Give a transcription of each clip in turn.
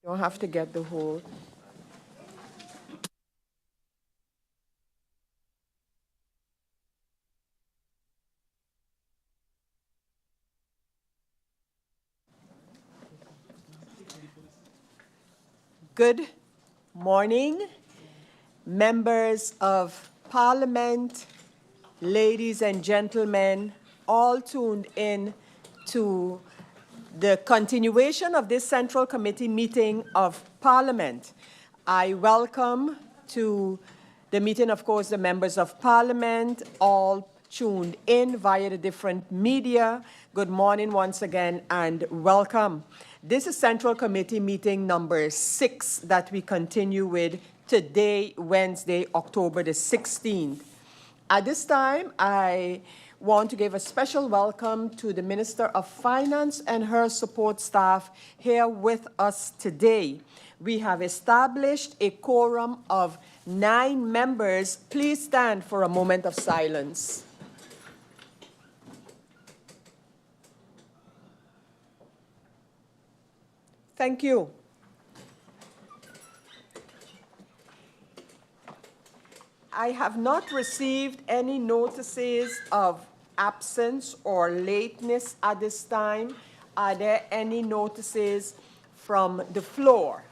You don't have to get the whole. Good morning, members of Parliament, ladies and gentlemen, all tuned in to the continuation of this Central Committee meeting of Parliament. I welcome to the meeting, of course, the members of Parliament, all tuned in via the different media. Good morning once again and welcome. This is Central Committee meeting number 6 that we continue with today, Wednesday, October the 16th. At this time, I want to give a special welcome to the Minister of Finance and her support staff here with us today. We have established a quorum of 9 members. Please stand for a moment of silence. Thank you. I have not received any notices of absence or lateness at this time. Are there any notices from the floor?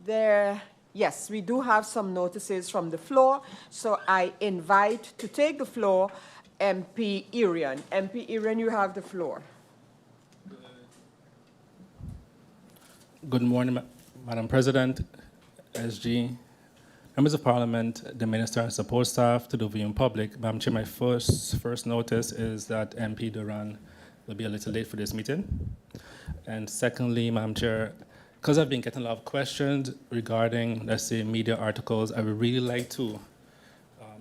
Yes, we do have some notices from the floor. So I invite to take the floor MP Irian. MP Irian, you have the floor. Good morning, Madam President, SG, members of Parliament, the Minister and support staff, to the viewing public. Madam Chair, my first notice is that MP Duran will be a little late for this meeting. And secondly, Madam Chair, because I've been getting a lot of questions regarding, let's say, media articles, I would really like to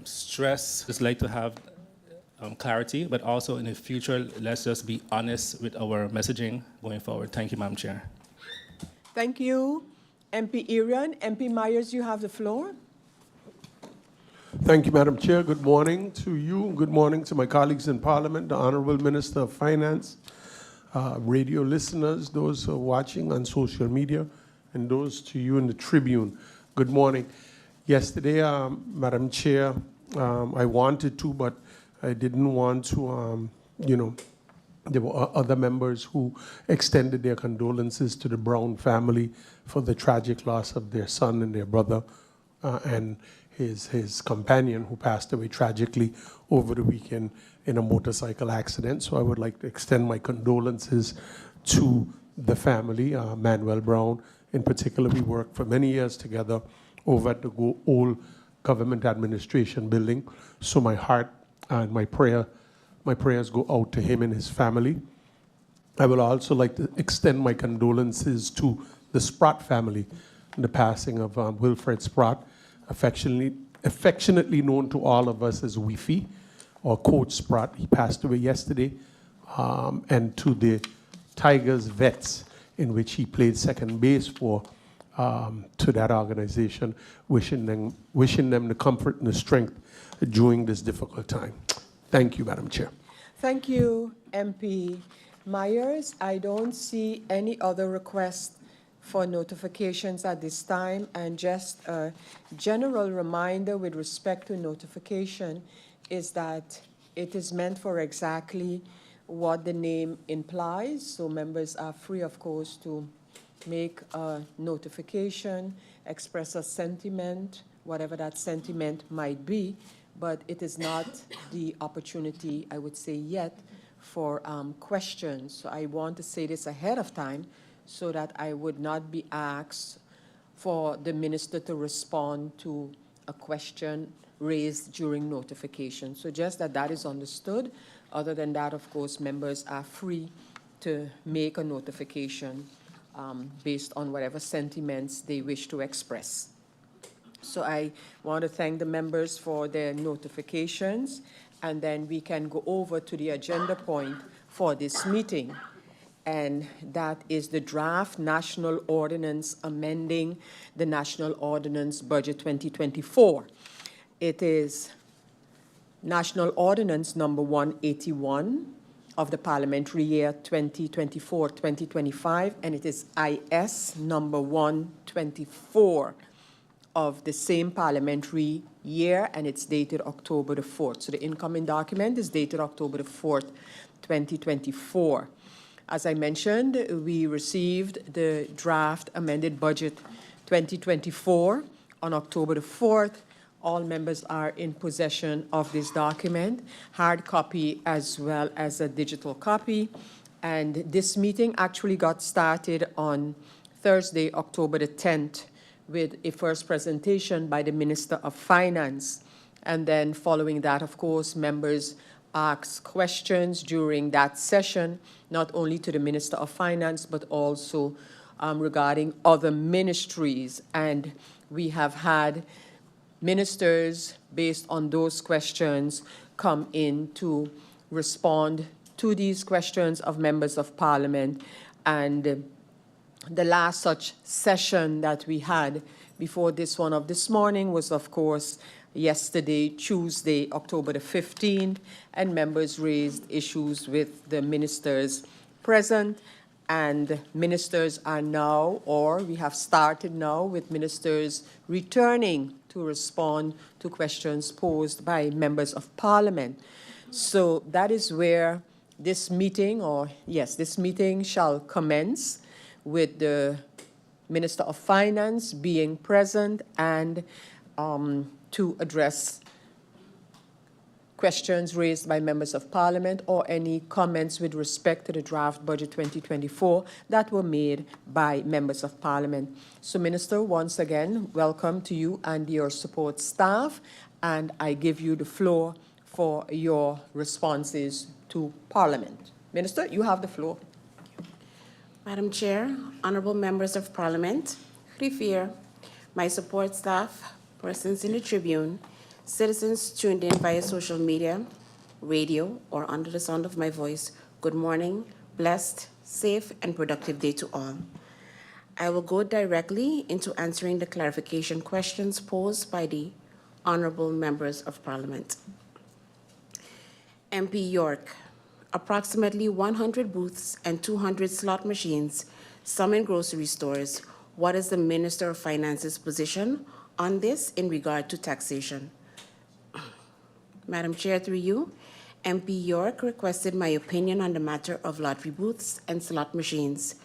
just like to have clarity, but also in the future, let's just be honest with our messaging going forward. Thank you, Madam Chair. Thank you, MP Irian. MP Myers, you have the floor. Thank you, Madam Chair. Good morning to you. Good morning to my colleagues in Parliament, the Honorable Minister of Finance, radio listeners, those who are watching on social media, and those to you in the Tribune. Good morning. Yesterday, Madam Chair, I wanted to, but I didn't want to, there were other members who extended their condolences to the Brown family for the tragic loss of their son and their brother and his companion who passed away tragically over the weekend in a motorcycle accident. So I would like to extend my condolences to the family, Manuel Brown. In particular, we worked for many years together over at the old government administration building. So my heart and my prayers go out to him and his family. I would also like to extend my condolences to the Sprott family in the passing of Wilfred Sprott, affectionately known to all of us as Wifi, or Coach Sprott. He passed away yesterday. And to the Tigers vets, in which he played second base for, to that organization, wishing them the comfort and the strength during this difficult time. Thank you, Madam Chair. Thank you, MP Myers. I don't see any other requests for notifications at this time. And just a general reminder with respect to notification is that it is meant for exactly what the name implies. So members are free, of course, to make a notification, express a sentiment, whatever that sentiment might be. But it is not the opportunity, I would say, yet for questions. So I want to say this ahead of time so that I would not be asked for the minister to respond to a question raised during notification. So just that is understood. Other than that, of course, members are free to make a notification based on whatever sentiments they wish to express. So I want to thank the members for their notifications, and then we can go over to the agenda point for this meeting. And that is the draft national ordinance amending the National Ordinance Budget 2024. It is National Ordinance number 181, of the parliamentary year 2024-2025, and it is IS number 124 of the same parliamentary year, and it's dated October the 4th. So the incoming document is dated October the 4th, 2024. As I mentioned, we received the draft amended budget 2024 on October the 4th. All members are in possession of this document, hard copy as well as a digital copy. And this meeting actually got started on Thursday, October the 10th, with a first presentation by the Minister of Finance. And then following that, of course, members asked questions during that session, not only to the Minister of Finance, but also regarding other ministries. And we have had ministers, based on those questions, come in to respond to these questions of members of Parliament. And the last such session that we had before this one of this morning was, of course, yesterday, Tuesday, October the 15th, and members raised issues with the ministers present. And ministers are now, or we have started now, with ministers returning to respond to questions posed by members of Parliament. So that is where this meeting, this meeting shall commence, with the Minister of Finance being present and to address questions raised by members of Parliament or any comments with respect to the draft budget 2024 that were made by members of Parliament. So, Minister, once again, welcome to you and your support staff, and I give you the floor for your responses to Parliament. Minister, you have the floor. Madam Chair, honorable members of Parliament, Griffier, my support staff, persons in the Tribune, citizens tuned in via social media, radio, or under the sound of my voice, good morning, blessed, safe, and productive day to all. I will go directly into answering the clarification questions posed by the honorable members of Parliament. MP York, approximately 100 booths and 200 slot machines, some in grocery stores. What is the Minister of Finance's position on this in regard to taxation? Madam Chair, through you, MP York requested my opinion on the matter of lottery booths and slot machines.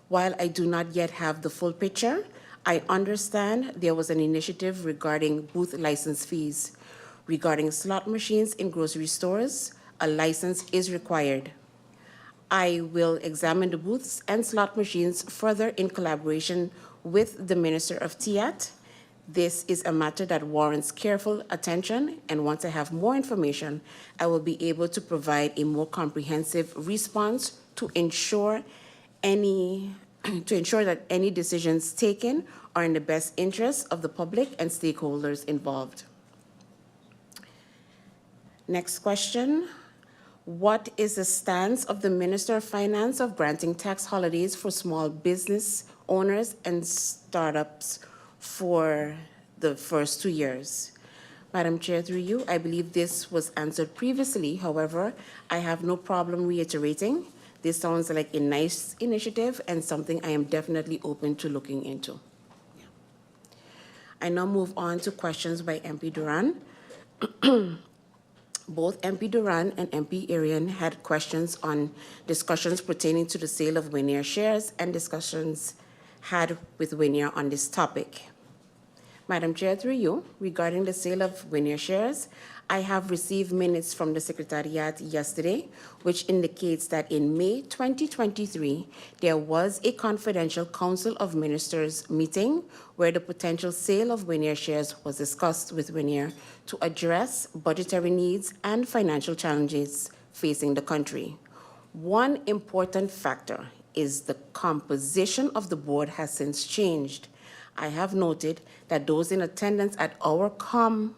While I do not yet have the full picture, I understand there was an initiative regarding booth license fees. Regarding slot machines in grocery stores, a license is required. I will examine the booths and slot machines further in collaboration with the Minister of TEATT. This is a matter that warrants careful attention, and once I have more information, I will be able to provide a more comprehensive response to ensure that any decisions taken are in the best interest of the public and stakeholders involved. Next question. What is the stance of the Minister of Finance of granting tax holidays for small business owners and startups for the first 2 years? Madam Chair, through you, I believe this was answered previously. However, I have no problem reiterating. This sounds like a nice initiative and something I am definitely open to looking into. I now move on to questions by MP Duran. Both MP Duran and MP Arian had questions on discussions pertaining to the sale of Winier shares and discussions had with Winier on this topic. Madam Chair, through you, regarding the sale of Winier shares, I have received minutes from the Secretariat yesterday, which indicates that in May 2023, there was a confidential Council of Ministers meeting where the potential sale of Winier shares was discussed with Winier to address budgetary needs and financial challenges facing the country. One important factor is the composition of the board has since changed. I have noted that those in attendance at our current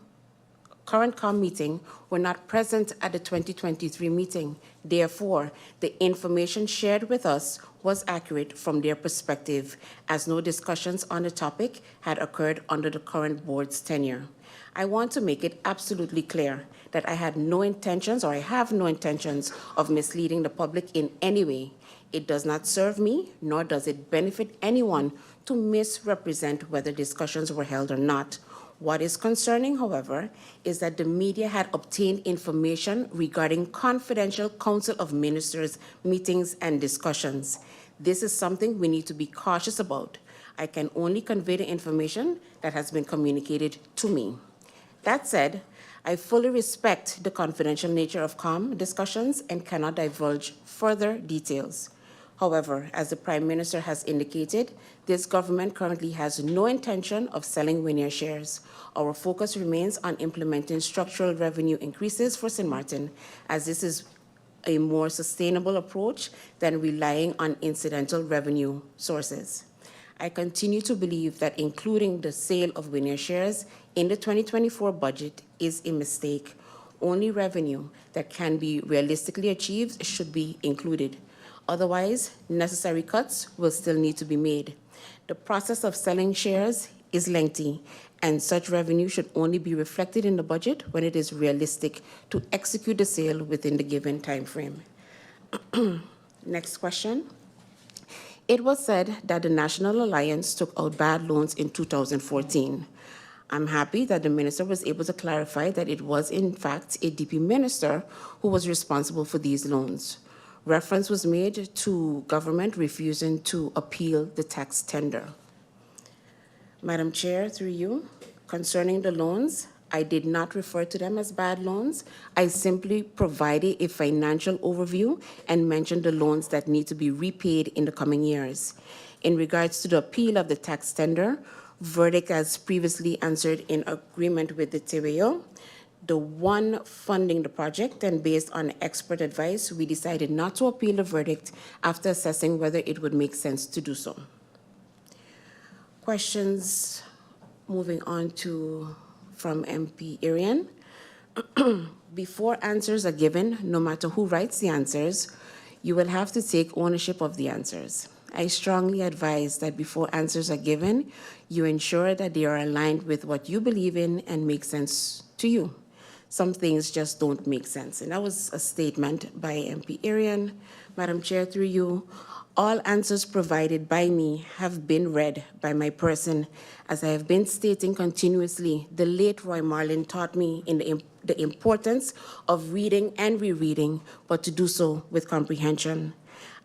COM meeting were not present at the 2023 meeting. Therefore, the information shared with us was accurate from their perspective, as no discussions on the topic had occurred under the current board's tenure. I want to make it absolutely clear that I had no intentions, or I have no intentions, of misleading the public in any way. It does not serve me, nor does it benefit anyone to misrepresent whether discussions were held or not. What is concerning, however, is that the media had obtained information regarding confidential Council of Ministers meetings and discussions. This is something we need to be cautious about. I can only convey the information that has been communicated to me. That said, I fully respect the confidential nature of COM discussions and cannot divulge further details. However, as the Prime Minister has indicated, this government currently has no intention of selling Winier shares. Our focus remains on implementing structural revenue increases for St. Martin, as this is a more sustainable approach than relying on incidental revenue sources. I continue to believe that including the sale of Winier shares in the 2024 budget is a mistake. Only revenue that can be realistically achieved should be included. Otherwise, necessary cuts will still need to be made. The process of selling shares is lengthy, and such revenue should only be reflected in the budget when it is realistic to execute the sale within the given time frame. Next question. It was said that the National Alliance took out bad loans in 2014. I'm happy that the minister was able to clarify that it was, in fact, a DP minister who was responsible for these loans. Reference was made to government refusing to appeal the tax tender. Madam Chair, through you, concerning the loans, I did not refer to them as bad loans. I simply provided a financial overview and mentioned the loans that need to be repaid in the coming years. In regards to the appeal of the tax tender, verdict as previously answered in agreement with the TEATT, the one funding the project, and based on expert advice, we decided not to appeal the verdict after assessing whether it would make sense to do so. Questions moving on to from MP Arian. Before answers are given, no matter who writes the answers, you will have to take ownership of the answers. I strongly advise that before answers are given, you ensure that they are aligned with what you believe in and make sense to you. Some things just don't make sense. And that was a statement by MP Arian. Madam Chair, through you, all answers provided by me have been read by my person. As I have been stating continuously, the late Roy Marlin taught me in the importance of reading and rereading, but to do so with comprehension.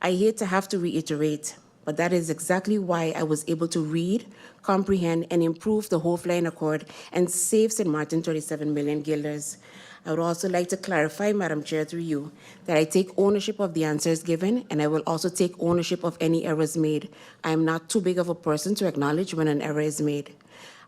I hate to have to reiterate, but that is exactly why I was able to read, comprehend, and improve the whole flying accord and save St. Martin 37 million guilders. I would also like to clarify, Madam Chair, through you, that I take ownership of the answers given, and I will also take ownership of any errors made. I am not too big of a person to acknowledge when an error is made.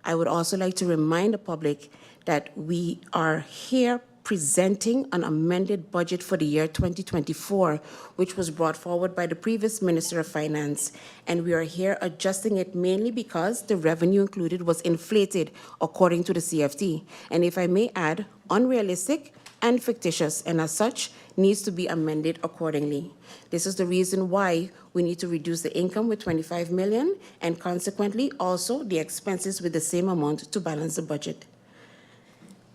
I would also like to remind the public that we are here presenting an amended budget for the year 2024, which was brought forward by the previous Minister of Finance. And we are here adjusting it mainly because the revenue included was inflated according to the CFT. And if I may add, unrealistic and fictitious, and as such, needs to be amended accordingly. This is the reason why we need to reduce the income with 25 million and consequently also the expenses with the same amount to balance the budget.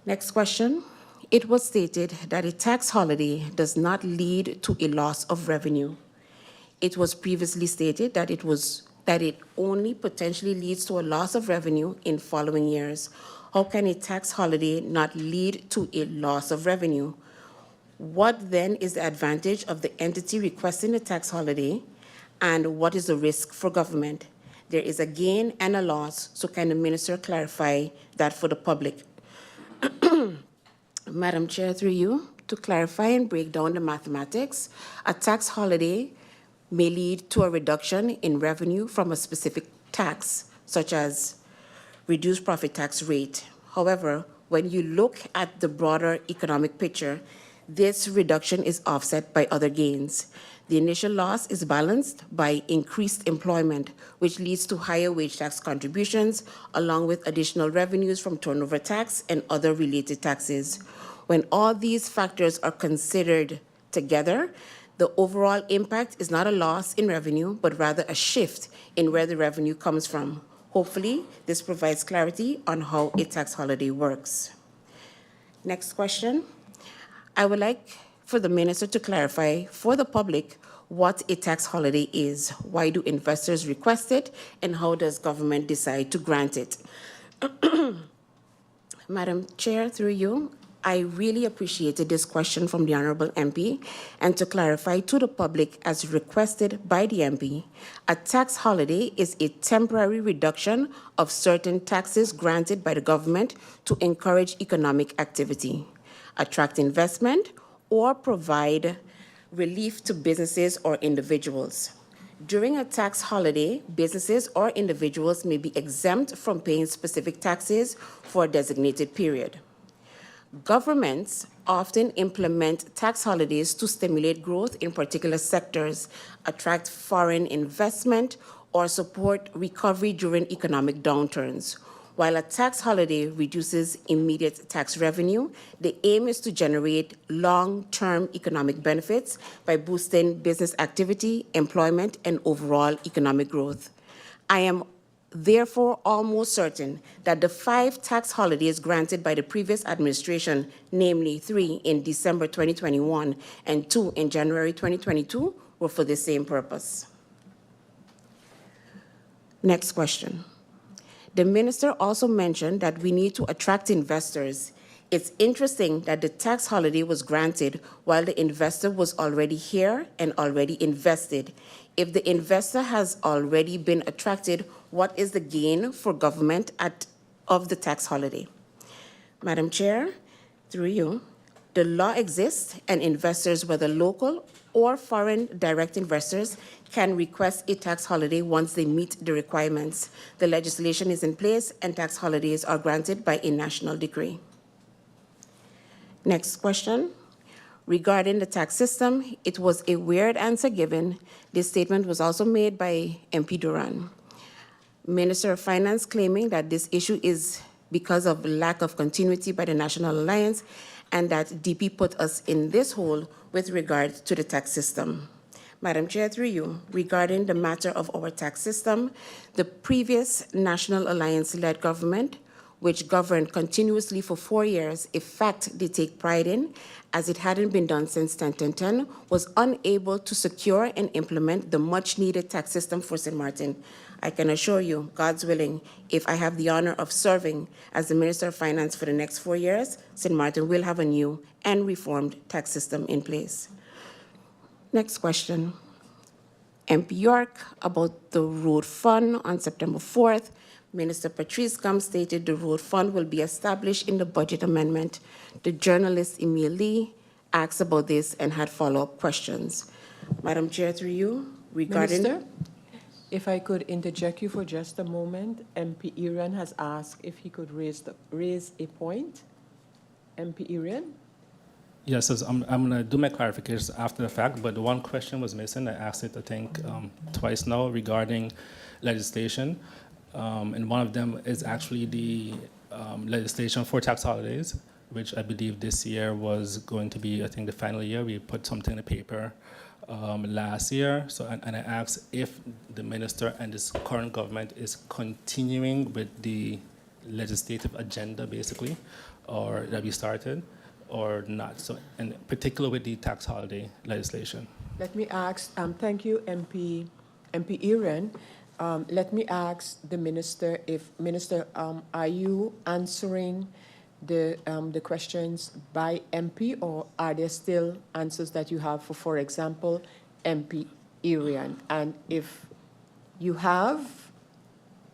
Next question. It was stated that a tax holiday does not lead to a loss of revenue. It was previously stated that it only potentially leads to a loss of revenue in following years. How can a tax holiday not lead to a loss of revenue? What then is the advantage of the entity requesting a tax holiday, and what is the risk for government? There is a gain and a loss, so can the minister clarify that for the public? Madam Chair, through you, to clarify and break down the mathematics, a tax holiday may lead to a reduction in revenue from a specific tax, such as reduced profit tax rate. However, when you look at the broader economic picture, this reduction is offset by other gains. The initial loss is balanced by increased employment, which leads to higher wage tax contributions, along with additional revenues from turnover tax and other related taxes. When all these factors are considered together, the overall impact is not a loss in revenue, but rather a shift in where the revenue comes from. Hopefully, this provides clarity on how a tax holiday works. Next question. I would like for the minister to clarify for the public what a tax holiday is, why do investors request it, and how does government decide to grant it? Madam Chair, through you, I really appreciated this question from the Honorable MP, and to clarify to the public as requested by the MP, a tax holiday is a temporary reduction of certain taxes granted by the government to encourage economic activity, attract investment, or provide relief to businesses or individuals. During a tax holiday, businesses or individuals may be exempt from paying specific taxes for a designated period. Governments often implement tax holidays to stimulate growth in particular sectors, attract foreign investment, or support recovery during economic downturns. While a tax holiday reduces immediate tax revenue, the aim is to generate long-term economic benefits by boosting business activity, employment, and overall economic growth. I am therefore almost certain that the 5 tax holidays granted by the previous administration, namely 3 in December 2021 and 2 in January 2022, were for the same purpose. Next question. The minister also mentioned that we need to attract investors. It's interesting that the tax holiday was granted while the investor was already here and already invested. If the investor has already been attracted, what is the gain for government of the tax holiday? Madam Chair, through you, the law exists and investors, whether local or foreign direct investors, can request a tax holiday once they meet the requirements. The legislation is in place and tax holidays are granted by a national decree. Next question. Regarding the tax system, it was a weird answer given. This statement was also made by MP Duran. Minister of Finance claiming that this issue is because of lack of continuity by the National Alliance and that DP put us in this hole with regard to the tax system. Madam Chair, through you, regarding the matter of our tax system, the previous National Alliance-led government, which governed continuously for 4 years, a fact they take pride in, as it hadn't been done since 2010, was unable to secure and implement the much-needed tax system for St. Martin. I can assure you, God's willing, if I have the honor of serving as the Minister of Finance for the next 4 years, St. Martin will have a new and reformed tax system in place. Next question. MP York, about the road fund on September 4th, Minister Patrice Gum stated the road fund will be established in the budget amendment. The journalist Emil Lee asked about this and had follow-up questions. Madam Chair, through you, regarding... Minister, if I could interject you for just a moment, MP Irian has asked if he could raise a point. MP Irian? Yes, I'm going to do my clarifications after the fact, but one question was missing. I asked it, I think, twice now regarding legislation. And one of them is actually the legislation for tax holidays, which I believe this year was going to be, I think, the final year. We put something in the paper last year. So, and I asked if the minister and this current government is continuing with the legislative agenda, basically, or that we started, or not. So, in particular with the tax holiday legislation. Let me ask, thank you, MP Irian. Let me ask the minister if, Minister, are you answering the questions by MP, or are there still answers that you have for example, MP Irian? And if you have,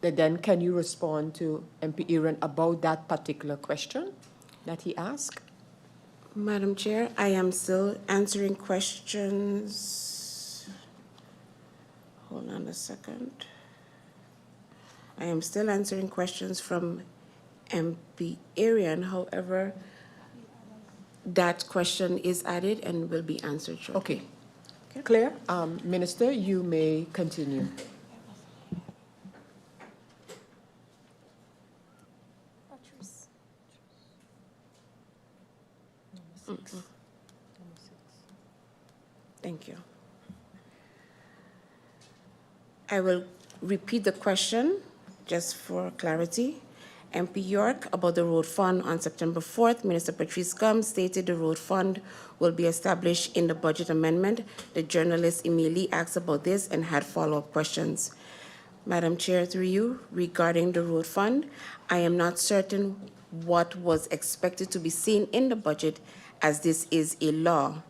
then can you respond to MP Irian about that particular question that he asked? Madam Chair, I am still answering questions. Hold on a second. I am still answering questions from MP Irian. However, that question is added and will be answered shortly. Okay. Clear? Minister, you may continue. Thank you. I will repeat the question just for clarity. MP York about the road fund on September 4th. Minister Patrice Gum stated the road fund will be established in the budget amendment. The journalist immediately asked about this and had follow-up questions. Madam Chair, through you, regarding the road fund, I am not certain what was expected to be seen in the budget, as this is a law.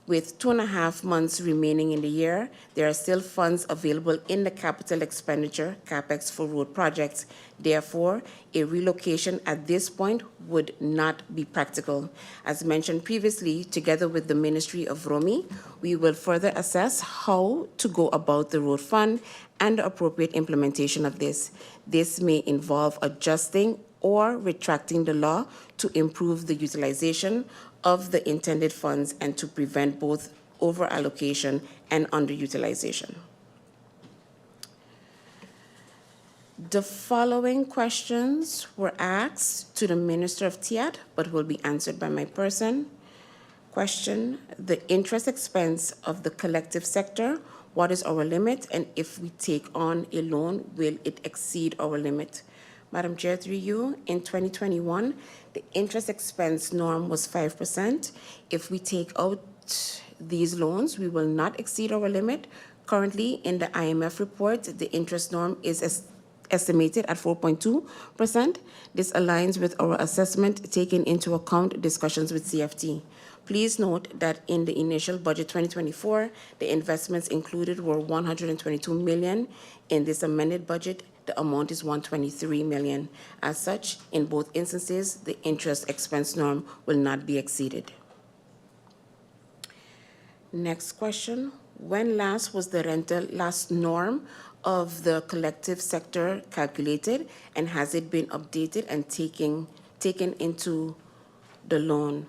With 2.5 months remaining in the year, there are still funds available in the capital expenditure, CapEx, for road projects. Therefore, a relocation at this point would not be practical. As mentioned previously, together with the Ministry of VROMI, we will further assess how to go about the road fund and the appropriate implementation of this. This may involve adjusting or retracting the law to improve the utilization of the intended funds and to prevent both over-allocation and underutilization. The following questions were asked to the Minister of TEATT, but will be answered by my person. Question: the interest expense of the collective sector, what is our limit? And if we take on a loan, will it exceed our limit? Madam Chair, through you, in 2021, the interest expense norm was 5%. If we take out these loans, we will not exceed our limit. Currently, in the IMF report, the interest norm is estimated at 4.2%. This aligns with our assessment, taking into account discussions with CFT. Please note that in the initial budget 2024, the investments included were $122 million. In this amended budget, the amount is $123 million. As such, in both instances, the interest expense norm will not be exceeded. Next question: when last was the rental last norm of the collective sector calculated, and has it been updated and taken into the loan?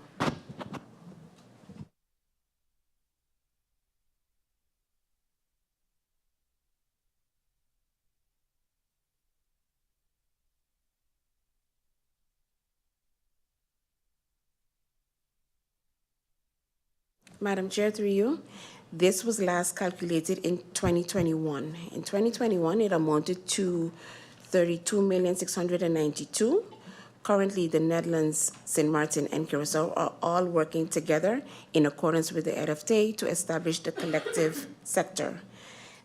Madam Chair, through you, this was last calculated in 2021. In 2021, it amounted to $32,692,000. Currently, the Netherlands, St. Martin, and Curaçao are all working together in accordance with the RFT to establish the collective sector.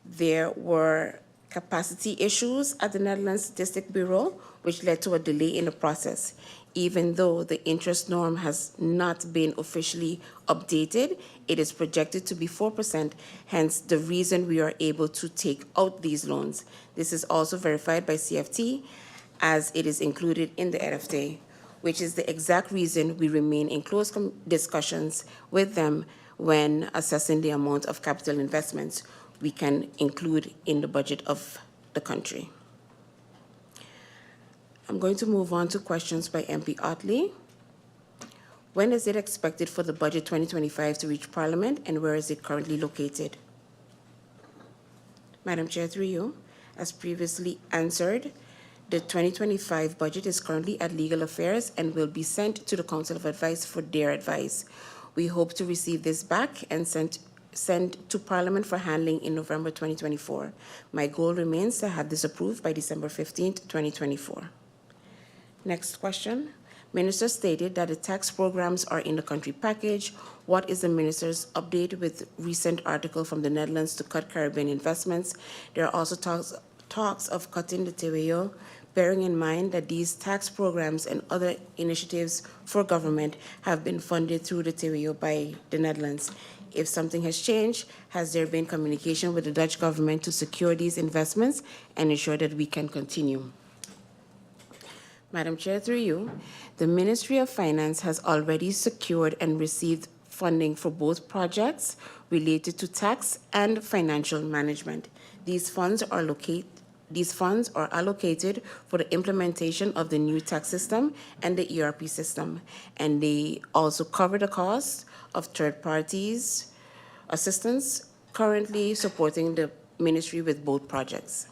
There were capacity issues at the Netherlands District Bureau, which led to a delay in the process. Even though the interest norm has not been officially updated, it is projected to be 4%, hence the reason we are able to take out these loans. This is also verified by CFT, as it is included in the RFT, which is the exact reason we remain in close discussions with them when assessing the amount of capital investments we can include in the budget of the country. I'm going to move on to questions by MP Otley. When is it expected for the budget 2025 to reach Parliament, and where is it currently located? Madam Chair, through you, as previously answered, the 2025 budget is currently at Legal Affairs and will be sent to the Council of Advice for their advice. We hope to receive this back and send to Parliament for handling in November 2024. My goal remains to have this approved by December 15th, 2024. Next question. Minister stated that the tax programs are in the country package. What is the minister's update with recent article from the Netherlands to cut Caribbean investments? There are also talks of cutting the TEATT, bearing in mind that these tax programs and other initiatives for government have been funded through the TEATT by the Netherlands. If something has changed, has there been communication with the Dutch government to secure these investments and ensure that we can continue? Madam Chair, through you, the Ministry of Finance has already secured and received funding for both projects related to tax and financial management. These funds are allocated for the implementation of the new tax system and the ERP system, and they also cover the costs of third parties assistance currently supporting the ministry with both projects.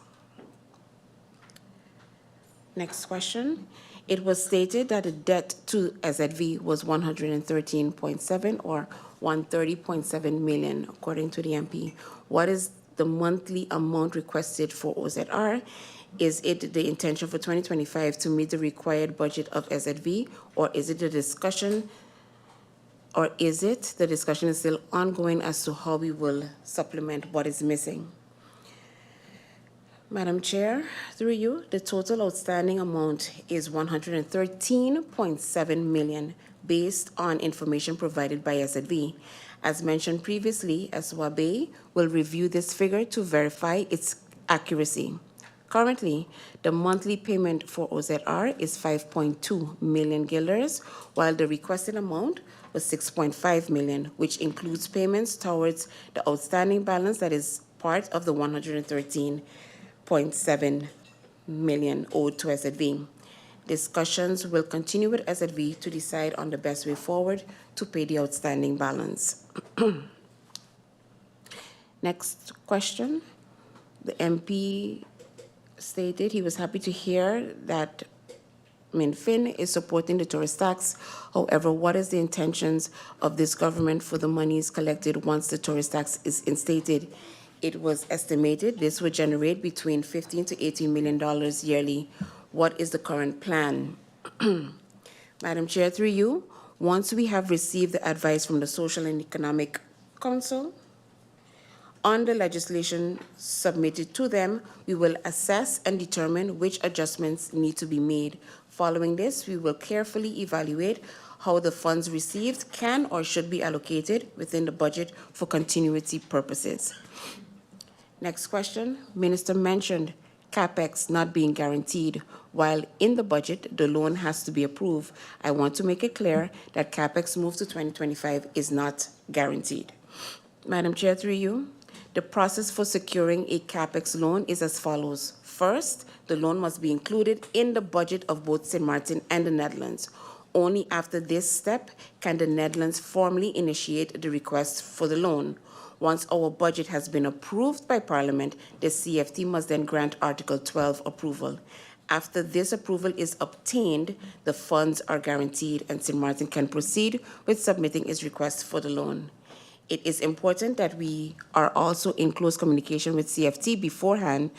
Next question. It was stated that the debt to SZV was 113.7 or 130.7 million, according to the MP. What is the monthly amount requested for OZR? Is it the intention for 2025 to meet the required budget of SZV, or is it the discussion is still ongoing as to how we will supplement what is missing? Madam Chair, through you, the total outstanding amount is 113.7 million based on information provided by SZV. As mentioned previously, SWABE will review this figure to verify its accuracy. Currently, the monthly payment for OZR is 5.2 million guilders, while the requested amount was 6.5 million, which includes payments towards the outstanding balance that is part of the 113.7 million owed to SZV. Discussions will continue with SZV to decide on the best way forward to pay the outstanding balance. Next question. The MP stated he was happy to hear that MinFin is supporting the tourist tax. However, what is the intentions of this government for the monies collected once the tourist tax is instated? It was estimated this would generate between $15 to $18 million yearly. What is the current plan? Madam Chair, through you, once we have received the advice from the Social and Economic Council on the legislation submitted to them, we will assess and determine which adjustments need to be made. Following this, we will carefully evaluate how the funds received can or should be allocated within the budget for continuity purposes. Next question. Minister mentioned CapEx not being guaranteed. While in the budget, the loan has to be approved. I want to make it clear that CapEx move to 2025 is not guaranteed. Madam Chair, through you, the process for securing a CapEx loan is as follows. First, the loan must be included in the budget of both St. Martin and the Netherlands. Only after this step can the Netherlands formally initiate the request for the loan. Once our budget has been approved by Parliament, the CFT must then grant Article 12 approval. After this approval is obtained, the funds are guaranteed and St. Martin can proceed with submitting its request for the loan. It is important that we are also in close communication with CFT beforehand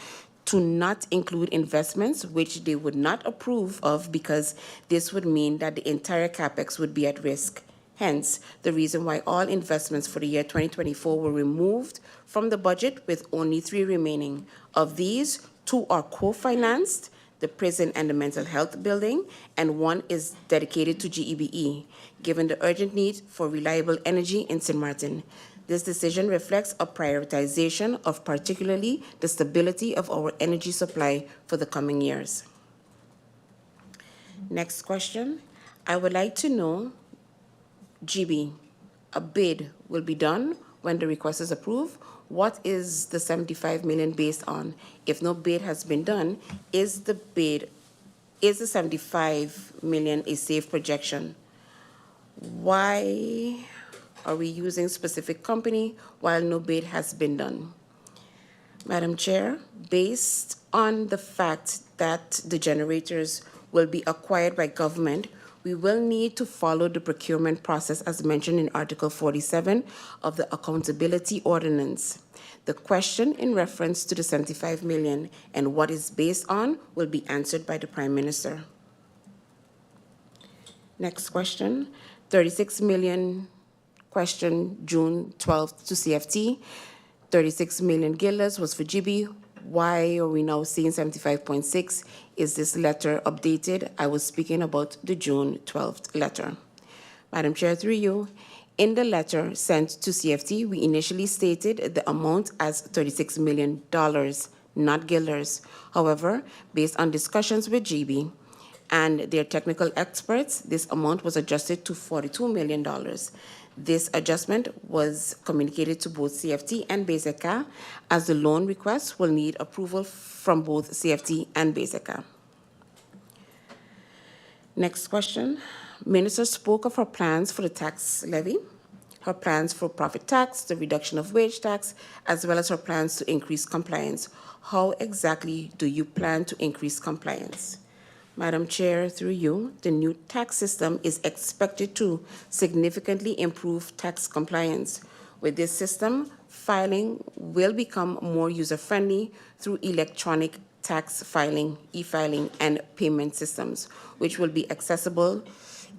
to not include investments which they would not approve of, because this would mean that the entire CapEx would be at risk. Hence, the reason why all investments for the year 2024 were removed from the budget, with only 3 remaining. Of these, 2 are co-financed, the prison and the mental health building, and 1 is dedicated to GEBE, given the urgent need for reliable energy in St. Martin. This decision reflects a prioritization of particularly the stability of our energy supply for the coming years. Next question. I would like to know, GB, a bid will be done when the request is approved. What is the 75 million based on? If no bid has been done, is the 75 million a safe projection? Why are we using specific company while no bid has been done? Madam Chair, based on the fact that the generators will be acquired by government, we will need to follow the procurement process as mentioned in Article 47 of the Accountability Ordinance. The question in reference to the 75 million and what is based on will be answered by the Prime Minister. Next question. 36 million question June 12th to CFT. 36 million guilders was for GB. Why are we now seeing 75.6? Is this letter updated? I was speaking about the June 12th letter. Madam Chair, through you, in the letter sent to CFT, we initially stated the amount as $36 million, not guilders. However, based on discussions with GB and their technical experts, this amount was adjusted to $42 million. This adjustment was communicated to both CFT and BZK, as the loan request will need approval from both CFT and BZK. Next question. Minister spoke of her plans for the tax levy, her plans for profit tax, the reduction of wage tax, as well as her plans to increase compliance. How exactly do you plan to increase compliance? Madam Chair, through you, the new tax system is expected to significantly improve tax compliance. With this system, filing will become more user-friendly through electronic tax filing, e-filing, and payment systems, which will be accessible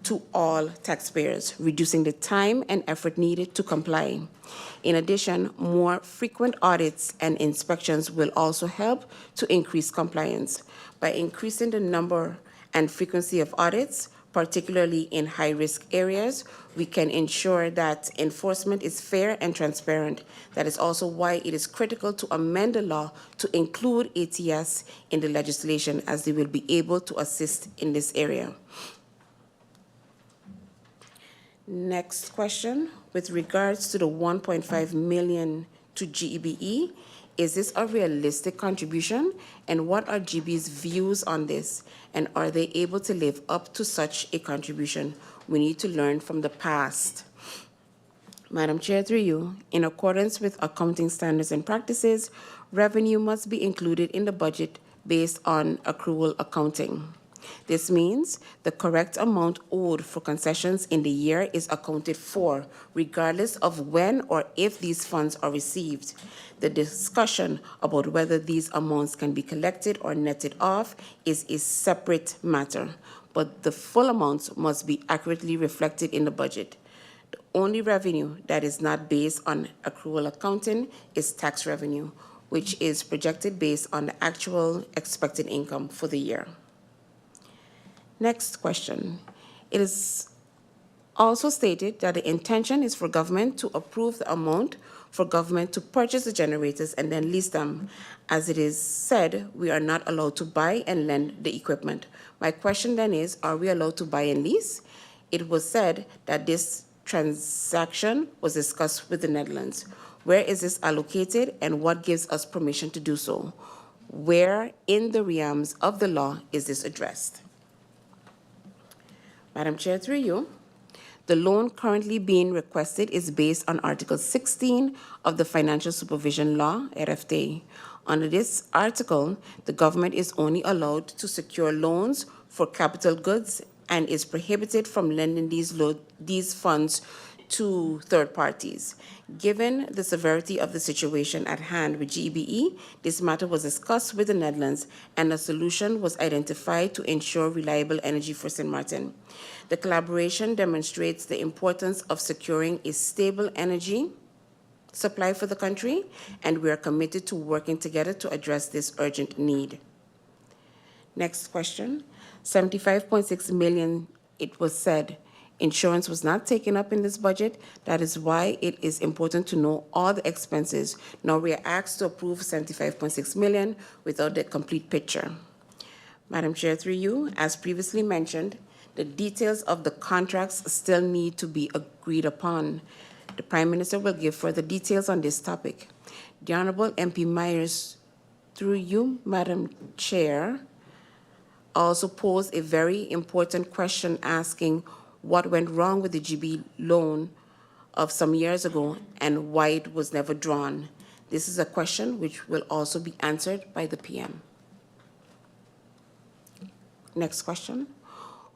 to all taxpayers, reducing the time and effort needed to comply. In addition, more frequent audits and inspections will also help to increase compliance. By increasing the number and frequency of audits, particularly in high-risk areas, we can ensure that enforcement is fair and transparent. That is also why it is critical to amend the law to include ATS in the legislation, as they will be able to assist in this area. Next question, with regards to the 1.5 million to GBE, is this a realistic contribution? And what are GB's views on this? And are they able to live up to such a contribution? We need to learn from the past. Madam Chair, through you, in accordance with accounting standards and practices, revenue must be included in the budget based on accrual accounting. This means the correct amount owed for concessions in the year is accounted for, regardless of when or if these funds are received. The discussion about whether these amounts can be collected or netted off is a separate matter, but the full amounts must be accurately reflected in the budget. The only revenue that is not based on accrual accounting is tax revenue, which is projected based on the actual expected income for the year. Next question. It is also stated that the intention is for government to approve the amount for government to purchase the generators and then lease them. As it is said, we are not allowed to buy and lend the equipment. My question then is, are we allowed to buy and lease? It was said that this transaction was discussed with the Netherlands. Where is this allocated and what gives us permission to do so? Where in the realms of the law is this addressed? Madam Chair, through you, the loan currently being requested is based on Article 16 of the Financial Supervision Law, RFT. Under this article, the government is only allowed to secure loans for capital goods and is prohibited from lending these funds to third parties. Given the severity of the situation at hand with GBE, this matter was discussed with the Netherlands and a solution was identified to ensure reliable energy for St. Martin. The collaboration demonstrates the importance of securing a stable energy supply for the country, and we are committed to working together to address this urgent need. Next question. 75.6 million, it was said, insurance was not taken up in this budget. That is why it is important to know all the expenses. Now we are asked to approve 75.6 million without the complete picture. Madam Chair, through you, as previously mentioned, the details of the contracts still need to be agreed upon. The Prime Minister will give further details on this topic. The Honorable MP Myers, through you, Madam Chair, also posed a very important question asking what went wrong with the GB loan of some years ago and why it was never drawn. This is a question which will also be answered by the PM. Next question.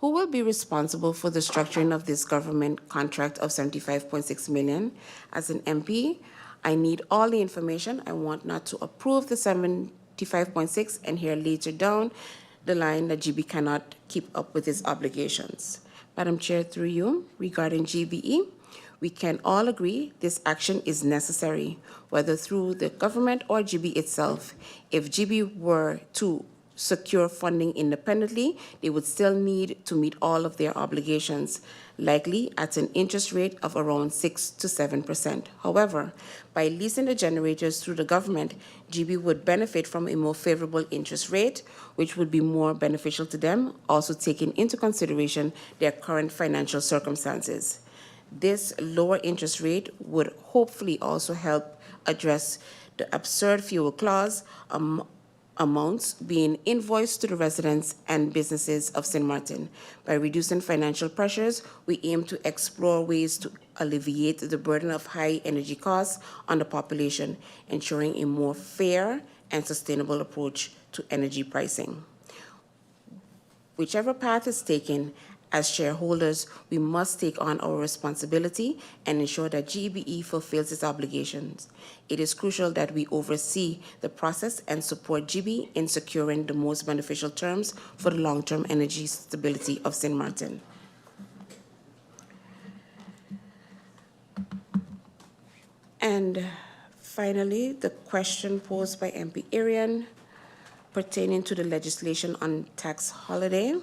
Who will be responsible for the structuring of this government contract of 75.6 million? As an MP, I need all the information. I want not to approve the 75.6 and hear later down the line that GB cannot keep up with its obligations. Madam Chair, through you, regarding GBE, we can all agree this action is necessary, whether through the government or GB itself. If GB were to secure funding independently, they would still need to meet all of their obligations, likely at an interest rate of around 6 to 7%. However, by leasing the generators through the government, GB would benefit from a more favorable interest rate, which would be more beneficial to them, also taking into consideration their current financial circumstances. This lower interest rate would hopefully also help address the absurd fuel clause amounts being invoiced to the residents and businesses of St. Martin. By reducing financial pressures, we aim to explore ways to alleviate the burden of high energy costs on the population, ensuring a more fair and sustainable approach to energy pricing. Whichever path is taken, As shareholders, we must take on our responsibility and ensure that GBE fulfills its obligations. It is crucial that we oversee the process and support GB in securing the most beneficial terms for the long-term energy stability of St. Martin. And finally, the question posed by MP Arian pertaining to the legislation on tax holiday.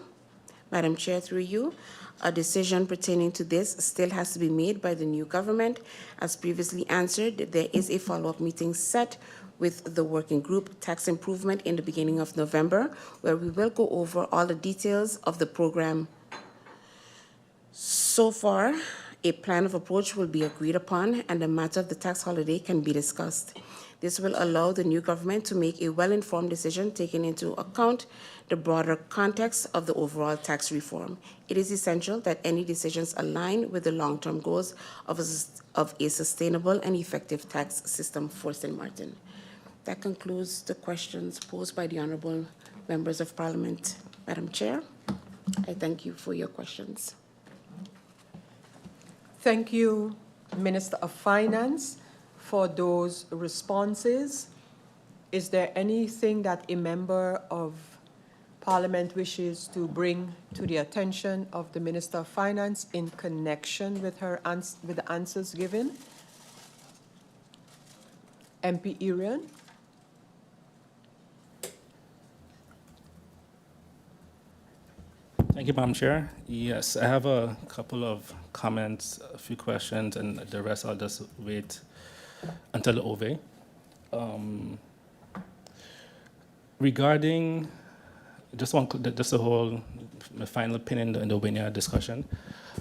Madam Chair, through you, a decision pertaining to this still has to be made by the new government. As previously answered, there is a follow-up meeting set with the working group Tax Improvement in the beginning of November, where we will go over all the details of the program. So far, a plan of approach will be agreed upon and the matter of the tax holiday can be discussed. This will allow the new government to make a well-informed decision taking into account the broader context of the overall tax reform. It is essential that any decisions align with the long-term goals of a sustainable and effective tax system for St. Martin. That concludes the questions posed by the honorable members of Parliament. Madam Chair, I thank you for your questions. Thank you, Minister of Finance, for those responses. Is there anything that a member of Parliament wishes to bring to the attention of the Minister of Finance in connection with with the answers given? MP Arian? Thank you, Madam Chair. Yes, I have a couple of comments, a few questions, and the rest I'll just wait until the OVE. Regarding just a whole my final opinion in the WINIA discussion,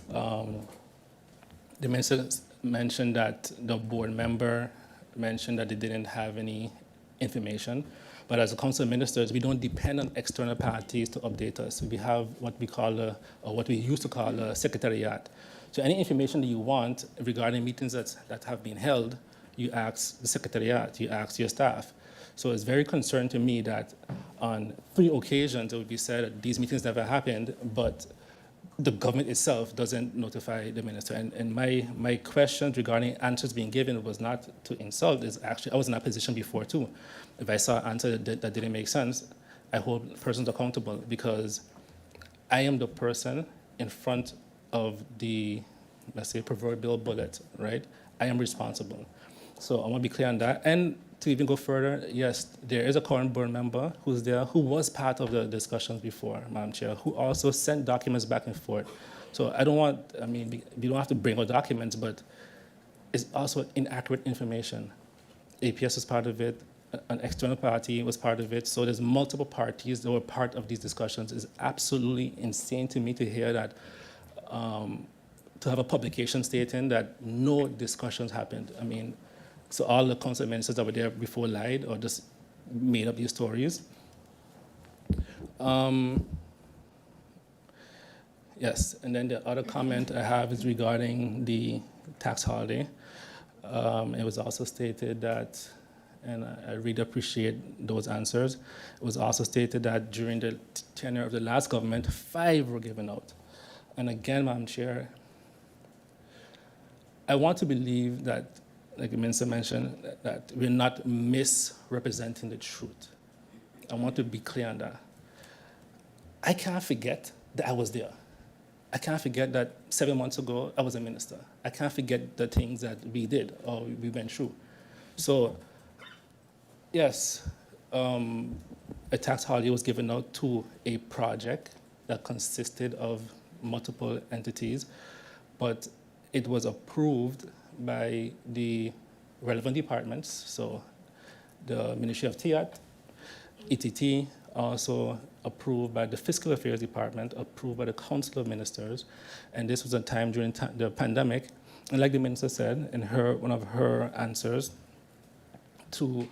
the minister mentioned that the board member mentioned that they didn't have any information. But as a council of ministers, we don't depend on external parties to update us. We have what we call, or what we used to call a secretariat. So any information that you want regarding meetings that have been held, you ask the secretariat, you ask your staff. So it's very concerning to me that on 3 occasions it would be said that these meetings never happened, but the government itself doesn't notify the minister. And my questions regarding answers being given was not to insult, it's actually, I was in that position before too. If I saw an answer that didn't make sense, I hold persons accountable because I am the person in front of the, let's say, proverbial bullet, right? I am responsible. So I want to be clear on that. And to even go further, yes, there is a current board member who's there, who was part of the discussions before, Madam Chair, who also sent documents back and forth. So I don't want, I mean, we don't have to bring out documents, but it's also inaccurate information. APS was part of it, an external party was part of it, so there's multiple parties that were part of these discussions. It's absolutely insane to me to hear that, to have a publication stating that no discussions happened. I mean, so all the council ministers that were there before lied or just made up these stories. Yes, and then the other comment I have is regarding the tax holiday. It was also stated that, and I really appreciate those answers, it was also stated that during the tenure of the last government, 5 were given out. And again, Madam Chair, I want to believe that, like the minister mentioned, that we're not misrepresenting the truth. I want to be clear on that. I can't forget that I was there. I can't forget that 7 months ago, I was a minister. I can't forget the things that we did or we went through. So, yes, a tax holiday was given out to a project that consisted of multiple entities, but it was approved by the relevant departments, so the Ministry of TEATT, ETT, also approved by the Fiscal Affairs Department, approved by the Council of Ministers, and this was a time during the pandemic, and like the minister said in one of her answers, in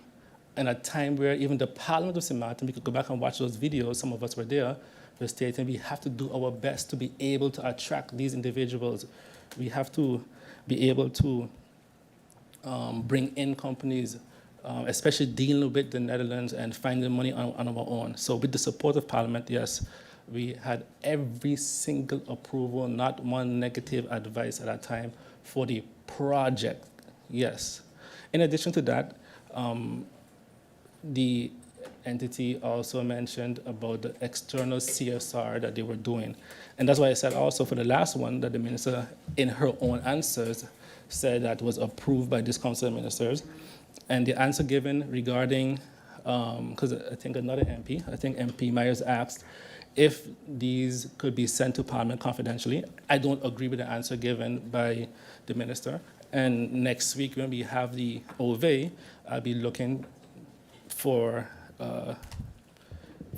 a time where even the Parliament of St. Martin, we could go back and watch those videos, some of us were there, were stating we have to do our best to be able to attract these individuals. We have to be able to bring in companies, especially dealing with the Netherlands and finding money on our own. So with the support of Parliament, yes, We had every single approval, not one negative advice at that time for the project. Yes. In addition to that, the entity also mentioned about the external CSR that they were doing. And that's why I said also for the last one that the minister, in her own answers, said that was approved by this council of ministers. And the answer given regarding, because I think another MP, I think MP Myers asked if these could be sent to Parliament confidentially. I don't agree with the answer given by the minister. And next week when we have the OVA, I'll be looking for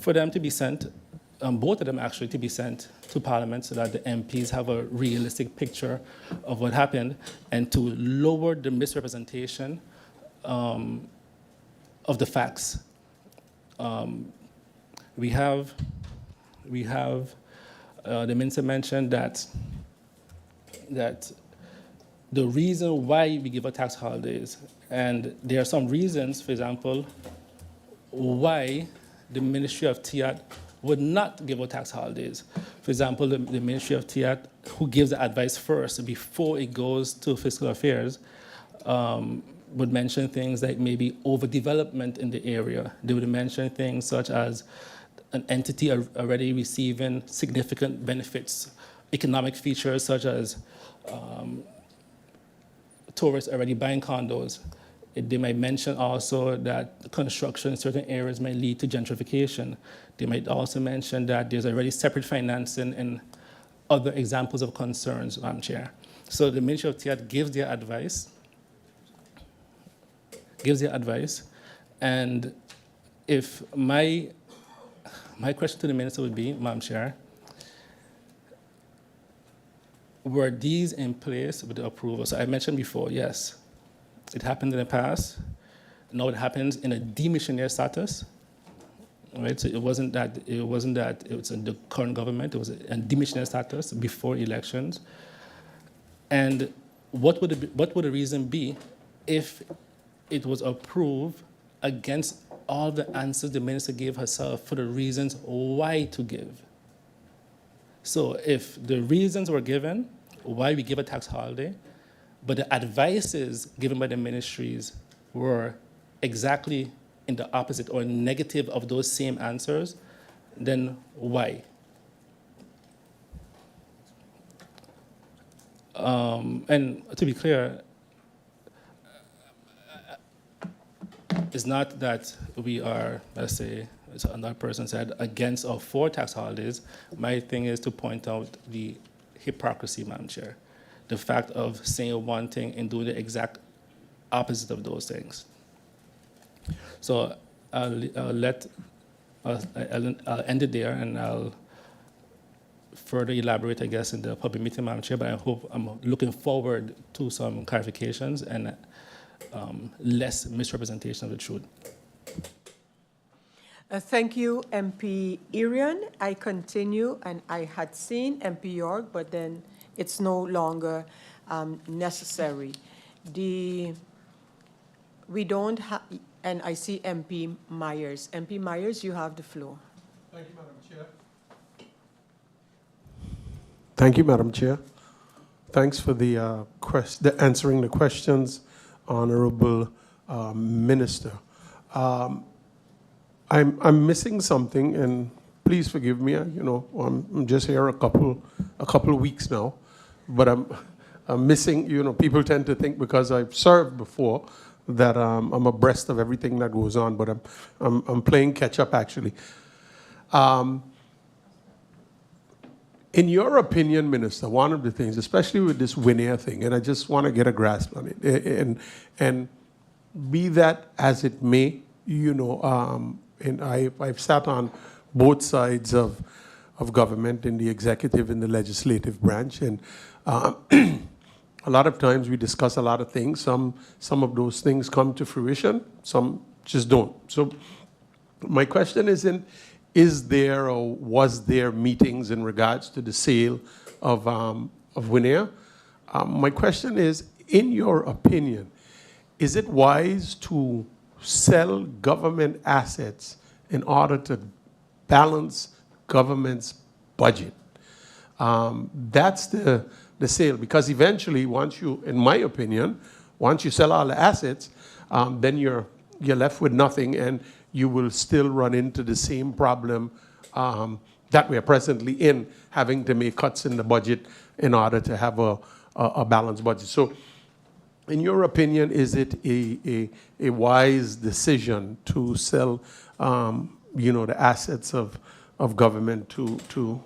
them to be sent, both of them actually, to be sent to Parliament so that the MPs have a realistic picture of what happened and to lower the misrepresentation of the facts. We have the minister mentioned that the reason why we give out tax holidays, and there are some reasons, for example, why the Ministry of TEATT would not give out tax holidays. For example, the Ministry of TEATT, who gives the advice first before it goes to fiscal affairs, would mention things like maybe overdevelopment in the area. They would mention things such as an entity already receiving significant benefits, economic features such as tourists already buying condos. They might mention also that construction in certain areas may lead to gentrification. They might also mention that there's already separate financing and other examples of concerns, Madam Chair. So the Ministry of TEATT gives their advice, and if my question to the minister would be, Madam Chair, were these in place with the approval? So I mentioned before, yes, it happened in the past. Now it happens in a demissionaire status, right? So it wasn't that it was in the current government. It was a demissionaire status before elections. And what would the reason be if it was approved against all the answers the minister gave herself for the reasons why to give? So if the reasons were given why we give a tax holiday, but the advices given by the ministries were exactly in the opposite or negative of those same answers, then why? And to be clear, it's not that we are, let's say, as another person said, against or for tax holidays. My thing is to point out the hypocrisy, Madam Chair. The fact of saying one thing and doing the exact opposite of those things. So I'll end it there, and I'll further elaborate, I guess, in the public meeting, Madam Chair, but I'm looking forward to some clarifications and less misrepresentation of the truth. Thank you, MP Irian. I continue, and I had seen MP York, but then it's no longer necessary. We don't have, and I see MP Myers. MP Myers, you have the floor. Thank you, Madam Chair. Thank you, Madam Chair. Thanks for the answering the questions, Honorable Minister. I'm missing something, and please forgive me. I'm just here a couple of weeks now, but I'm missing. People tend to think because I've served before that I'm abreast of everything that goes on, but I'm playing catch up actually. In your opinion, Minister, one of the things, especially with this Winair thing, and I just want to get a grasp on it, and be that as it may, and I've sat on both sides of government, in the executive and the legislative branch, and a lot of times we discuss a lot of things. Some of those things come to fruition, some just don't. So my question isn't, is there or was there meetings in regards to the sale of Winair? My question is, in your opinion, is it wise to sell government assets in order to balance government's budget. That's the sale, because eventually, once you, in my opinion, once you sell all the assets, then you're left with nothing, and you will still run into the same problem that we are presently in, having to make cuts in the budget in order to have a balanced budget. So, in your opinion, is it a wise decision to sell, the assets of government to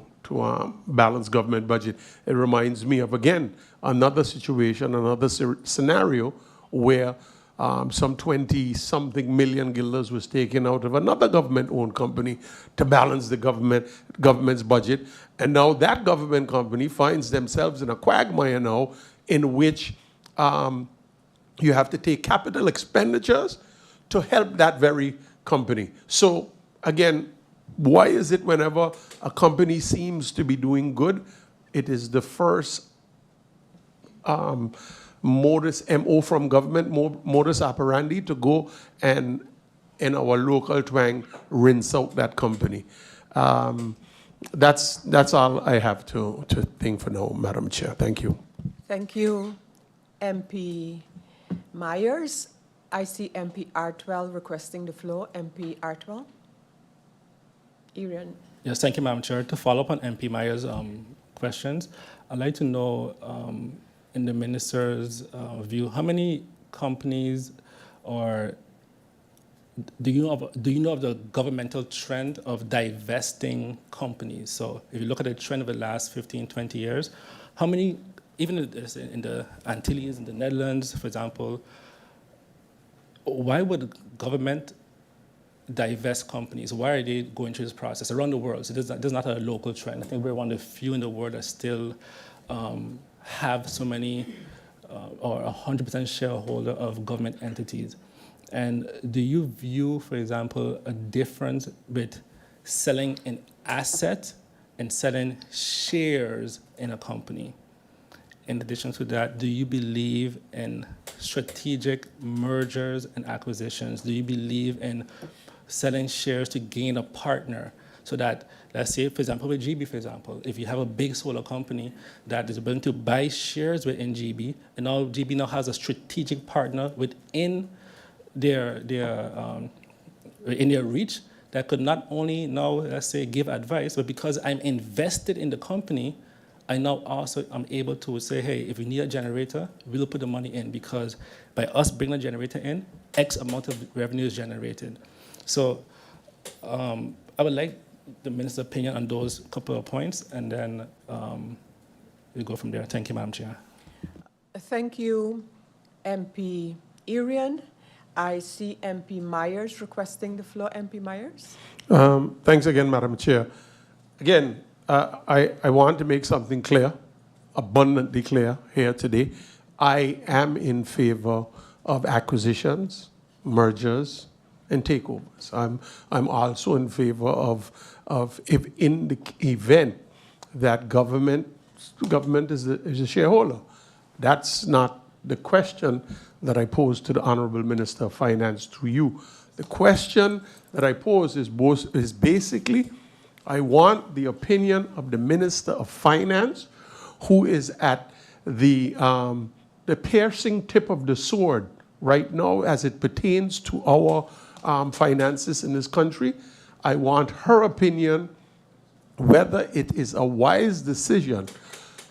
balance government budget? It reminds me of, again, another situation, another scenario where some 20-something million guilders was taken out of another government-owned company to balance the government's budget. And now that government company finds themselves in a quagmire now, in which you have to take capital expenditures to help that very company. So again, why is it whenever a company seems to be doing good, it is the first MO from government, modus operandi, to go and, in our local twang, rinse out that company? That's all I have to think for now, Madam Chair. Thank you. Thank you, MP Myers. I see MP R12 requesting the floor. MP R12. Irian. Yes, thank you, Madam Chair. To follow up on MP Myers' questions, I'd like to know, in the minister's view, how many companies, or do you know of the governmental trend of divesting companies? So if you look at the trend of the last 15, 20 years, how many, even in the Antilles, in the Netherlands, for example, why would government divest companies? Why are they going through this process around the world? So this is not a local trend. I think we're one of the few in the world that still have so many or 100% shareholder of government entities. And do you view, for example, a difference with selling an asset and selling shares in a company? In addition to that, do you believe in strategic mergers and acquisitions? Do you believe in selling shares to gain a partner? So that, let's say, for example, with GB, for example, if you have a big solar company that is willing to buy shares within GB, and now GB now has a strategic partner within their in their reach that could not only now, let's say, give advice, but because I'm invested in the company, I now also am able to say, hey, if we need a generator, we'll put the money in, because by us bringing a generator in, X amount of revenue is generated. So I would like the minister's opinion on those couple of points, and then we'll go from there. Thank you, Madam Chair. Thank you, MP Irian. I see MP Myers requesting the floor. MP Myers. Thanks again, Madam Chair. Again, I want to make something clear, abundantly clear here today. I am in favor of acquisitions, mergers, and takeovers. I'm also in favor of if in the event that government is a shareholder. That's not the question that I posed to the Honorable Minister of Finance through you. The question that I pose is basically, I want the opinion of the Minister of Finance, who is at the piercing tip of the sword right now as it pertains to our finances in this country. I want her opinion whether it is a wise decision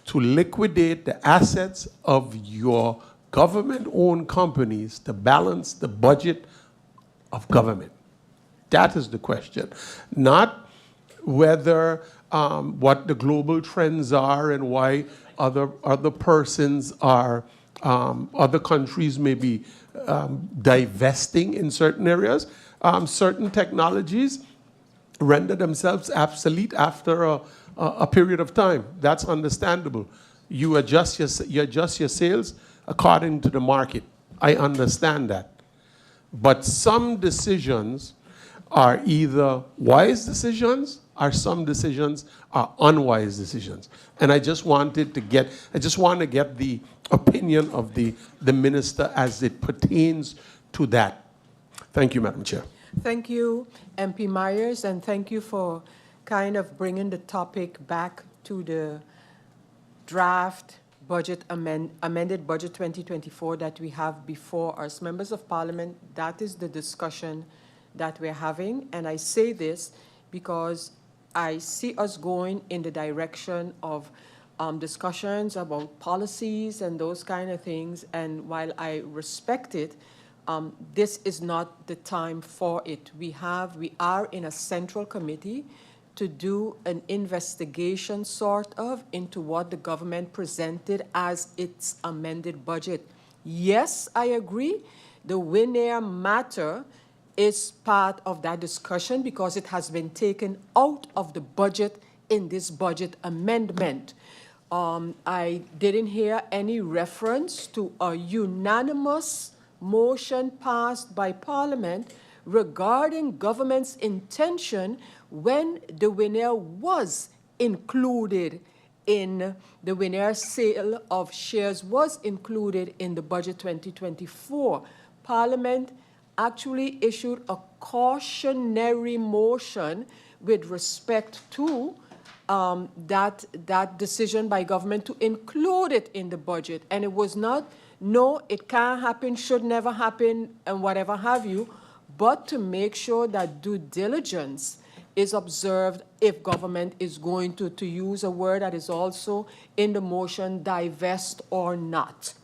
to liquidate the assets of your government-owned companies to balance the budget of government. That is the question. Not whether what the global trends are and why other persons are, other countries may be divesting in certain areas. Certain technologies render themselves obsolete after a period of time. That's understandable. You adjust your sales according to the market. I understand that. But some decisions are either wise decisions or some decisions are unwise decisions. And I just want to get the opinion of the minister as it pertains to that. Thank you, Madam Chair. Thank you, MP Myers, and thank you for kind of bringing the topic back to the draft budget amended budget 2024 that we have before us. Members of Parliament, that is the discussion that we're having. And I say this because I see us going in the direction of discussions about policies and those kind of things. And while I respect it, this is not the time for it. We are in a central committee to do an investigation sort of into what the government presented as its amended budget. Yes, I agree. The Winair matter is part of that discussion because it has been taken out of the budget in this budget amendment. I didn't hear any reference to a unanimous motion passed by Parliament regarding government's intention when the Winair was included in the Winair sale of shares was included in the budget 2024. Parliament actually issued a cautionary motion with respect to that decision by government to include it in the budget. And it was not, no, it can't happen, should never happen, and whatever have you, but to make sure that due diligence is observed if government is going to use a word that is also in the motion, divest or not.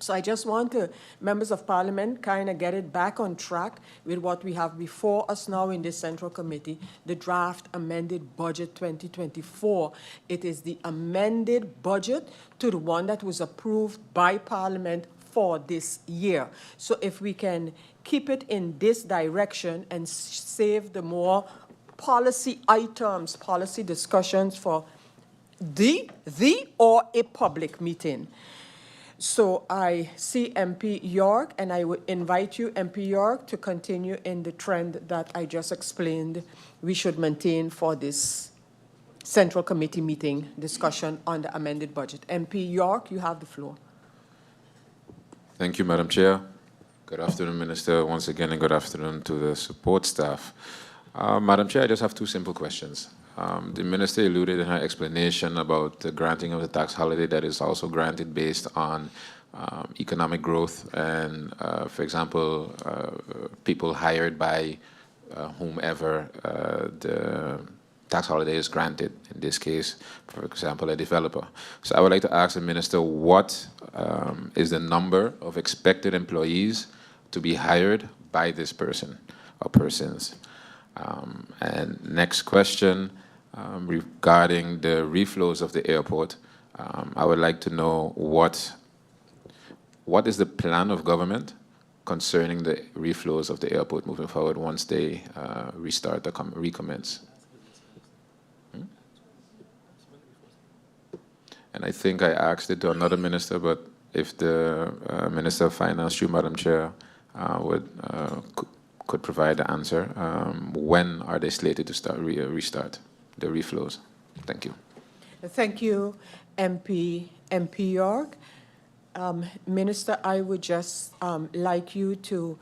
So I just want to, members of Parliament, kind of get it back on track with what we have before us now in this Central Committee, the draft amended budget 2024. It is the amended budget to the one that was approved by Parliament for this year. So if we can keep it in this direction and save the more policy items, policy discussions for the or a public meeting. So I see MP York, and I would invite you, MP York, to continue in the trend that I just explained we should maintain for this Central Committee meeting discussion on the amended budget. MP York, you have the floor. Thank you, Madam Chair. Good afternoon, Minister, once again, and good afternoon to the support staff. Madam Chair, I just have two simple questions. The Minister alluded in her explanation about the granting of the tax holiday that is also granted based on economic growth and, for example, people hired by whomever the tax holiday is granted, in this case, for example, a developer. So I would like to ask the Minister, what is the number of expected employees to be hired by this person or persons? And next question, regarding the reflows of the airport, I would like to know what is the plan of government concerning the reflows of the airport moving forward once they restart or recommence? And I think I asked it to another minister, but if the Minister of Finance, through Madam Chair, could provide the answer, when are they slated to start restart the reflows? Thank you. Thank you, MP York. Minister, I would just like you to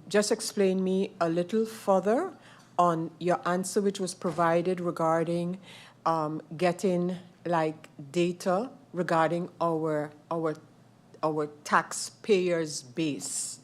just explain me a little further on your answer which was provided regarding getting like data regarding our taxpayers base.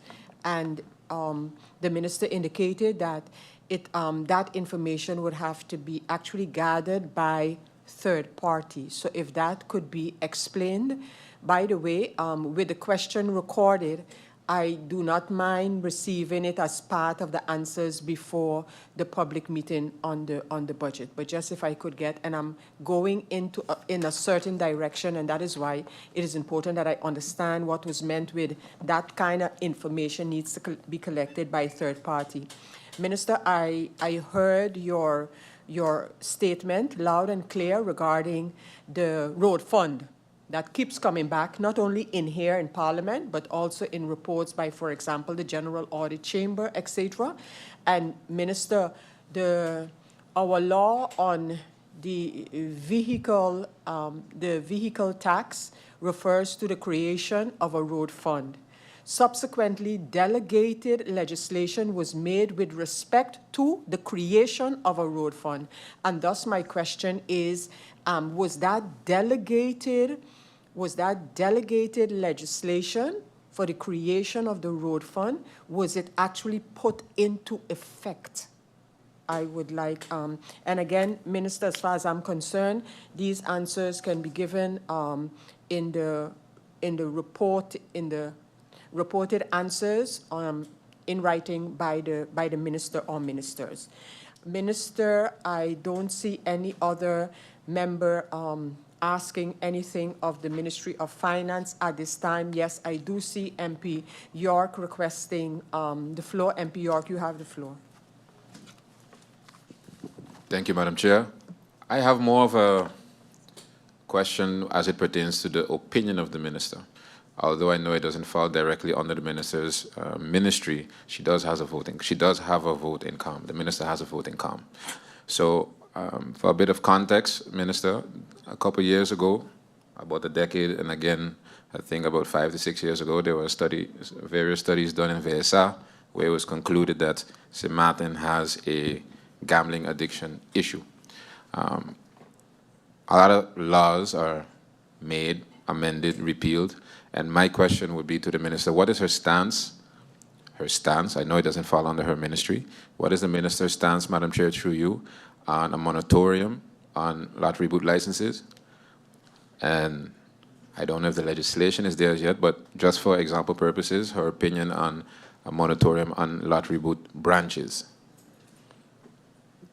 And the minister indicated that that information would have to be actually gathered by third parties. So if that could be explained. By the way, with the question recorded, I do not mind receiving it as part of the answers before the public meeting on the budget. But just if I could get, and I'm going in a certain direction, and that is why it is important that I understand what was meant with that kind of information needs to be collected by a third party. Minister, I heard your statement loud and clear regarding the road fund that keeps coming back, not only in here in Parliament, but also in reports by, for example, the General Audit Chamber, etc. And Minister, our law on the vehicle tax refers to the creation of a road fund. Subsequently, delegated legislation was made with respect to the creation of a road fund. And thus my question is, was that delegated legislation for the creation of the road fund, was it actually put into effect? I would like, and again, Minister, as far as I'm concerned, these answers can be given in the reported answers in writing by the minister or ministers. Minister, I don't see any other member asking anything of the Ministry of Finance at this time. Yes, I do see MP York requesting the floor. MP York, you have the floor. Thank you, Madam Chair. I have more of a question as it pertains to the opinion of the minister. Although I know it doesn't fall directly under the minister's ministry, she does have a vote in COM. The minister has a vote in COM. So for a bit of context, Minister, a couple of years ago, about a decade, and again, I think about 5 to 6 years ago, there were various studies done in VSA where it was concluded that St. Martin has a gambling addiction issue. A lot of laws are made, amended, repealed, and my question would be to the minister, what is her stance? Her stance, I know it doesn't fall under her ministry. What is the minister's stance, Madam Chair, through you, on a moratorium on lottery boot licenses? And I don't know if the legislation is there yet, but just for example purposes, her opinion on a moratorium on lottery boot branches.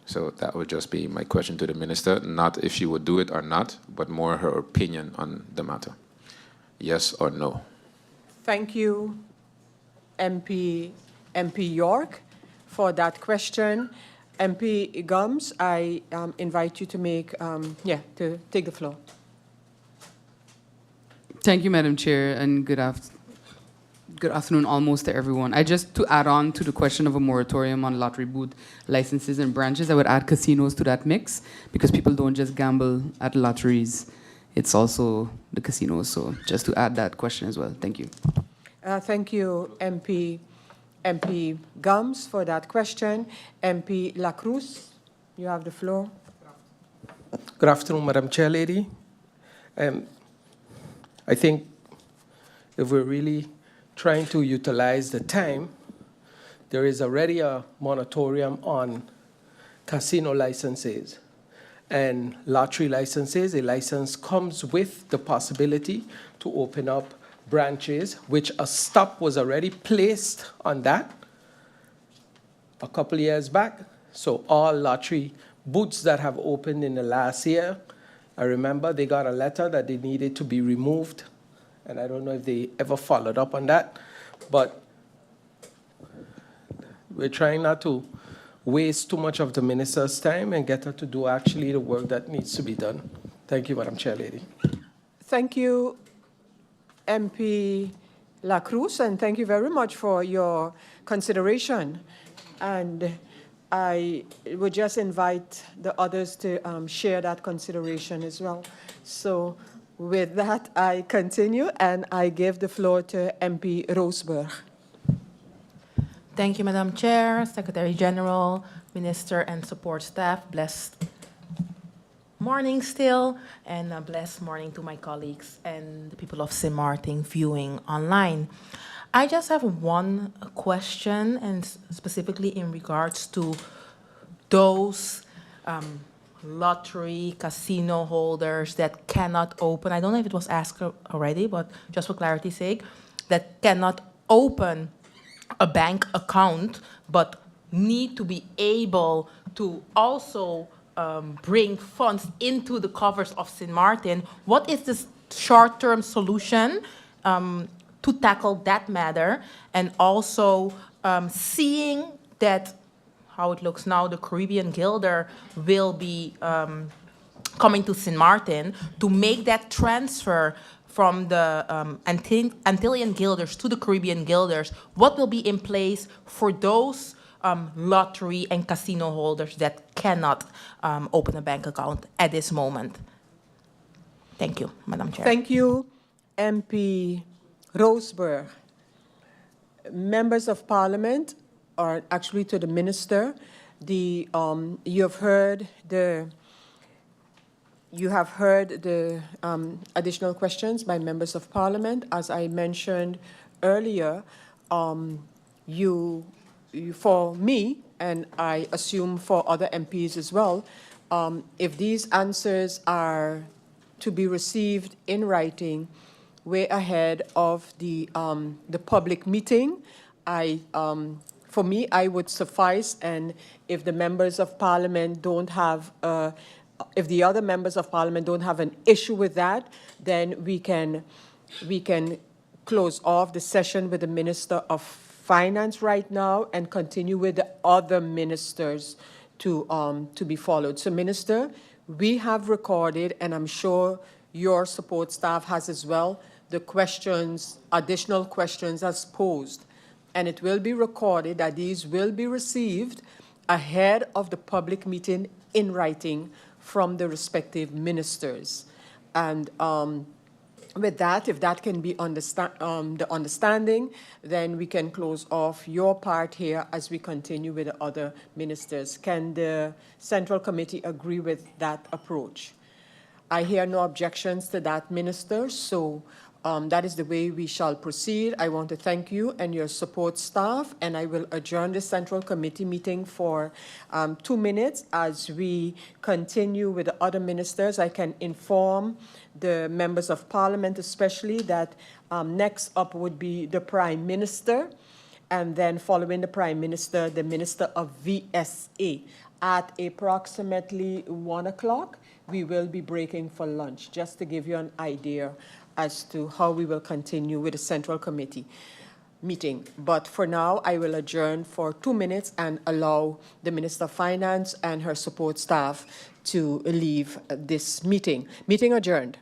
So that would just be my question to the minister, not if she would do it or not, but more her opinion on the matter. Yes or no? Thank you, MP York, for that question. MP Gums, I invite you to to take the floor. Thank you, Madam Chair, and good afternoon almost to everyone. To add on to the question of a moratorium on lottery booth licenses and branches, I would add casinos to that mix, because people don't just gamble at lotteries, it's also the casinos. So just to add that question as well. Thank you. Thank you, MP Gums, for that question. MP La Cruz, you have the floor. Good afternoon, Madam Chair Lady. I think if we're really trying to utilize the time, there is already a moratorium on casino licenses and lottery licenses. A license comes with the possibility to open up branches, which a stop was already placed on that a couple of years back. So all lottery booths that have opened in the last year, I remember they got a letter that they needed to be removed, and I don't know if they ever followed up on that, but we're trying not to waste too much of the minister's time and get her to do actually the work that needs to be done. Thank you, Madam Chair Lady. Thank you, MP La Cruz, and thank you very much for your consideration. And I would just invite the others to share that consideration as well. So with that, I continue, and I give the floor to MP Roseburg. Thank you, Madam Chair, Secretary General, Minister, and support staff. Blessed morning still, and a blessed morning to my colleagues and the people of St. Martin viewing online. I just have one question, and specifically in regards to those lottery casino holders that cannot open. I don't know if it was asked already, but just for clarity's sake, that cannot open a bank account, but need to be able to also bring funds into the coffers of St. Martin. What is the short-term solution to tackle that matter? And also seeing that how it looks now, the Caribbean Gilder will be coming to St. Martin to make that transfer from the Antillean Gilders to the Caribbean Gilders. What will be in place for those lottery and casino holders that cannot open a bank account at this moment? Thank you, Madam Chair. Thank you, MP Roseburg. members of parliament, or actually to the minister, you have heard the additional questions by members of parliament. As I mentioned earlier, for me, and I assume for other MPs as well, if these answers are to be received in writing way ahead of the public meeting, for me, I would suffice, and if the members of parliament don't have, if the other members of parliament don't have an issue with that, then we can close off the session with the Minister of Finance right now and continue with the other ministers to be followed. So, Minister, we have recorded, and I'm sure your support staff has as well, the questions, additional questions as posed. And it will be recorded that these will be received ahead of the public meeting in writing from the respective ministers. And with that, if that can be the understanding, then we can close off your part here as we continue with the other ministers. Can the Central Committee agree with that approach? I hear no objections to that, Minister, so that is the way we shall proceed. I want to thank you and your support staff, and I will adjourn the Central Committee meeting for 2 minutes as we continue with the other ministers. I can inform the members of Parliament especially that next up would be the Prime Minister, and then following the Prime Minister, the Minister of VSA. At approximately 1 o'clock, we will be breaking for lunch, just to give you an idea as to how we will continue with the Central Committee meeting. But for now, I will adjourn for 2 minutes and allow the Minister of Finance and her support staff to leave this meeting. Meeting adjourned.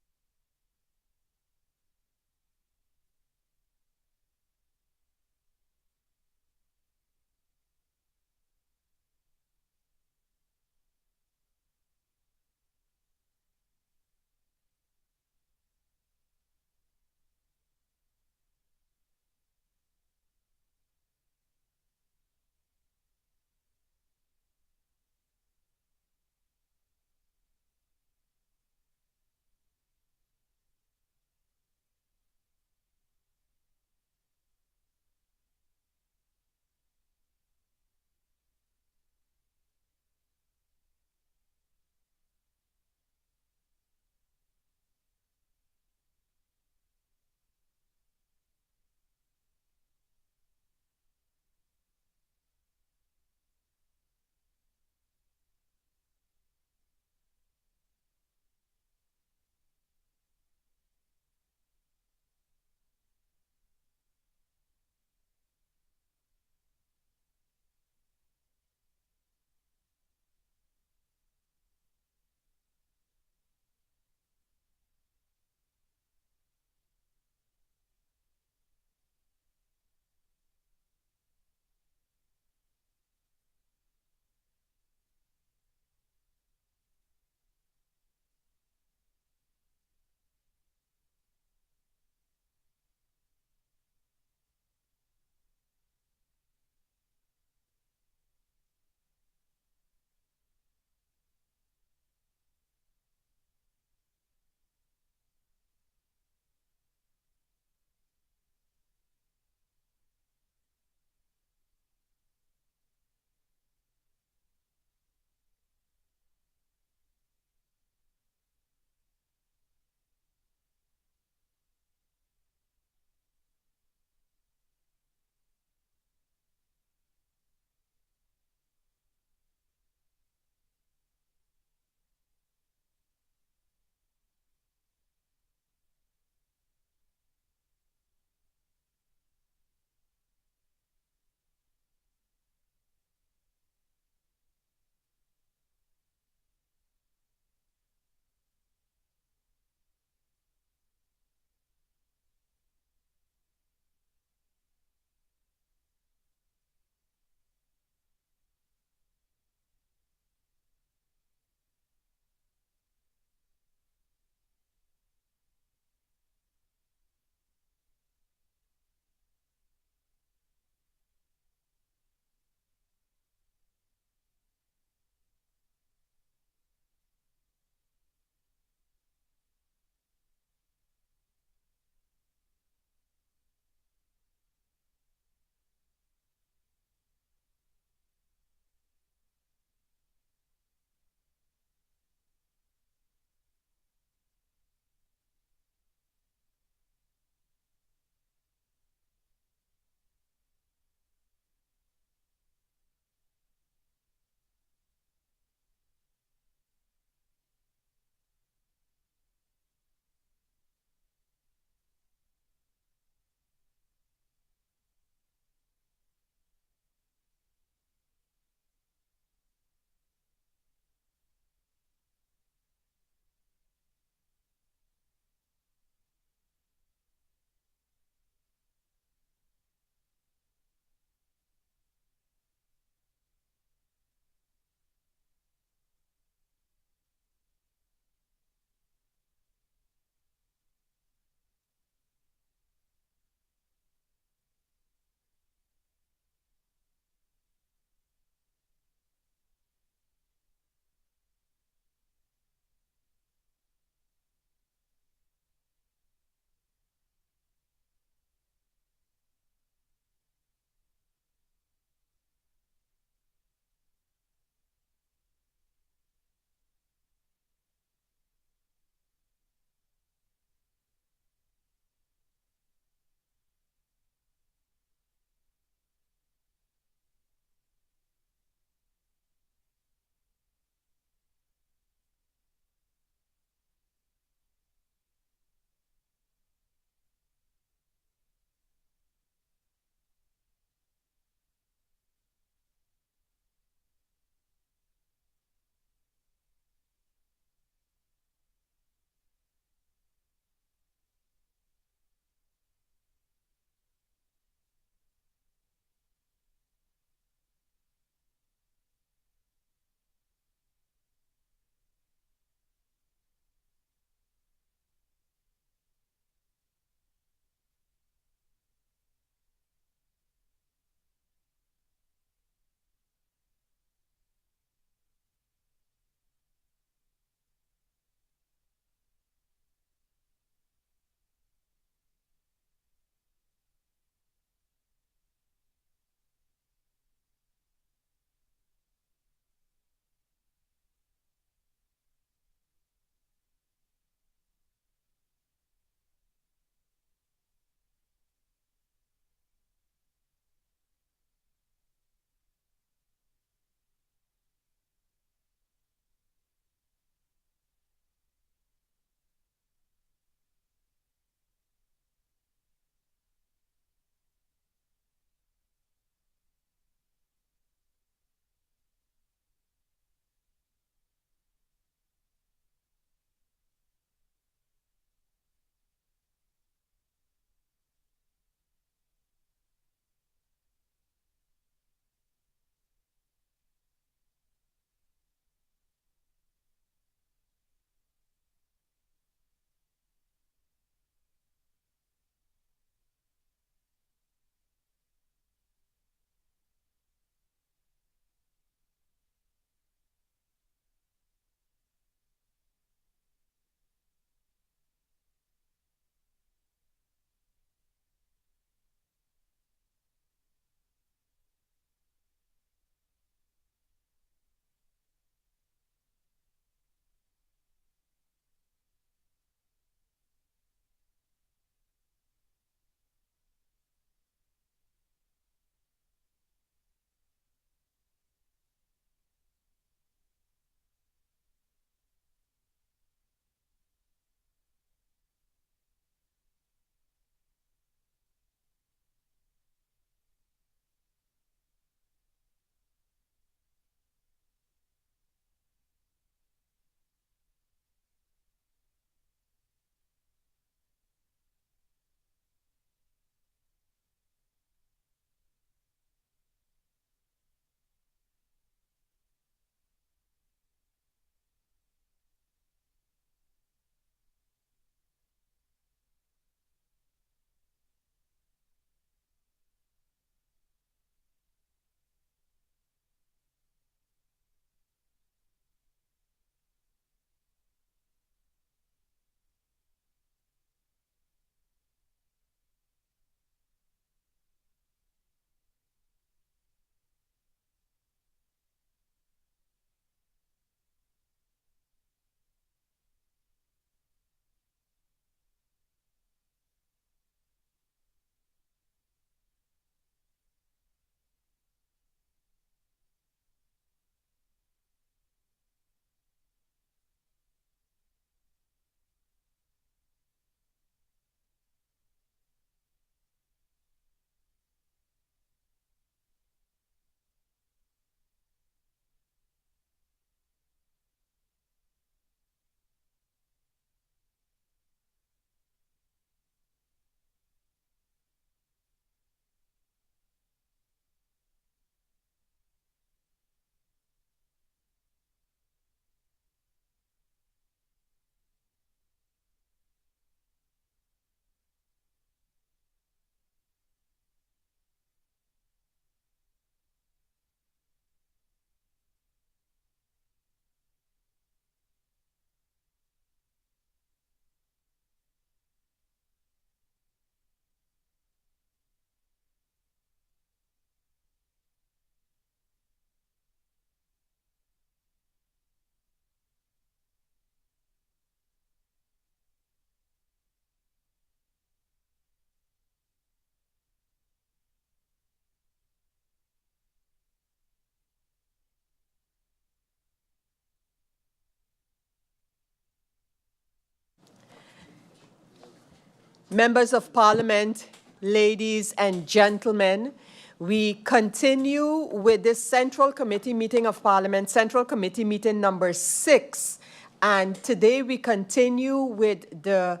Members of Parliament, ladies and gentlemen, we continue with this Central Committee meeting of Parliament, Central Committee meeting number 6. And today we continue with the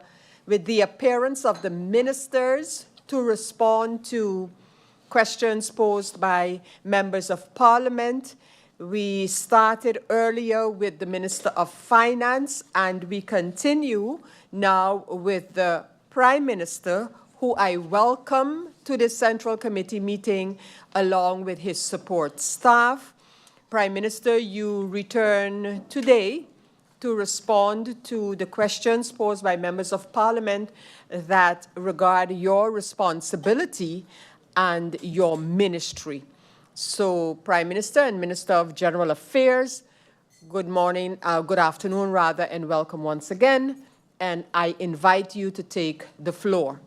appearance of the ministers to respond to questions posed by members of Parliament. We started earlier with the Minister of Finance, and we continue now with the Prime Minister, who I welcome to the Central Committee meeting along with his support staff. Prime Minister, you return today to respond to the questions posed by members of Parliament that regard your responsibility and your ministry. So, Prime Minister and Minister of General Affairs, good morning, good afternoon rather, and welcome once again. And I invite you to take the floor.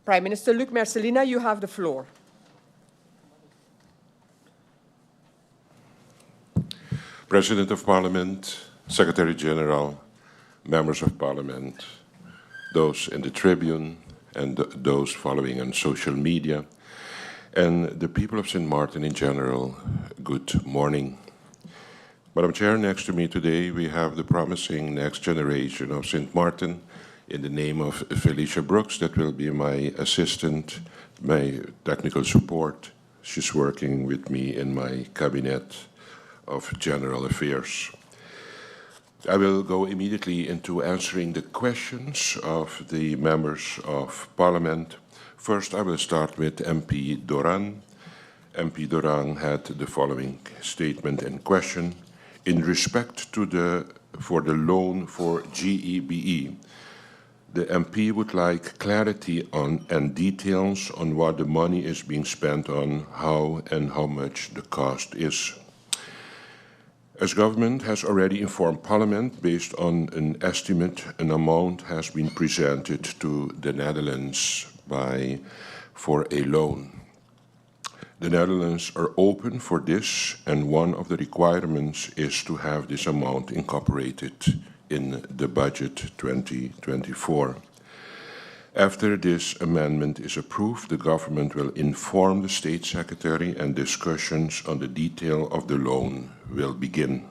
Prime Minister Luc Mercelina, you have the floor. President of Parliament, Secretary General, members of Parliament, those in the Tribune and those following on social media, and the people of St. Martin in general, good morning. Madam Chair, next to me today we have the promising next generation of St. Martin in the name of Felicia Brooks, that will be my assistant, my technical support. She's working with me in my cabinet of General Affairs. I will go immediately into answering the questions of the members of Parliament. First, I will start with MP Doran. MP Doran had the following statement and question. In respect to for the loan for GEBE, the MP would like clarity on and details on what the money is being spent on, how and how much the cost is. As government has already informed Parliament, based on an estimate, an amount has been presented to the Netherlands for a loan. The Netherlands are open for this, and one of the requirements is to have this amount incorporated in the budget 2024. After this amendment is approved, the government will inform the State Secretary and discussions on the detail of the loan will begin.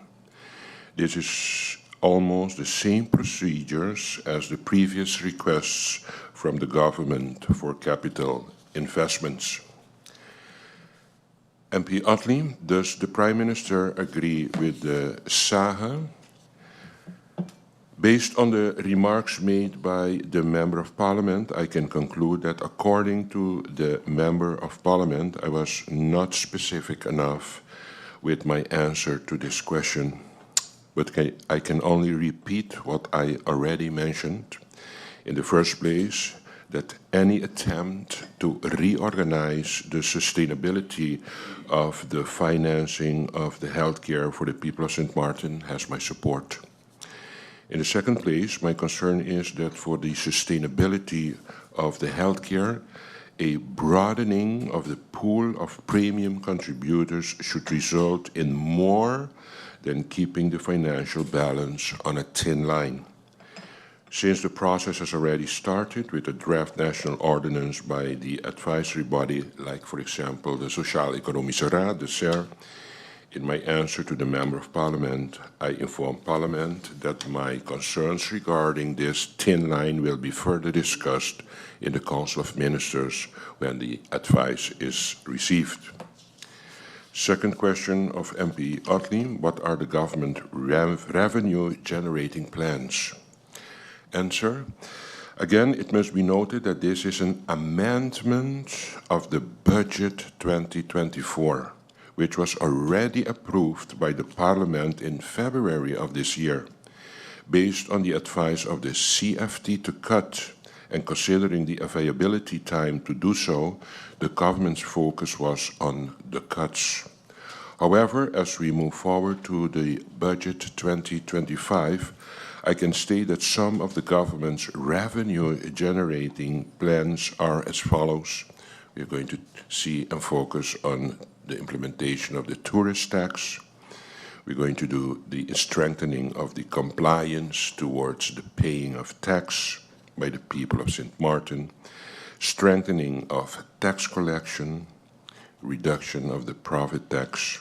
This is almost the same procedures as the previous requests from the government for capital investments. MP Otley, does the Prime Minister agree with the SAGE? Based on the remarks made by the Member of Parliament, I can conclude that according to the Member of Parliament, I was not specific enough with my answer to this question. But I can only repeat what I already mentioned. In the first place, that any attempt to reorganize the sustainability of the financing of the healthcare for the people of St. Martin has my support. In the second place, my concern is that for the sustainability of the healthcare, a broadening of the pool of premium contributors should result in more than keeping the financial balance on a thin line. Since the process has already started with a draft national ordinance by the advisory body, like for example the Sociaal-Economische Raad, the SER, in my answer to the Member of Parliament, I informed Parliament that my concerns regarding this thin line will be further discussed in the Council of Ministers when the advice is received. Second question of MP Otley, what are the government revenue generating plans? Answer. Again, it must be noted that this is an amendment of the budget 2024, which was already approved by the Parliament in February of this year. Based on the advice of the CFT to cut and considering the availability time to do so, the government's focus was on the cuts. However, as we move forward to the budget 2025, I can state that some of the government's revenue-generating plans are as follows. We are going to see and focus on the implementation of the tourist tax. We're going to do the strengthening of the compliance towards the paying of tax. by the people of St. Martin, strengthening of tax collection, reduction of the profit tax,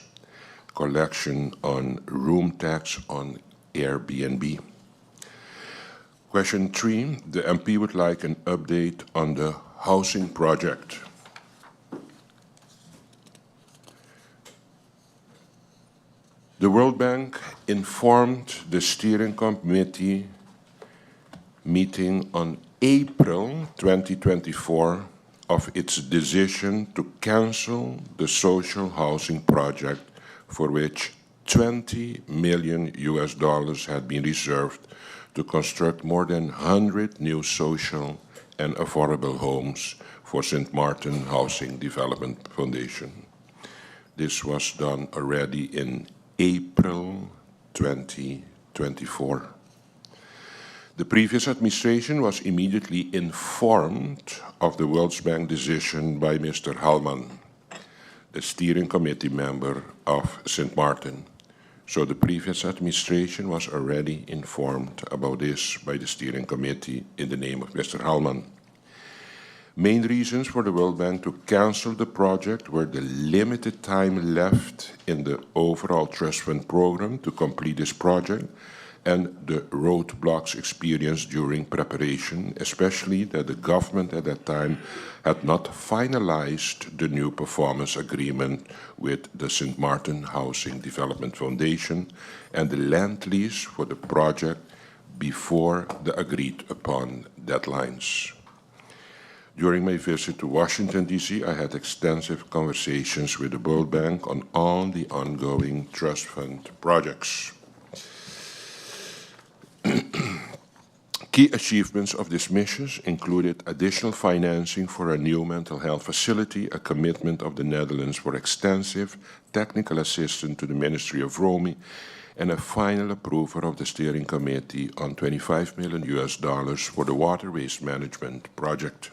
collection on room tax on Airbnb. Question 3, the MP would like an update on the housing project. The World Bank informed the steering committee meeting on April 2024 of its decision to cancel the social housing project for which $20 million had been reserved to construct more than 100 new social and affordable homes for St. Martin Housing Development Foundation. This was done already in April 2024. The previous administration was immediately informed of the World Bank decision by Mr. Hallman, the steering committee member of St. Martin. So the previous administration was already informed about this by the steering committee in the name of Mr. Hallman. Main reasons for the World Bank to cancel the project were the limited time left in the overall trust fund program to complete this project and the roadblocks experienced during preparation, especially that the government at that time had not finalized the new performance agreement with the St. Martin Housing Development Foundation and the land lease for the project before the agreed upon deadlines. During my visit to Washington, D.C., I had extensive conversations with the World Bank on all the ongoing trust fund projects. Key achievements of this mission included additional financing for a new mental health facility, a commitment of the Netherlands for extensive technical assistance to the Ministry of VROMI, and a final approval of the steering committee on $25 million for the water waste management project.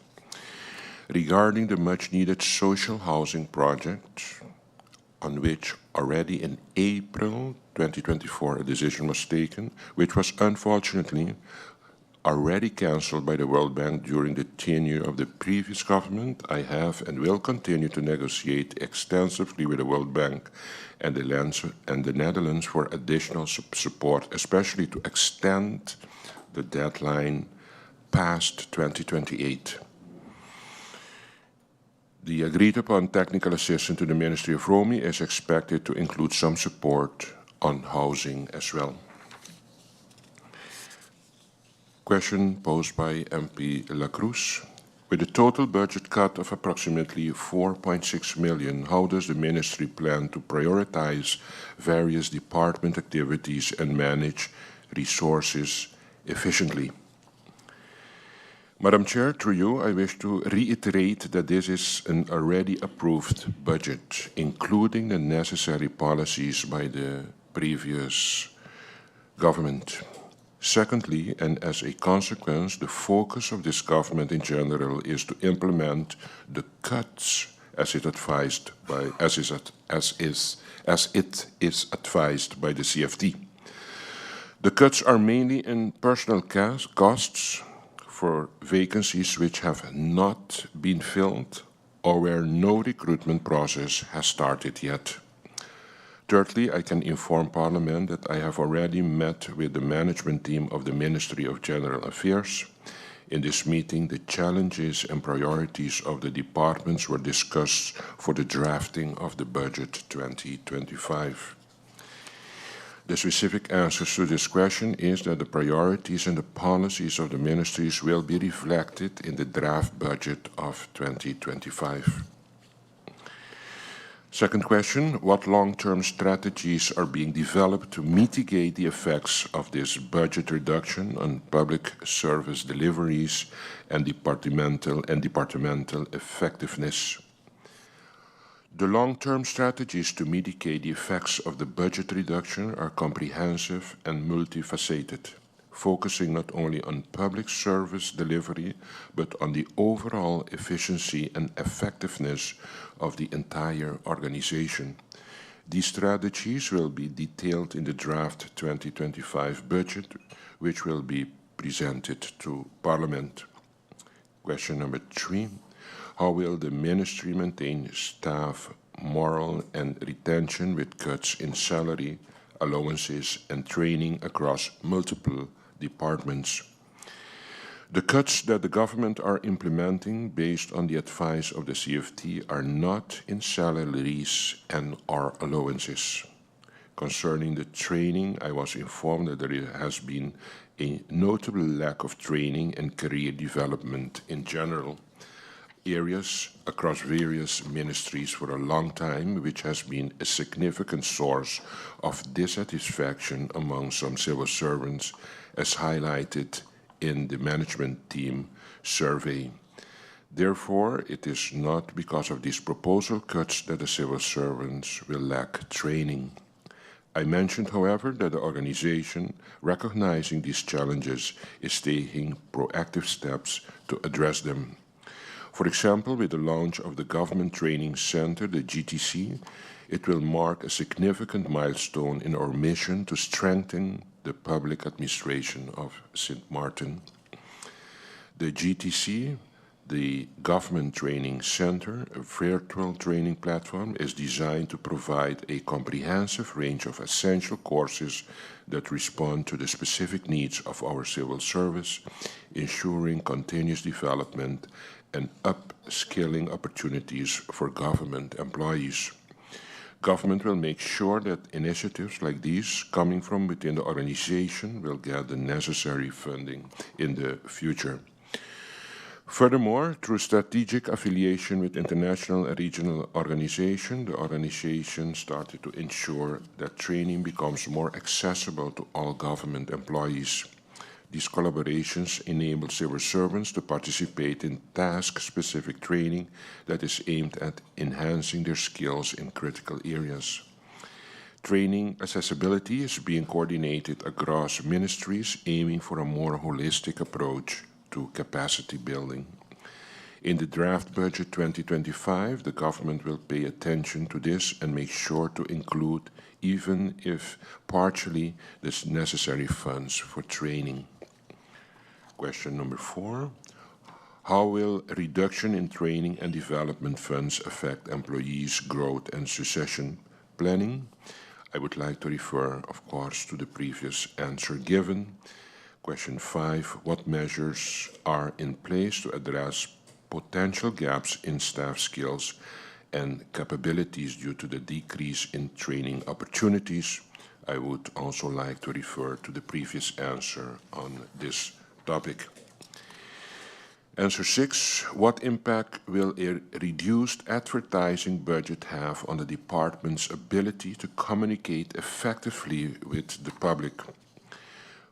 Regarding the much-needed social housing project, on which already in April 2024 a decision was taken, which was unfortunately already cancelled by the World Bank during the tenure of the previous government, I have and will continue to negotiate extensively with the World Bank and the Netherlands for additional support, especially to extend the deadline past 2028. The agreed-upon technical assistance to the Ministry of VROMI is expected to include some support on housing as well. Question posed by MP Lacruz. With a total budget cut of approximately 4.6 million, how does the Ministry plan to prioritize various department activities and manage resources efficiently? Madam Chair, through you, I wish to reiterate that this is an already approved budget, including the necessary policies by the previous government. Secondly, and as a consequence, the focus of this government in general is to implement the cuts as it is advised by the CFT. The cuts are mainly in personnel costs for vacancies which have not been filled or where no recruitment process has started yet. Thirdly, I can inform Parliament that I have already met with the management team of the Ministry of General Affairs. In this meeting, the challenges and priorities of the departments were discussed for the drafting of the budget 2025. The specific answers to this question is that the priorities and the policies of the ministries will be reflected in the draft budget of 2025. Second question, what long-term strategies are being developed to mitigate the effects of this budget reduction on public service deliveries and departmental effectiveness? The long-term strategies to mitigate the effects of the budget reduction are comprehensive and multifaceted, focusing not only on public service delivery, but on the overall efficiency and effectiveness of the entire organization. These strategies will be detailed in the draft 2025 budget, which will be presented to Parliament. Question number 3. How will the ministry maintain staff morale and retention with cuts in salary, allowances, and training across multiple departments? The cuts that the government are implementing based on the advice of the CFT are not in salaries and/or allowances. Concerning the training, I was informed that there has been a notable lack of training and career development in general areas across various ministries for a long time, which has been a significant source of dissatisfaction among some civil servants, as highlighted in the management team survey. Therefore, it is not because of these proposal cuts that the civil servants will lack training. I mentioned, however, that the organization, recognizing these challenges, is taking proactive steps to address them. For example, with the launch of the Government Training Center, the GTC, it will mark a significant milestone in our mission to strengthen the public administration of St. Martin. The GTC, the Government Training Center, a virtual training platform, is designed to provide a comprehensive range of essential courses that respond to the specific needs of our civil service, ensuring continuous development and upskilling opportunities for government employees. Government will make sure that initiatives like these coming from within the organization will get the necessary funding in the future. Furthermore, through strategic affiliation with international and regional organizations, the organization started to ensure that training becomes more accessible to all government employees. These collaborations enable civil servants to participate in task-specific training that is aimed at enhancing their skills in critical areas. Training accessibility is being coordinated across ministries, aiming for a more holistic approach to capacity building. In the draft budget 2025, the government will pay attention to this and make sure to include, even if partially, the necessary funds for training. Question number 4. How will a reduction in training and development funds affect employees' growth and succession planning? I would like to refer, of course, to the previous answer given. Question 5. What measures are in place to address potential gaps in staff skills and capabilities due to the decrease in training opportunities? I would also like to refer to the previous answer on this topic. Answer 6. What impact will a reduced advertising budget have on the department's ability to communicate effectively with the public?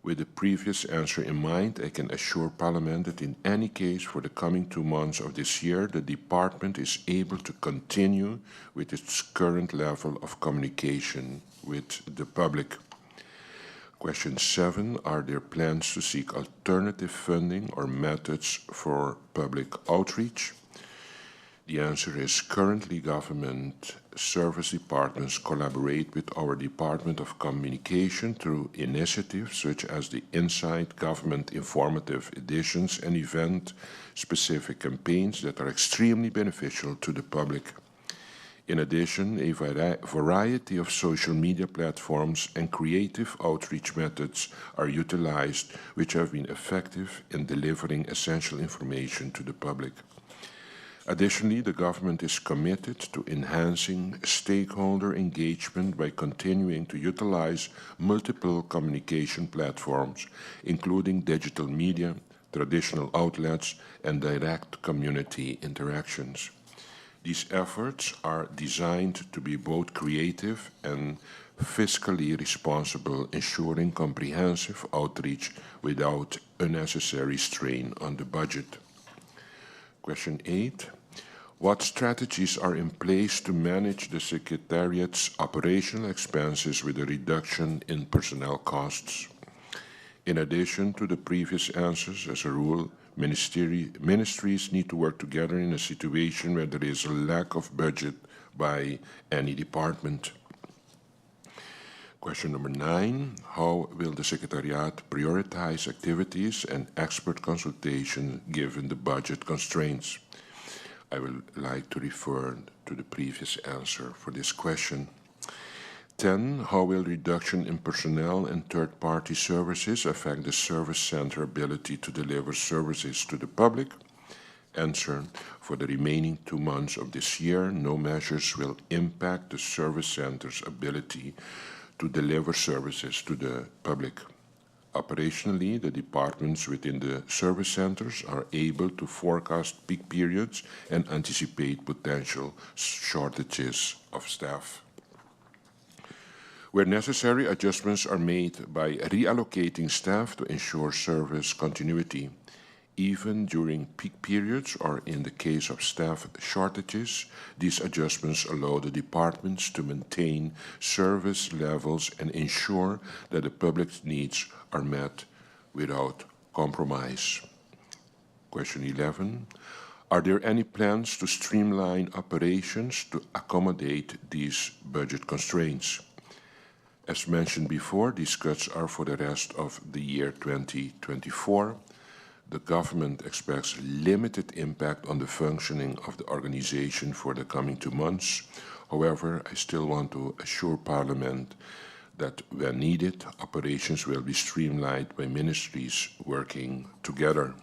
With the previous answer in mind, I can assure Parliament that in any case for the coming 2 months of this year, the department is able to continue with its current level of communication with the public. Question 7. Are there plans to seek alternative funding or methods for public outreach? The answer is currently government service departments collaborate with our Department of Communication through initiatives such as the Inside Government informative editions and event-specific campaigns that are extremely beneficial to the public. In addition, a variety of social media platforms and creative outreach methods are utilized, which have been effective in delivering essential information to the public. Additionally, the government is committed to enhancing stakeholder engagement by continuing to utilize multiple communication platforms, including digital media, traditional outlets, and direct community interactions. These efforts are designed to be both creative and fiscally responsible, ensuring comprehensive outreach without unnecessary strain on the budget. Question 8. What strategies are in place to manage the Secretariat's operational expenses with a reduction in personnel costs? In addition to the previous answers, as a rule, ministries need to work together in a situation where there is a lack of budget by any department. Question number 9, how will the Secretariat prioritize activities and expert consultation given the budget constraints? I would like to refer to the previous answer for this question. 10, how will reduction in personnel and third-party services affect the service center ability to deliver services to the public? Answer, for the remaining 2 months of this year, no measures will impact the service center's ability to deliver services to the public. Operationally, the departments within the service centers are able to forecast peak periods and anticipate potential shortages of staff. Where necessary, adjustments are made by reallocating staff to ensure service continuity. Even during peak periods or in the case of staff shortages, these adjustments allow the departments to maintain service levels and ensure that the public's needs are met without compromise. Question 11. Are there any plans to streamline operations to accommodate these budget constraints? As mentioned before, these cuts are for the rest of the year 2024. The government expects limited impact on the functioning of the organization for the coming 2 months. However, I still want to assure Parliament that when needed, operations will be streamlined by ministries working together.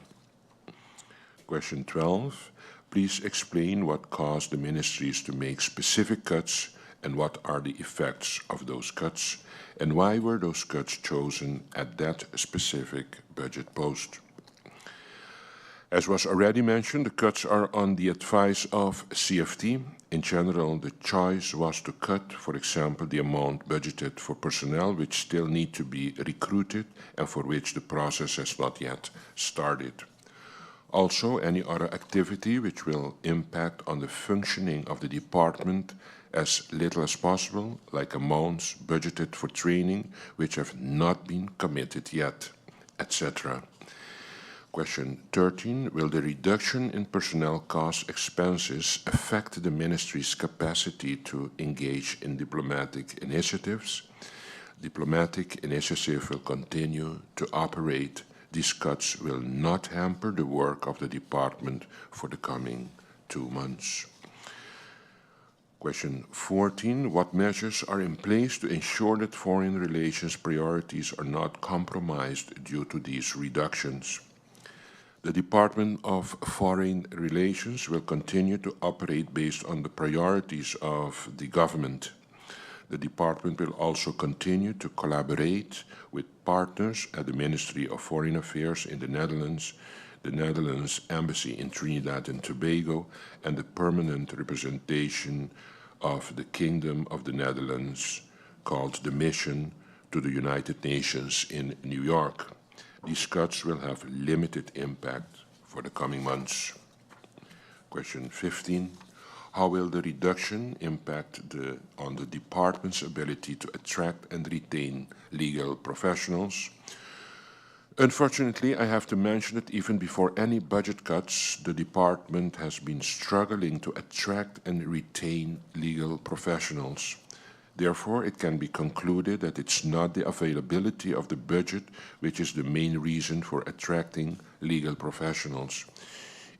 Question 12. Please explain what caused the ministries to make specific cuts and what are the effects of those cuts, and why were those cuts chosen at that specific budget post? As was already mentioned, the cuts are on the advice of CFT. In general, the choice was to cut, for example, the amount budgeted for personnel which still need to be recruited and for which the process has not yet started. Also, any other activity which will impact on the functioning of the department as little as possible, like amounts budgeted for training which have not been committed yet, etc. Question 13, will the reduction in personnel cost expenses affect the ministry's capacity to engage in diplomatic initiatives? Diplomatic initiative will continue to operate. These cuts will not hamper the work of the department for the coming 2 months. Question 14, what measures are in place to ensure that foreign relations priorities are not compromised due to these reductions? The Department of Foreign Relations will continue to operate based on the priorities of the government. The department will also continue to collaborate with partners at the Ministry of Foreign Affairs in the Netherlands Embassy in Trinidad and Tobago, and the permanent representation of the Kingdom of the Netherlands, called the Mission to the United Nations in New York. These cuts will have limited impact for the coming months. Question 15. How will the reduction impact on the department's ability to attract and retain legal professionals? Unfortunately, I have to mention that even before any budget cuts, the department has been struggling to attract and retain legal professionals. Therefore, it can be concluded that it's not the availability of the budget which is the main reason for attracting legal professionals.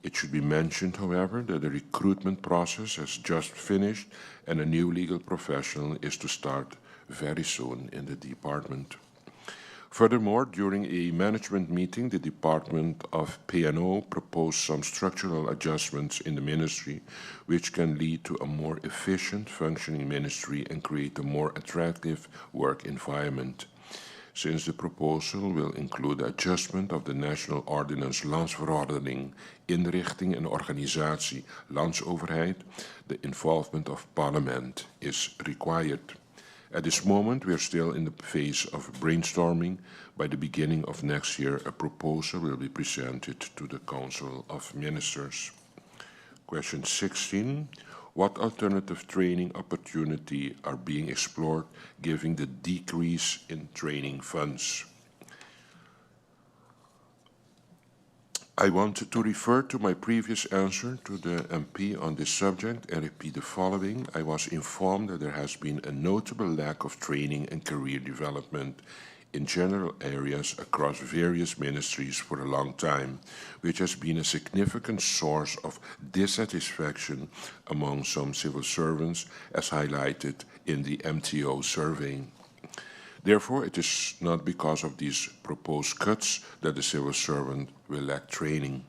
It should be mentioned, however, that the recruitment process has just finished and a new legal professional is to start very soon in the department. Furthermore, during a management meeting, the Department of P&O proposed some structural adjustments in the ministry, which can lead to a more efficient functioning ministry and create a more attractive work environment. Since the proposal will include the adjustment of the National Ordinance Landsverordening, inrichting en organisatie, landsoverheid, the involvement of Parliament is required. At this moment, we are still in the phase of brainstorming. By the beginning of next year, a proposal will be presented to the Council of Ministers. Question 16. What alternative training opportunity are being explored given the decrease in training funds? I want to refer to my previous answer to the MP on this subject and repeat the following. I was informed that there has been a notable lack of training and career development in general areas across various ministries for a long time, which has been a significant source of dissatisfaction among some civil servants, as highlighted in the MTO survey. Therefore, it is not because of these proposed cuts that the civil servant will lack training.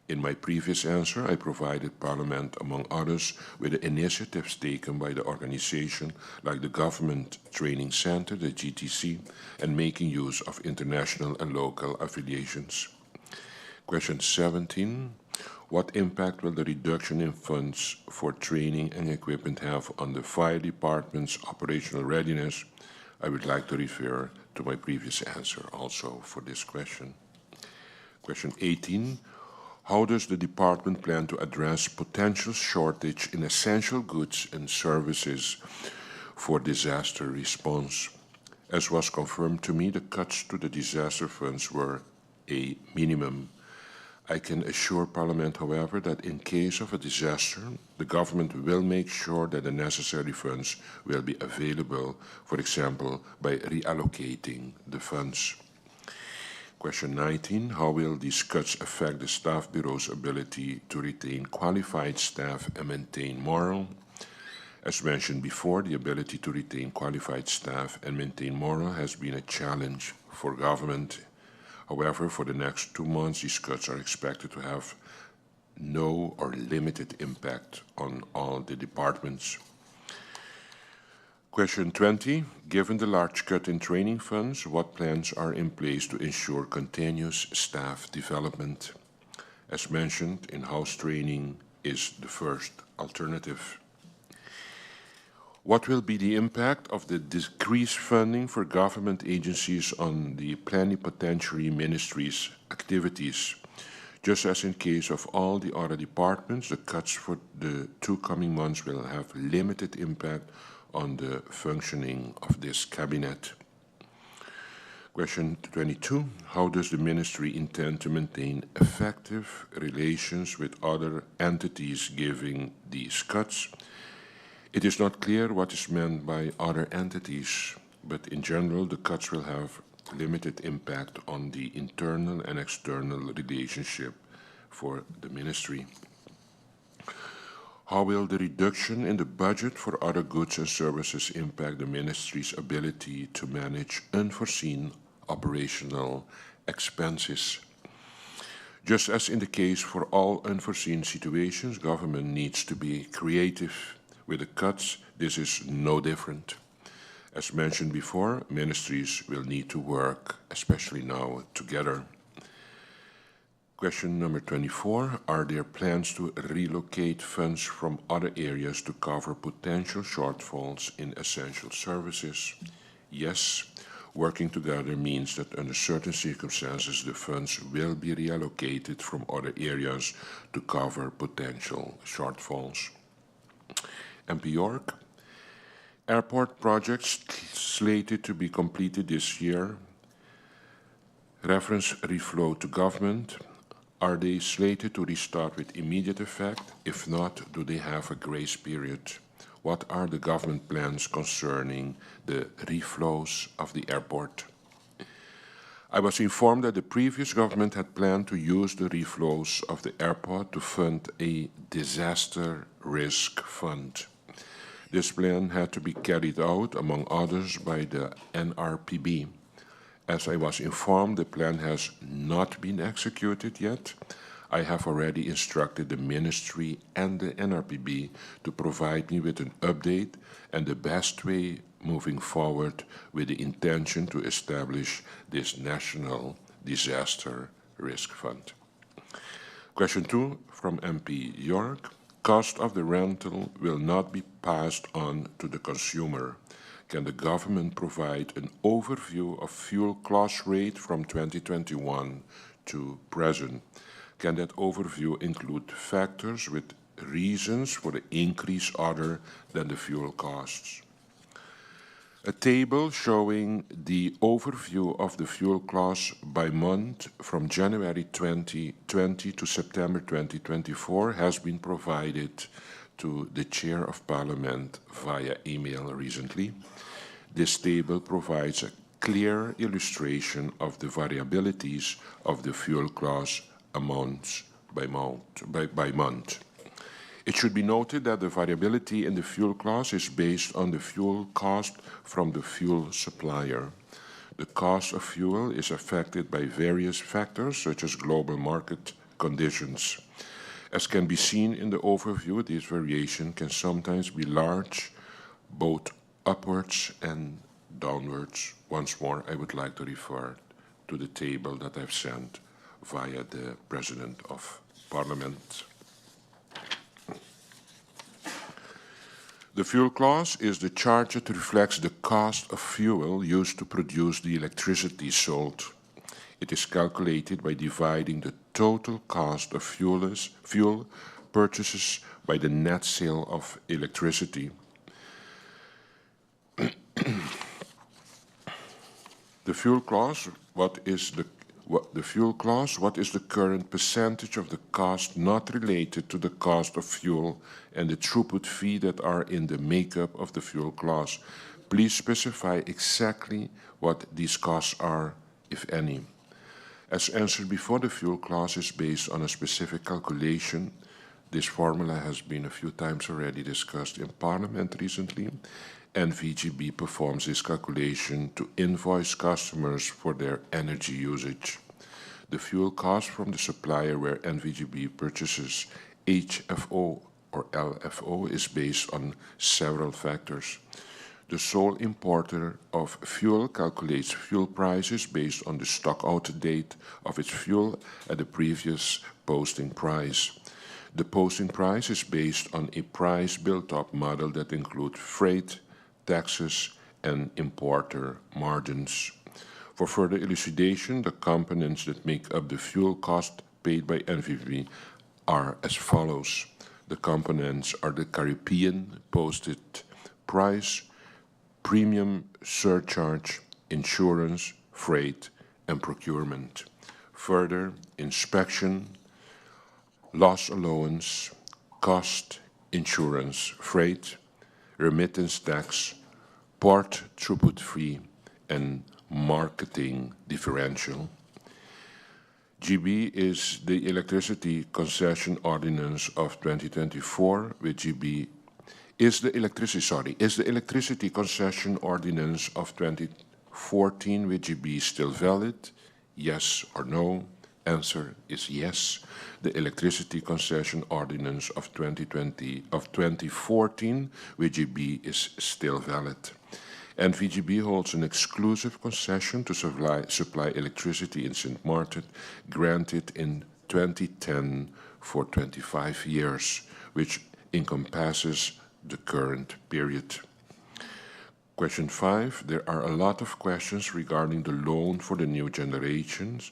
In my previous answer, I provided Parliament, among others, with the initiatives taken by the organization like the Government Training Center, the GTC, and making use of international and local affiliations. Question 17. What impact will the reduction in funds for training and equipment have on the fire department's operational readiness? I would like to refer to my previous answer also for this question. Question 18. How does the department plan to address potential shortage in essential goods and services for disaster response? As was confirmed to me, the cuts to the disaster funds were a minimum. I can assure Parliament, however, that in case of a disaster, the government will make sure that the necessary funds will be available, for example, by reallocating the funds. Question 19. How will these cuts affect the Staff Bureau's ability to retain qualified staff and maintain morale? As mentioned before, the ability to retain qualified staff and maintain morale has been a challenge for government. However, for the next 2 months, these cuts are expected to have no or limited impact on all the departments. Question 20. Given the large cut in training funds, what plans are in place to ensure continuous staff development? As mentioned, in-house training is the first alternative. What will be the impact of the decreased funding for government agencies on the plenipotentiary ministries' activities? Just as in case of all the other departments, the cuts for the 2 coming months will have limited impact on the functioning of this cabinet. Question 22. How does the ministry intend to maintain effective relations with other entities given these cuts? It is not clear what is meant by other entities, but in general, the cuts will have limited impact on the internal and external relationship for the ministry. How will the reduction in the budget for other goods and services impact the ministry's ability to manage unforeseen operational expenses? Just as in the case for all unforeseen situations, government needs to be creative. With the cuts, this is no different. As mentioned before, ministries will need to work, especially now, together. Question number 24. Are there plans to relocate funds from other areas to cover potential shortfalls in essential services? Yes. Working together means that under certain circumstances, the funds will be reallocated from other areas to cover potential shortfalls. MP York. Airport projects slated to be completed this year. Reference reflow to government. Are they slated to restart with immediate effect? If not, do they have a grace period? What are the government plans concerning the reflows of the airport? I was informed that the previous government had planned to use the reflows of the airport to fund a disaster risk fund. This plan had to be carried out, among others, by the NRPB. As I was informed, the plan has not been executed yet. I have already instructed the Ministry and the NRPB to provide me with an update and the best way moving forward with the intention to establish this National Disaster Risk Fund. Question 2 from MP York. Cost of the rental will not be passed on to the consumer. Can the government provide an overview of fuel class rate from 2021 to present? Can that overview include factors with reasons for the increase other than the fuel costs? A table showing the overview of the fuel clause by month from January 2020 to September 2024 has been provided to the Chair of Parliament via email recently. This table provides a clear illustration of the variabilities of the fuel clause amounts by month. It should be noted that the variability in the fuel clause is based on the fuel cost from the fuel supplier. The cost of fuel is affected by various factors such as global market conditions. As can be seen in the overview, this variation can sometimes be large, both upwards and downwards. Once more, I would like to refer to the table that I've sent via the President of Parliament. The fuel clause is the charge that reflects the cost of fuel used to produce the electricity sold. It is calculated by dividing the total cost of fuel purchases by the net sale of electricity. The fuel clause, what is the current percentage of the cost not related to the cost of fuel and the throughput fee that are in the makeup of the fuel clause? Please specify exactly what these costs are, if any. As answered before, the fuel clause is based on a specific calculation. This formula has been a few times already discussed in Parliament recently, and VGB performs this calculation to invoice customers for their energy usage. The fuel cost from the supplier where NVGB purchases HFO or LFO is based on several factors. The sole importer of fuel calculates fuel prices based on the stock-out date of its fuel at the previous posting price. The posting price is based on a price built-up model that includes freight, taxes, and importer margins. For further elucidation, the components that make up the fuel cost paid by NVB are as follows. The components are the Caribbean posted price, premium surcharge, insurance, freight, and procurement. Further, inspection, loss allowance, cost, insurance, freight, remittance tax, port throughput fee, and marketing differential. GB is the Electricity Concession Ordinance of 2024, with GB is the Electricity Concession Ordinance of 2014 with GB still valid? Yes or no? Answer is yes. The Electricity Concession Ordinance of 2014 with GB is still valid. And VGB holds an exclusive concession to supply electricity in St. Martin, granted in 2010 for 25 years, which encompasses the current period. Question 5, there are a lot of questions regarding the loan for the new generators.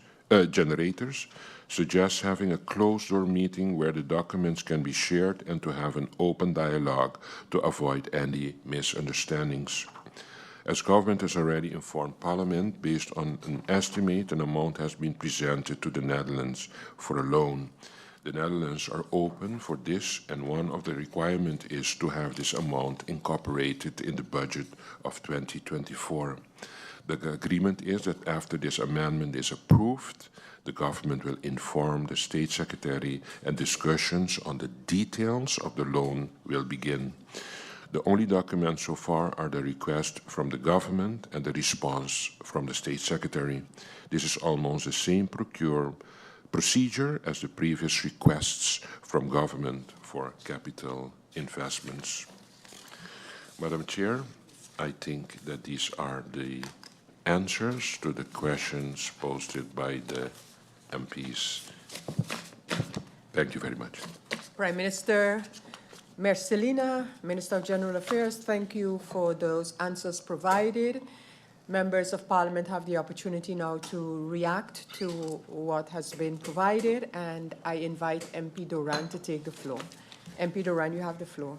Suggests having a closed-door meeting where the documents can be shared and to have an open dialogue to avoid any misunderstandings. As government has already informed Parliament, based on an estimate, an amount has been presented to the Netherlands for a loan. The Netherlands are open for this, and one of the requirements is to have this amount incorporated in the budget of 2024. The agreement is that after this amendment is approved, the government will inform the State Secretary and discussions on the details of the loan will begin. The only documents so far are the request from the government and the response from the State Secretary. This is almost the same procedure as the previous requests from government for capital investments. Madam Chair, I think that these are the answers to the questions posted by the MPs. Thank you very much. Prime Minister Mercelina, Minister of General Affairs, thank you for those answers provided. Members of Parliament have the opportunity now to react to what has been provided, and I invite MP Doran to take the floor. MP Doran, you have the floor.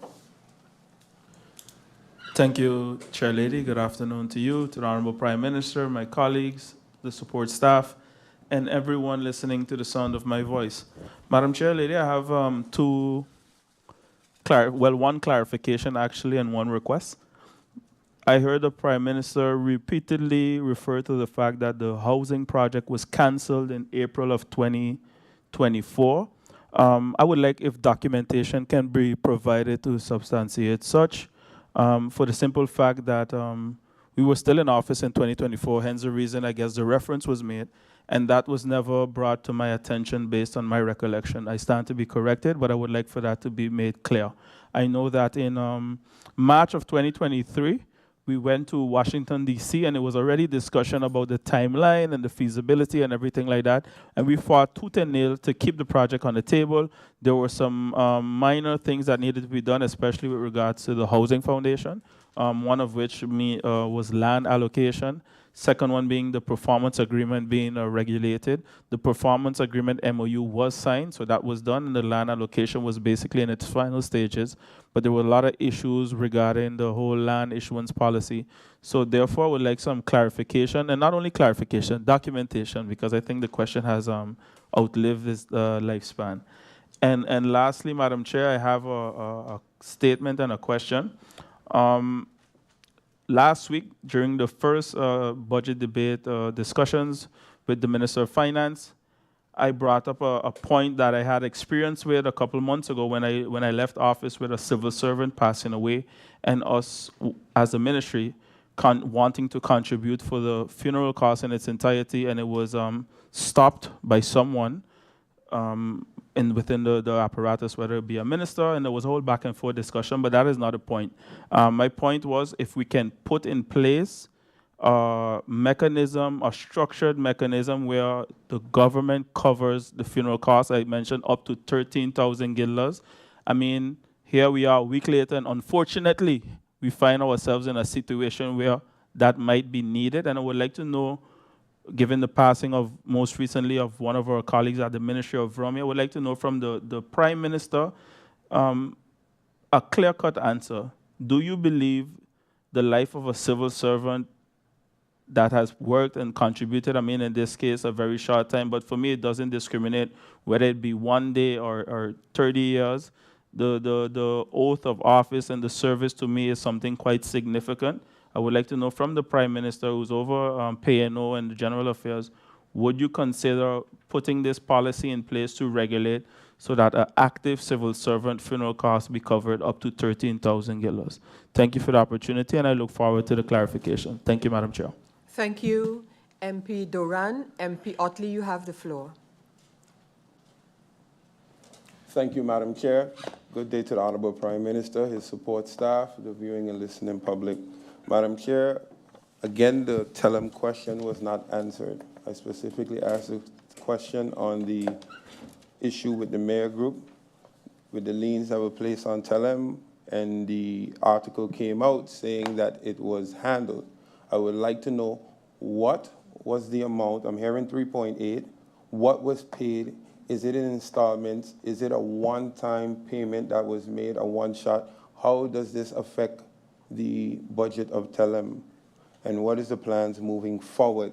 Thank you, Chair Lady. Good afternoon to you, to the Honorable Prime Minister, my colleagues, the support staff, and everyone listening to the sound of my voice. Madam Chair Lady, I have one clarification actually and one request. I heard the Prime Minister repeatedly refer to the fact that the housing project was cancelled in April of 2024. I would like if documentation can be provided to substantiate such, for the simple fact that we were still in office in 2024, hence the reason I guess the reference was made, and that was never brought to my attention based on my recollection. I stand to be corrected, but I would like for that to be made clear. I know that in March of 2023, we went to Washington, D.C., and it was already discussion about the timeline and the feasibility and everything like that. And we fought tooth and nail to keep the project on the table. There were some minor things that needed to be done, especially with regards to the housing foundation, one of which was land allocation. Second one being the performance agreement being regulated. The performance agreement MOU was signed, so that was done, and the land allocation was basically in its final stages. But there were a lot of issues regarding the whole land issuance policy. So therefore, I would like some clarification, and not only clarification, documentation, because I think the question has outlived its lifespan. And lastly, Madam Chair, I have a statement and a question. Last week, during the first budget debate discussions with the Minister of Finance, I brought up a point that I had experience with a couple months ago when I left office with a civil servant passing away, and us as a ministry wanting to contribute for the funeral cost in its entirety, and it was stopped by someone within the apparatus, whether it be a minister, and there was a whole back and forth discussion, but that is not the point. My point was if we can put in place a mechanism, a structured mechanism where the government covers the funeral costs. I mentioned up to 13,000 guilders. I mean, here we are a week later, and unfortunately, we find ourselves in a situation where that might be needed, and I would like to know, given the passing of most recently of one of our colleagues at the Ministry of VROMI, I would like to know from the Prime Minister a clear-cut answer. Do you believe the life of a civil servant that has worked and contributed, I mean, in this case, a very short time, but for me, it doesn't discriminate whether it be 1 day or 30 years. The oath of office and the service to me is something quite significant. I would like to know from the Prime Minister, who's over P&O and the General Affairs, would you consider putting this policy in place to regulate so that an active civil servant funeral costs be covered up to 13,000 guilders? Thank you for the opportunity, and I look forward to the clarification. Thank you, Madam Chair. Thank you, MP Doran. MP Otley, you have the floor. Thank you, Madam Chair. Good day to the Honorable Prime Minister, his support staff, the viewing and listening public. Madam Chair, again, the Telem question was not answered. I specifically asked a question on the issue with the mayor group, with the liens that were placed on Telem, and the article came out saying that it was handled. I would like to know what was the amount. I'm hearing 3.8. What was paid? Is it in installments? Is it a one-time payment that was made, a one-shot? How does this affect the budget of Telem? And what is the plans moving forward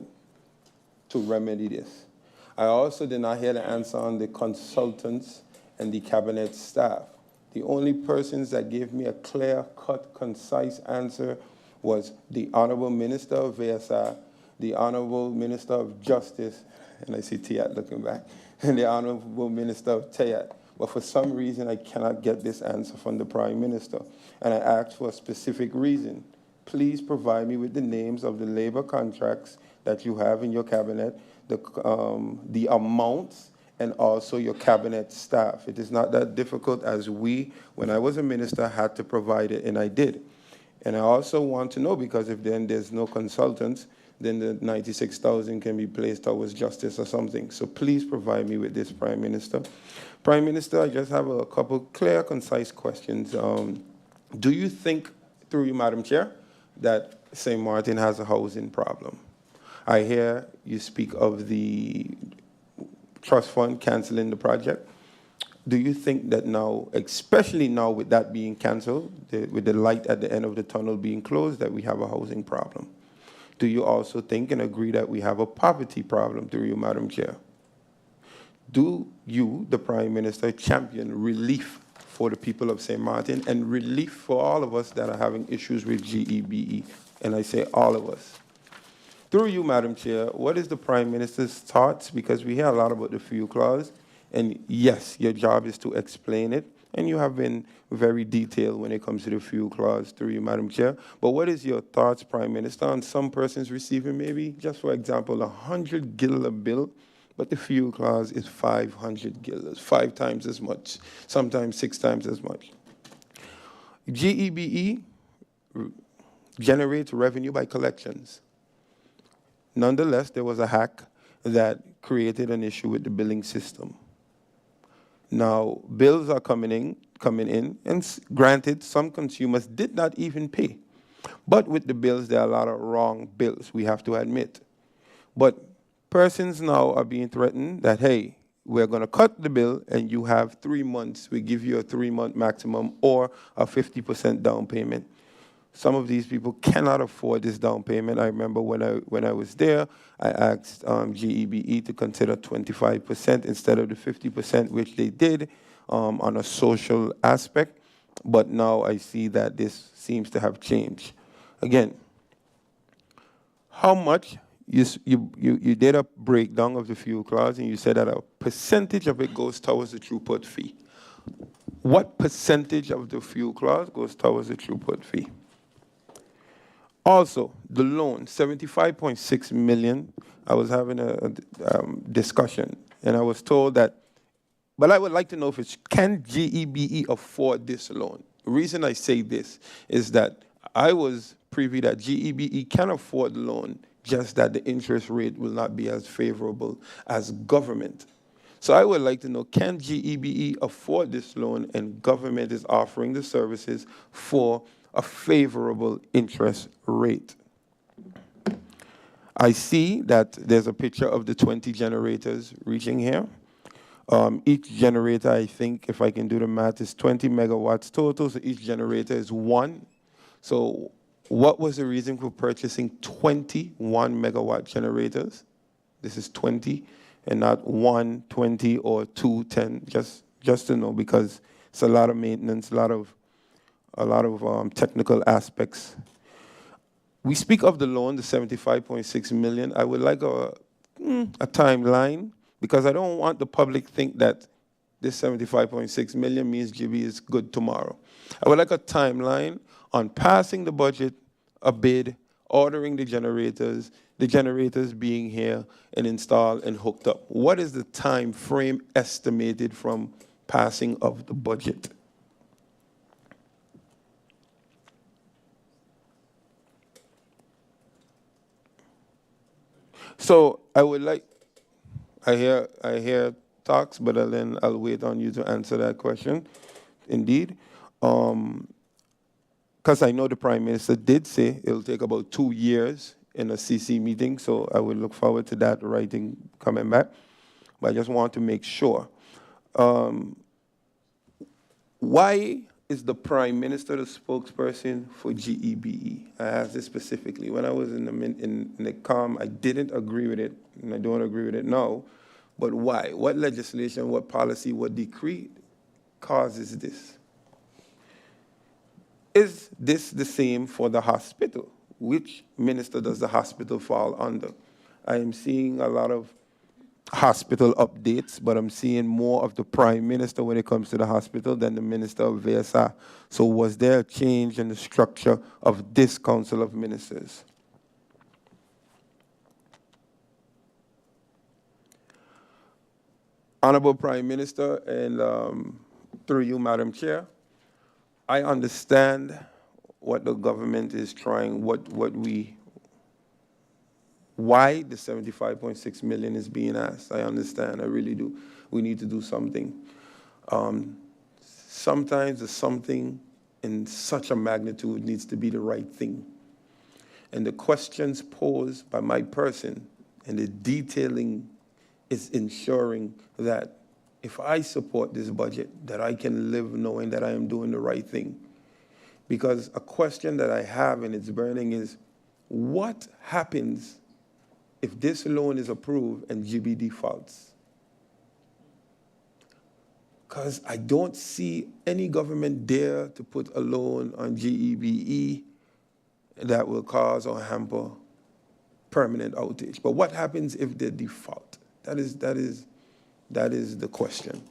to remedy this? I also did not hear the answer on the consultants and the cabinet staff. The only persons that gave me a clear-cut, concise answer was the Honorable Minister of VSI, the Honorable Minister of Justice, and I see TEATT looking back, and the Honorable Minister of TEATT. But for some reason, I cannot get this answer from the Prime Minister. And I asked for a specific reason. Please provide me with the names of the labor contracts that you have in your cabinet, the amounts, and also your cabinet staff. It is not that difficult as we, when I was a minister, had to provide it, and I did. And I also want to know, because if then there's no consultants, then the 96,000 can be placed towards justice or something. So please provide me with this, Prime Minister. Prime Minister, I just have a couple clear, concise questions. Do you think, through you, Madam Chair, that St. Martin has a housing problem? I hear you speak of the trust fund canceling the project. do you think that now, especially now with that being canceled, with the light at the end of the tunnel being closed, that we have a housing problem? Do you also think and agree that we have a poverty problem, through you, Madam Chair? Do you, the Prime Minister, champion relief for the people of St. Martin and relief for all of us that are having issues with GEBE? And I say all of us. Through you, Madam Chair, what is the Prime Minister's thoughts? Because we hear a lot about the fuel clause, and yes, your job is to explain it, and you have been very detailed when it comes to the fuel clause, through you, Madam Chair. But what is your thoughts, Prime Minister, on some persons receiving maybe, just for example, a 100 guilder bill, but the fuel clause is 500 guilders, 5 times as much, sometimes 6 times as much. GEBE generates revenue by collections. Nonetheless, there was a hack that created an issue with the billing system. Now, bills are coming in, and granted, some consumers did not even pay. But with the bills, there are a lot of wrong bills, we have to admit. But persons now are being threatened that, hey, we're going to cut the bill and you have 3 months. We give you a 3-month maximum or a 50% down payment. Some of these people cannot afford this down payment. I remember when I was there, I asked GEBE to consider 25% instead of the 50%, which they did on a social aspect. But now I see that this seems to have changed. Again, how much? You did a breakdown of the fuel clause, and you said that a percentage of it goes towards the throughput fee. What percentage of the fuel clause goes towards the throughput fee? Also, the loan, 75.6 million. I was having a discussion, and I was told that, but I would like to know if can GEBE afford this loan? The reason I say this is that I was privy that GEBE can afford the loan, just that the interest rate will not be as favorable as government. So I would like to know, can GEBE afford this loan, and government is offering the services for a favorable interest rate? I see that there's a picture of the 20 generators reaching here. Each generator, I think, if I can do the math, is 20 megawatts total, so each generator is 1. So what was the reason for purchasing 21 megawatt generators? This is 20 and not 1, 20, or 2, 10, just to know, because it's a lot of maintenance, a lot of technical aspects. We speak of the loan, the 75.6 million. I would like a timeline, because I don't want the public to think that this 75.6 million means GB is good tomorrow. I would like a timeline on passing the budget, a bid, ordering the generators being here and installed and hooked up. What is the time frame estimated from passing of the budget? So I would like, I hear talks, but then I'll wait on you to answer that question. Indeed. Because I know the Prime Minister did say it'll take about 2 years in a CC meeting, so I would look forward to that writing coming back. But I just want to make sure. Why is the Prime Minister the spokesperson for GEBE? I asked this specifically. When I was in the COM, I didn't agree with it, and I don't agree with it now. But why? What legislation, what policy, what decree causes this? Is this the same for the hospital? Which minister does the hospital fall under? I am seeing a lot of hospital updates, but I'm seeing more of the Prime Minister when it comes to the hospital than the Minister of VSA. So was there a change in the structure of this Council of Ministers? Honorable Prime Minister, and through you, Madam Chair, I understand what the government is trying, why the 75.6 million is being asked. I understand, I really do. We need to do something. Sometimes the something in such a magnitude needs to be the right thing. And the questions posed by my person and the detailing is ensuring that if I support this budget, that I can live knowing that I am doing the right thing. Because a question that I have, and it's burning, is what happens if this loan is approved and GB defaults? Because I don't see any government dare to put a loan on GEBE that will cause or hamper permanent outage. But what happens if they default? That is the question.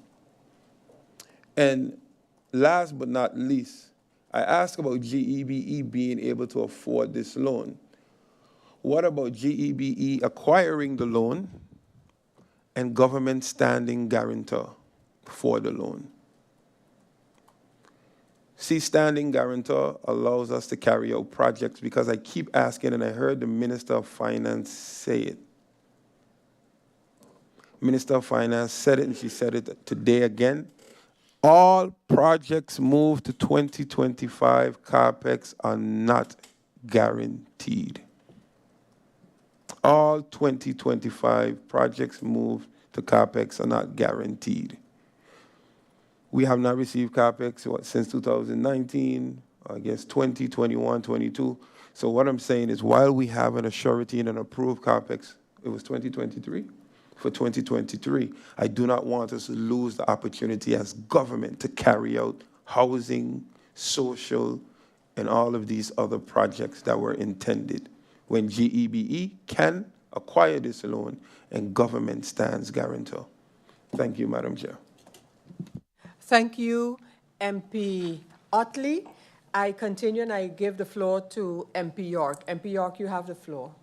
And last but not least, I asked about GEBE being able to afford this loan. What about GEBE acquiring the loan and government standing guarantor for the loan? See, standing guarantor allows us to carry out projects, because I keep asking, and I heard the Minister of Finance say it. Minister of Finance said it, and she said it today again. All projects moved to 2025 CAPEX are not guaranteed. All 2025 projects moved to CAPEX are not guaranteed. We have not received CAPEX since 2019, I guess 2021, 22. So what I'm saying is, while we have an assurity and an approved CAPEX, it was 2023? For 2023, I do not want us to lose the opportunity as government to carry out housing, social, and all of these other projects that were intended when GEBE can acquire this loan and government stands guarantor. Thank you, Madam Chair. Thank you, MP Otley. I continue and I give the floor to MP York. MP York, you have the floor.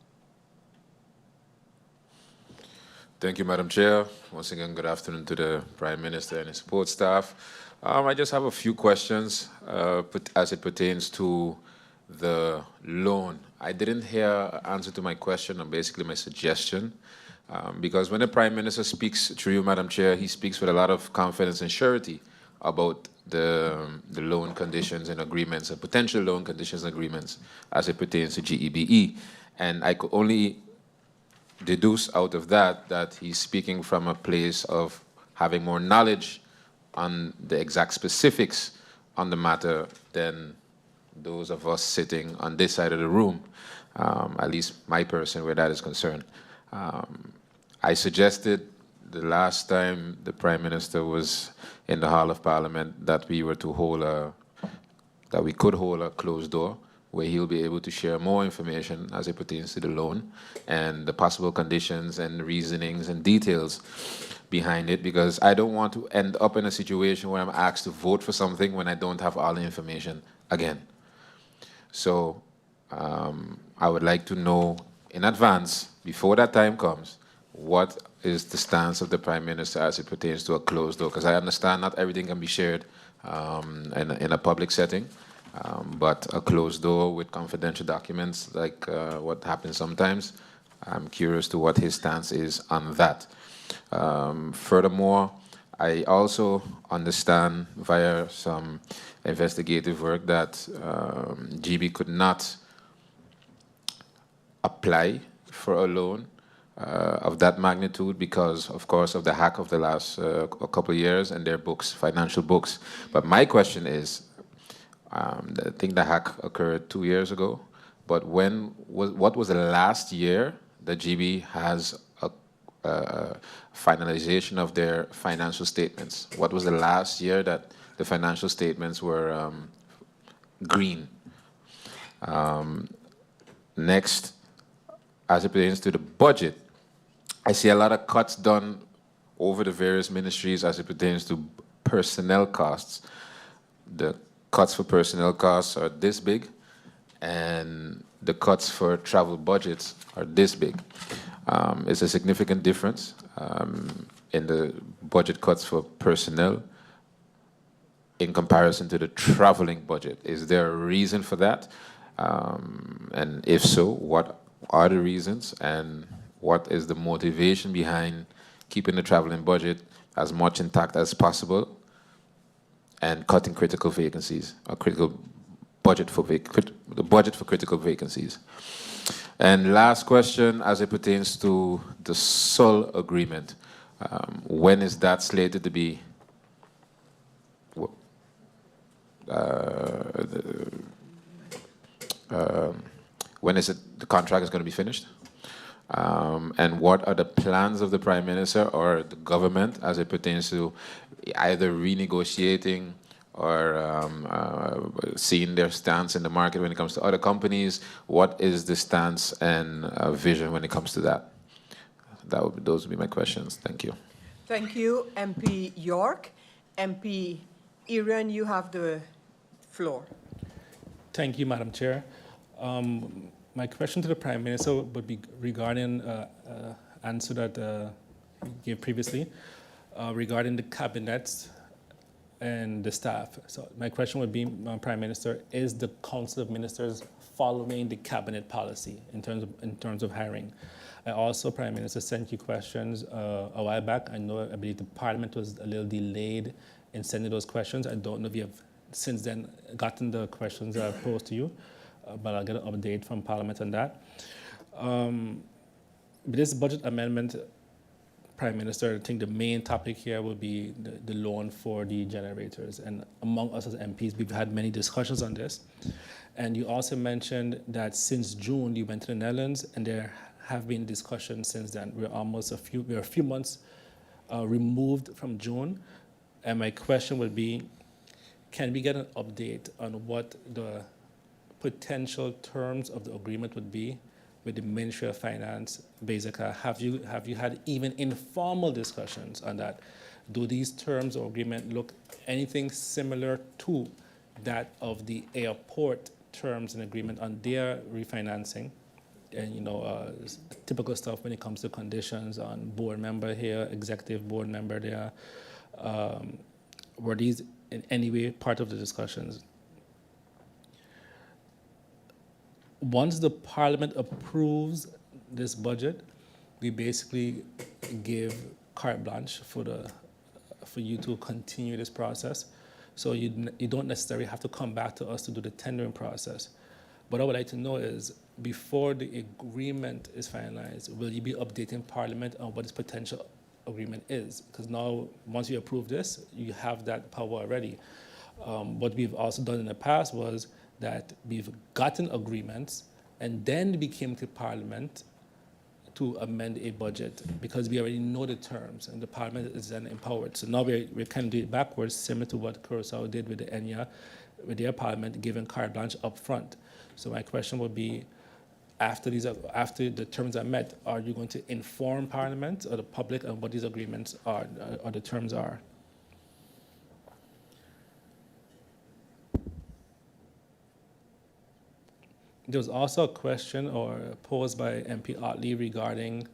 Thank you, Madam Chair. Once again, good afternoon to the Prime Minister and his support staff. I just have a few questions as it pertains to the loan. I didn't hear an answer to my question, or basically my suggestion, because when the Prime Minister speaks through you, Madam Chair, he speaks with a lot of confidence and surety about the loan conditions and agreements and potential loan conditions and agreements as it pertains to GEBE. And I could only deduce out of that he's speaking from a place of having more knowledge on the exact specifics on the matter than those of us sitting on this side of the room, at least my person where that is concerned. I suggested the last time the Prime Minister was in the Hall of Parliament that we could hold a closed door where he'll be able to share more information as it pertains to the loan and the possible conditions and reasonings and details behind it, because I don't want to end up in a situation where I'm asked to vote for something when I don't have all the information again. So I would like to know in advance, before that time comes, what is the stance of the Prime Minister as it pertains to a closed door, because I understand not everything can be shared in a public setting. But a closed door with confidential documents, like what happens sometimes, I'm curious to what his stance is on that. Furthermore, I also understand via some investigative work that GB could not apply for a loan of that magnitude because, of course, of the hack of the last a couple of years and their books, financial books. But my question is, I think the hack occurred 2 years ago, but what was the last year that GB has a finalization of their financial statements? What was the last year that the financial statements were green? Next, as it pertains to the budget, I see a lot of cuts done over the various ministries as it pertains to personnel costs. The cuts for personnel costs are this big, and the cuts for travel budgets are this big. It's a significant difference in the budget cuts for personnel in comparison to the traveling budget. Is there a reason for that? And if so, what are the reasons, and what is the motivation behind keeping the traveling budget as much intact as possible and cutting critical vacancies, or critical budget for the budget for critical vacancies? And last question, as it pertains to the SUL agreement, When is that slated to be? When is it the contract is going to be finished? And what are the plans of the Prime Minister or the government as it pertains to either renegotiating or seeing their stance in the market when it comes to other companies? What is the stance and vision when it comes to that? Those would be my questions. Thank you. Thank you, MP York. MP Irian, you have the floor. Thank you, Madam Chair. My question to the Prime Minister would be regarding answer that he gave previously regarding the cabinets and the staff. So my question would be, Prime Minister, is the Council of Ministers following the cabinet policy in terms of hiring? I also, Prime Minister, sent you questions a while back. I believe the Parliament was a little delayed in sending those questions. I don't know if you have since then gotten the questions that I posed to you, but I'll get an update from Parliament on that. This budget amendment, Prime Minister, I think the main topic here will be the loan for the generators. And among us as MPs, we've had many discussions on this. And you also mentioned that since June, you went to the Netherlands, and there have been discussions since then. We're a few months removed from June. And my question would be, can we get an update on what the potential terms of the agreement would be with the Ministry of Finance? Basically, have you had even informal discussions on that? Do these terms of agreement look anything similar to that of the airport terms and agreement on their refinancing? And typical stuff when it comes to conditions on board member here, executive board member there. Were these in any way part of the discussions? Once the Parliament approves this budget, we basically give carte blanche for you to continue this process. So you don't necessarily have to come back to us to do the tendering process. What I would like to know is, before the agreement is finalized, will you be updating Parliament on what its potential agreement is? Because now, once you approve this, you have that power already. What we've also done in the past was that we've gotten agreements, and then we came to Parliament to amend a budget because we already know the terms, and the Parliament is then empowered. So now we're kind of doing it backwards, similar to what Curaçao did with the ENIA, with their Parliament giving carte blanche up front. So my question would be, after the terms are met, are you going to inform Parliament or the public on what these agreements are, or the terms are? There was also a question posed by MP Otley regarding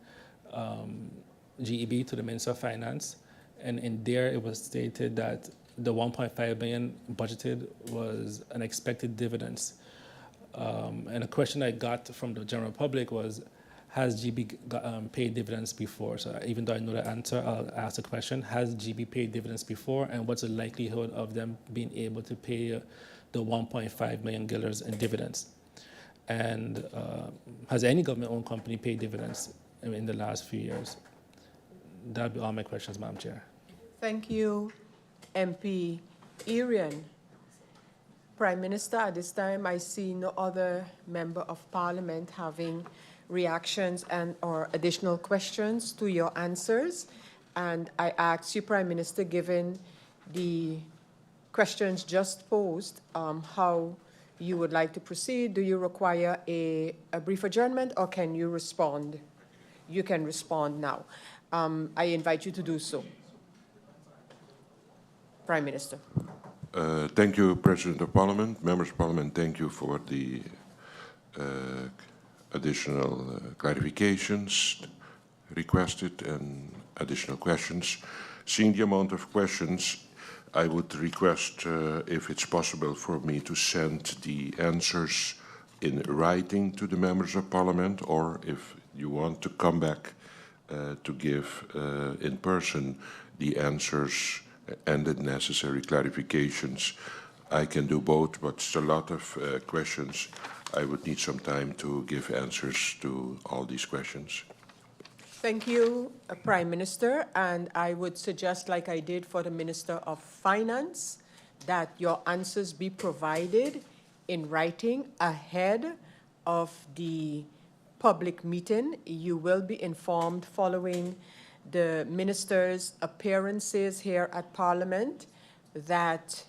GEB to the Minister of Finance. And in there, it was stated that the 1.5 billion budgeted was an expected dividends. And a question I got from the general public was, has GB paid dividends before? So even though I know the answer, I'll ask the question, has GB paid dividends before? And what's the likelihood of them being able to pay the 1.5 million guilders in dividends? And has any government-owned company paid dividends in the last few years? That'll be all my questions, Madam Chair. Thank you, MP Irian. Prime Minister, at this time, I see no other member of Parliament having reactions or additional questions to your answers. And I ask you, Prime Minister, given the questions just posed, how you would like to proceed. Do you require a brief adjournment, or can you respond? You can respond now. I invite you to do so. Prime Minister. Thank you, President of Parliament. Members of Parliament, thank you for the additional clarifications requested and additional questions. Seeing the amount of questions, I would request, if it's possible, for me to send the answers in writing to the members of Parliament, or if you want to come back to give in person the answers and the necessary clarifications. I can do both, but it's a lot of questions. I would need some time to give answers to all these questions. Thank you, Prime Minister, and I would suggest, like I did for the Minister of Finance, that your answers be provided in writing ahead of the public meeting. You will be informed following the minister's appearances here at Parliament that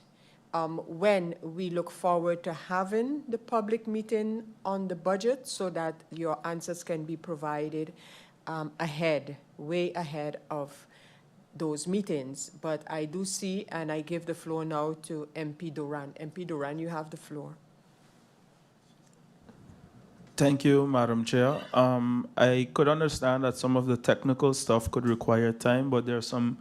when we look forward to having the public meeting on the budget so that your answers can be provided ahead, way ahead of those meetings. But I do see, and I give the floor now to MP Duran. MP Duran, you have the floor. Thank you, Madam Chair. I could understand that some of the technical stuff could require time, but there are some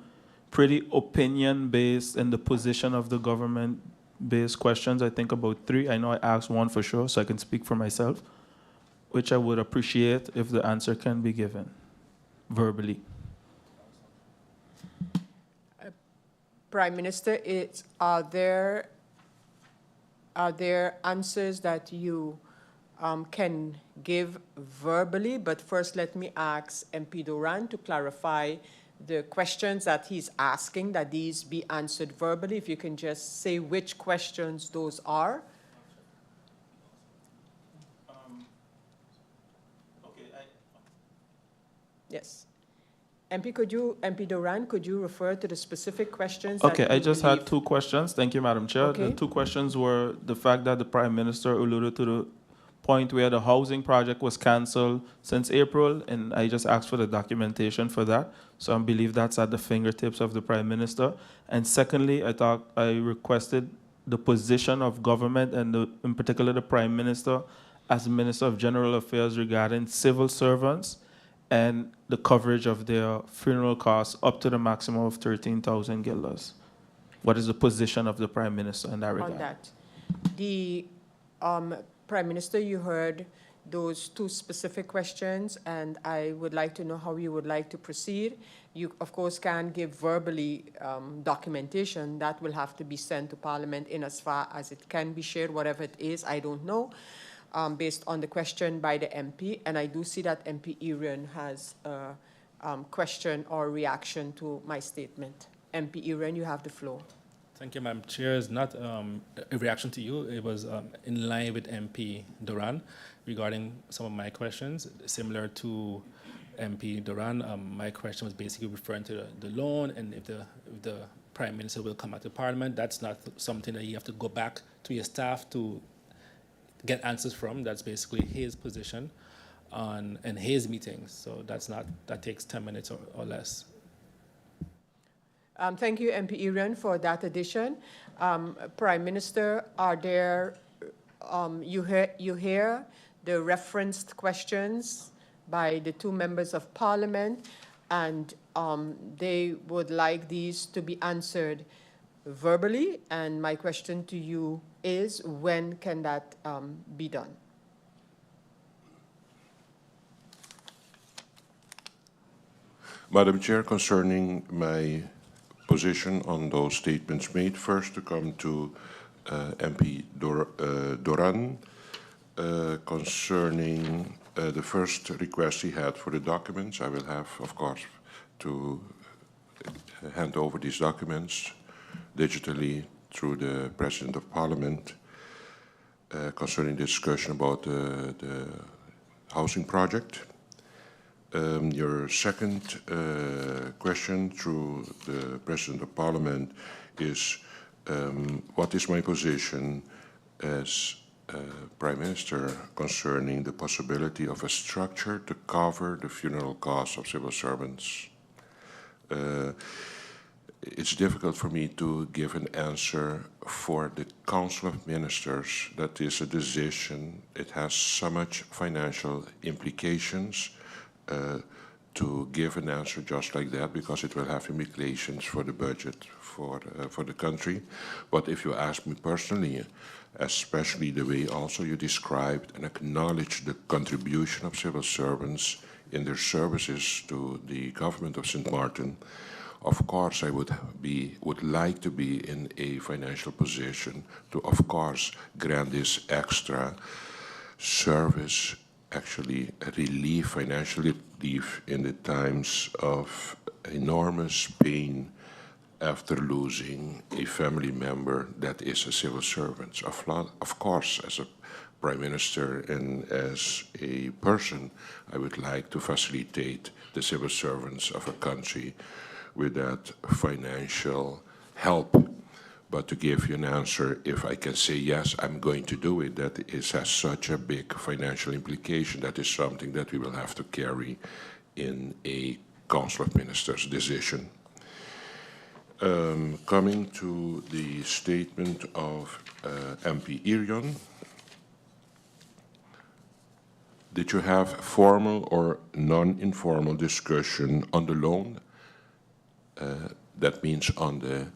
pretty opinion-based in the position of the government-based questions. I think about 3. I know I asked 1 for sure, so I can speak for myself, which I would appreciate if the answer can be given verbally. Prime Minister, are there answers that you can give verbally? But first, let me ask MP Duran to clarify the questions that he's asking, that these be answered verbally. If you can just say which questions those are. Yes. MP Duran, could you refer to the specific questions? Okay, that I you just believe- had 2 questions. Thank you, Madam Chair. Okay. The 2 questions were the fact that the Prime Minister alluded to the point where the housing project was cancelled since April, and I just asked for the documentation for that. So I believe that's at the fingertips of the Prime Minister. And secondly, I requested the position of government and in particular the Prime Minister as Minister of General Affairs regarding civil servants and the coverage of their funeral costs up to the maximum of 13,000 guilders. What is the position of the Prime Minister in that regard? On that. The Prime Minister, you heard those 2 specific questions, and I would like to know how you would like to proceed. You, of course, can give verbally documentation. That will have to be sent to Parliament in as far as it can be shared, whatever it is, I don't know. Based on the question by the MP, and I do see that MP Irian has a question or reaction to my statement. MP Irian, you have the floor. Thank you, Madam Chair. It's not a reaction to you. It was in line with MP Duran regarding some of my questions. Similar to MP Duran, my question was basically referring to the loan, and if the Prime Minister will come out to Parliament. That's not something that you have to go back to your staff to get answers from. That's basically his position in his meetings. So that takes 10 minutes or less. Thank you, MP Irian, for that addition. Prime Minister, are there, you hear the referenced questions by the 2 members of Parliament, and they would like these to be answered verbally, and my question to you is, when can that be done? Madam Chair, concerning my position on those statements made, first to come to MP Duran concerning the first request he had for the documents. I will have, of course, to hand over these documents digitally through the President of Parliament concerning discussion about the housing project. Your second question through the President of Parliament is what is my position as Prime Minister concerning the possibility of a structure to cover the funeral costs of civil servants. It's difficult for me to give an answer for the Council of Ministers. That is a decision. It has so much financial implications to give an answer just like that, because it will have implications for the budget for the country. But if you ask me personally, especially the way also you described and acknowledged the contribution of civil servants in their services to the government of St. Martin, of course I would like to be in a financial position to, of course, grant this extra service, actually relieve financially live in the times of enormous pain after losing a family member that is a civil servant. Of course, as a Prime Minister and as a person, I would like to facilitate the civil servants of a country with that financial help. But to give you an answer, if I can say yes, I'm going to do it, that has such a big financial implication. That is something that we will have to carry in a Council of Ministers decision. Coming to the statement of MP Irion, did you have formal or non-informal discussion on the loan? That means on the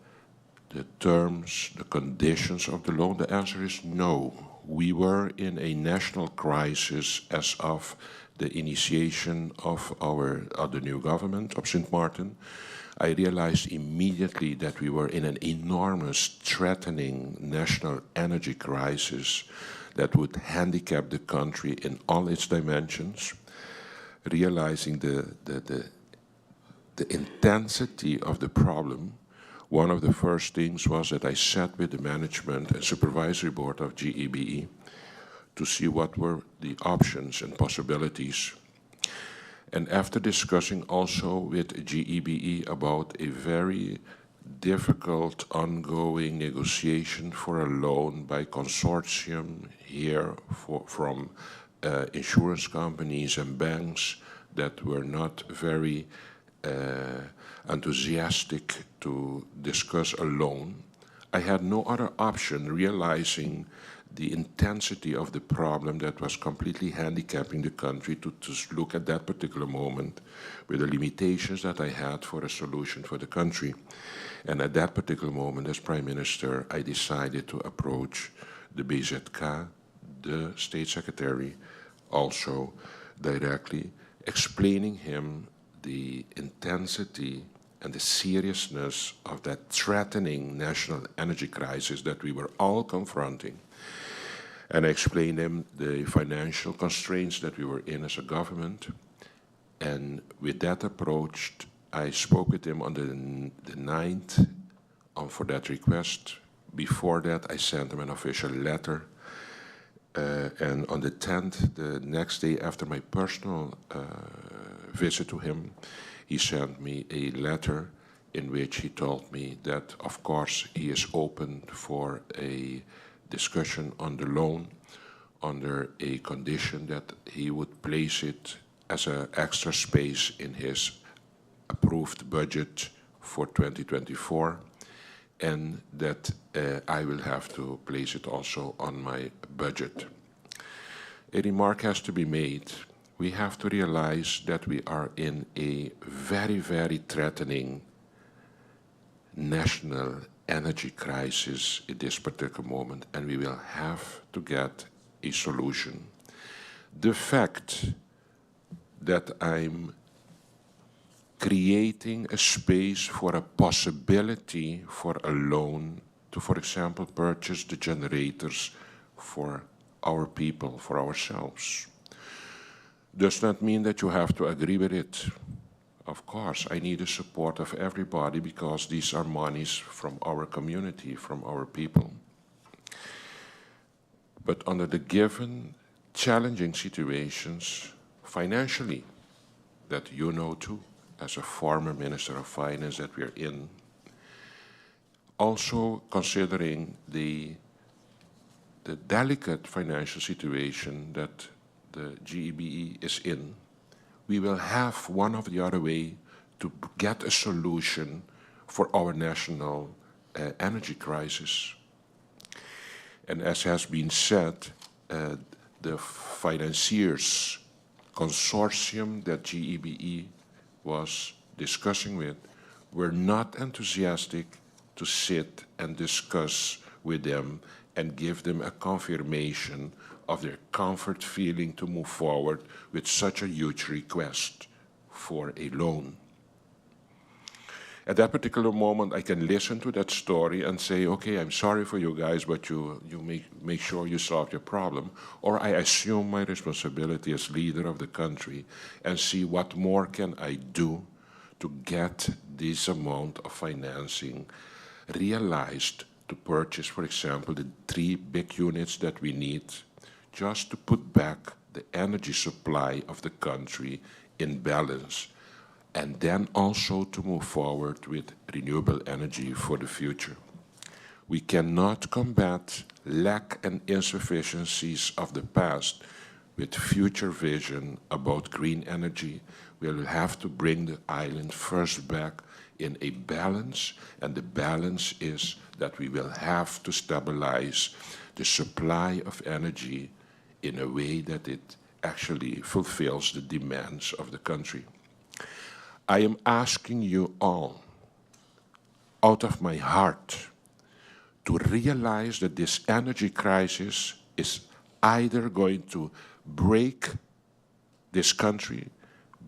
terms, the conditions of the loan. The answer is no. We were in a national crisis as of the initiation of the new government of St. Martin. I realized immediately that we were in an enormous, threatening national energy crisis that would handicap the country in all its dimensions. Realizing the intensity of the problem, one of the first things was that I sat with the management and supervisory board of GEBE to see what were the options and possibilities. And after discussing also with GEBE about a very difficult ongoing negotiation for a loan by consortium here from insurance companies and banks that were not very enthusiastic to discuss a loan, I had no other option, realizing the intensity of the problem that was completely handicapping the country, to look at that particular moment with the limitations that I had for a solution for the country. And at that particular moment, as Prime Minister, I decided to approach the BZK, the State Secretary, also directly, explaining him the intensity and the seriousness of that threatening national energy crisis that we were all confronting. And I explained him the financial constraints that we were in as a government. And with that approach, I spoke with him on the 9th for that request. Before that, I sent him an official letter. And on the 10th, the next day after my personal visit to him, he sent me a letter in which he told me that, of course, he is open for a discussion on the loan under a condition that he would place it as an extra space in his approved budget for 2024, and that I will have to place it also on my budget. A remark has to be made. We have to realize that we are in a very, very threatening national energy crisis at this particular moment, and we will have to get a solution. The fact that I'm creating a space for a possibility for a loan to, for example, purchase the generators for our people, for ourselves, does not mean that you have to agree with it. Of course, I need the support of everybody because these are monies from our community, from our people. But under the given challenging situations financially, that you know too, as a former Minister of Finance that we're in, also considering the delicate financial situation that the GEBE is in, we will have one or the other way to get a solution for our national energy crisis. And as has been said, the financiers consortium that GEBE was discussing with were not enthusiastic to sit and discuss with them and give them a confirmation of their comfort feeling to move forward with such a huge request for a loan. At that particular moment, I can listen to that story and say, okay, I'm sorry for you guys, but you make sure you solve your problem. Or I assume my responsibility as leader of the country and see what more can I do to get this amount of financing realized to purchase, for example, the 3 big units that we need just to put back the energy supply of the country in balance, and then also to move forward with renewable energy for the future. We cannot combat lack and insufficiencies of the past with future vision about green energy. We will have to bring the island first back in a balance, and the balance is that we will have to stabilize the supply of energy in a way that it actually fulfills the demands of the country. I am asking you all, out of my heart, to realize that this energy crisis is either going to break this country,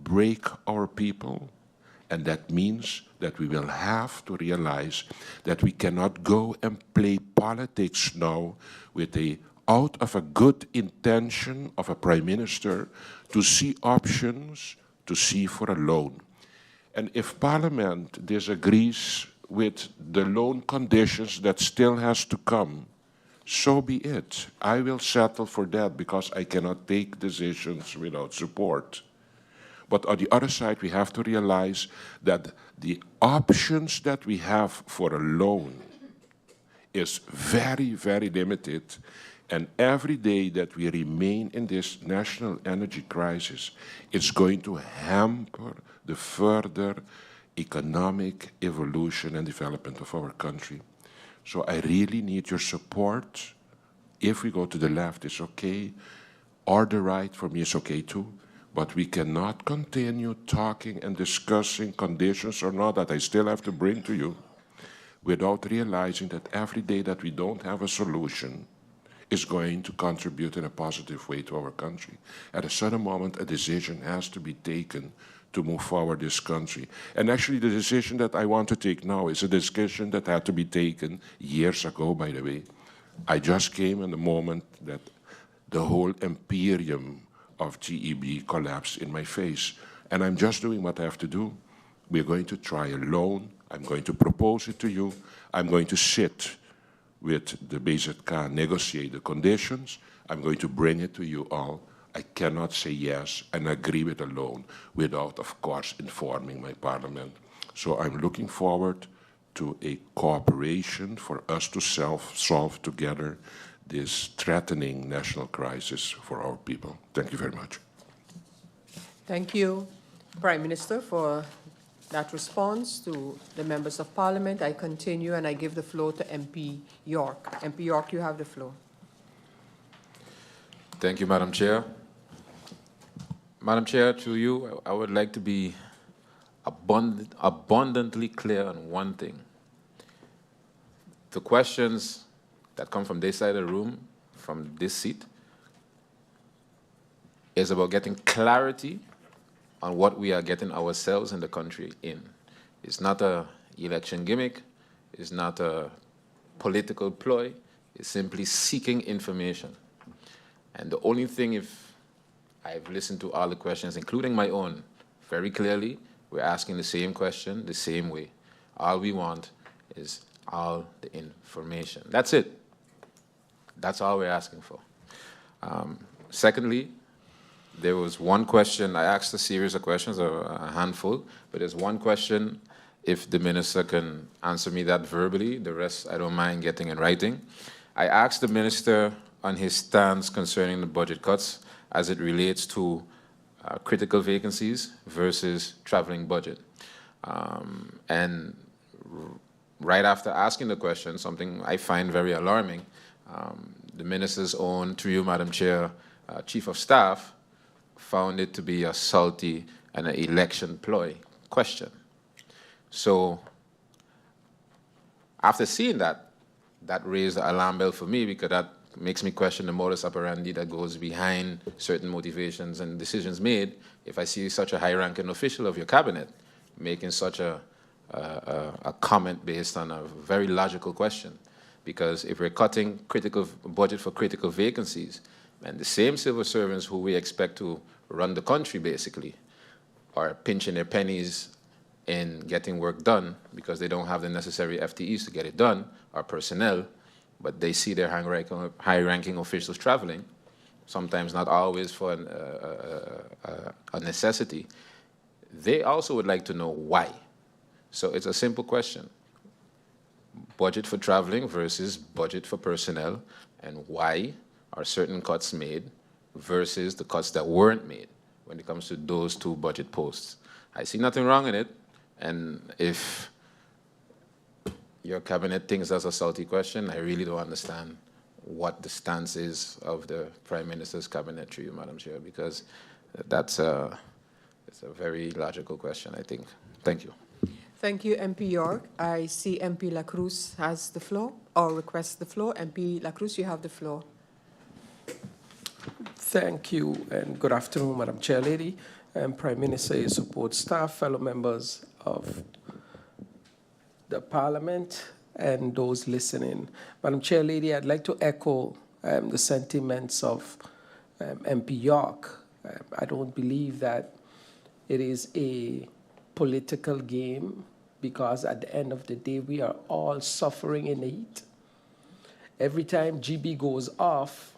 break our people, and that means that we will have to realize that we cannot go and play politics now with out of a good intention of a prime minister to see options, to see for a loan. And if Parliament disagrees with the loan conditions that still has to come, so be it. I will settle for that because I cannot take decisions without support. But on the other side, we have to realize that the options that we have for a loan is very, very limited. And every day that we remain in this national energy crisis, it's going to hamper the further economic evolution and development of our country. So I really need your support. If we go to the left, it's okay. Or the right, for me, it's okay too. But we cannot continue talking and discussing conditions or not that I still have to bring to you without realizing that every day that we don't have a solution is going to contribute in a positive way to our country. At a certain moment, a decision has to be taken to move forward this country. And actually, the decision that I want to take now is a decision that had to be taken years ago, by the way. I just came in the moment that the whole imperium of GEB collapsed in my face. And I'm just doing what I have to do. We're going to try a loan. I'm going to propose it to you. I'm going to sit with the BZK, negotiate the conditions. I'm going to bring it to you all. I cannot say yes and agree with a loan without, of course, informing my parliament. So I'm looking forward to a cooperation for us to solve together this threatening national crisis for our people. Thank you very much. Thank you, Prime Minister, for that response to the members of Parliament. I continue and I give the floor to MP York. MP York, you have the floor. Thank you, Madam Chair. Madam Chair, to you, I would like to be abundantly clear on one thing. The questions that come from this side of the room, from this seat, is about getting clarity on what we are getting ourselves and the country in. It's not an election gimmick. It's not a political ploy. It's simply seeking information. And the only thing, if I've listened to all the questions, including my own, very clearly, we're asking the same question the same way. All we want is all the information. That's it. That's all we're asking for. Secondly, there was one question. I asked a series of questions, a handful, but there's one question. If the minister can answer me that verbally, the rest I don't mind getting in writing. I asked the minister on his stance concerning the budget cuts as it relates to critical vacancies versus traveling budget. And right after asking the question, something I find very alarming, the minister's own, through you, Madam Chair, Chief of Staff, found it to be a salty and an election ploy question. So after seeing that, that raised the alarm bell for me, because that makes me question the modus operandi that goes behind certain motivations and decisions made if I see such a high-ranking official of your cabinet making such a a comment based on a very logical question. Because if we're cutting budget for critical vacancies, and the same civil servants who we expect to run the country basically are pinching their pennies in getting work done because they don't have the necessary FTEs to get it done, or personnel, but they see their high-ranking officials traveling, sometimes not always for a necessity, they also would like to know why. So it's a simple question. Budget for traveling versus budget for personnel, and why are certain cuts made versus the cuts that weren't made when it comes to those two budget posts. I see nothing wrong in it, and if your cabinet thinks that's a salty question, I really don't understand what the stance is of the Prime Minister's cabinet through you, Madam Chair, because it's a very logical question, I think. Thank you. Thank you, MP York. I see MP La Cruz has the floor, or requests the floor. MP La Cruz, you have the floor. Thank you, and good afternoon, Madam Chair Lady, and Prime Minister, your support staff, fellow members of the Parliament, and those listening. Madam Chair Lady, I'd like to echo the sentiments of MP York. I don't believe that it is a political game, because at the end of the day, we are all suffering in the heat. Every time GB goes off,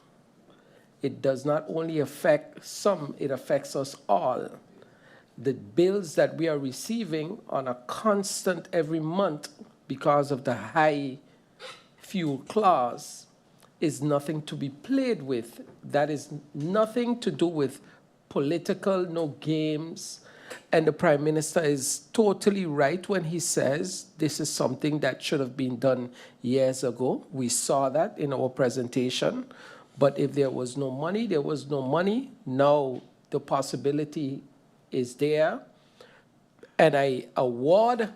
it does not only affect some, it affects us all. The bills that we are receiving on a constant every month because of the high fuel clause is nothing to be played with. That is nothing to do with political, no games. And the Prime Minister is totally right when he says this is something that should have been done years ago. We saw that in our presentation. But if there was no money, there was no money. Now the possibility is there. And I award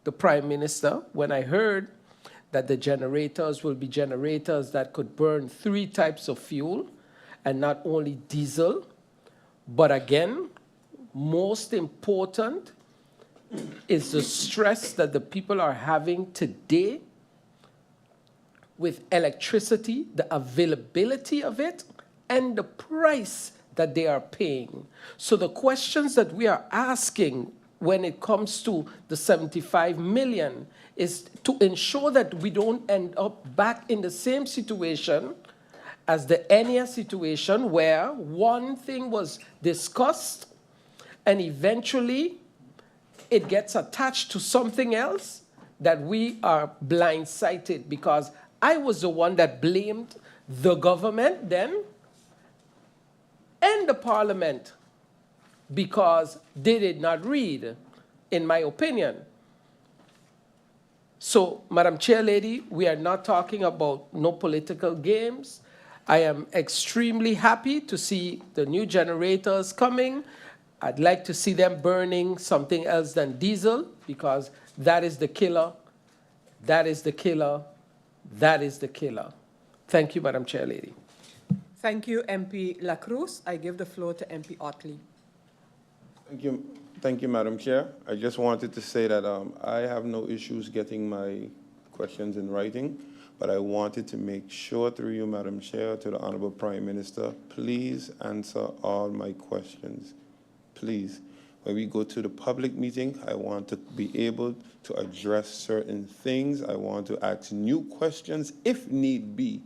the Prime Minister when I heard that the generators will be generators that could burn 3 types of fuel, and not only diesel, but again, most important is the stress that the people are having today with electricity, the availability of it, and the price that they are paying. So the questions that we are asking when it comes to the 75 million is to ensure that we don't end up back in the same situation as the ENIA situation, where one thing was discussed and eventually it gets attached to something else, that we are blindsided, because I was the one that blamed the government then and the Parliament because they did not read, in my opinion. So, Madam Chair Lady, we are not talking about no political games. I am extremely happy to see the new generators coming. I'd like to see them burning something else than diesel, because that is the killer, that is the killer, that is the killer. Thank you, Madam Chair Lady. Thank you, MP La Cruz. I give the floor to MP Otley. Thank you, Madam Chair. I just wanted to say that I have no issues getting my questions in writing, but I wanted to make sure through you, Madam Chair, to the Honorable Prime Minister, please answer all my questions. Please. When we go to the public meeting, I want to be able to address certain things. I want to ask new questions if need be,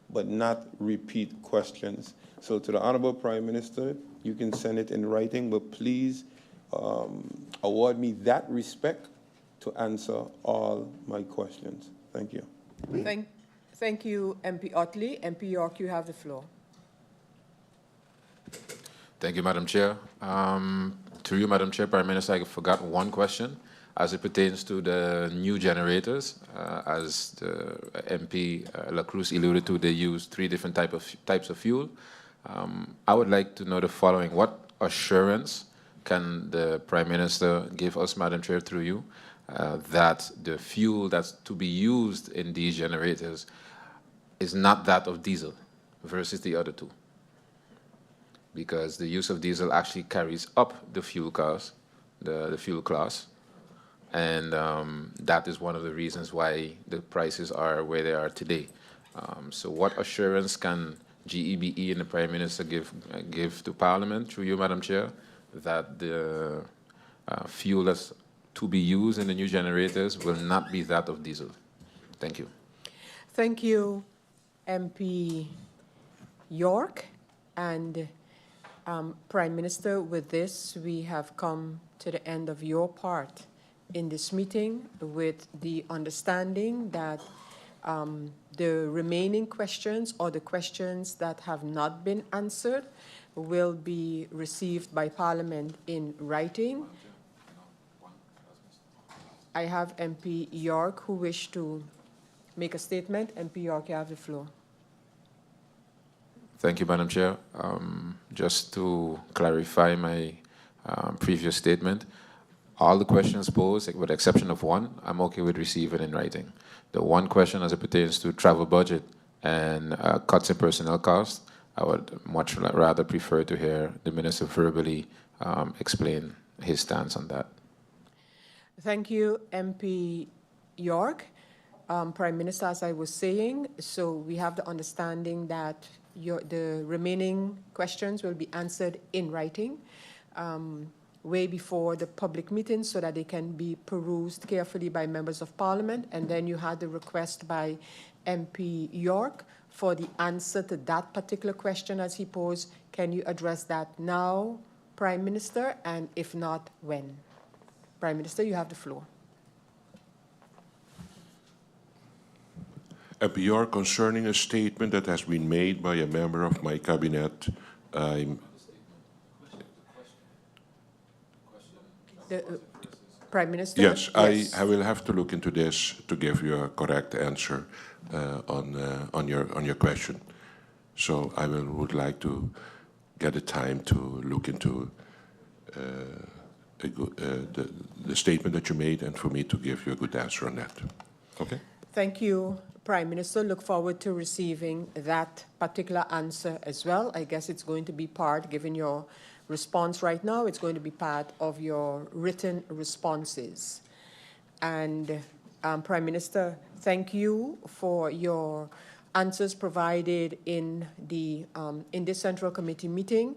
but not repeat questions. So to the Honorable Prime Minister, you can send it in writing, but please award me that respect to answer all my questions. Thank you. Thank you, MP Otley. MP York, you have the floor. Thank you, Madam Chair. To you, Madam Chair, Prime Minister, I forgot one question as it pertains to the new generators. As the MP La Cruz alluded to, they use 3 different types of fuel. I would like to know the following. What assurance can the Prime Minister give us, Madam Chair, through you, that the fuel that's to be used in these generators is not that of diesel versus the other 2? Because the use of diesel actually carries up the fuel cost, the fuel class, And that is one of the reasons why the prices are where they are today. So what assurance can GEBE and the Prime Minister give to Parliament, through you, Madam Chair, that the fuel that's to be used in the new generators will not be that of diesel? Thank you. Thank you, MP York. And Prime Minister, with this, we have come to the end of your part in this meeting, with the understanding that the remaining questions, or the questions that have not been answered, will be received by Parliament in writing. I have MP York who wished to make a statement. MP York, you have the floor. Thank you, Madam Chair. Just to clarify my previous statement, all the questions posed, with the exception of one, I'm okay with receiving in writing. The one question as it pertains to travel budget and cuts in personnel costs, I would much rather prefer to hear the Minister verbally explain his stance on that. Thank you, MP York. Prime Minister, as I was saying, so we have the understanding that the remaining questions will be answered in writing way before the public meeting, so that they can be perused carefully by members of Parliament. And then you had the request by MP York for the answer to that particular question as he posed. Can you address that now, Prime Minister? And if not, when? Prime Minister, you have the floor. MP York, concerning a statement that has been made by a member of my cabinet, Prime Minister? Yes, I will have to look into this to give you a correct answer on your question. So I would like to get the time to look into the statement that you made, and for me to give you a good answer on that. Okay? Thank you, Prime Minister. Look forward to receiving that particular answer as well. I guess it's going to be part, given your response right now, it's going to be part of your written responses. And Prime Minister, thank you for your answers provided in this Central Committee meeting.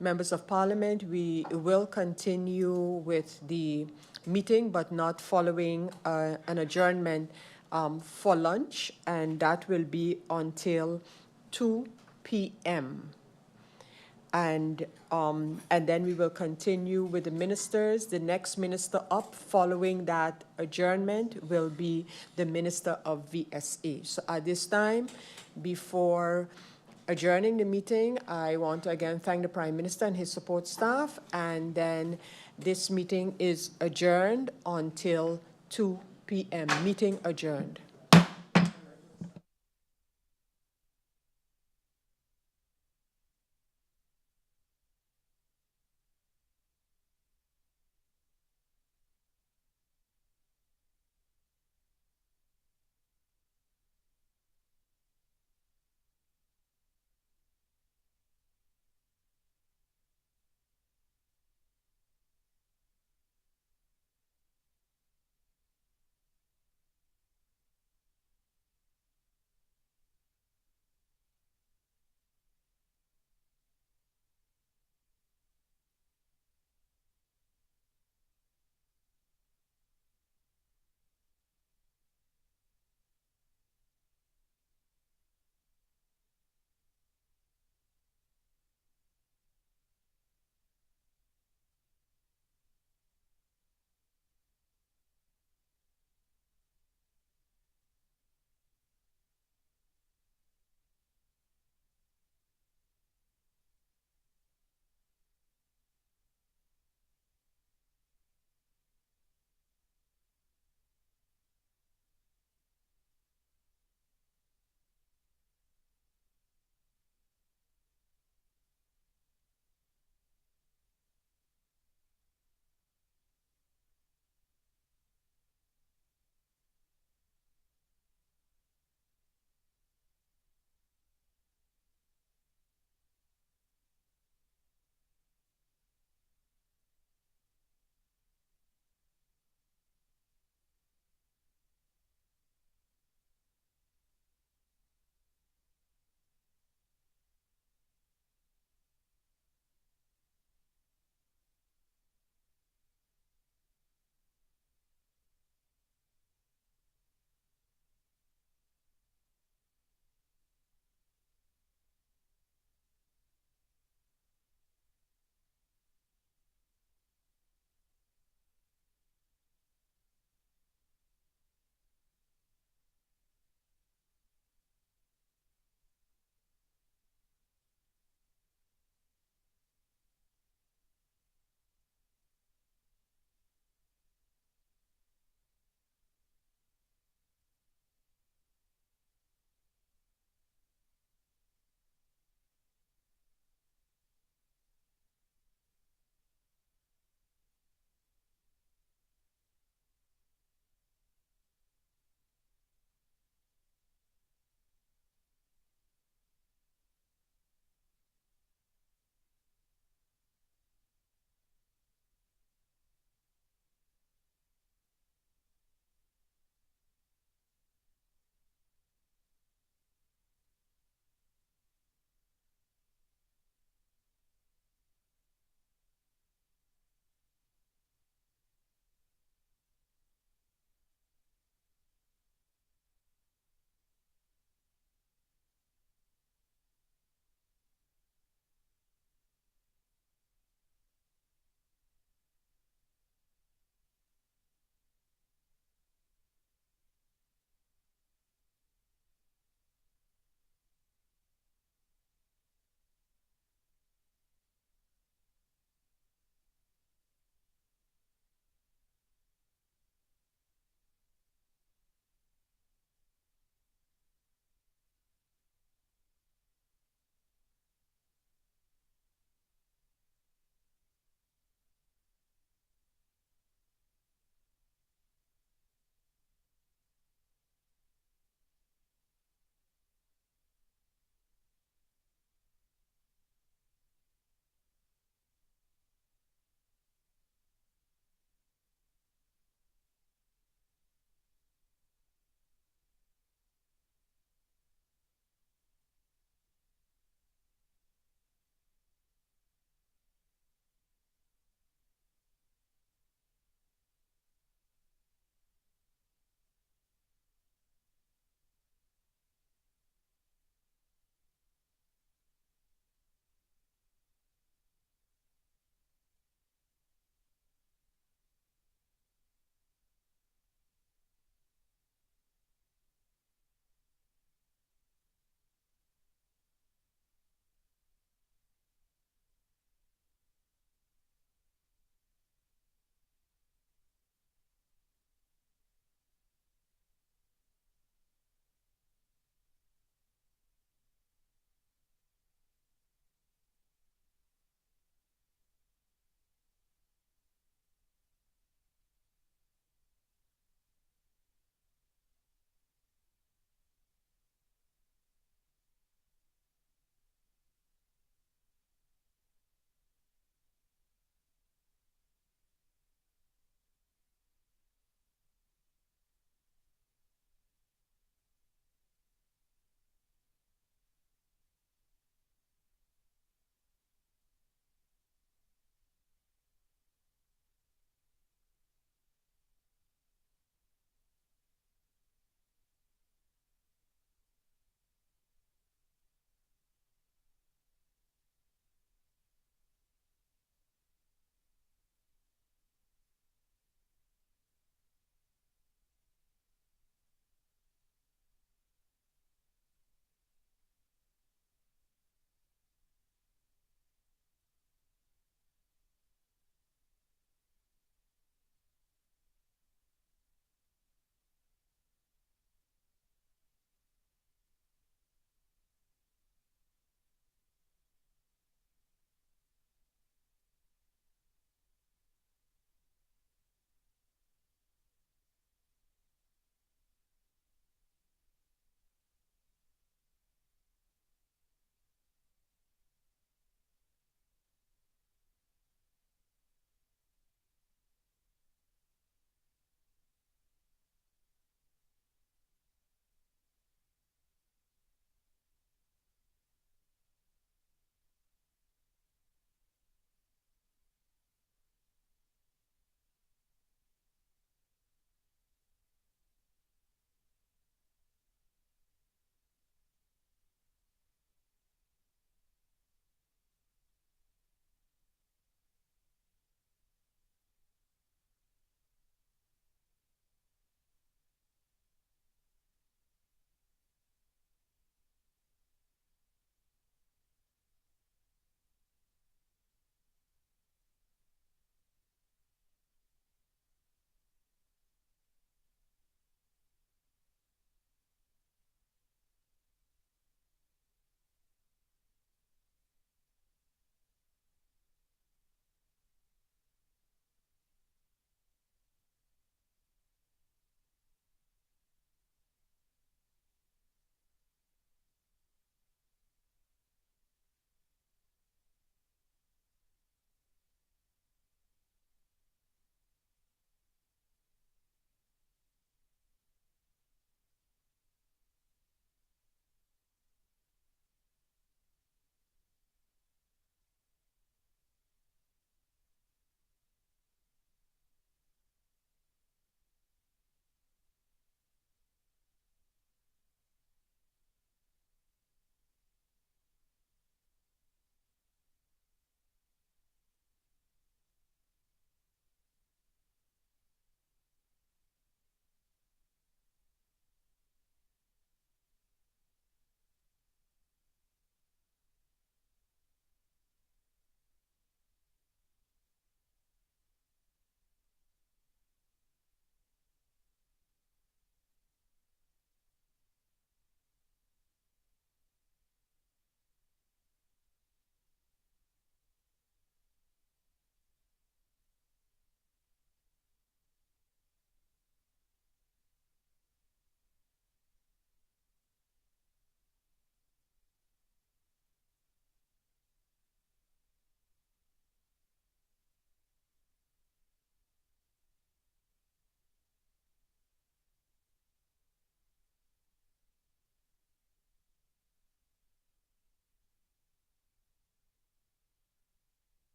Members of Parliament, we will continue with the meeting, but not following an adjournment for lunch, and that will be until 2 p.m. And then we will continue with the ministers. The next minister up following that adjournment will be the Minister of VSA. So at this time, before adjourning the meeting, I want to again thank the Prime Minister and his support staff, and then this meeting is adjourned until 2 p.m. Meeting adjourned.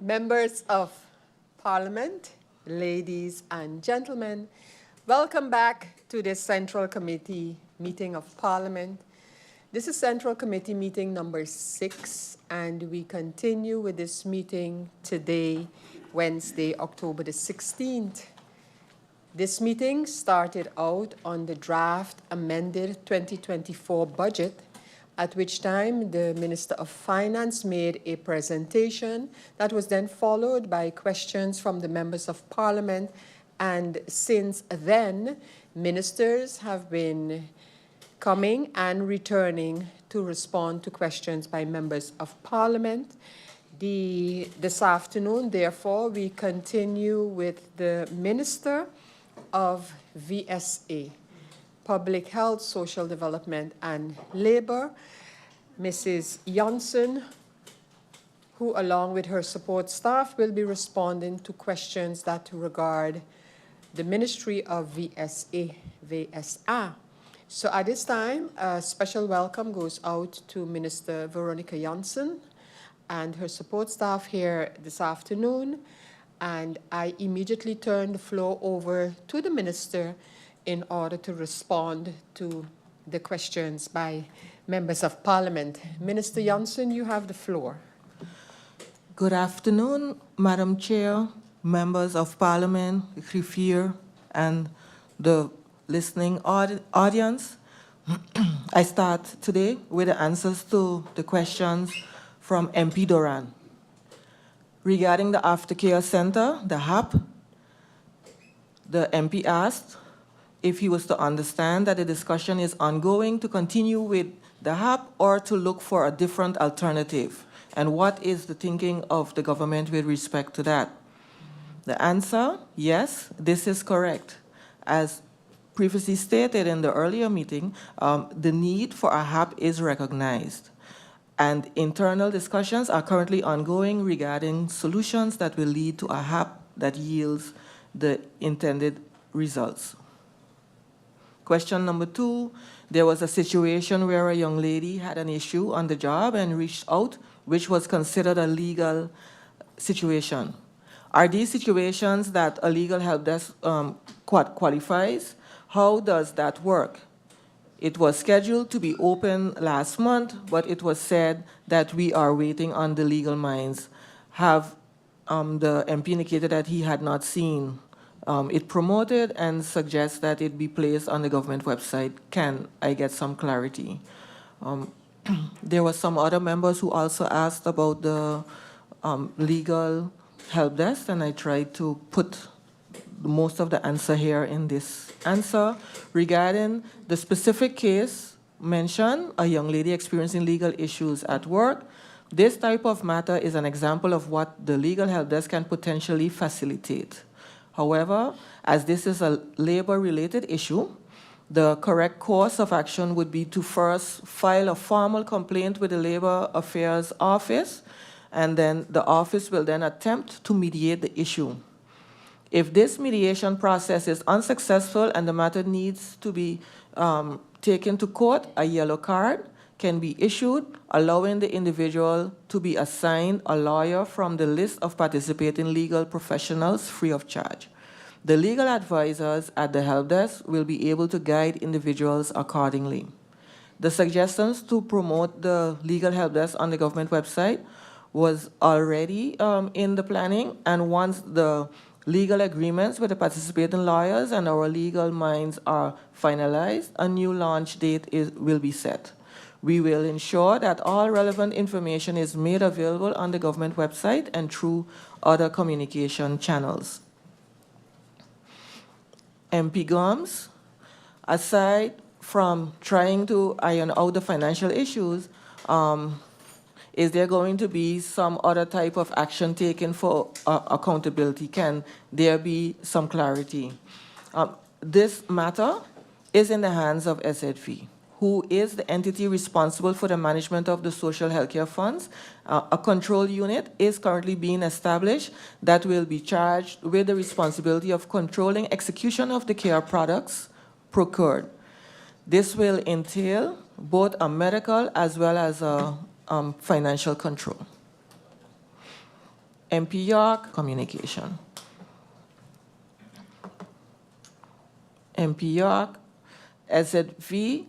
Members of Parliament, ladies and gentlemen, welcome back to this Central Committee meeting of Parliament. This is Central Committee meeting number 6, and we continue with this meeting today, Wednesday, October the 16th. This meeting started out on the draft amended 2024 budget, at which time the Minister of Finance made a presentation that was then followed by questions from the members of Parliament. And since then, ministers have been coming and returning to respond to questions by members of Parliament. This afternoon, therefore, we continue with the Minister of VSA, Public Health, Social Development and Labor, Mrs. Johnson, who along with her support staff will be responding to questions that regard the Ministry of VSA. So at this time, a special welcome goes out to Minister Veronica Johnson and her support staff here this afternoon. And I immediately turn the floor over to the Minister in order to respond to the questions by members of Parliament. Minister Johnson, you have the floor. Good afternoon, Madam Chair, members of Parliament, Griffier, and the listening audience. I start today with the answers to the questions from MP Doran. Regarding the Aftercare Center, the HAP, the MP asked if he was to understand that the discussion is ongoing to continue with the HAP or to look for a different alternative, and what is the thinking of the government with respect to that. The answer, yes, this is correct. As previously stated in the earlier meeting, the need for a HAP is recognized, and internal discussions are currently ongoing regarding solutions that will lead to a HAP that yields the intended results. Question number 2, there was a situation where a young lady had an issue on the job and reached out, which was considered a legal situation. Are these situations that a legal help desk qualifies? How does that work? It was scheduled to be open last month, but it was said that we are waiting on the legal minds. Have the MP indicated that he had not seen it promoted and suggests that it be placed on the government website. Can I get some clarity? There were some other members who also asked about the legal help desk, and I tried to put most of the answer here in this answer. Regarding the specific case mentioned, a young lady experiencing legal issues at work, this type of matter is an example of what the legal help desk can potentially facilitate. However, as this is a labor-related issue, the correct course of action would be to first file a formal complaint with the Labor Affairs Office, and then the office will then attempt to mediate the issue. If this mediation process is unsuccessful and the matter needs to be taken to court, a yellow card can be issued, allowing the individual to be assigned a lawyer from the list of participating legal professionals free of charge. The legal advisors at the help desk will be able to guide individuals accordingly. The suggestions to promote the legal help desk on the government website was already in the planning, and once the legal agreements with the participating lawyers and our legal minds are finalized, a new launch date will be set. We will ensure that all relevant information is made available on the government website and through other communication channels. MP Gomes, aside from trying to iron out the financial issues, is there going to be some other type of action taken for accountability? Can there be some clarity? This matter is in the hands of SZV, who is the entity responsible for the management of the social healthcare funds. A control unit is currently being established that will be charged with the responsibility of controlling execution of the care products procured. This will entail both a medical as well as a financial control. MP York, communication. MP York, SZV,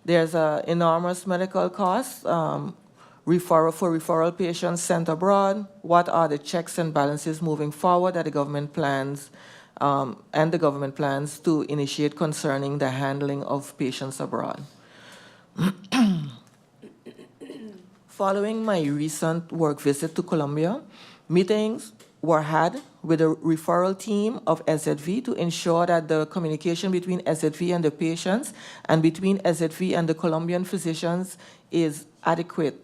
there's an enormous medical cost, referral patients sent abroad. What are the checks and balances moving forward that the government plans to initiate concerning the handling of patients abroad? Following my recent work visit to Colombia, meetings were had with a referral team of SZV to ensure that the communication between SZV and the patients and between SZV and the Colombian physicians is adequate.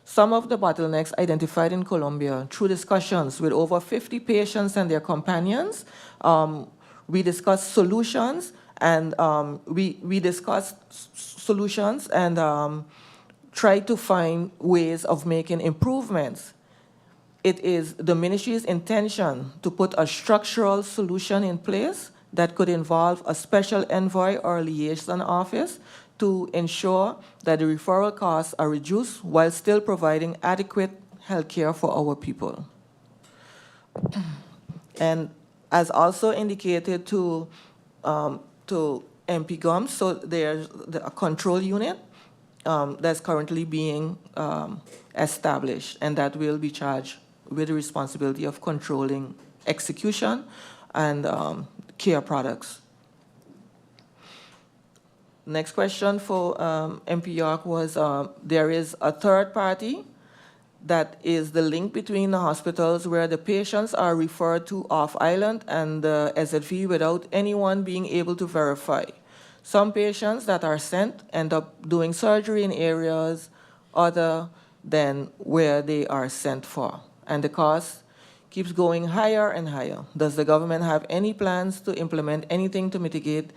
Some of the bottlenecks identified in Colombia through discussions with over 50 patients and their companions, we discussed solutions and tried to find ways of making improvements. It is the ministry's intention to put a structural solution in place that could involve a special envoy or liaison office to ensure that the referral costs are reduced while still providing adequate health care for our people. And as also indicated to MP Gums, so there's a control unit that's currently being established, and that will be charged with the responsibility of controlling execution and care products. Next question for MP York was, there is a third party that is the link between the hospitals where the patients are referred to off island and the SZV without anyone being able to verify. Some patients that are sent end up doing surgery in areas other than where they are sent for, and the cost keeps going higher and higher. Does the government have any plans to implement anything to mitigate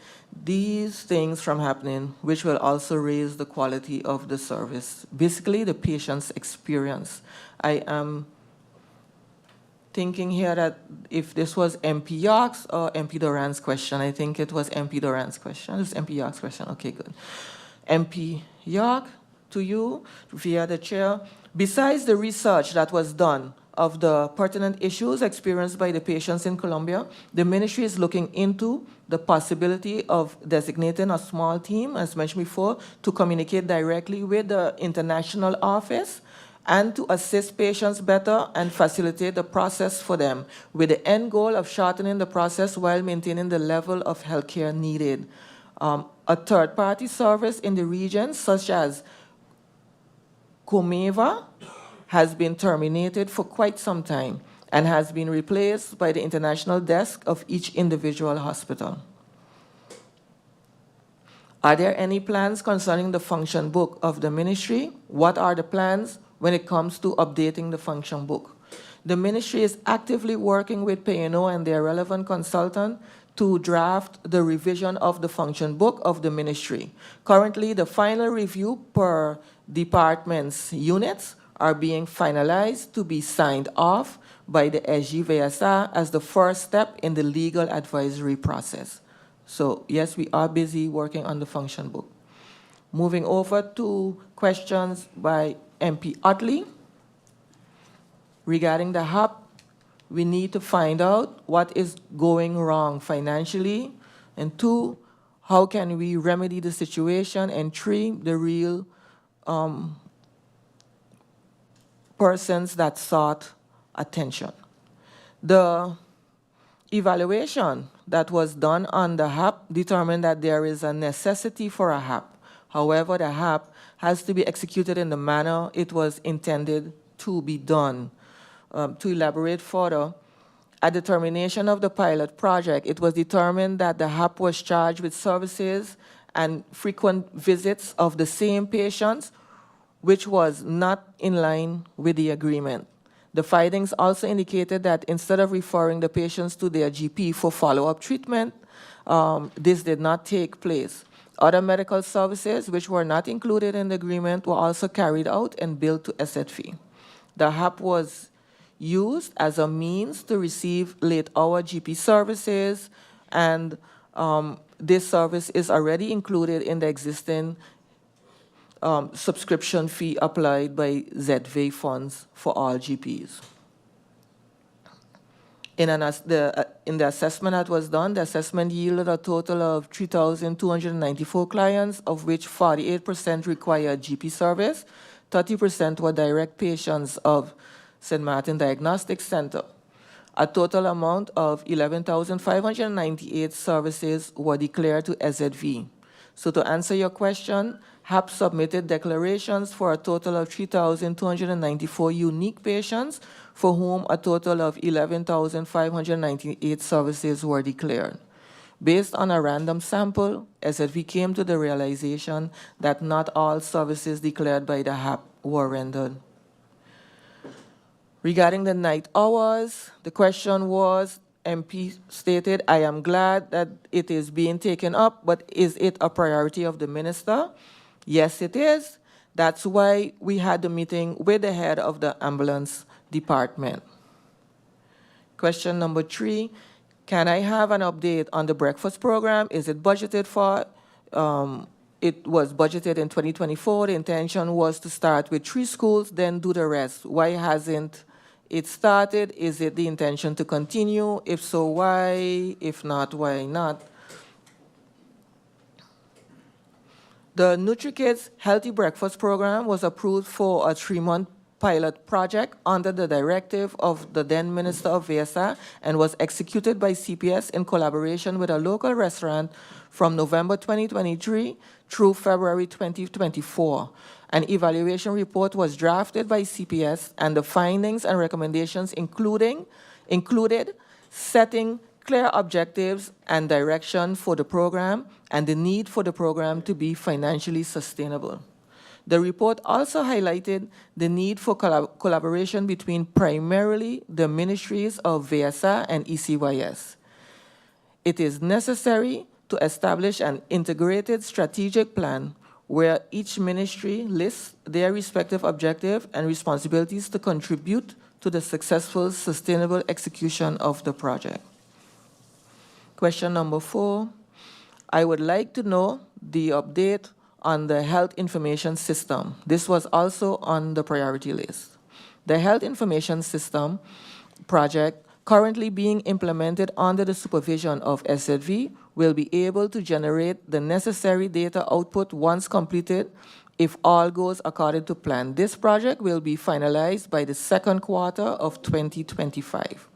these things from happening, which will also raise the quality of the service? Basically, the patient's experience. I am thinking here that if this was MP York's or MP Duran's question, I think it was MP Duran's question. It's MP York's question. Okay, good. MP York, to you, via the chair. Besides the research that was done of the pertinent issues experienced by the patients in Colombia, the ministry is looking into the possibility of designating a small team, as mentioned before, to communicate directly with the international office and to assist patients better and facilitate the process for them, with the end goal of shortening the process while maintaining the level of healthcare needed. A third-party service in the region, such as Comeva, has been terminated for quite some time and has been replaced by the international desk of each individual hospital. Are there any plans concerning the function book of the ministry? What are the plans when it comes to updating the function book? The ministry is actively working with P&O and their relevant consultant to draft the revision of the function book of the ministry. Currently, the final review per department's units are being finalized to be signed off by the SGVSA as the first step in the legal advisory process. So yes, we are busy working on the function book. Moving over to questions by MP Utley. Regarding the hub, we need to find out what is going wrong financially, and 2, how can we remedy the situation, and 3, the real persons that sought attention. The evaluation that was done on the HAP determined that there is a necessity for a HAP. However, the HAP has to be executed in the manner it was intended to be done. To elaborate further, at the termination of the pilot project, it was determined that the HAP was charged with services and frequent visits of the same patients, which was not in line with the agreement. The findings also indicated that instead of referring the patients to their GP for follow-up treatment, this did not take place. Other medical services, which were not included in the agreement, were also carried out and billed to SZV. The HAP was used as a means to receive late-hour GP services, and this service is already included in the existing subscription fee applied by ZV funds for all GPs. In the assessment that was done, the assessment yielded a total of 3,294 clients, of which 48% required GP service, 30% were direct patients of St. Martin Diagnostic Center. A total amount of 11,598 services were declared to SZV. So to answer your question, HAP submitted declarations for a total of 3,294 unique patients, for whom a total of 11,598 services were declared. Based on a random sample, SZV came to the realization that not all services declared by the HAP were rendered. Regarding the night hours, the question was, MP stated, I am glad that it is being taken up, but is it a priority of the minister? Yes, it is. That's why we had the meeting with the head of the ambulance department. Question number 3, can I have an update on the breakfast program? Is it budgeted for? It was budgeted in 2024. The intention was to start with 3 schools, then do the rest. Why hasn't it started? Is it the intention to continue? If so, why? If not, why not? The NutriKids Healthy Breakfast Program was approved for a 3-month pilot project under the directive of the then Minister of VSA and was executed by CPS in collaboration with a local restaurant from November 2023 through February 2024. An evaluation report was drafted by CPS, and the findings and recommendations included setting clear objectives and direction for the program and the need for the program to be financially sustainable. The report also highlighted the need for collaboration between primarily the ministries of VSA and ECYS. It is necessary to establish an integrated strategic plan where each ministry lists their respective objectives and responsibilities to contribute to the successful, sustainable execution of the project. Question number 4, I would like to know the update on the health information system. This was also on the priority list. The health information system project currently being implemented under the supervision of SZV will be able to generate the necessary data output once completed if all goes according to plan. This project will be finalized by the 2nd quarter of 2025.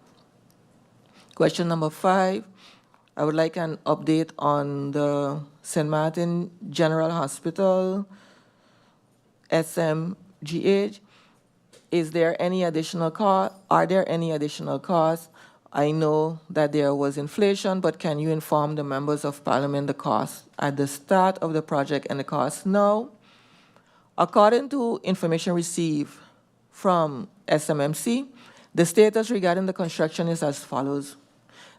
Question number 5, I would like an update on the St. Martin General Hospital, SMGH. Is there any additional cost? Are there any additional costs? I know that there was inflation, but can you inform the members of Parliament the cost at the start of the project and the cost now? According to information received from SMMC, the status regarding the construction is as follows.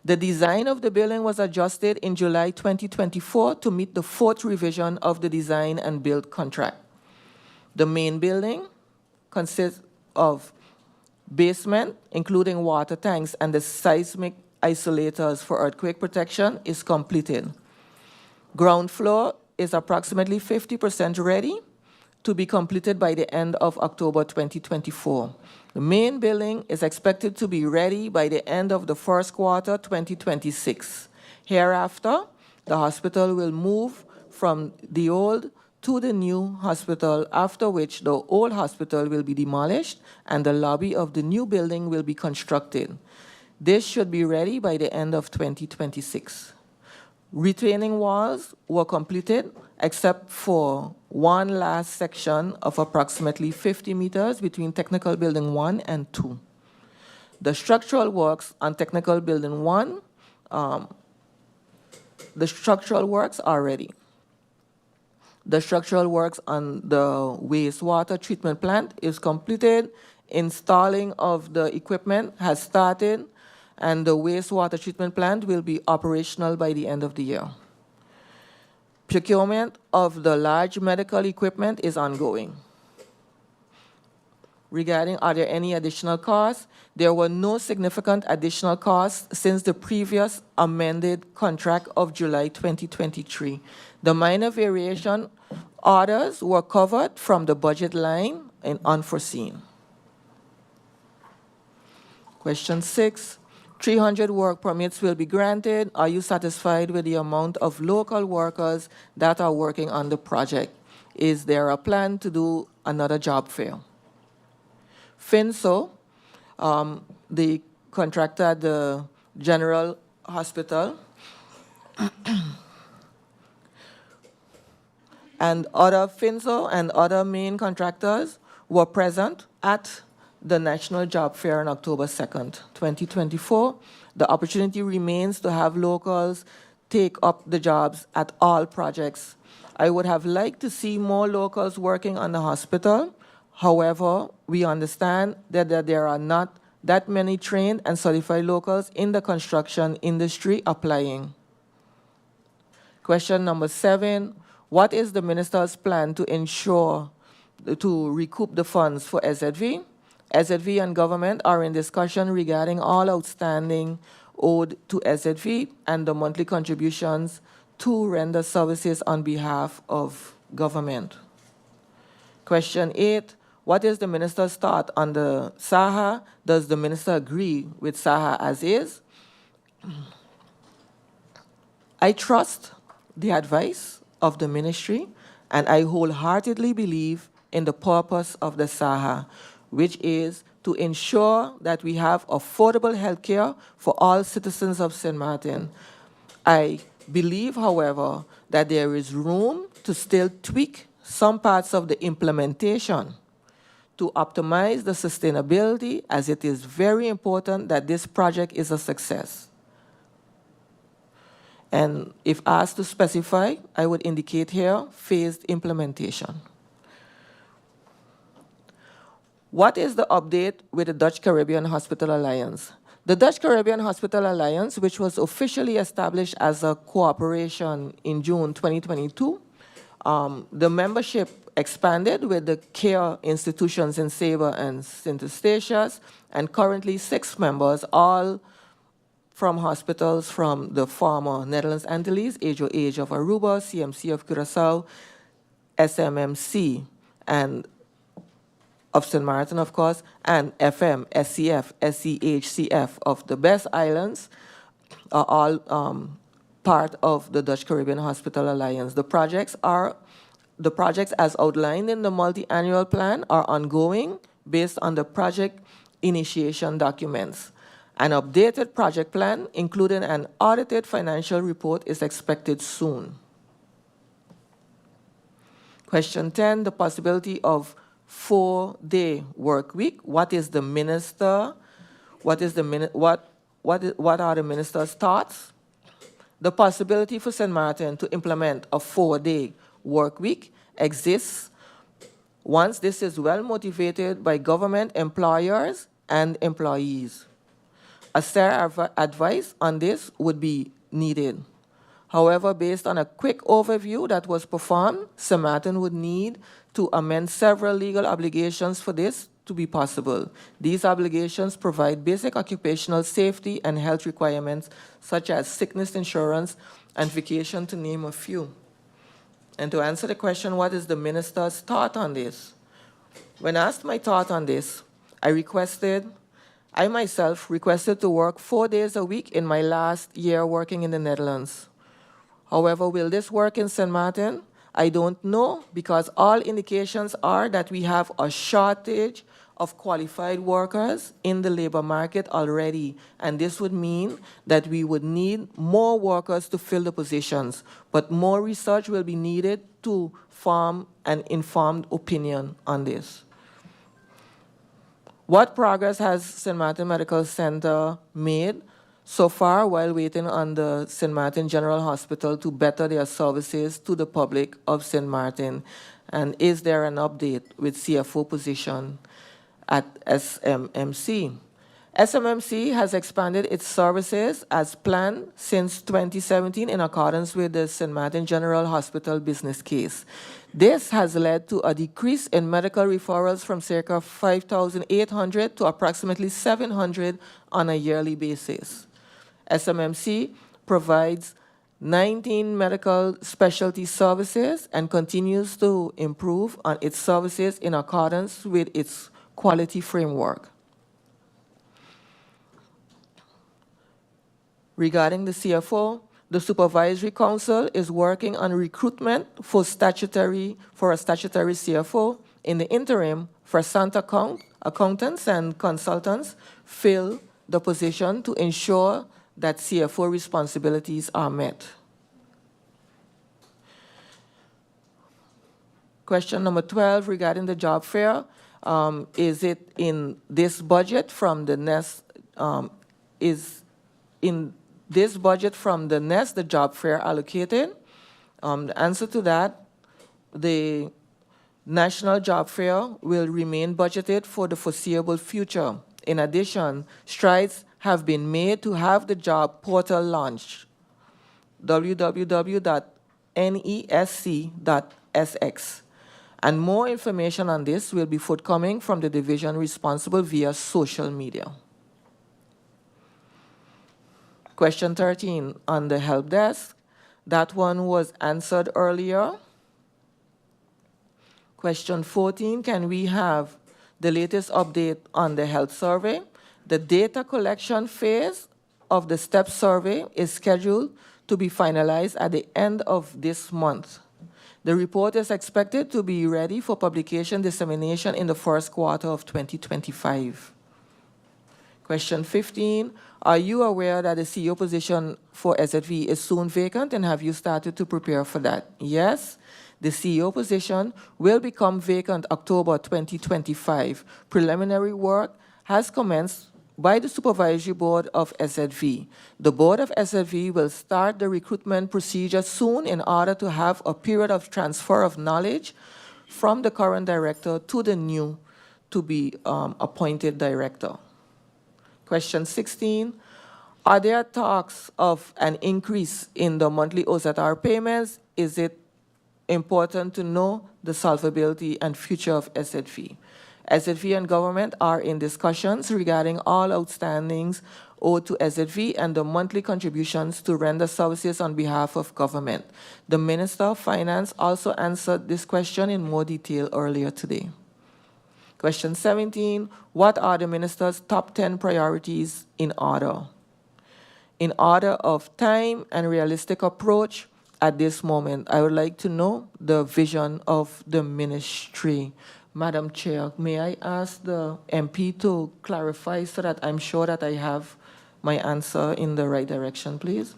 The design of the building was adjusted in July 2024 to meet the 4th revision of the design and build contract. The main building consists of basement, including water tanks and the seismic isolators for earthquake protection, is completed. Ground floor is approximately 50% ready to be completed by the end of October 2024. The main building is expected to be ready by the end of the 1st quarter 2026. Hereafter, the hospital will move from the old to the new hospital, after which the old hospital will be demolished and the lobby of the new building will be constructed. This should be ready by the end of 2026. Retaining walls were completed except for one last section of approximately 50 meters between Technical Building 1 and 2. The structural works on Technical Building 1, the structural works are ready. The structural works on the wastewater treatment plant is completed. Installing of the equipment has started, and the wastewater treatment plant will be operational by the end of the year. Procurement of the large medical equipment is ongoing. Regarding are there any additional costs? There were no significant additional costs since the previous amended contract of July 2023. The minor variation Others were covered from the budget line in unforeseen. Question 6, 300 work permits will be granted. Are you satisfied with the amount of local workers that are working on the project? Is there a plan to do another job fair? FinSo, the contractor at the General Hospital, and other FinSo and other main contractors were present at the National Job Fair on October 2nd, 2024. The opportunity remains to have locals take up the jobs at all projects. I would have liked to see more locals working on the hospital. However, we understand that there are not that many trained and certified locals in the construction industry applying. Question number 7, what is the minister's plan to ensure to recoup the funds for SZV? SZV and government are in discussion regarding all outstanding owed to SZV and the monthly contributions to render services on behalf of government. Question 8, what is the minister's thought on the SAHA? Does the minister agree with SAHA as is? I trust the advice of the ministry, and I wholeheartedly believe in the purpose of the SAHA, which is to ensure that we have affordable health care for all citizens of St. Martin. I believe, however, that there is room to still tweak some parts of the implementation to optimize the sustainability, as it is very important that this project is a success. And if asked to specify, I would indicate here phased implementation. What is the update with the Dutch Caribbean Hospital Alliance? The Dutch Caribbean Hospital Alliance, which was officially established as a cooperation in June 2022, the membership expanded with the care institutions in Saba and St. Eustatius, and currently 6 members, all from hospitals from the former Netherlands Antilles, AJO of Aruba, CMC of Curaçao, SMMC, and of St. Martin, of course, and FM, SCF, SCHCF of the Best Islands are all part of the Dutch Caribbean Hospital Alliance. The projects as outlined in the multi-annual plan are ongoing based on the project initiation documents. An updated project plan, including an audited financial report, is expected soon. Question 10, the possibility of 4-day work week. What are the minister's thoughts? The possibility for St. Martin to implement a 4-day work week exists once this is well motivated by government employers and employees. A fair advice on this would be needed. However, based on a quick overview that was performed, St. Martin would need to amend several legal obligations for this to be possible. These obligations provide basic occupational safety and health requirements such as sickness insurance and vacation, to name a few. And to answer the question, what is the minister's thought on this? When asked my thought on this, I myself requested to work 4 days a week in my last year working in the Netherlands. However, will this work in St. Martin? I don't know, because all indications are that we have a shortage of qualified workers in the labor market already, and this would mean that we would need more workers to fill the positions, but more research will be needed to form an informed opinion on this. What progress has St. Martin Medical Center made so far while waiting on the St. Martin General Hospital to better their services to the public of St. Martin? And is there an update with CFO position at SMMC? SMMC has expanded its services as planned since 2017 in accordance with the St. Martin General Hospital business case. This has led to a decrease in medical referrals from circa 5,800 to approximately 700 on a yearly basis. SMMC provides 19 medical specialty services, and continues to improve on its services in accordance with its quality framework. Regarding the CFO, the Supervisory Council is working on recruitment for a statutory CFO. In the interim, Versant accountants and consultants fill the position to ensure that CFO responsibilities are met. Question number 12 regarding the job fair. Is it in this budget from the NEST, this budget from the NEST, the job fair allocated? The answer to that, the National Job Fair will remain budgeted for the foreseeable future. In addition, strides have been made to have the job portal launched, www.nesc.sx. And more information on this will be forthcoming from the division responsible via social media. Question 13 on the help desk. That one was answered earlier. Question 14, can we have the latest update on the health survey? The data collection phase of the STEP survey is scheduled to be finalized at the end of this month. The report is expected to be ready for publication dissemination in the first quarter of 2025. Question 15, are you aware that the CEO position for SZV is soon vacant, and have you started to prepare for that? Yes, the CEO position will become vacant October 2025. Preliminary work has commenced by the Supervisory Board of SZV. The Board of SZV will start the recruitment procedure soon in order to have a period of transfer of knowledge from the current director to the new to be appointed director. Question 16, are there talks of an increase in the monthly OZR payments? Is it important to know the solvability and future of SZV? SZV and government are in discussions regarding all outstandings owed to SZV and the monthly contributions to render services on behalf of government. The Minister of Finance also answered this question in more detail earlier today. Question 17, what are the Minister's top 10 priorities in order? In order of time and realistic approach, at this moment, I would like to know the vision of the ministry. Madam Chair, may I ask the MP to clarify so that I'm sure that I have my answer in the right direction, please?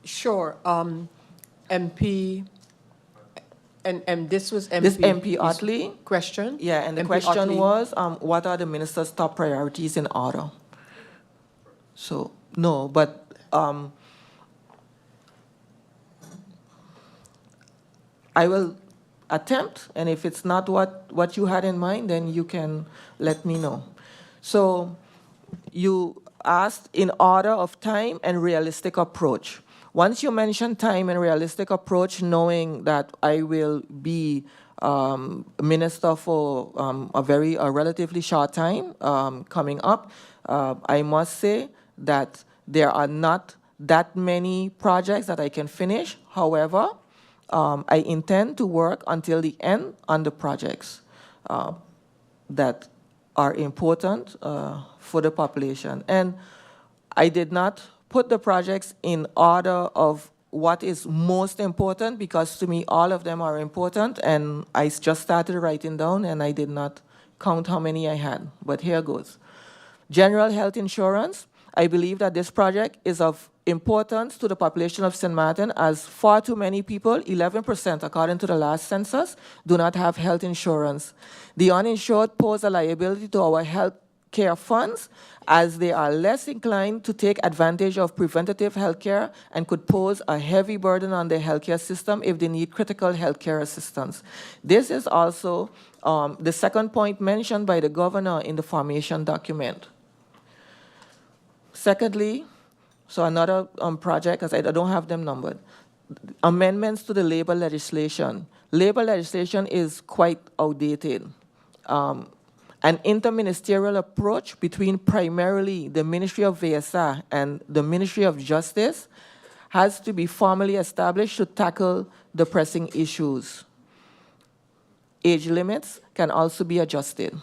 Sure. MP, and this was MP. This MP Otley question? Yeah, and the MP question Otley. was, what are the minister's top priorities in order? So, no, but I will attempt, and if it's not what you had in mind, then you can let me know. So you asked in order of time and realistic approach. Once you mention time and realistic approach, knowing that I will be minister for a relatively short time coming up, I must say that there are not that many projects that I can finish. However, I intend to work until the end on the projects that are important for the population. And I did not put the projects in order of what is most important, because to me all of them are important, and I just started writing down and I did not count how many I had, but here goes. General health insurance. I believe that this project is of importance to the population of St. Martin, as far too many people, 11% according to the last census, do not have health insurance. The uninsured pose a liability to our health care funds, as they are less inclined to take advantage of preventative health care and could pose a heavy burden on the healthcare system if they need critical healthcare assistance. This is also the second point mentioned by the governor in the formation document. Secondly, so another project, as I don't have them numbered, amendments to the labor legislation. Labor legislation is quite outdated. An interministerial approach between primarily the Ministry of VSA and the Ministry of Justice has to be formally established to tackle the pressing issues. Age limits can also be adjusted.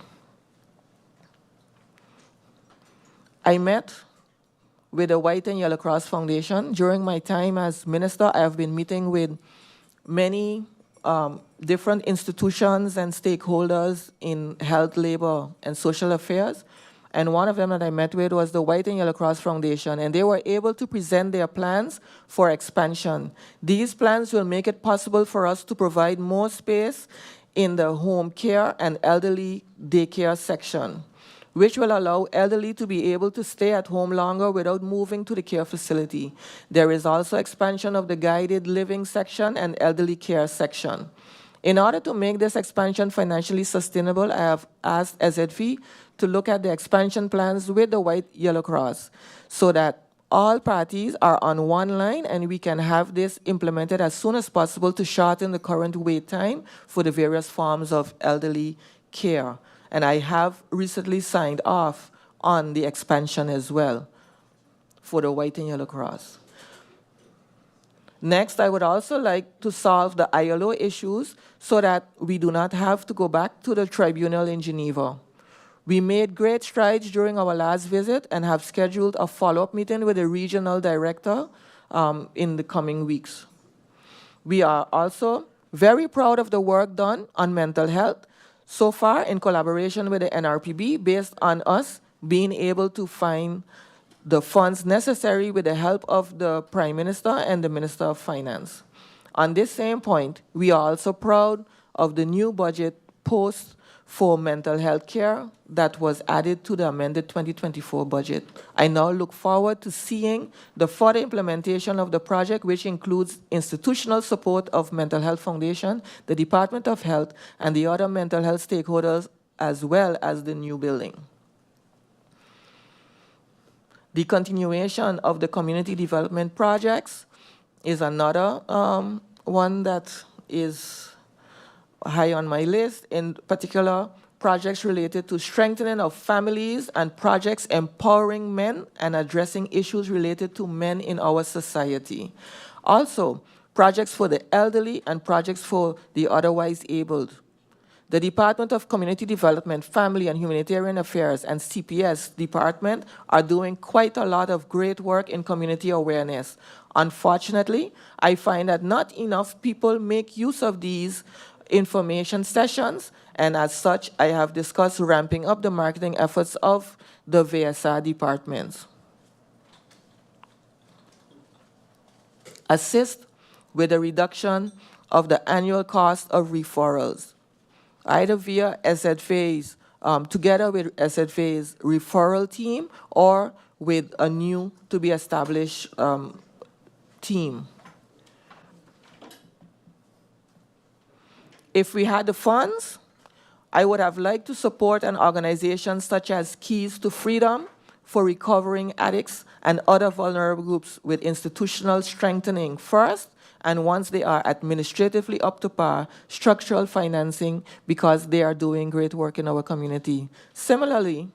I met with the White and Yellow Cross Foundation. During my time as minister, I have been meeting with many different institutions and stakeholders in health, labor, and social affairs. And one of them that I met with was the White and Yellow Cross Foundation, and they were able to present their plans for expansion. These plans will make it possible for us to provide more space in the home care and elderly daycare section, which will allow elderly to be able to stay at home longer without moving to the care facility. There is also expansion of the guided living section and elderly care section. In order to make this expansion financially sustainable, I have asked SZV to look at the expansion plans with the White Yellow Cross so that all parties are on one line and we can have this implemented as soon as possible to shorten the current wait time for the various forms of elderly care. And I have recently signed off on the expansion as well for the White and Yellow Cross. Next, I would also like to solve the ILO issues so that we do not have to go back to the tribunal in Geneva. We made great strides during our last visit and have scheduled a follow-up meeting with the regional director in the coming weeks. We are also very proud of the work done on mental health so far in collaboration with the NRPB, based on us being able to find the funds necessary with the help of the Prime Minister and the Minister of Finance. On this same point, we are also proud of the new budget post for mental health care that was added to the amended 2024 budget. I now look forward to seeing the further implementation of the project, which includes institutional support of Mental Health Foundation, the Department of Health, and the other mental health stakeholders, as well as the new building. The continuation of the community development projects is another one that is high on my list, in particular projects related to strengthening of families and projects empowering men and addressing issues related to men in our society. Also, projects for the elderly and projects for the otherwise abled. The Department of Community Development, Family and Humanitarian Affairs and CPS Department are doing quite a lot of great work in community awareness. Unfortunately, I find that not enough people make use of these information sessions, and as such, I have discussed ramping up the marketing efforts of the VSR departments. Assist with the reduction of the annual cost of referrals, either via SZV's, together with SZV's referral team or with a new to be established team. If we had the funds, I would have liked to support an organization such as Keys to Freedom for recovering addicts and other vulnerable groups with institutional strengthening first, and once they are administratively up to par, structural financing, because they are doing great work in our community. Similarly,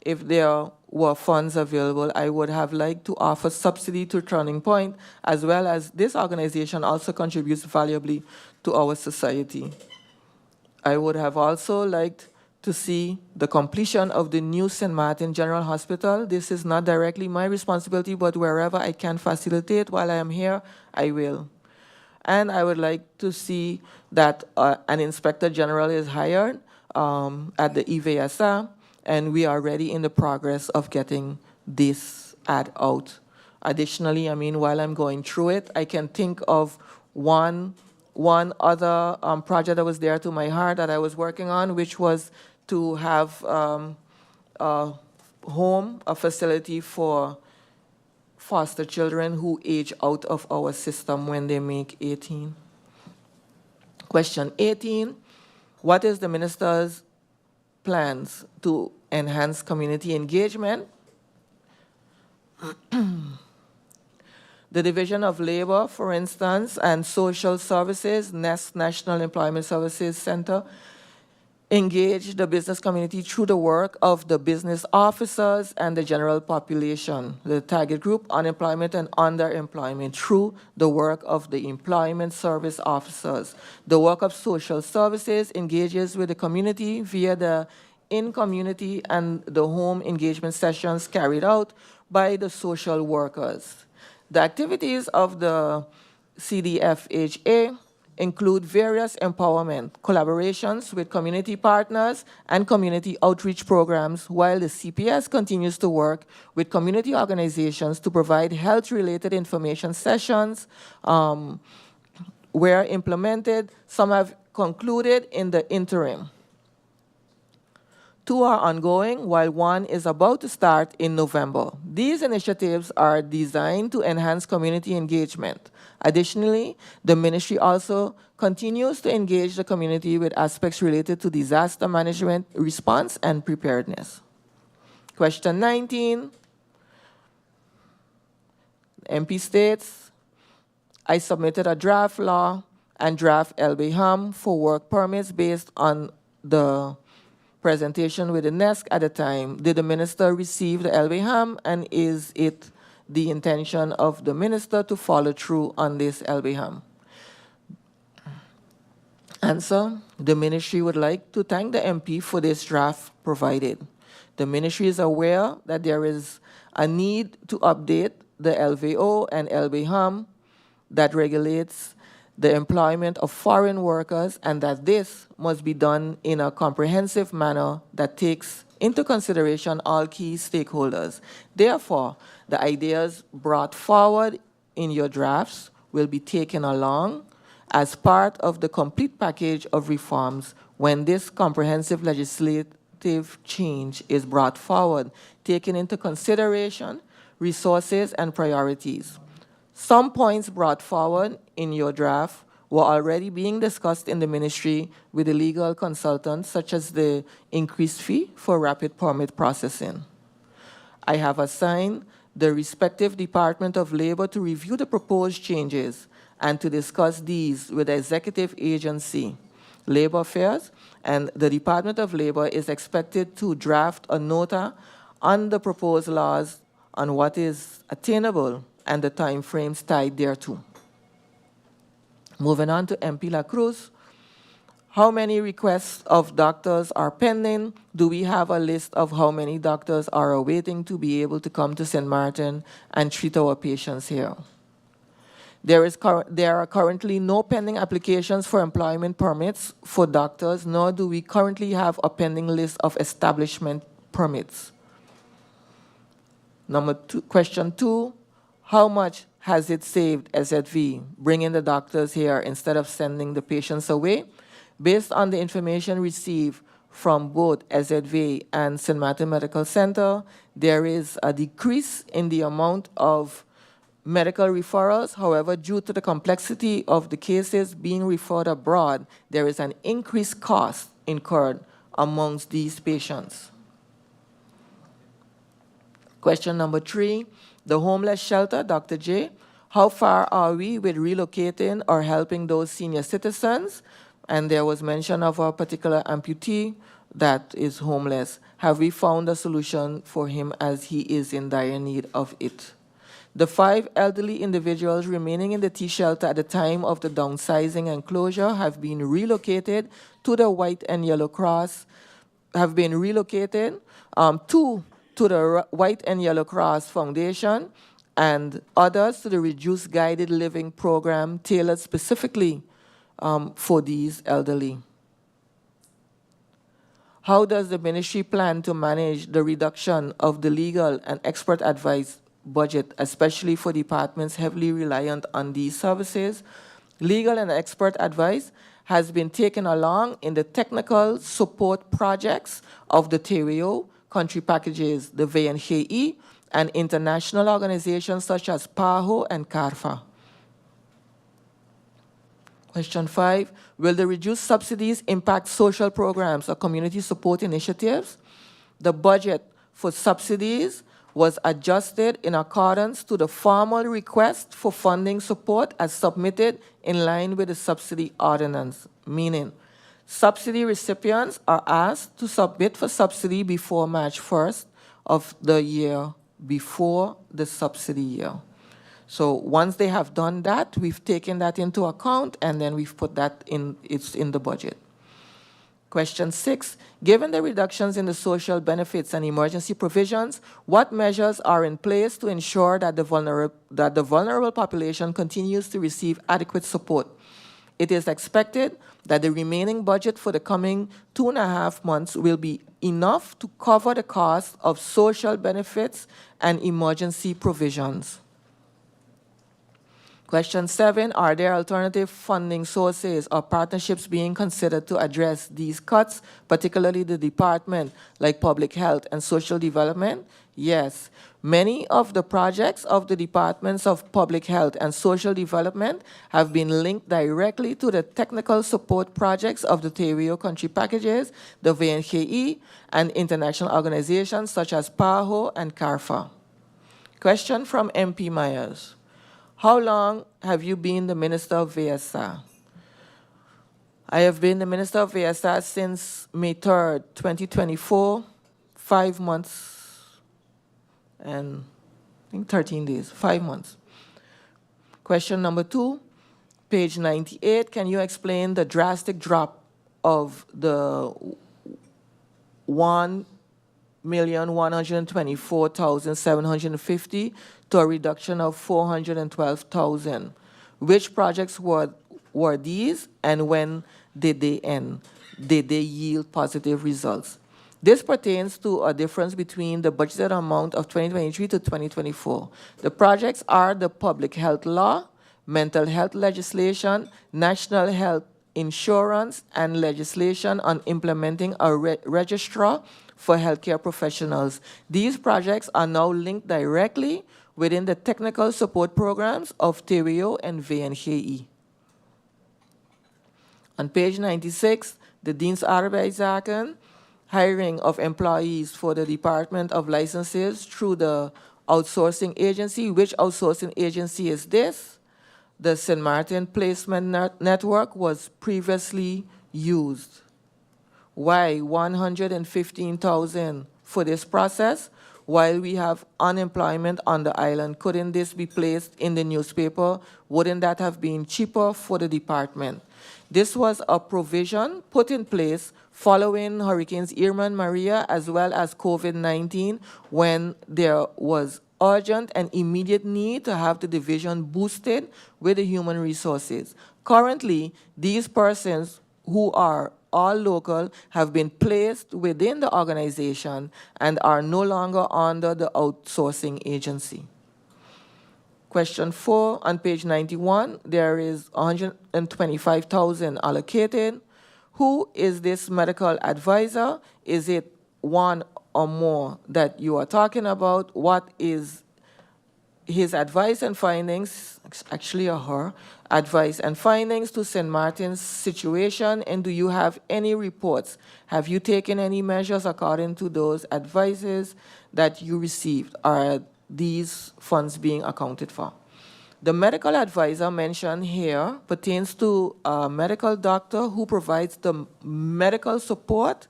if there were funds available, I would have liked to offer subsidy to Turning Point, as well as this organization also contributes valuably to our society. I would have also liked to see the completion of the new St. Martin General Hospital. This is not directly my responsibility, but wherever I can facilitate while I am here, I will. And I would like to see that an Inspector General is hired at the EVSA, and we are already in the progress of getting this ad out. Additionally, I mean, while I'm going through it, I can think of one other project that was dear to my heart that I was working on, which was to have a facility for foster children who age out of our system when they make 18. Question 18, what is the minister's plans to enhance community engagement? The Division of Labor, for instance, and Social Services, National Employment Services Center, engage the business community through the work of the business officers and the general population, the target group, unemployment and underemployment, through the work of the employment service officers. The work of social services engages with the community via the in-community and the home engagement sessions carried out by the social workers. The activities of the CDFHA include various empowerment, collaborations with community partners, and community outreach programs, while the CPS continues to work with community organizations to provide health-related information sessions where implemented. Some have concluded in the interim. 2 are ongoing, while 1 is about to start in November. These initiatives are designed to enhance community engagement. Additionally, the ministry also continues to engage the community with aspects related to disaster management, response, and preparedness. Question 19. MP states, I submitted a draft law and draft LBHAM for work permits based on the presentation with the NESC at the time. Did the minister receive the LBHAM, and is it the intention of the minister to follow through on this LBHAM? Answer, the ministry would like to thank the MP for this draft provided. The ministry is aware that there is a need to update the LVO and LBHAM that regulates the employment of foreign workers, and that this must be done in a comprehensive manner that takes into consideration all key stakeholders. Therefore, the ideas brought forward in your drafts will be taken along as part of the complete package of reforms when this comprehensive legislative change is brought forward, taking into consideration resources and priorities. Some points brought forward in your draft were already being discussed in the ministry with the legal consultants, such as the increased fee for rapid permit processing. I have assigned the respective Department of Labor to review the proposed changes and to discuss these with the executive agency, Labor Affairs, and the Department of Labor is expected to draft a nota on the proposed laws on what is attainable and the time frames tied thereto. Moving on to MP La Cruz. How many requests of doctors are pending? Do we have a list of how many doctors are awaiting to be able to come to St. Martin and treat our patients here? There are currently no pending applications for employment permits for doctors, nor do we currently have a pending list of establishment permits. Question 2. How much has it saved SZV bringing the doctors here instead of sending the patients away? Based on the information received from both SZV and St. Martin Medical Center, there is a decrease in the amount of medical referrals. However, due to the complexity of the cases being referred abroad, there is an increased cost incurred amongst these patients. Question number 3. The homeless shelter, Dr. J. How far are we with relocating or helping those senior citizens? And there was mention of a particular amputee that is homeless. Have we found a solution for him as he is in dire need of it? The 5 elderly individuals remaining in the T shelter at the time of the downsizing and closure have been relocated to the White and Yellow Cross, have been relocated to the White and Yellow Cross Foundation, and others to the Reduced Guided Living Program tailored specifically for these elderly. How does the ministry plan to manage the reduction of the legal and expert advice budget, especially for departments heavily reliant on these services? Legal and expert advice has been taken along in the technical support projects of the TEATT, country packages, the VNGE, and international organizations such as PAHO and CARFA. Question 5, will the reduced subsidies impact social programs or community support initiatives? The budget for subsidies was adjusted in accordance to the formal request for funding support as submitted in line with the subsidy ordinance, meaning Subsidy recipients are asked to submit for subsidy before March 1st of the year before the subsidy year. So once they have done that, we've taken that into account, and then we've put that in, it's in the budget. Question 6, given the reductions in the social benefits and emergency provisions, what measures are in place to ensure that the vulnerable population continues to receive adequate support? It is expected that the remaining budget for the coming 2.5 months will be enough to cover the cost of social benefits and emergency provisions. Question 7, are there alternative funding sources or partnerships being considered to address these cuts, particularly the department like public health and social development? Yes. Many of the projects of the departments of public health and social development have been linked directly to the technical support projects of the TEATT country packages, the VNGE, and international organizations such as PAHO and CARFA. Question from MP Myers. How long have you been the Minister of VSA? I have been the Minister of VSA since May 3rd, 2024, 5 months and I think 13 days, 5 months. Question number 2, page 98, can you explain the drastic drop of the 1,124,750 to a reduction of 412,000. Which projects were these, and when did they end? Did they yield positive results? This pertains to a difference between the budgeted amount of 2023 to 2024. The projects are the public health law, mental health legislation, national health insurance, and legislation on implementing a registrar for healthcare professionals. These projects are now linked directly within the technical support programs of TEATT and VNGE. On page 96, the Dienstarbeitszaken, hiring of employees for the Department of Licenses through the outsourcing agency. Which outsourcing agency is this? The St. Martin Placement Network was previously used. Why 115,000 for this process? While we have unemployment on the island, couldn't this be placed in the newspaper? Wouldn't that have been cheaper for the department? This was a provision put in place following Hurricanes Irma and Maria, as well as COVID-19, when there was urgent and immediate need to have the division boosted with the human resources. Currently, these persons who are all local have been placed within the organization and are no longer under the outsourcing agency. Question 4, on page 91, there is 125,000 allocated. Who is this medical advisor? Is it one or more that you are talking about? What is his advice and findings, actually her, advice and findings to St. Martin's situation, and do you have any reports? Have you taken any measures according to those advices that you received? Are these funds being accounted for? The medical advisor mentioned here pertains to a medical doctor who provides the medical support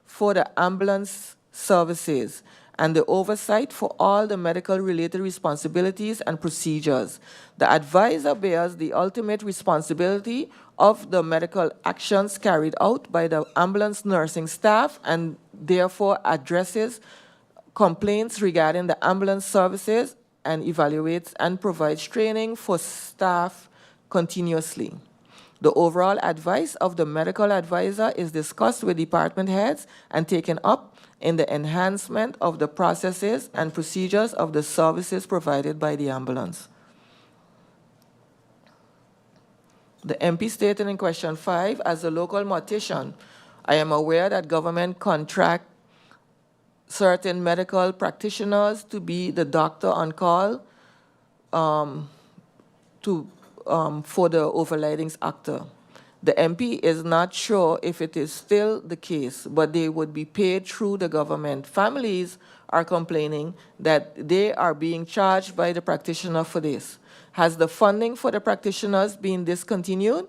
for the ambulance services and the oversight for all the medical-related responsibilities and procedures. The advisor bears the ultimate responsibility of the medical actions carried out by the ambulance nursing staff and therefore addresses complaints regarding the ambulance services and evaluates and provides training for staff continuously. The overall advice of the medical advisor is discussed with department heads and taken up in the enhancement of the processes and procedures of the services provided by the ambulance. The MP stated in question 5, as a local mortician, I am aware that government contract certain medical practitioners to be the doctor on call for the overridings actor. The MP is not sure if it is still the case, but they would be paid through the government. Families are complaining that they are being charged by the practitioner for this. Has the funding for the practitioners been discontinued?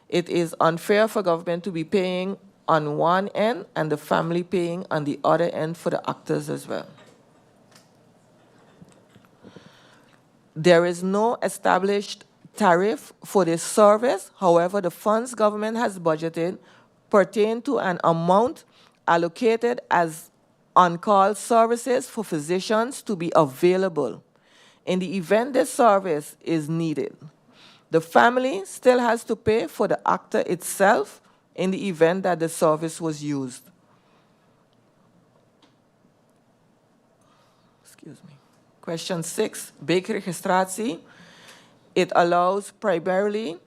It is unfair for government to be paying on one end and the family paying on the other end for the actors as well. There is no established tariff for this service. However, the funds government has budgeted pertain to an amount allocated as on-call services for physicians to be available in the event this service is needed. The family still has to pay for the actor itself in the event that the service was used. Excuse me. Question 6, registratie. It allows primarily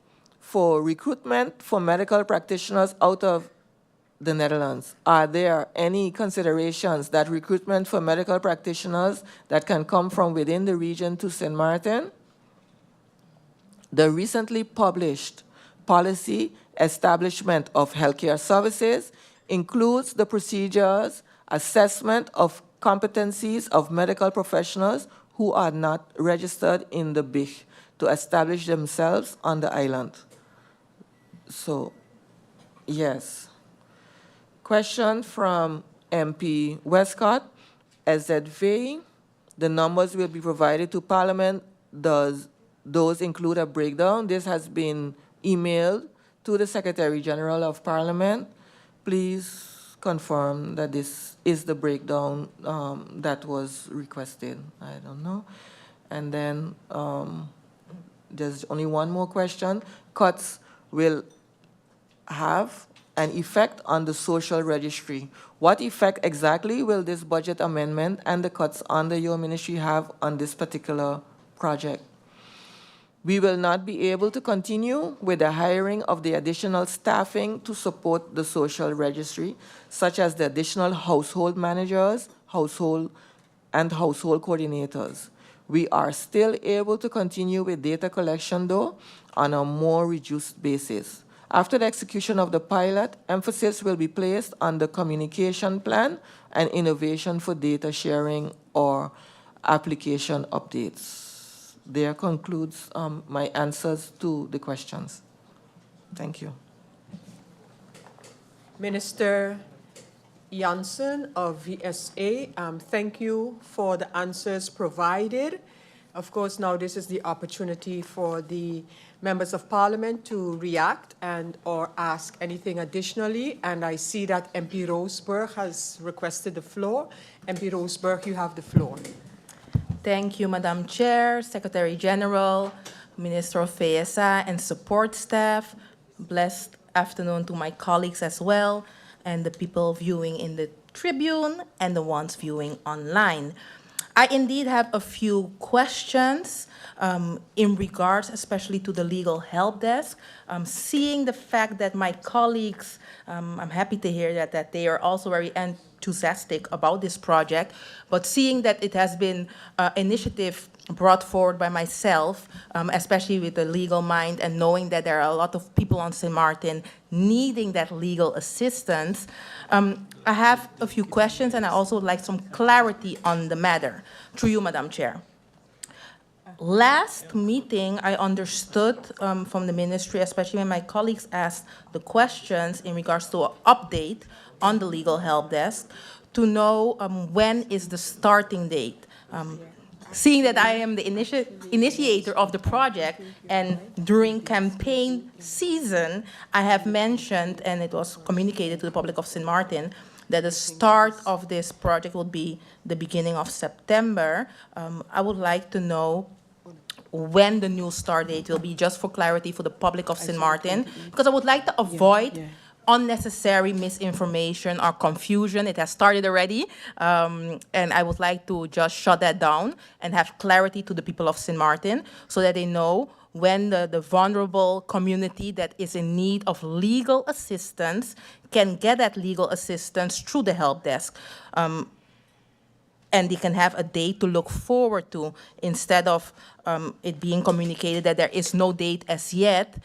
for recruitment for medical practitioners out of the Netherlands. Are there any considerations that recruitment for medical practitioners that can come from within the region to St. Martin? The recently published policy establishment of healthcare services includes the procedures, assessment of competencies of medical professionals who are not registered in the BIG to establish themselves on the island. So, yes. Question from MP Westcott. SZV, the numbers will be provided to Parliament. Does those include a breakdown? This has been emailed to the Secretary General of Parliament. Please confirm that this is the breakdown that was requested. I don't know. And then there's only one more question. Cuts will have an effect on the social registry. What effect exactly will this budget amendment and the cuts under your ministry have on this particular project? We will not be able to continue with the hiring of the additional staffing to support the social registry, such as the additional household managers, household coordinators. We are still able to continue with data collection, though, on a more reduced basis. After the execution of the pilot, emphasis will be placed on the communication plan and innovation for data sharing or application updates. There concludes my answers to the questions. Thank you. Minister Janssen of VSA, thank you for the answers provided. Of course, now this is the opportunity for the members of Parliament to react and or ask anything additionally. And I see that MP Roseberg has requested the floor. MP Roseberg, you have the floor. Thank you, Madam Chair, Secretary General, Minister of VSA, and support staff. Blessed afternoon to my colleagues as well, and the people viewing in the Tribune and the ones viewing online. I indeed have a few questions in regards especially to the legal help desk. Seeing the fact that my colleagues, I'm happy to hear that they are also very enthusiastic about this project, but seeing that it has been initiative brought forward by myself, especially with the legal mind and knowing that there are a lot of people on St. Martin needing that legal assistance, I have a few questions and I also would like some clarity on the matter. Through you, Madam Chair. Last meeting, I understood from the ministry, especially when my colleagues asked the questions in regards to an update on the legal help desk, to know when is the starting date. Seeing that I am the initiator of the project, and during campaign season, I have mentioned, and it was communicated to the public of St. Martin, that the start of this project will be the beginning of September. I would like to know when the new start date will be, just for clarity for the public of St. Martin, because I would like to avoid unnecessary misinformation or confusion. It has started already, and I would like to just shut that down and have clarity to the people of St. Martin so that they know when the vulnerable community that is in need of legal assistance can get that legal assistance through the help desk. And they can have a date to look forward to instead of it being communicated that there is no date as yet.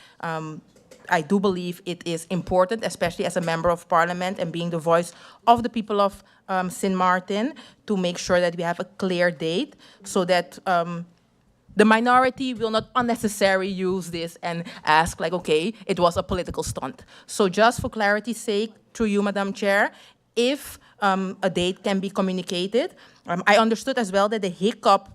I do believe it is important, especially as a member of parliament and being the voice of the people of St. Martin, to make sure that we have a clear date so that the minority will not unnecessarily use this and ask like, okay, it was a political stunt. So just for clarity's sake, through you, Madam Chair, if a date can be communicated, I understood as well that the hiccup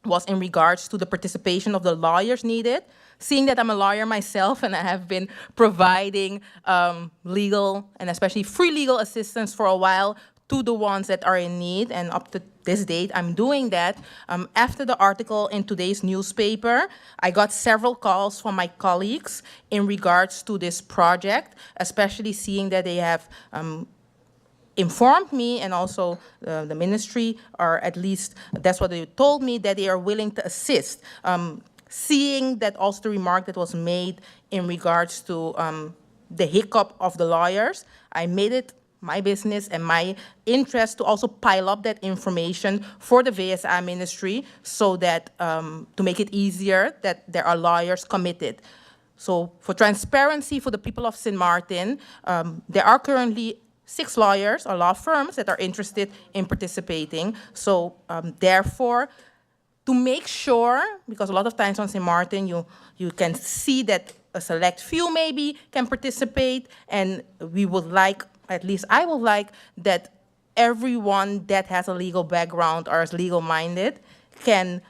was in regards to the participation of the lawyers needed. Seeing that I'm a lawyer myself and I have been providing legal and especially free legal assistance for a while to the ones that are in need, and up to this date, I'm doing that. After the article in today's newspaper, I got several calls from my colleagues in regards to this project, especially seeing that they have informed me, and also the ministry, or at least that's what they told me, that they are willing to assist. Seeing that also the remark that was made in regards to the hiccup of the lawyers, I made it my business and my interest to also pile up that information for the VSI ministry, so that to make it easier that there are lawyers committed. So for transparency for the people of St. Martin, there are currently 6 lawyers or law firms that are interested in participating. So therefore, to make sure, because a lot of times on St. Martin, you can see that a select few maybe can participate, and we would like, at least I would like, that everyone that has a legal background or is legal-minded can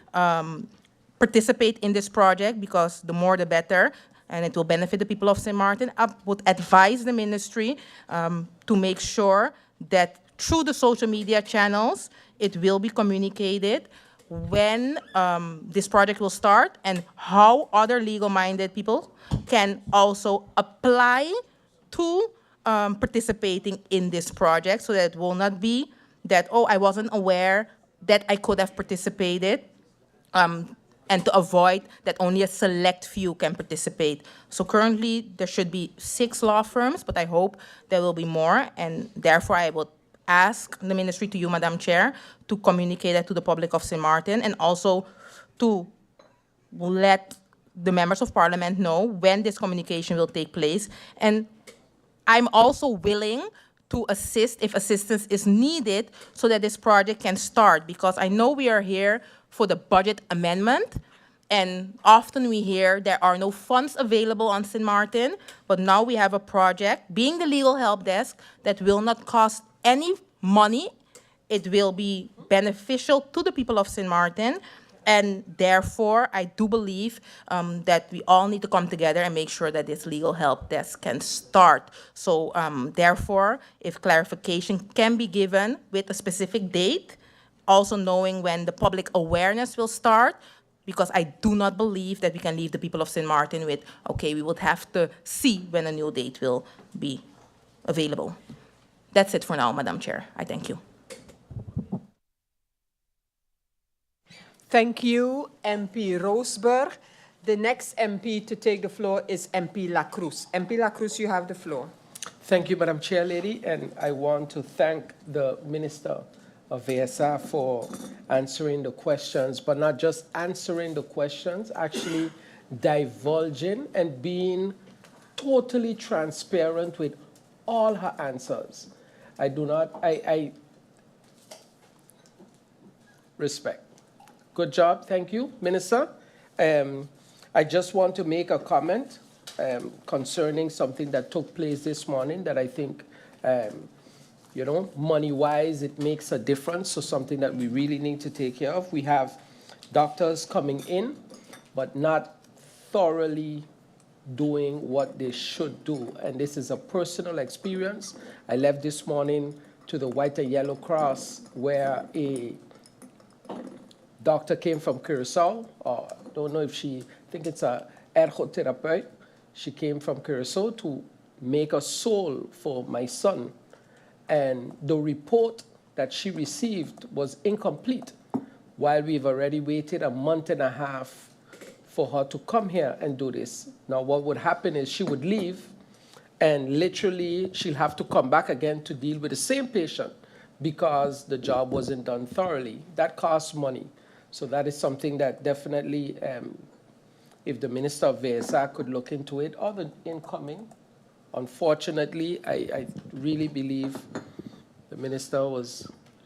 participate in this project, because the more the better, and it will benefit the people of St. Martin. I would advise the ministry to make sure that through the social media channels, it will be communicated when this project will start and how other legal-minded people can also apply to participating in this project, so that it will not be that, oh, I wasn't aware that I could have participated, and to avoid that only a select few can participate. So currently, there should be 6 law firms, but I hope there will be more, and therefore I would ask the ministry, to you, Madam Chair, to communicate that to the public of St. Martin, and also to let the members of parliament know when this communication will take place. And I'm also willing to assist if assistance is needed, so that this project can start, because I know we are here for the budget amendment, and often we hear there are no funds available on St. Martin, but now we have a project, being the legal help desk, that will not cost any money. It will be beneficial to the people of St. Martin, and therefore I do believe that we all need to come together and make sure that this legal help desk can start. So therefore, if clarification can be given with a specific date, also knowing when the public awareness will start, because I do not believe that we can leave the people of St. Martin with, okay, we would have to see when a new date will be available. That's it for now, Madam Chair. I thank you. Thank you, MP Roseberg. The next MP to take the floor is MP Lacruz. MP Lacruz, you have the floor. Thank you, Madam Chair Lady, and I want to thank the Minister of VSA for answering the questions, but not just answering the questions, actually divulging and being totally transparent with all her answers. I respect. Good job, thank you, Minister. I just want to make a comment concerning something that took place this morning that I think, you know, money-wise, it makes a difference, so something that we really need to take care of. We have doctors coming in, but not thoroughly doing what they should do, and this is a personal experience. I left this morning to the White and Yellow Cross, where a doctor came from Curacao, or I don't know if I think it's a ergotherapist. She came from Curacao to make a sole for my son. And the report that she received was incomplete, while we've already waited a month and a half for her to come here and do this. Now, what would happen is she would leave, and literally she'll have to come back again to deal with the same patient because the job wasn't done thoroughly. That costs money. So that is something that definitely, if the Minister of VSA could look into it, or the incoming. Unfortunately, I really believe the Minister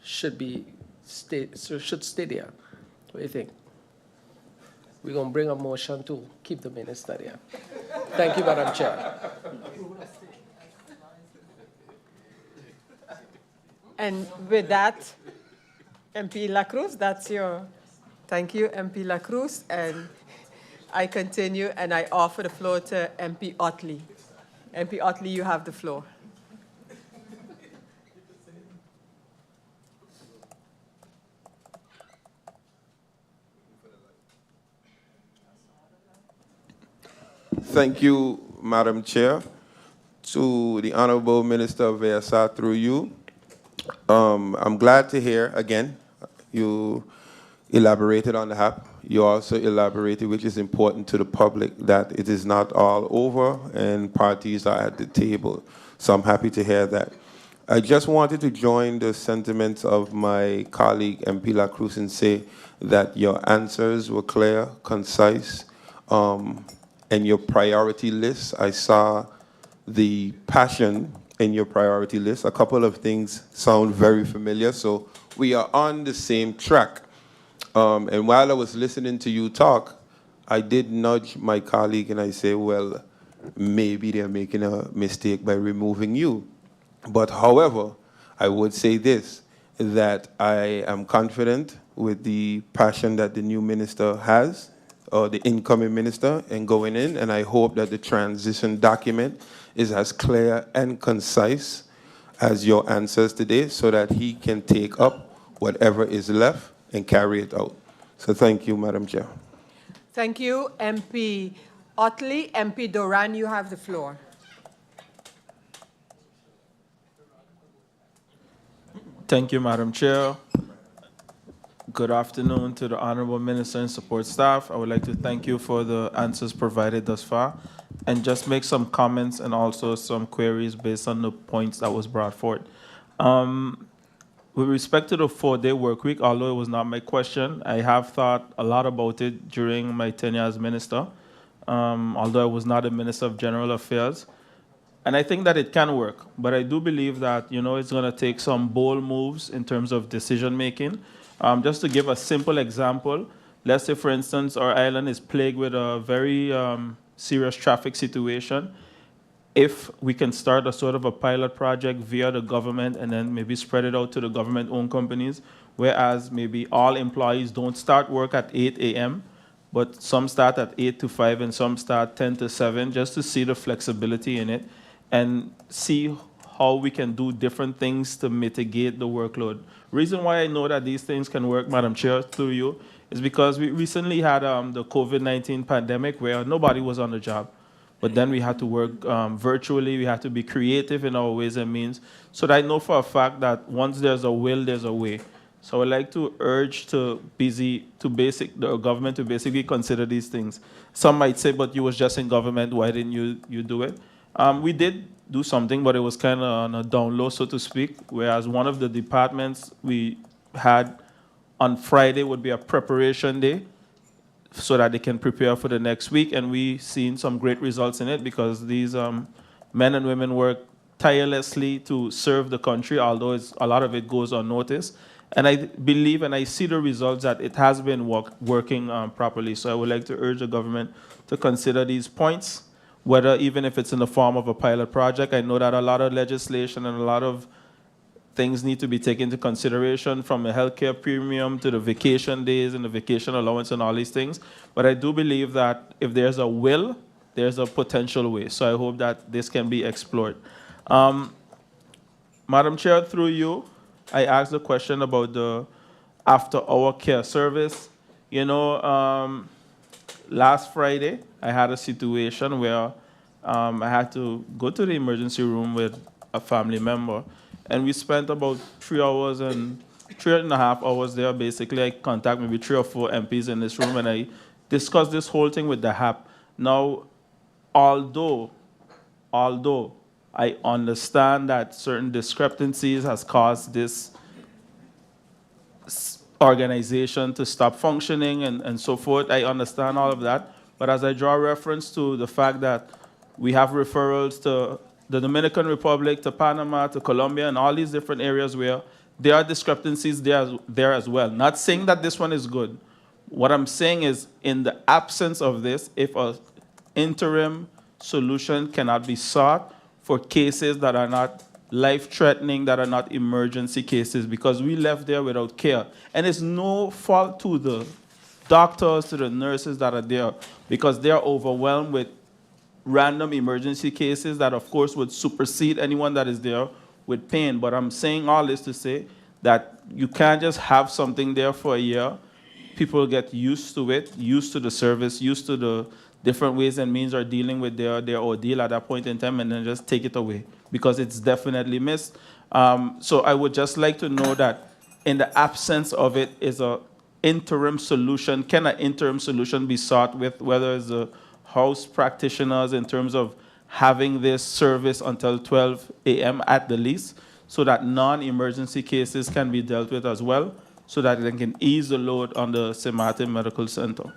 should stay there. What do you think? we're going to bring a motion to keep the minister there. Thank you, Madam Chair. And with that, MP La Cruz, that's your, thank you, MP La Cruz. And I continue and I offer the floor to MP Otley. MP Otley, you have the floor. Thank you, Madam Chair. To the Honorable Minister of VSA through you, I'm glad to hear, again, you elaborated on the HAP. You also elaborated, which is important to the public, that it is not all over and parties are at the table. So I'm happy to hear that. I just wanted to join the sentiments of my colleague, MP La Cruz, and say that your answers were clear, concise, and your priority list. I saw the passion in your priority list. A couple of things sound very familiar, so we are on the same track. And while I was listening to you talk, I did nudge my colleague and I say, well, maybe they're making a mistake by removing you. But however, I would say this, that I am confident with the passion that the new minister has, or the incoming minister, in going in, and I hope that the transition document is as clear and concise as your answers today, so that he can take up whatever is left and carry it out. So thank you, Madam Chair. Thank you, MP Otley. MP Doran, you have the floor. Thank you, Madam Chair. Good afternoon to the Honorable Minister and support staff. I would like to thank you for the answers provided thus far, and just make some comments and also some queries based on the points that was brought forth. With respect to the 4-day work week, although it was not my question, I have thought a lot about it during my tenure as minister, although I was not a Minister of General Affairs. And I think that it can work, but I do believe that, you know, it's going to take some bold moves in terms of decision making. Just to give a simple example, let's say, for instance, our island is plagued with a very serious traffic situation. If we can start a sort of a pilot project via the government and then maybe spread it out to the government-owned companies, whereas maybe all employees don't start work at 8 a.m., but some start at 8 to 5 and some start 10 to 7, just to see the flexibility in it and see how we can do different things to mitigate the workload. Reason why I know that these things can work, Madam Chair, through you, is because we recently had the COVID-19 pandemic where nobody was on the job. But then we had to work virtually. We had to be creative in our ways and means. So that I know for a fact that once there's a will, there's a way. So I would like to urge the government to basically consider these things. Some might say, but you was just in government, why didn't you do it? We did do something, but it was kind of on a down low, so to speak, whereas one of the departments we had on Friday would be a preparation day so that they can prepare for the next week, and we've seen some great results in it because these men and women work tirelessly to serve the country, although a lot of it goes unnoticed. And I believe and I see the results that it has been working properly. So I would like to urge the government to consider these points, whether even if it's in the form of a pilot project. I know that a lot of legislation and a lot of things need to be taken into consideration, from the healthcare premium to the vacation days and the vacation allowance and all these things. But I do believe that if there's a will, there's a potential way. So I hope that this can be explored. Madam Chair, through you, I asked a question about the after-hour care service. You know, last Friday, I had a situation where I had to go to the emergency room with a family member, and we spent about 3.5 hours there. Basically, I contact maybe 3 or 4 MPs in this room, and I discussed this whole thing with the HAP. Now, although I understand that certain discrepancies has caused this organization to stop functioning and so forth, I understand all of that. But as I draw reference to the fact that we have referrals to the Dominican Republic, to Panama, to Colombia, and all these different areas where there are discrepancies there as well. Not saying that this one is good, What I'm saying is, in the absence of this, if a interim solution cannot be sought for cases that are not life-threatening, that are not emergency cases, because we left there without care. And it's no fault to the doctors, to the nurses that are there, because they're overwhelmed with random emergency cases that, of course, would supersede anyone that is there with pain. But I'm saying all this to say that you can't just have something there for a year. People get used to it, used to the service, used to the different ways and means are dealing with their ordeal at that point in time, and then just take it away, because it's definitely missed. So I would just like to know that in the absence of it is a interim solution. Can an interim solution be sought with, whether it's the house practitioners, in terms of having this service until 12 a.m. at the least, so that non-emergency cases can be dealt with as well, so that they can ease the load on the St. Martin Medical Center.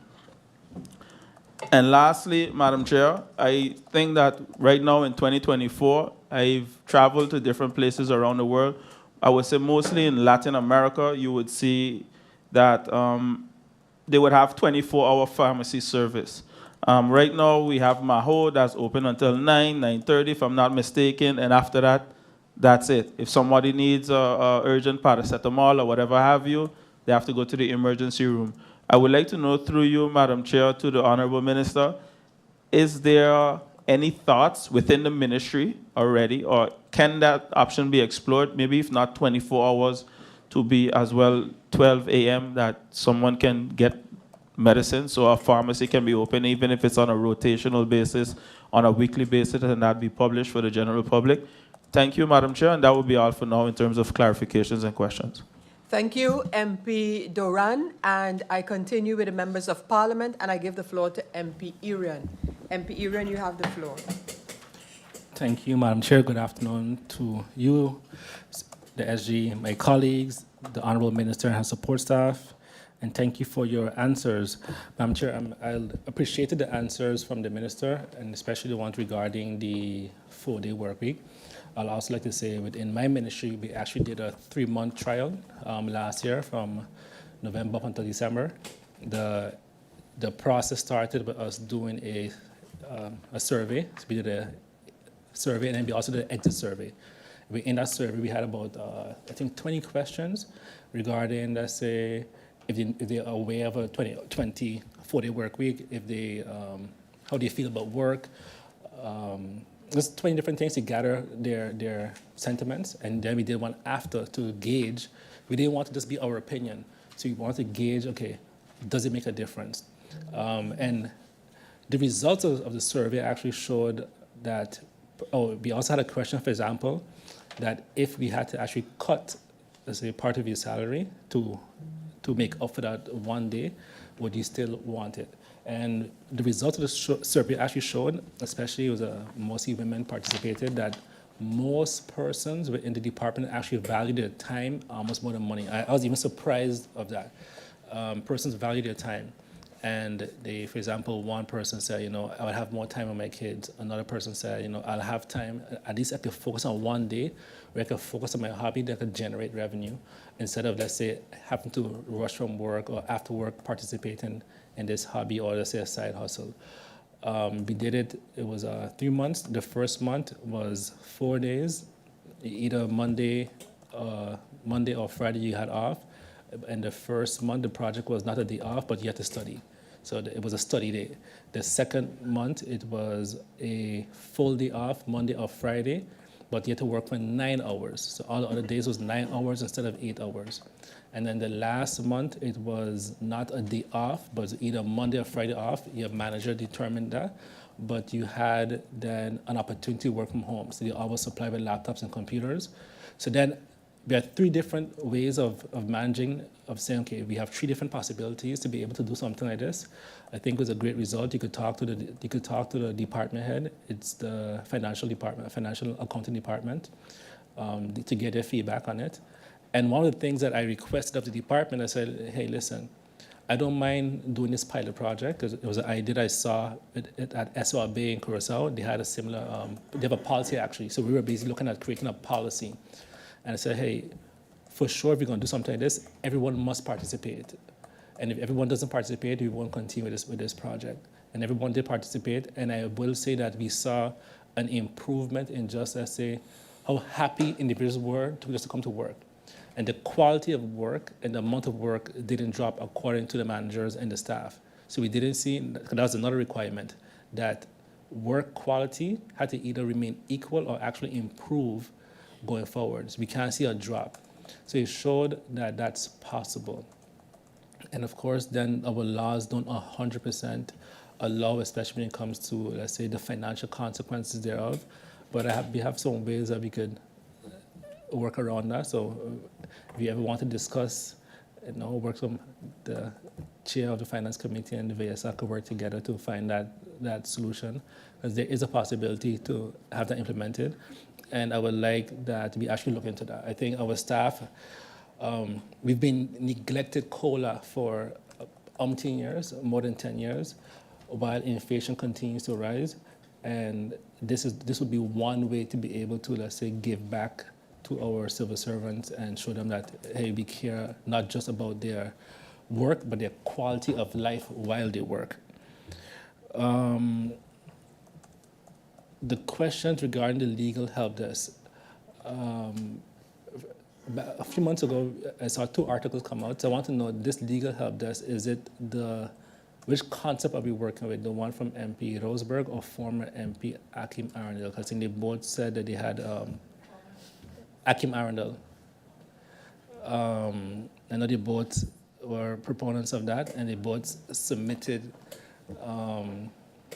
And lastly, Madam Chair, I think that right now in 2024, I've traveled to different places around the world. I would say mostly in Latin America, you would see that they would have 24-hour pharmacy service. Right now, we have Maho that's open until 9:30, if I'm not mistaken, and after that, that's it. If somebody needs a urgent paracetamol or whatever have you, they have to go to the emergency room. I would like to know through you, Madam Chair, to the Honorable Minister, is there any thoughts within the ministry already, or can that option be explored, maybe if not 24 hours, to be as well 12 a.m., that someone can get medicine, so a pharmacy can be open, even if it's on a rotational basis, on a weekly basis, and that be published for the general public? Thank you, Madam Chair, and that will be all for now in terms of clarifications and questions. Thank you, MP Doran, and I continue with the members of Parliament, and I give the floor to MP Irian. MP Irian, you have the floor. Thank you, Madam Chair. Good afternoon to you, the SG, my colleagues, the Honorable Minister and her support staff, and thank you for your answers. Madam Chair, I appreciated the answers from the Minister, and especially the ones regarding the 4-day work week. I'd also like to say within my ministry, we actually did a 3-month trial last year from November up until December. The process started with us doing a survey. So we did a survey, and then we also did an exit survey. In that survey, we had about, I think, 20 questions regarding, let's say, if they are aware of a 40-day work week, if they, how do you feel about work. There's 20 different things to gather their sentiments, and then we did one after to gauge. We didn't want to just be our opinion, so we wanted to gauge, okay, does it make a difference? And the results of the survey actually showed that, we also had a question, for example, that if we had to actually cut, let's say, part of your salary to make up for that one day, would you still want it? And the results of the survey actually showed, especially it was mostly women participated, that most persons within the department actually value their time almost more than money. I was even surprised of that. Persons value their time. And they, for example, one person said, I would have more time with my kids. Another person said, I'll have time, at least I could focus on one day where I could focus on my hobby that could generate revenue instead of, let's say, having to rush from work or after work participating in this hobby or, let's say, a side hustle. We did it, it was 3 months. The first month was 4 days, either Monday or Friday you had off. And the first month, the project was not a day off, but you had to study. So it was a study day. The second month, it was a full day off, Monday or Friday, but you had to work for 9 hours. So all the other days was 9 hours instead of 8 hours. And then the last month, it was not a day off, but either Monday or Friday off. Your manager determined that, but you had then an opportunity to work from home. So they always supply with laptops and computers. So then we had 3 different ways of managing, of saying, okay, we have 3 different possibilities to be able to do something like this. I think it was a great result. You could talk to the department head. It's the financial accounting department, to get their feedback on it. And one of the things that I requested of the department, I said, hey, listen, I don't mind doing this pilot project, because it was an idea I saw at SOR Bay in Curacao. They had a similar, they have a policy actually. So we were basically looking at creating a policy. And I said, hey, for sure, if we're going to do something like this, everyone must participate. And if everyone doesn't participate, we won't continue with this project. And everyone did participate, and I will say that we saw an improvement in just, let's say, how happy individuals were to just come to work. And the quality of work and the amount of work didn't drop according to the managers and the staff. So we didn't see, that was another requirement, that work quality had to either remain equal or actually improve going forward. So we can't see a drop. So it showed that that's possible. And of course, then our laws don't 100% allow, especially when it comes to, let's say, the financial consequences thereof. But we have some ways that we could work around that. So if you ever want to discuss, work from the chair of the finance committee and the VSA could work together to find that solution, because there is a possibility to have that implemented. And I would like that we actually look into that. I think our staff, we've been neglected COLA for umpteen years, more than 10 years, while inflation continues to rise. And this would be one way to be able to, let's say, give back to our civil servants and show them that, hey, we care not just about their work, but their quality of life while they work. The questions regarding the legal help desk. A few months ago, I saw 2 articles come out. So I want to know, this legal help desk, which concept are we working with? The one from MP Roseberg or former MP Akim Arundel? Because I think they both said that they had Akim Arundel. I know they both were proponents of that, and they both submitted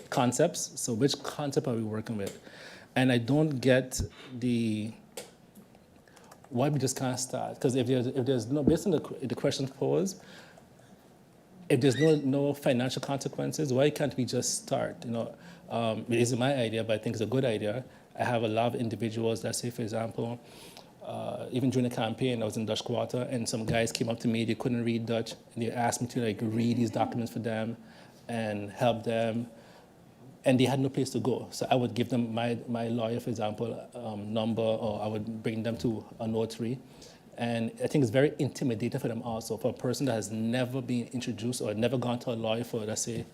concepts. So which concept are we working with? And I don't get why we just can't start. Because if there's no, based on the questions posed, if there's no financial consequences, why can't we just start? It isn't my idea, but I think it's a good idea. I have a lot of individuals that say, for example, even during the campaign, I was in Dutch Quarter, and some guys came up to me, they couldn't read Dutch, and they asked me to read these documents for them and help them, and they had no place to go. So I would give them my lawyer, for example, number, or I would bring them to a notary. And I think it's very intimidating for them also. For a person that has never been introduced or never gone to a lawyer for, let's say,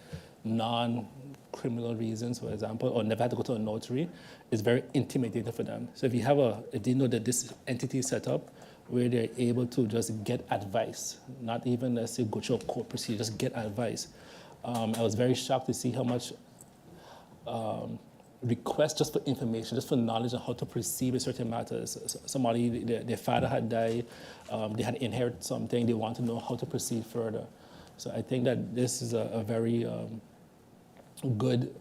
non-criminal reasons, for example, or never had to go to a notary, it's very intimidating for them. So if they know that this entity is set up where they're able to just get advice, not even, let's say, go through a court procedure, just get advice. I was very shocked to see how much requests just for information, just for knowledge on how to proceed with certain matters. Somebody, their father had died, they had inherited something, they want to know how to proceed further. So I think that this is a very good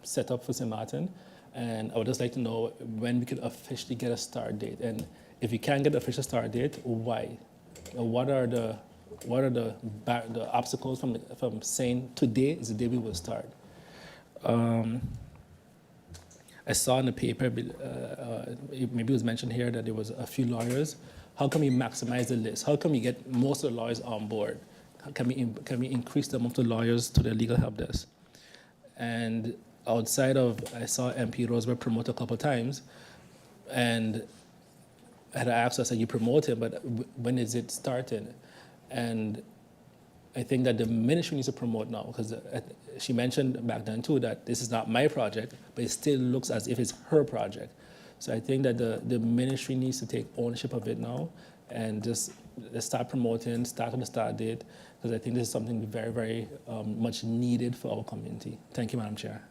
setup for St. Martin, and I would just like to know when we could officially get a start date. And if we can't get an official start date, why? What are the obstacles from saying today is the day we will start? I saw in the paper, maybe it was mentioned here that there was a few lawyers. How can we maximize the list? How can we get most of the lawyers on board? Can we increase the amount of lawyers to the legal help desk? And outside of, I saw MP Roseberg promote a couple of times, and I had asked her, I said, you promote it, but when is it starting? And I think that the ministry needs to promote now, because she mentioned back then too that this is not my project, but it still looks as if it's her project. So I think that the ministry needs to take ownership of it now and just start promoting, start on the start date, because I think this is something very, very much needed for our community. Thank you, Madam Chair.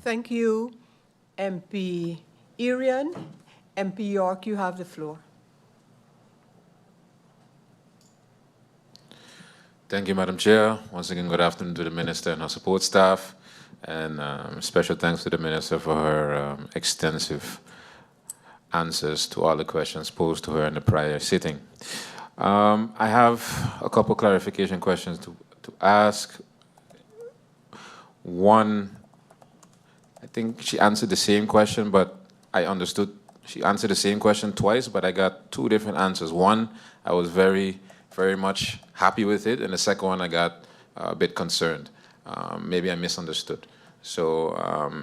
Thank you, MP Irian. MP York, you have the floor. Thank you, Madam Chair. Once again, good afternoon to the Minister and her support staff. And special thanks to the Minister for her extensive answers to all the questions posed to her in the prior sitting. I have a couple clarification questions to ask. One, I think she answered the same question, but I understood she answered the same question twice, but I got 2 different answers. One, I was very much happy with it, and the second one I got a bit concerned. Maybe I misunderstood. So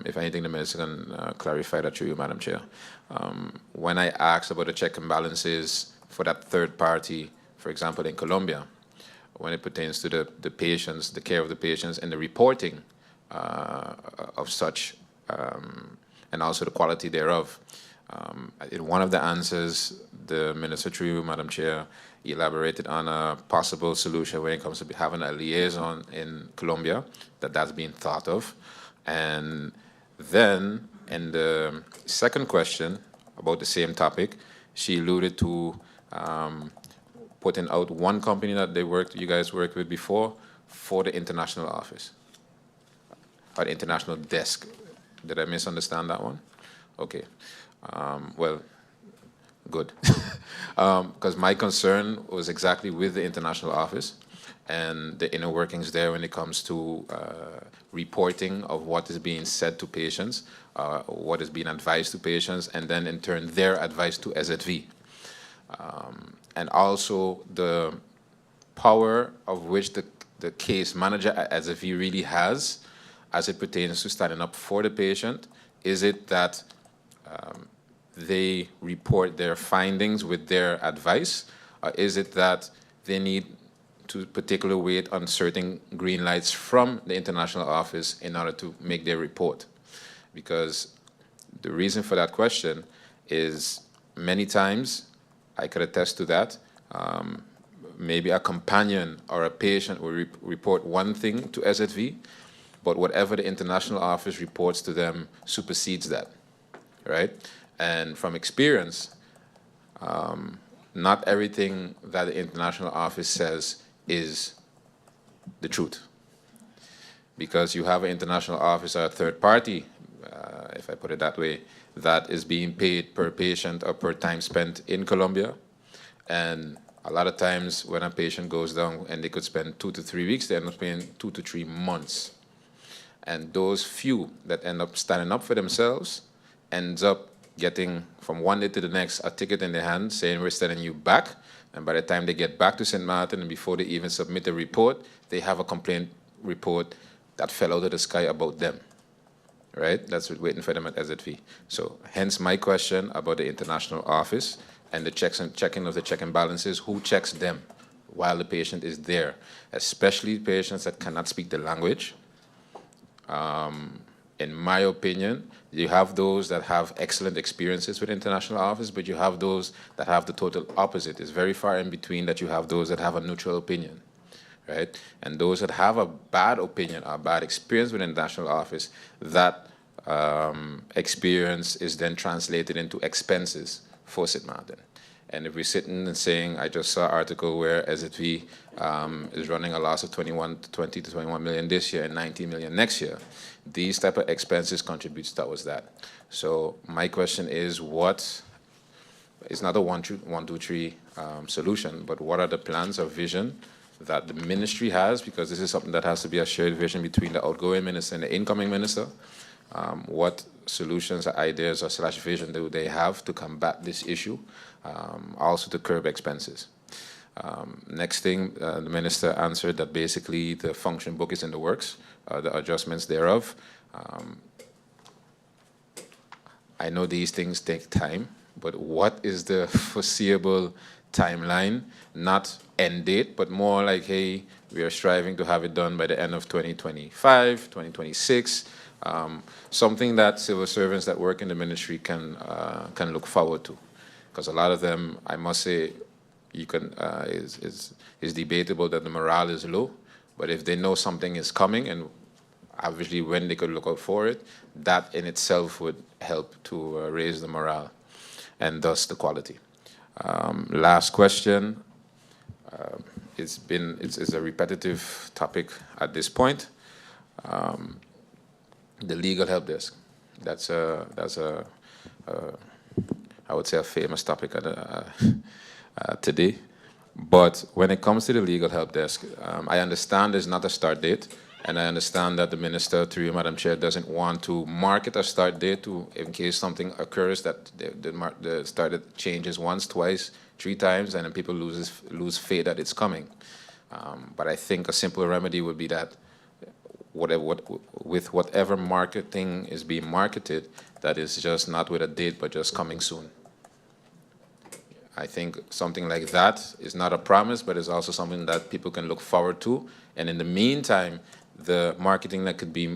if anything, the Minister can clarify that through you, Madam Chair. When I asked about the check and balances for that third party, for example, in Colombia, when it pertains to the patients, the care of the patients, and the reporting of such, and also the quality thereof. In one of the answers, the Minister, through you, Madam Chair, elaborated on a possible solution when it comes to having a liaison in Colombia, that's being thought of. And then, in the second question about the same topic, she alluded to putting out one company that you guys worked with before for the international office, or the international desk. Did I misunderstand that one? Okay. Well, good. Because my concern was exactly with the international office and the inner workings there when it comes to reporting of what is being said to patients, what is being advised to patients, and then in turn their advice to SZV. And also the power of which the case manager at SZV really has as it pertains to standing up for the patient. Is it that they report their findings with their advice? Or is it that they need to particular weight on certain green lights from the international office in order to make their report? Because the reason for that question is many times, I could attest to that, maybe a companion or a patient will report one thing to SZV, but whatever the international office reports to them supersedes that, right? And from experience, not everything that the international office says is the truth. Because you have an international office or a third party, if I put it that way, that is being paid per patient or per time spent in Colombia. And a lot of times when a patient goes down and they could spend 2 to 3 weeks, they end up paying 2 to 3 months. And those few that end up standing up for themselves ends up getting from one day to the next a ticket in their hand saying we're sending you back. And by the time they get back to St. Martin and before they even submit a report, they have a complaint report that fell out of the sky about them. Right? That's waiting for them at SZV. So hence my question about the international office and the checking of the check and balances. Who checks them while the patient is there? Especially patients that cannot speak the language. In my opinion, you have those that have excellent experiences with international office, but you have those that have the total opposite. It's very far in between that you have those that have a neutral opinion, right? And those that have a bad opinion or bad experience with international office, that experience is then translated into expenses for St. Martin. And if we're sitting and saying, I just saw an article where SZV is running a loss of 20 to 21 million this year and 19 million next year, these type of expenses contributes towards that. So my question is, what is not a 1, 2, 3 solution, but what are the plans or vision that the ministry has, because this is something that has to be a shared vision between the outgoing minister and the incoming minister. What solutions or ideas or / vision do they have to combat this issue, also to curb expenses? Next thing, the minister answered that basically the function book is in the works, the adjustments thereof. I know these things take time, but what is the foreseeable timeline? Not end date, but more like, hey, we are striving to have it done by the end of 2025, 2026, something that civil servants that work in the ministry can look forward to. Because a lot of them, I must say, is debatable that the morale is low, but if they know something is coming and obviously when they could look out for it, that in itself would help to raise the morale and thus the quality. Last question. It's a repetitive topic at this point. The legal help desk. That's a I would say a famous topic today. But when it comes to the legal help desk, I understand there's not a start date, and I understand that the minister, through you, Madam Chair, doesn't want to market a start date in case something occurs that the start date changes once, twice, 3 times, and then people lose faith that it's coming. But I think a simple remedy would be that with whatever marketing is being marketed, that is just not with a date, but just coming soon. I think something like that is not a promise, but it's also something that people can look forward to. And in the meantime, the marketing that could be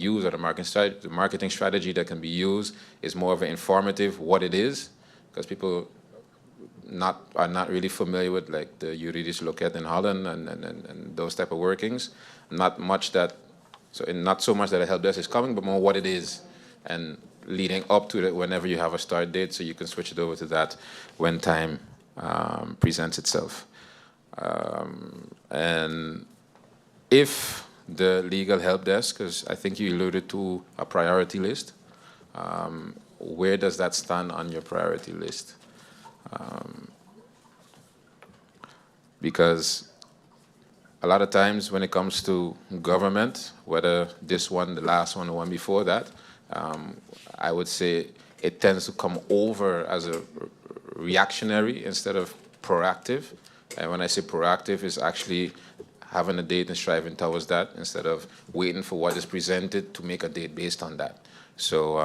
used, or the marketing strategy that can be used, is more of an informative what it is, because people are not really familiar with like the juridisch loket in Holland and those type of workings. Not so much that a help desk is coming, but more what it is, and leading up to it whenever you have a start date, so you can switch it over to that when time presents itself. And if the legal help desk, because I think you alluded to a priority list, where does that stand on your priority list? Because a lot of times when it comes to government, whether this one, the last one, the one before that, I would say it tends to come over as a reactionary instead of proactive. And when I say proactive, it's actually having a date and striving towards that instead of waiting for what is presented to make a date based on that. So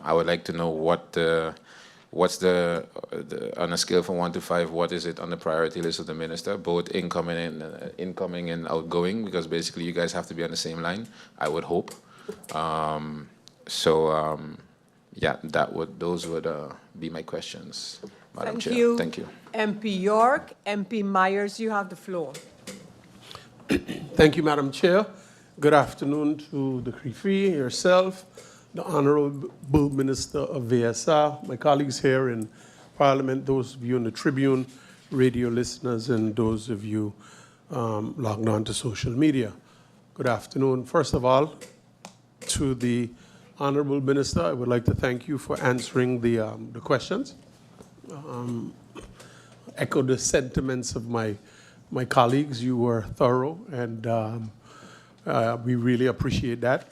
I would like to know what's on a scale from 1 to 5, what is it on the priority list of the minister, both incoming and outgoing, because basically you guys have to be on the same line, I would hope. Yeah, those would be my questions, Madam Chair. Thank you. MP York. MP Myers, you have the floor. Thank you, Madam Chair. Good afternoon to the CRIFI, yourself, the Honorable Minister of VSR, my colleagues here in Parliament, those of you in the Tribune, radio listeners, and those of you logged on to social media. Good afternoon. First of all, to the Honorable Minister, I would like to thank you for answering the questions. Echo the sentiments of my colleagues. You were thorough, and we really appreciate that.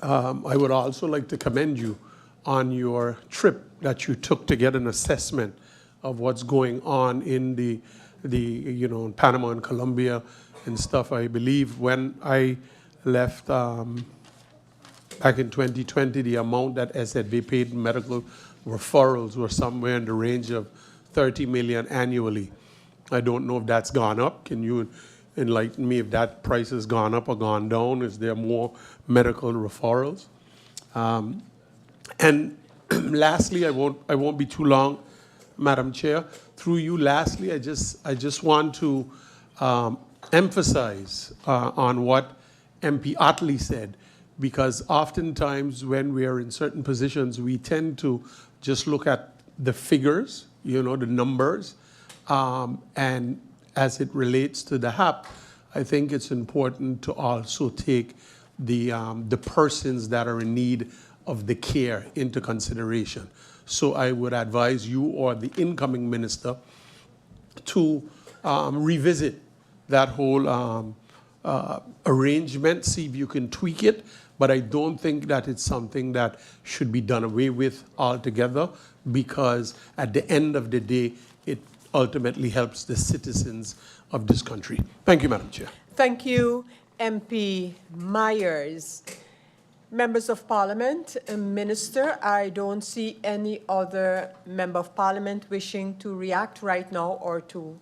I would also like to commend you on your trip that you took to get an assessment of what's going on in in Panama and Colombia and stuff. I believe when I left back in 2020, the amount that SZB paid medical referrals were somewhere in the range of 30 million annually. I don't know if that's gone up. Can you enlighten me if that price has gone up or gone down? Is there more medical referrals? And lastly, I won't be too long, Madam Chair. Through you, lastly, I just want to emphasize on what MP Otley said, because oftentimes when we are in certain positions, we tend to just look at the figures, the numbers, and as it relates to the HAP, I think it's important to also take the persons that are in need of the care into consideration. So I would advise you or the incoming minister to revisit that whole arrangement, see if you can tweak it, but I don't think that it's something that should be done away with altogether, because at the end of the day, it ultimately helps the citizens of this country. Thank you, Madam Chair. Thank you, MP Myers. Members of Parliament, Minister, I don't see any other member of Parliament wishing to react right now or to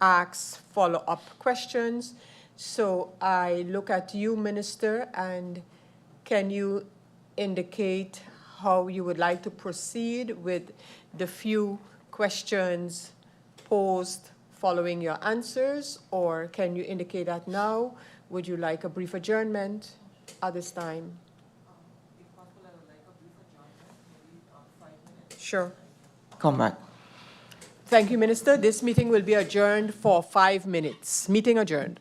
ask follow-up questions. So I look at you, Minister, and can you indicate how you would like to proceed with the few questions posed following your answers, or can you indicate that now? Would you like a brief adjournment at this time? Sure. Come back. Thank you, Minister. This meeting will be adjourned for 5 minutes. Meeting adjourned.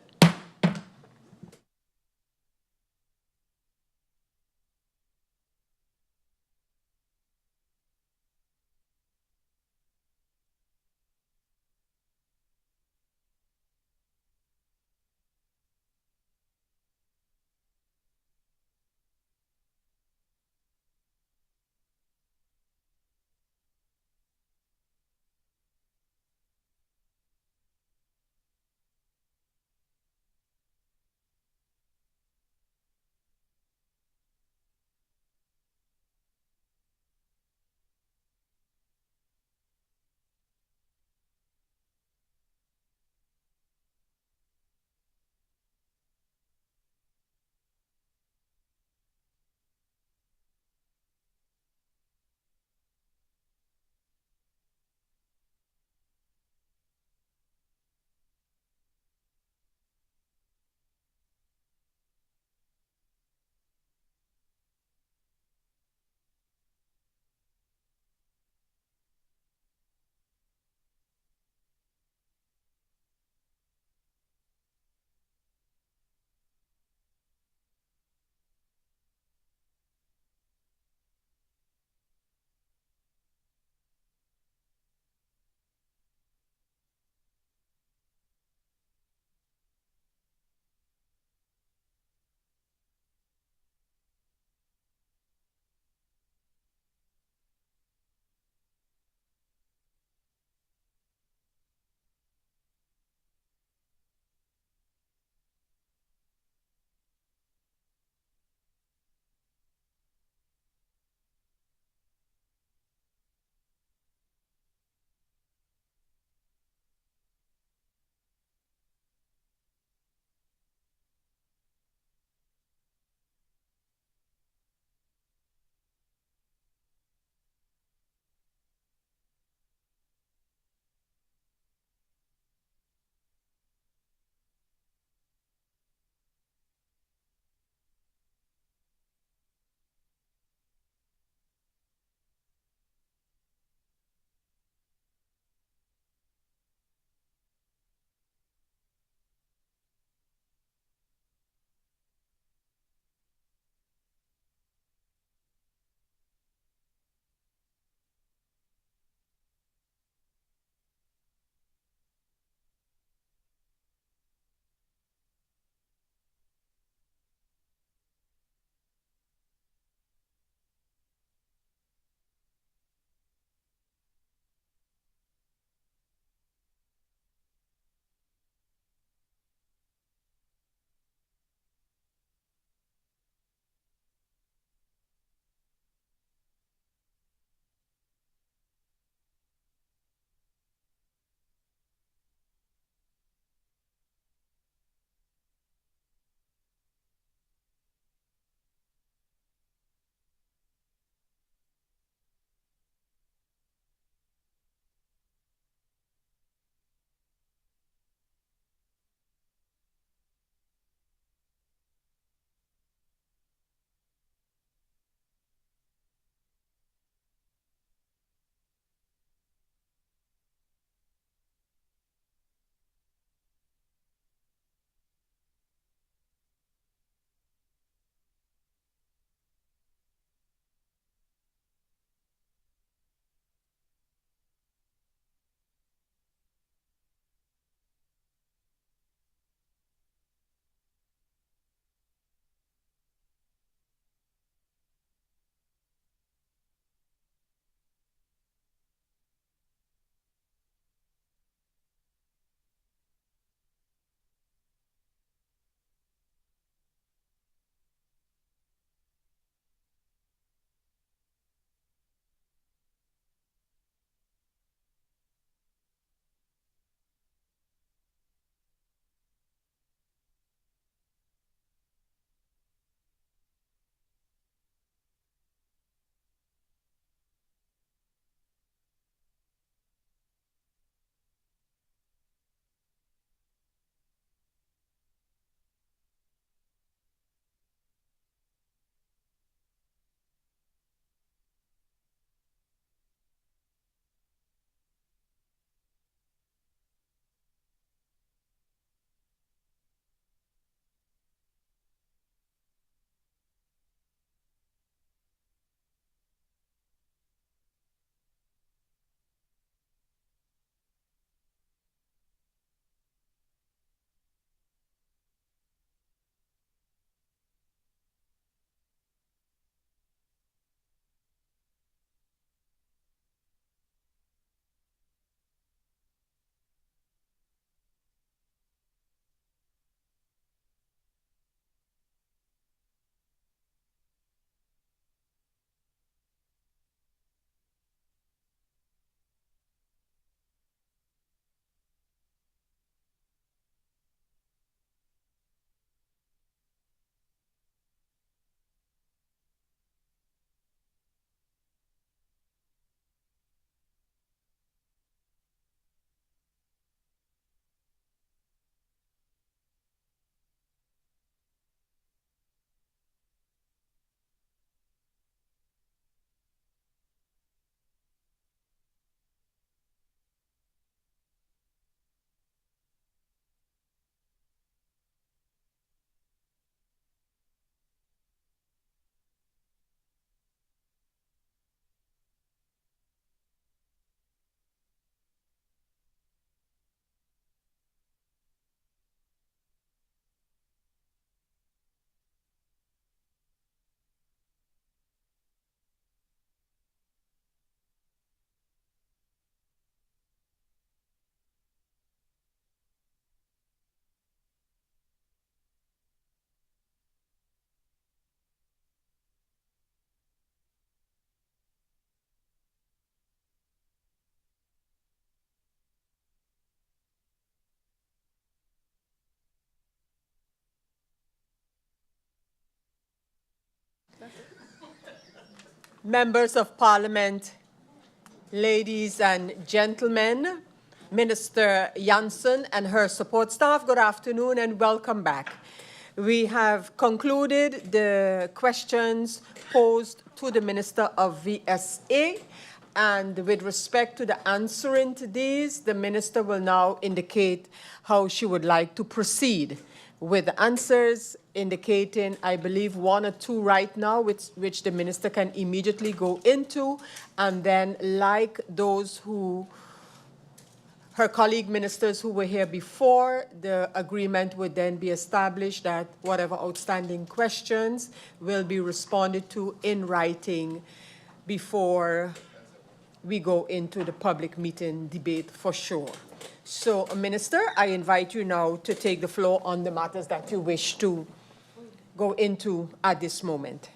Members of Parliament, ladies and gentlemen, Minister Janssen and her support staff, good afternoon and welcome back. We have concluded the questions posed to the Minister of VSA, and with respect to the answering to these, the Minister will now indicate how she would like to proceed with the answers, indicating, I believe, 1 or 2 right now, which the Minister can immediately go into, and then like those who, her colleague ministers who were here before, the agreement would then be established that whatever outstanding questions will be responded to in writing before we go into the public meeting debate for sure. So, Minister, I invite you now to take the floor on the matters that you wish to go into at this moment.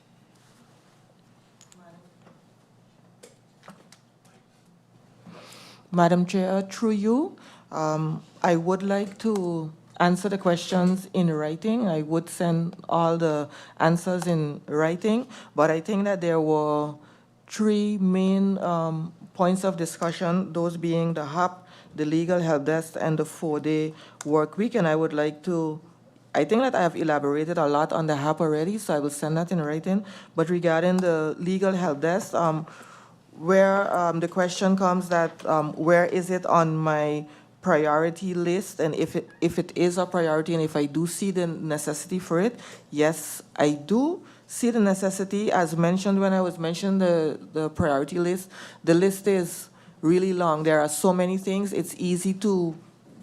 Madam Chair, through you, I would like to answer the questions in writing. I would send all the answers in writing, but I think that there were 3 main points of discussion, those being the HAP, the legal help desk, and the 4-day work week. And I would like to, I think that I have elaborated a lot on the HAP already, so I will send that in writing. But regarding the legal help desk, where the question comes that where is it on my priority list, and if it is a priority, and if I do see the necessity for it, yes, I do see the necessity. As mentioned when I was mentioning the priority list, the list is really long. There are so many things. It's easy to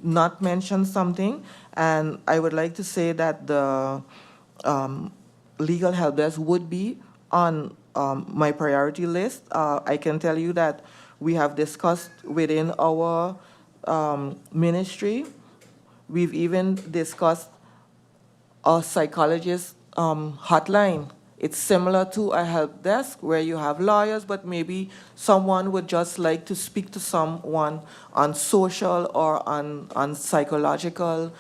not mention something, and I would like to say that the legal help desk would be on my priority list. I can tell you that we have discussed within our ministry. We've even discussed a psychologist hotline. It's similar to a help desk where you have lawyers, but maybe someone would just like to speak to someone on social or on psychological,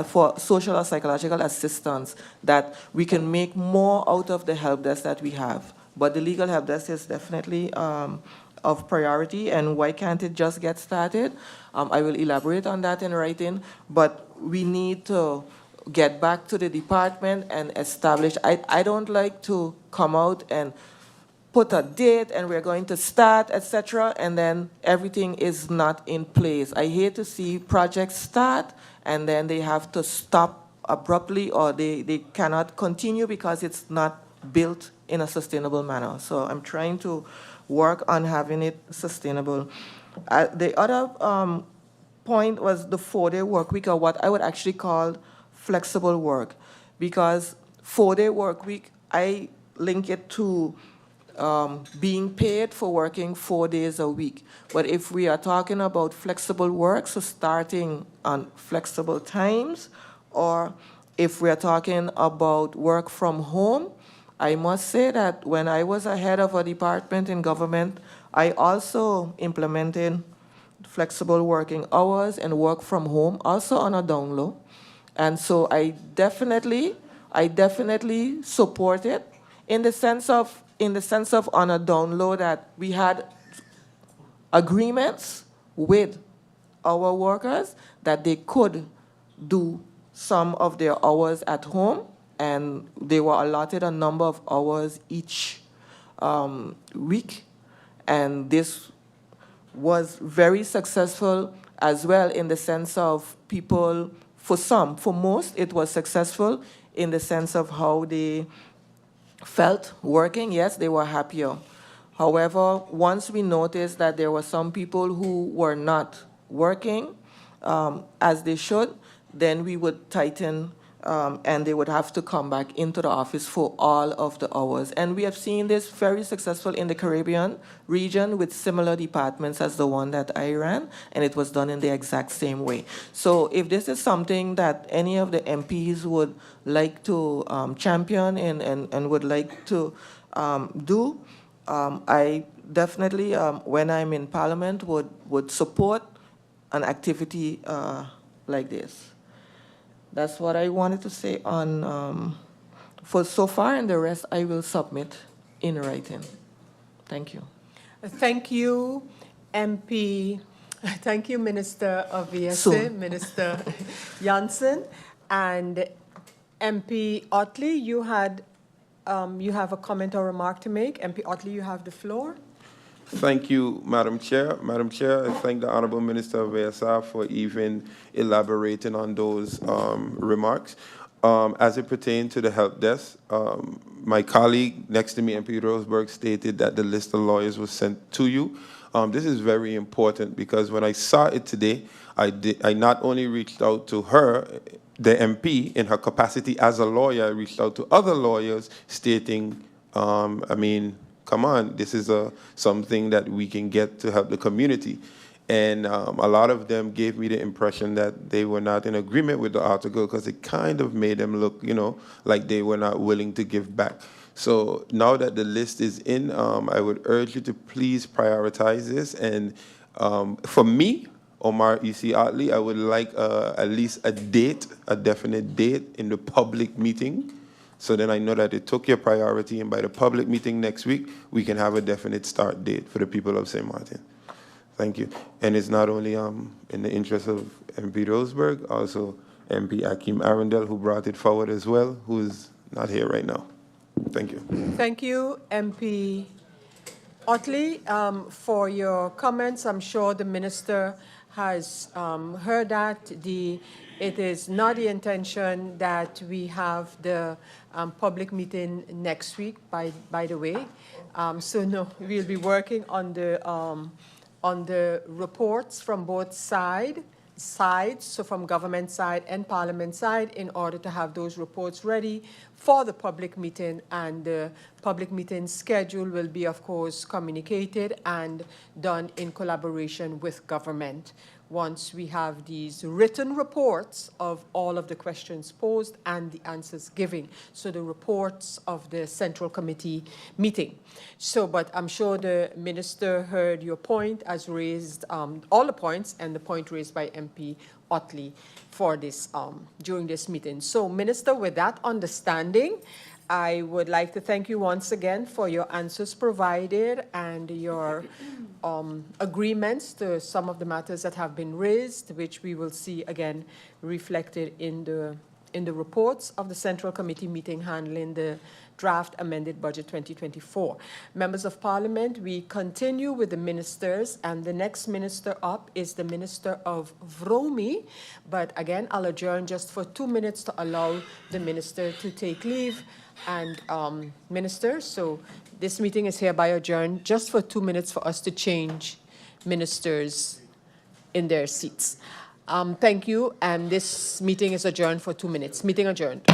for social or psychological assistance, that we can make more out of the help desk that we have. But the legal help desk is definitely of priority, and why can't it just get started? I will elaborate on that in writing, but we need to get back to the department and establish. I don't like to come out and put a date and we're going to start, etc., and then everything is not in place. I hate to see projects start and then they have to stop abruptly, or they cannot continue because it's not built in a sustainable manner. So I'm trying to work on having it sustainable. The other point was the 4-day work week, or what I would actually call flexible work, because 4-day work week, I link it to being paid for working 4 days a week. But if we are talking about flexible work, so starting on flexible times, or if we are talking about work from home, I must say that when I was a head of a department in government, I also implemented flexible working hours and work from home, also on a down low. And so I definitely support it in the sense of on a down low, that we had agreements with our workers that they could do some of their hours at home, and they were allotted a number of hours each week. And this was very successful as well, in the sense of people, for most, it was successful in the sense of how they felt working. Yes, they were happier. However, once we noticed that there were some people who were not working as they should, then we would tighten, and they would have to come back into the office for all of the hours. And we have seen this very successful in the Caribbean region with similar departments as the one that I ran, and it was done in the exact same way. So if this is something that any of the MPs would like to champion and would like to do, I definitely, when I'm in Parliament, would support an activity like this. That's what I wanted to say on for so far, and the rest I will submit in writing. Thank you. Thank you, MP. Thank you, Minister Aviese, Soon. Minister Janssen, and MP Otley. You have a comment or remark to make. MP Otley, you have the floor. Thank you, Madam Chair. Madam Chair, I thank the Honorable Minister of ASR for even elaborating on those remarks. As it pertains to the help desk, my colleague next to me, MP Roseberg, stated that the list of lawyers was sent to you. This is very important because when I saw it today, I not only reached out to her, the MP, in her capacity as a lawyer, I reached out to other lawyers stating, come on, this is something that we can get to help the community. And a lot of them gave me the impression that they were not in agreement with the article because it kind of made them look, like they were not willing to give back. So now that the list is in, I would urge you to please prioritize this. And for me, Omar E.C. Otley, I would like at least a definite date in the public meeting. So then I know that it took your priority, and by the public meeting next week, we can have a definite start date for the people of St. Martin. Thank you. And it's not only in the interest of MP Roseberg, also MP Akim Arundel, who brought it forward as well, who is not here right now. Thank you. Thank you, MP Otley, for your comments. I'm sure the Minister has heard that. It is not the intention that we have the public meeting next week, by the way. So no, we'll be working on the reports from both sides, so from government side and parliament side, in order to have those reports ready for the public meeting. And the public meeting schedule will be, of course, communicated and done in collaboration with government once we have these written reports of all of the questions posed and the answers given. So the reports of the Central Committee meeting. So, but I'm sure the Minister heard your point, as raised all the points, and the point raised by MP Otley for this, during this meeting. So, Minister, with that understanding, I would like to thank you once again for your answers provided and your agreements to some of the matters that have been raised, which we will see again reflected in the reports of the Central Committee meeting handling the draft amended budget 2024. Members of Parliament, we continue with the ministers, and the next minister up is the Minister of VROMI. But again, I'll adjourn just for 2 minutes to allow the minister to take leave. And Minister, so this meeting is hereby adjourned just for 2 minutes for us to change ministers in their seats. Thank you, and this meeting is adjourned for 2 minutes. Meeting adjourned.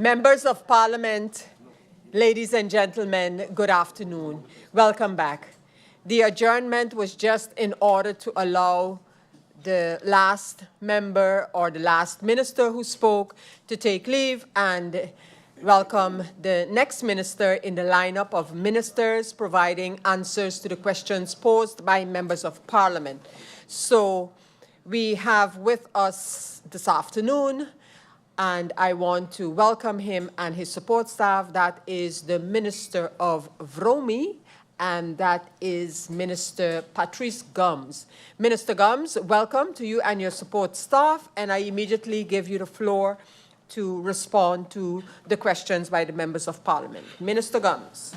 Members of Parliament, ladies and gentlemen, good afternoon. Welcome back. The adjournment was just in order to allow the last member or the last minister who spoke to take leave and welcome the next minister in the lineup of ministers providing answers to the questions posed by members of Parliament. So we have with us this afternoon, and I want to welcome him and his support staff. That is the Minister of VROMI, and that is Minister Patrice Gums. Minister Gums, welcome to you and your support staff, and I immediately give you the floor to respond to the questions by the members of Parliament. Minister Gums.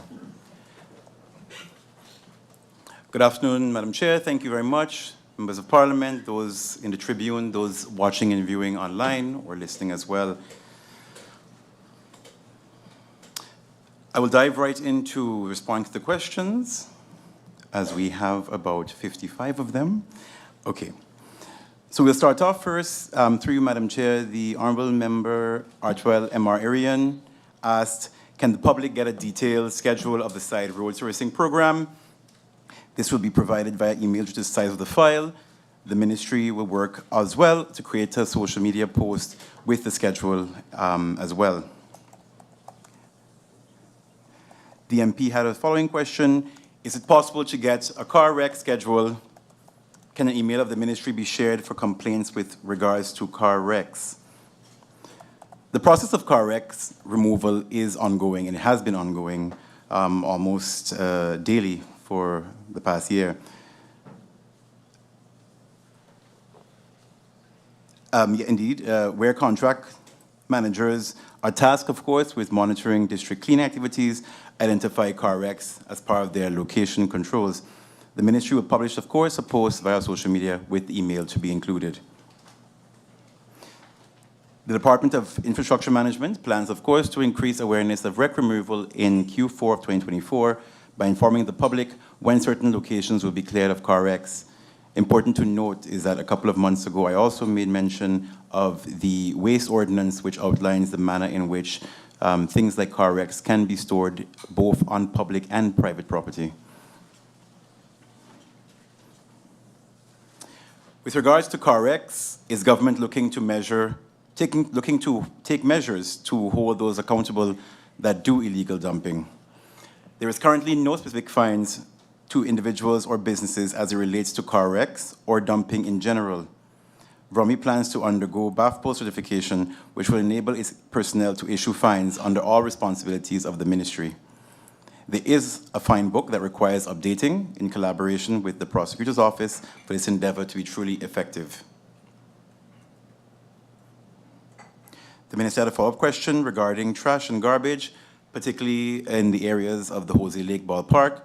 Good afternoon, Madam Chair. Thank you very much. Members of Parliament, those in the Tribune, those watching and viewing online or listening as well. I will dive right into responding to the questions, as we have about 55 of them. Okay. So we'll start off first, through you, Madam Chair. The Honourable Member Artwell M.R. Arian asked, can the public get a detailed schedule of the side road servicing program? This will be provided via email to the size of the file. The ministry will work as well to create a social media post with the schedule as well. The MP had a following question. Is it possible to get a car wreck schedule? Can an email of the ministry be shared for complaints with regards to car wrecks? The process of car wrecks removal is ongoing, and it has been ongoing almost daily for the past year. Yeah, indeed, where contract managers are tasked, of course, with monitoring district cleaning activities, identify car wrecks as part of their location controls. The ministry will publish, of course, a post via social media with email to be included. The Department of Infrastructure Management plans, of course, to increase awareness of wreck removal in Q4 of 2024 by informing the public when certain locations will be cleared of car wrecks. Important to note is that a couple of months ago, I also made mention of the waste ordinance, which outlines the manner in which things like car wrecks can be stored both on public and private property. With regards to car wrecks, is government looking to take measures to hold those accountable that do illegal dumping? There is currently no specific fines to individuals or businesses as it relates to car wrecks or dumping in general. VROMI plans to undergo BAFPO certification, which will enable its personnel to issue fines under all responsibilities of the ministry. There is a fine book that requires updating in collaboration with the prosecutor's office for this endeavor to be truly effective. The minister had a follow-up question regarding trash and garbage, particularly in the areas of the Jose Lake Ballpark.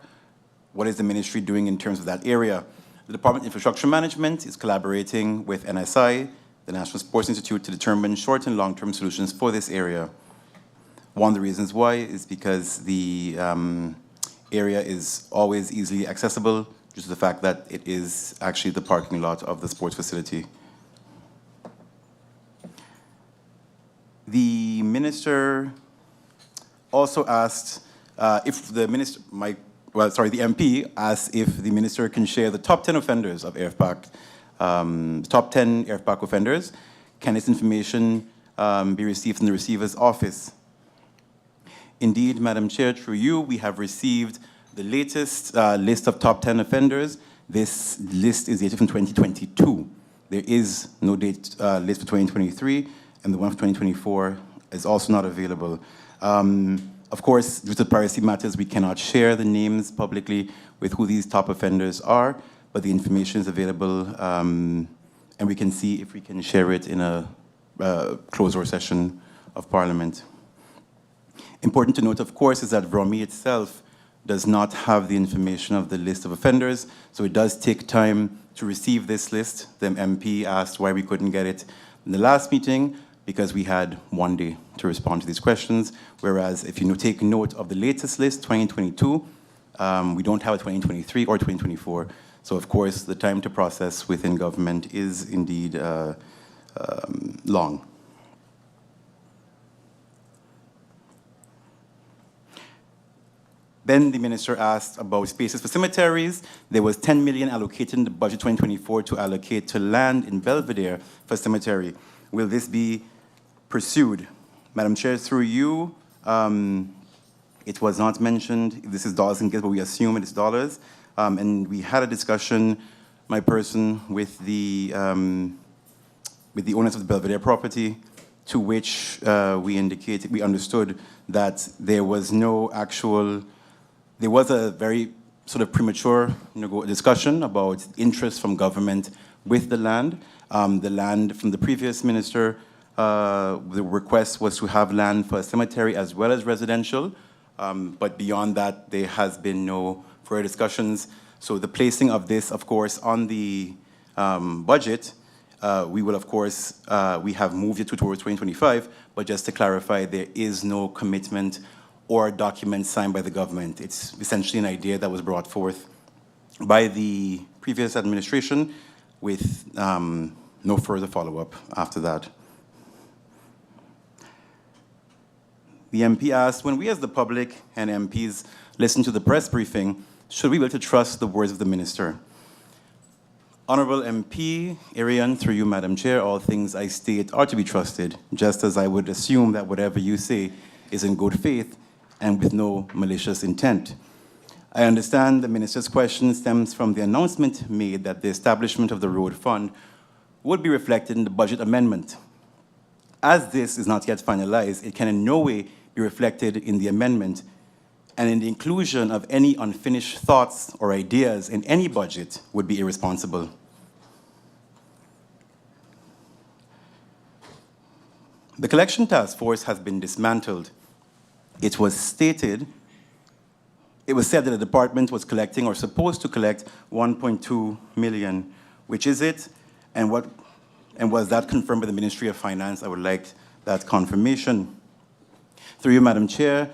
What is the ministry doing in terms of that area? The Department of Infrastructure Management is collaborating with NSI, the National Sports Institute, to determine short and long-term solutions for this area. One of the reasons why is because the area is always easily accessible due to the fact that it is actually the parking lot of the sports facility. The minister also asked if the minister, the MP asked if the minister can share the top 10 offenders of AirPac, top 10 AirPac offenders. Can this information be received from the receiver's office? Indeed, Madam Chair, through you, we have received the latest list of top 10 offenders. This list is dated from 2022. There is no date list for 2023, and the one for 2024 is also not available. Of course, due to privacy matters, we cannot share the names publicly with who these top offenders are, but the information is available, and we can see if we can share it in a closed-door session of Parliament. Important to note, of course, is that VROMI itself does not have the information of the list of offenders, so it does take time to receive this list. The MP asked why we couldn't get it in the last meeting, because we had 1 day to respond to these questions, whereas if you take note of the latest list, 2022, we don't have a 2023 or 2024. So, of course, the time to process within government is indeed long. Then the minister asked about spaces for cemeteries. There was 10 million allocated in the budget 2024 to allocate to land in Belvedere for cemetery. Will this be pursued? Madam Chair, through you, it was not mentioned. This is dollars and gifts, but we assume it is dollars. And we had a discussion, my person, with the owners of the Belvedere property, to which we understood that there was no actual, there was a very sort of premature discussion about interest from government with the land. The land from the previous minister, the request was to have land for a cemetery as well as residential. But beyond that, there has been no further discussions. So the placing of this, of course, on the budget, we will, of course, we have moved it towards 2025, but just to clarify, there is no commitment or document signed by the government. It's essentially an idea that was brought forth by the previous administration with no further follow-up after that. The MP asked, when we as the public and MPs listen to the press briefing, should we be able to trust the words of the minister? Honorable MP Arian, through you, Madam Chair, all things I state are to be trusted, just as I would assume that whatever you say is in good faith and with no malicious intent. I understand the minister's question stems from the announcement made that the establishment of the road fund would be reflected in the budget amendment. As this is not yet finalized, it can in no way be reflected in the amendment, and in the inclusion of any unfinished thoughts or ideas in any budget would be irresponsible. The collection task force has been dismantled. It was said that the department was collecting or supposed to collect 1.2 million. Which is it? And was that confirmed by the Ministry of Finance? I would like that confirmation. Through you, Madam Chair,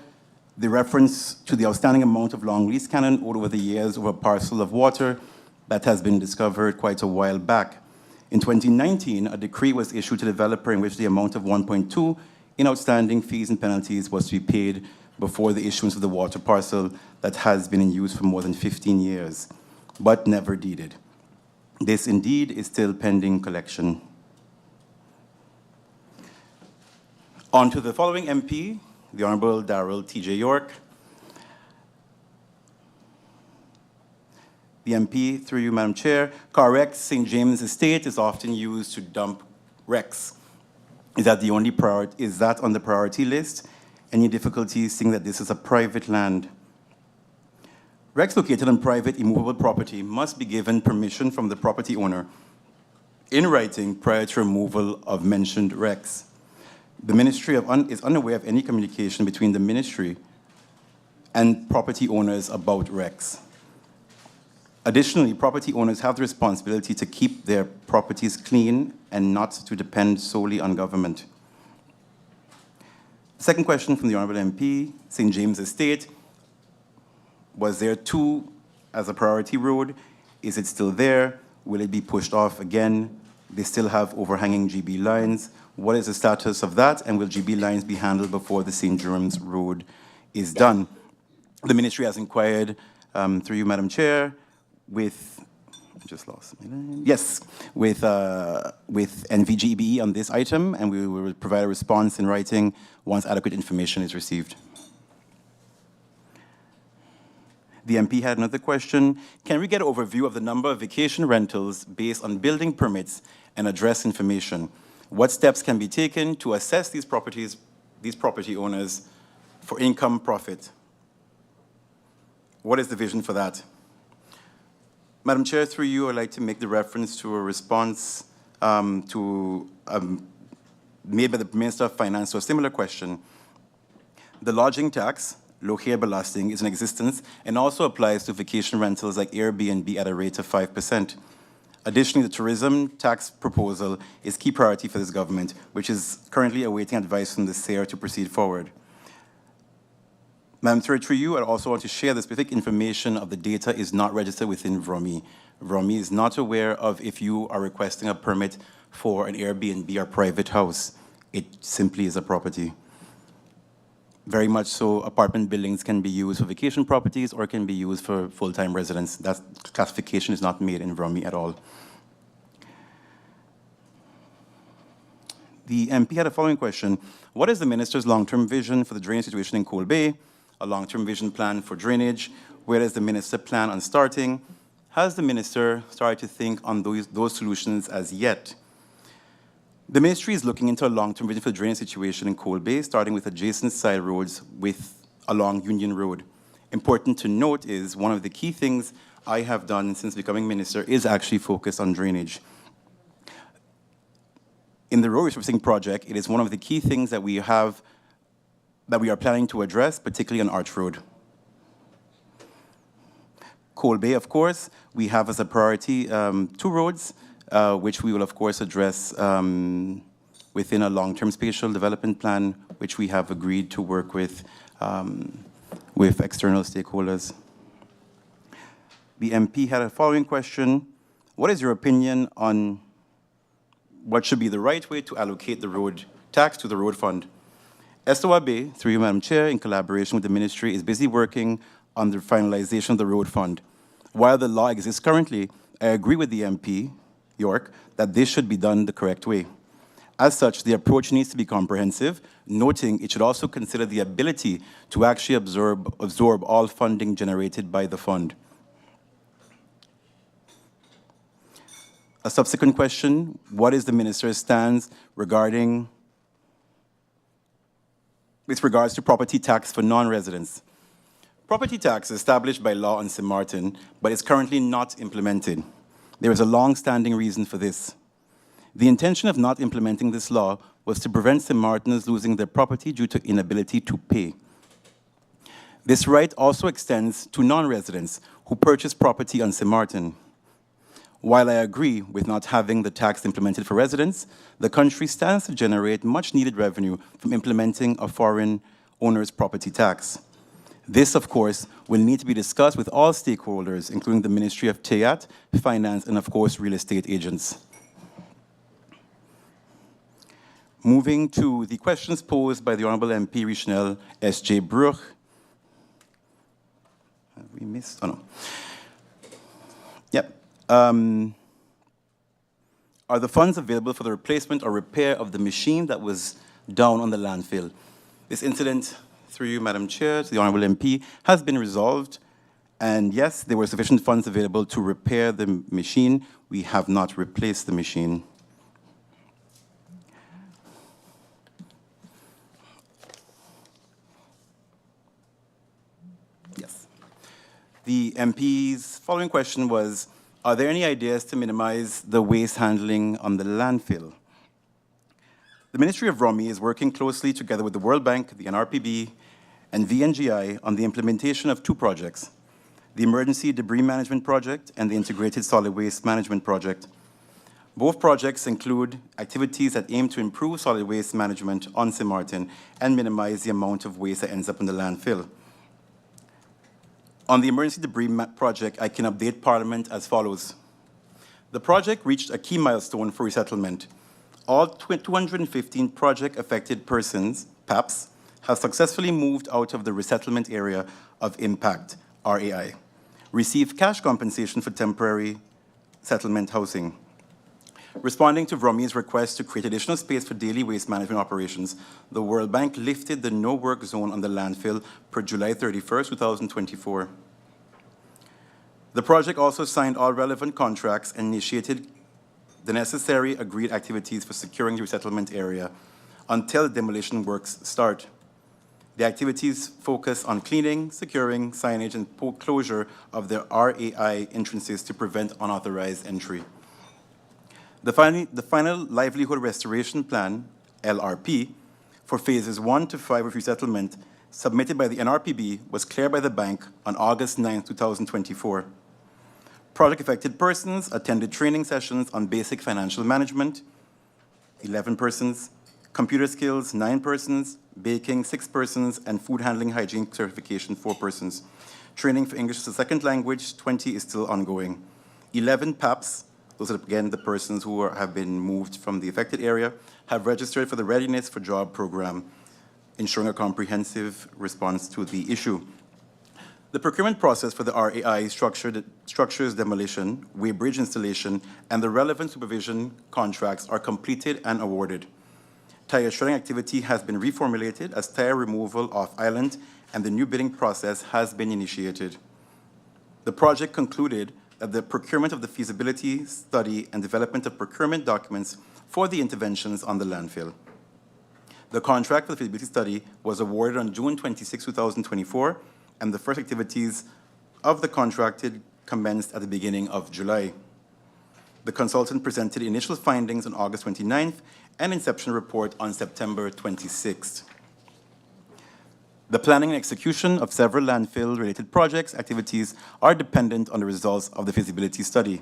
the reference to the outstanding amount of long lease canon owed over the years over a parcel of water that has been discovered quite a while back. In 2019, a decree was issued to the developer in which the amount of 1.2 in outstanding fees and penalties was to be paid before the issuance of the water parcel that has been in use for more than 15 years, but never deeded. This indeed is still pending collection. On to the following MP, the Honorable Darrell T.J. York. The MP, through you, Madam Chair, correct, St. James Estate is often used to dump wrecks. Is that the only priority? Is that on the priority list? Any difficulties seeing that this is a private land? Wrecks located on private immovable property must be given permission from the property owner in writing prior to removal of mentioned wrecks. The Ministry is unaware of any communication between the Ministry and property owners about wrecks. Additionally, property owners have the responsibility to keep their properties clean and not to depend solely on government. Second question from the Honourable MP, St. James Estate. Was there 2 as a priority road? Is it still there? Will it be pushed off again? They still have overhanging GB lines. What is the status of that? And will GB lines be handled before the St. Jerome's Road is done? The Ministry has inquired, through you, Madam Chair, with, I just lost my line. Yes, with NVGBE on this item, and we will provide a response in writing once adequate information is received. The MP had another question. Can we get an overview of the number of vacation rentals based on building permits and address information? What steps can be taken to assess these property owners for income profit? What is the vision for that? Madam Chair, through you, I'd like to make the reference to a response made by the Minister of Finance to a similar question. The lodging tax, located belasting, is in existence and also applies to vacation rentals like Airbnb at a rate of 5%. Additionally, the tourism tax proposal is key priority for this government, which is currently awaiting advice from the SARE to proceed forward. Madam Chair, through you, I also want to share the specific information of the data is not registered within VROMI. VROMI is not aware of if you are requesting a permit for an Airbnb or private house. It simply is a property. very much so, apartment buildings can be used for vacation properties or can be used for full-time residents. That classification is not made in VROMI at all. The MP had a following question. What is the Minister's long-term vision for the drainage situation in Coal Bay? A long-term vision plan for drainage? Where does the Minister plan on starting? Has the Minister started to think on those solutions as yet? The Ministry is looking into a long-term vision for the drainage situation in Coal Bay, starting with adjacent side roads along Union Road. Important to note is one of the key things I have done since becoming Minister is actually focus on drainage. In the road resurfacing project, it is one of the key things that we are planning to address, particularly on Arch Road. Coal Bay, of course, we have as a priority 2 roads, which we will, of course, address within a long-term spatial development plan, which we have agreed to work with external stakeholders. The MP had a following question. What is your opinion on what should be the right way to allocate the road tax to the road fund? SOAB, through you, Madam Chair, in collaboration with the Ministry, is busy working on the finalization of the road fund. While the law exists currently, I agree with the MP, York, that this should be done the correct way. As such, the approach needs to be comprehensive, noting it should also consider the ability to actually absorb all funding generated by the fund. A subsequent question, what is the Minister's stance with regards to property tax for non-residents? Property tax is established by law on St. Martin, but is currently not implemented. There is a long-standing reason for this. The intention of not implementing this law was to prevent St. Martiners losing their property due to inability to pay. This right also extends to non-residents who purchase property on St. Martin. While I agree with not having the tax implemented for residents, the country stands to generate much-needed revenue from implementing a foreign owner's property tax. This, of course, will need to be discussed with all stakeholders, including the Ministry of TEATT, Finance, and, of course, real estate agents. Moving to the questions posed by the Honourable MP Richnel S.J. Bruch. Have we missed? Oh, no. Yep. Are the funds available for the replacement or repair of the machine that was down on the landfill? This incident, through you, Madam Chair, to the Honourable MP, has been resolved. And yes, there were sufficient funds available to repair the machine. We have not replaced the machine. Yes. The MP's following question was, are there any ideas to minimize the waste handling on the landfill? The Ministry of VROMI is working closely together with the World Bank, the NRPB, and VNGI on the implementation of 2 projects, the Emergency Debris Management Project and the Integrated Solid Waste Management Project. Both projects include activities that aim to improve solid waste management on St. Martin and minimize the amount of waste that ends up in the landfill. On the Emergency Debris Project, I can update Parliament as follows. The project reached a key milestone for resettlement. All 215 project-affected persons, PAPs, have successfully moved out of the resettlement area of impact, RAI, received cash compensation for temporary settlement housing. Responding to VROMI's request to create additional space for daily waste management operations, the World Bank lifted the no-work zone on the landfill per July 31st, 2024. The project also signed all relevant contracts and initiated the necessary agreed activities for securing the resettlement area until the demolition works start. The activities focus on cleaning, securing, signage, and closure of the RAI entrances to prevent unauthorized entry. The final Livelihood Restoration Plan, LRP, for phases 1 to 5 of resettlement, submitted by the NRPB, was cleared by the bank on August 9, 2024. Project-affected persons attended training sessions on basic financial management, 11 persons, computer skills, 9 persons, baking, 6 persons, and food handling hygiene certification, 4 persons. Training for English as a second language, 20 is still ongoing. 11 PAPs, those are again the persons who have been moved from the affected area, have registered for the Readiness for Job program. ensuring a comprehensive response to the issue. The procurement process for the RAI structures demolition, weighbridge installation, and the relevant supervision contracts are completed and awarded. Tire shredding activity has been reformulated as tire removal off island, and the new bidding process has been initiated. The project concluded that the procurement of the feasibility study and development of procurement documents for the interventions on the landfill. The contract for the feasibility study was awarded on June 26, 2024, and the first activities of the contracted commenced at the beginning of July. The consultant presented initial findings on August 29th and inception report on September 26th. The planning and execution of several landfill-related projects activities are dependent on the results of the feasibility study,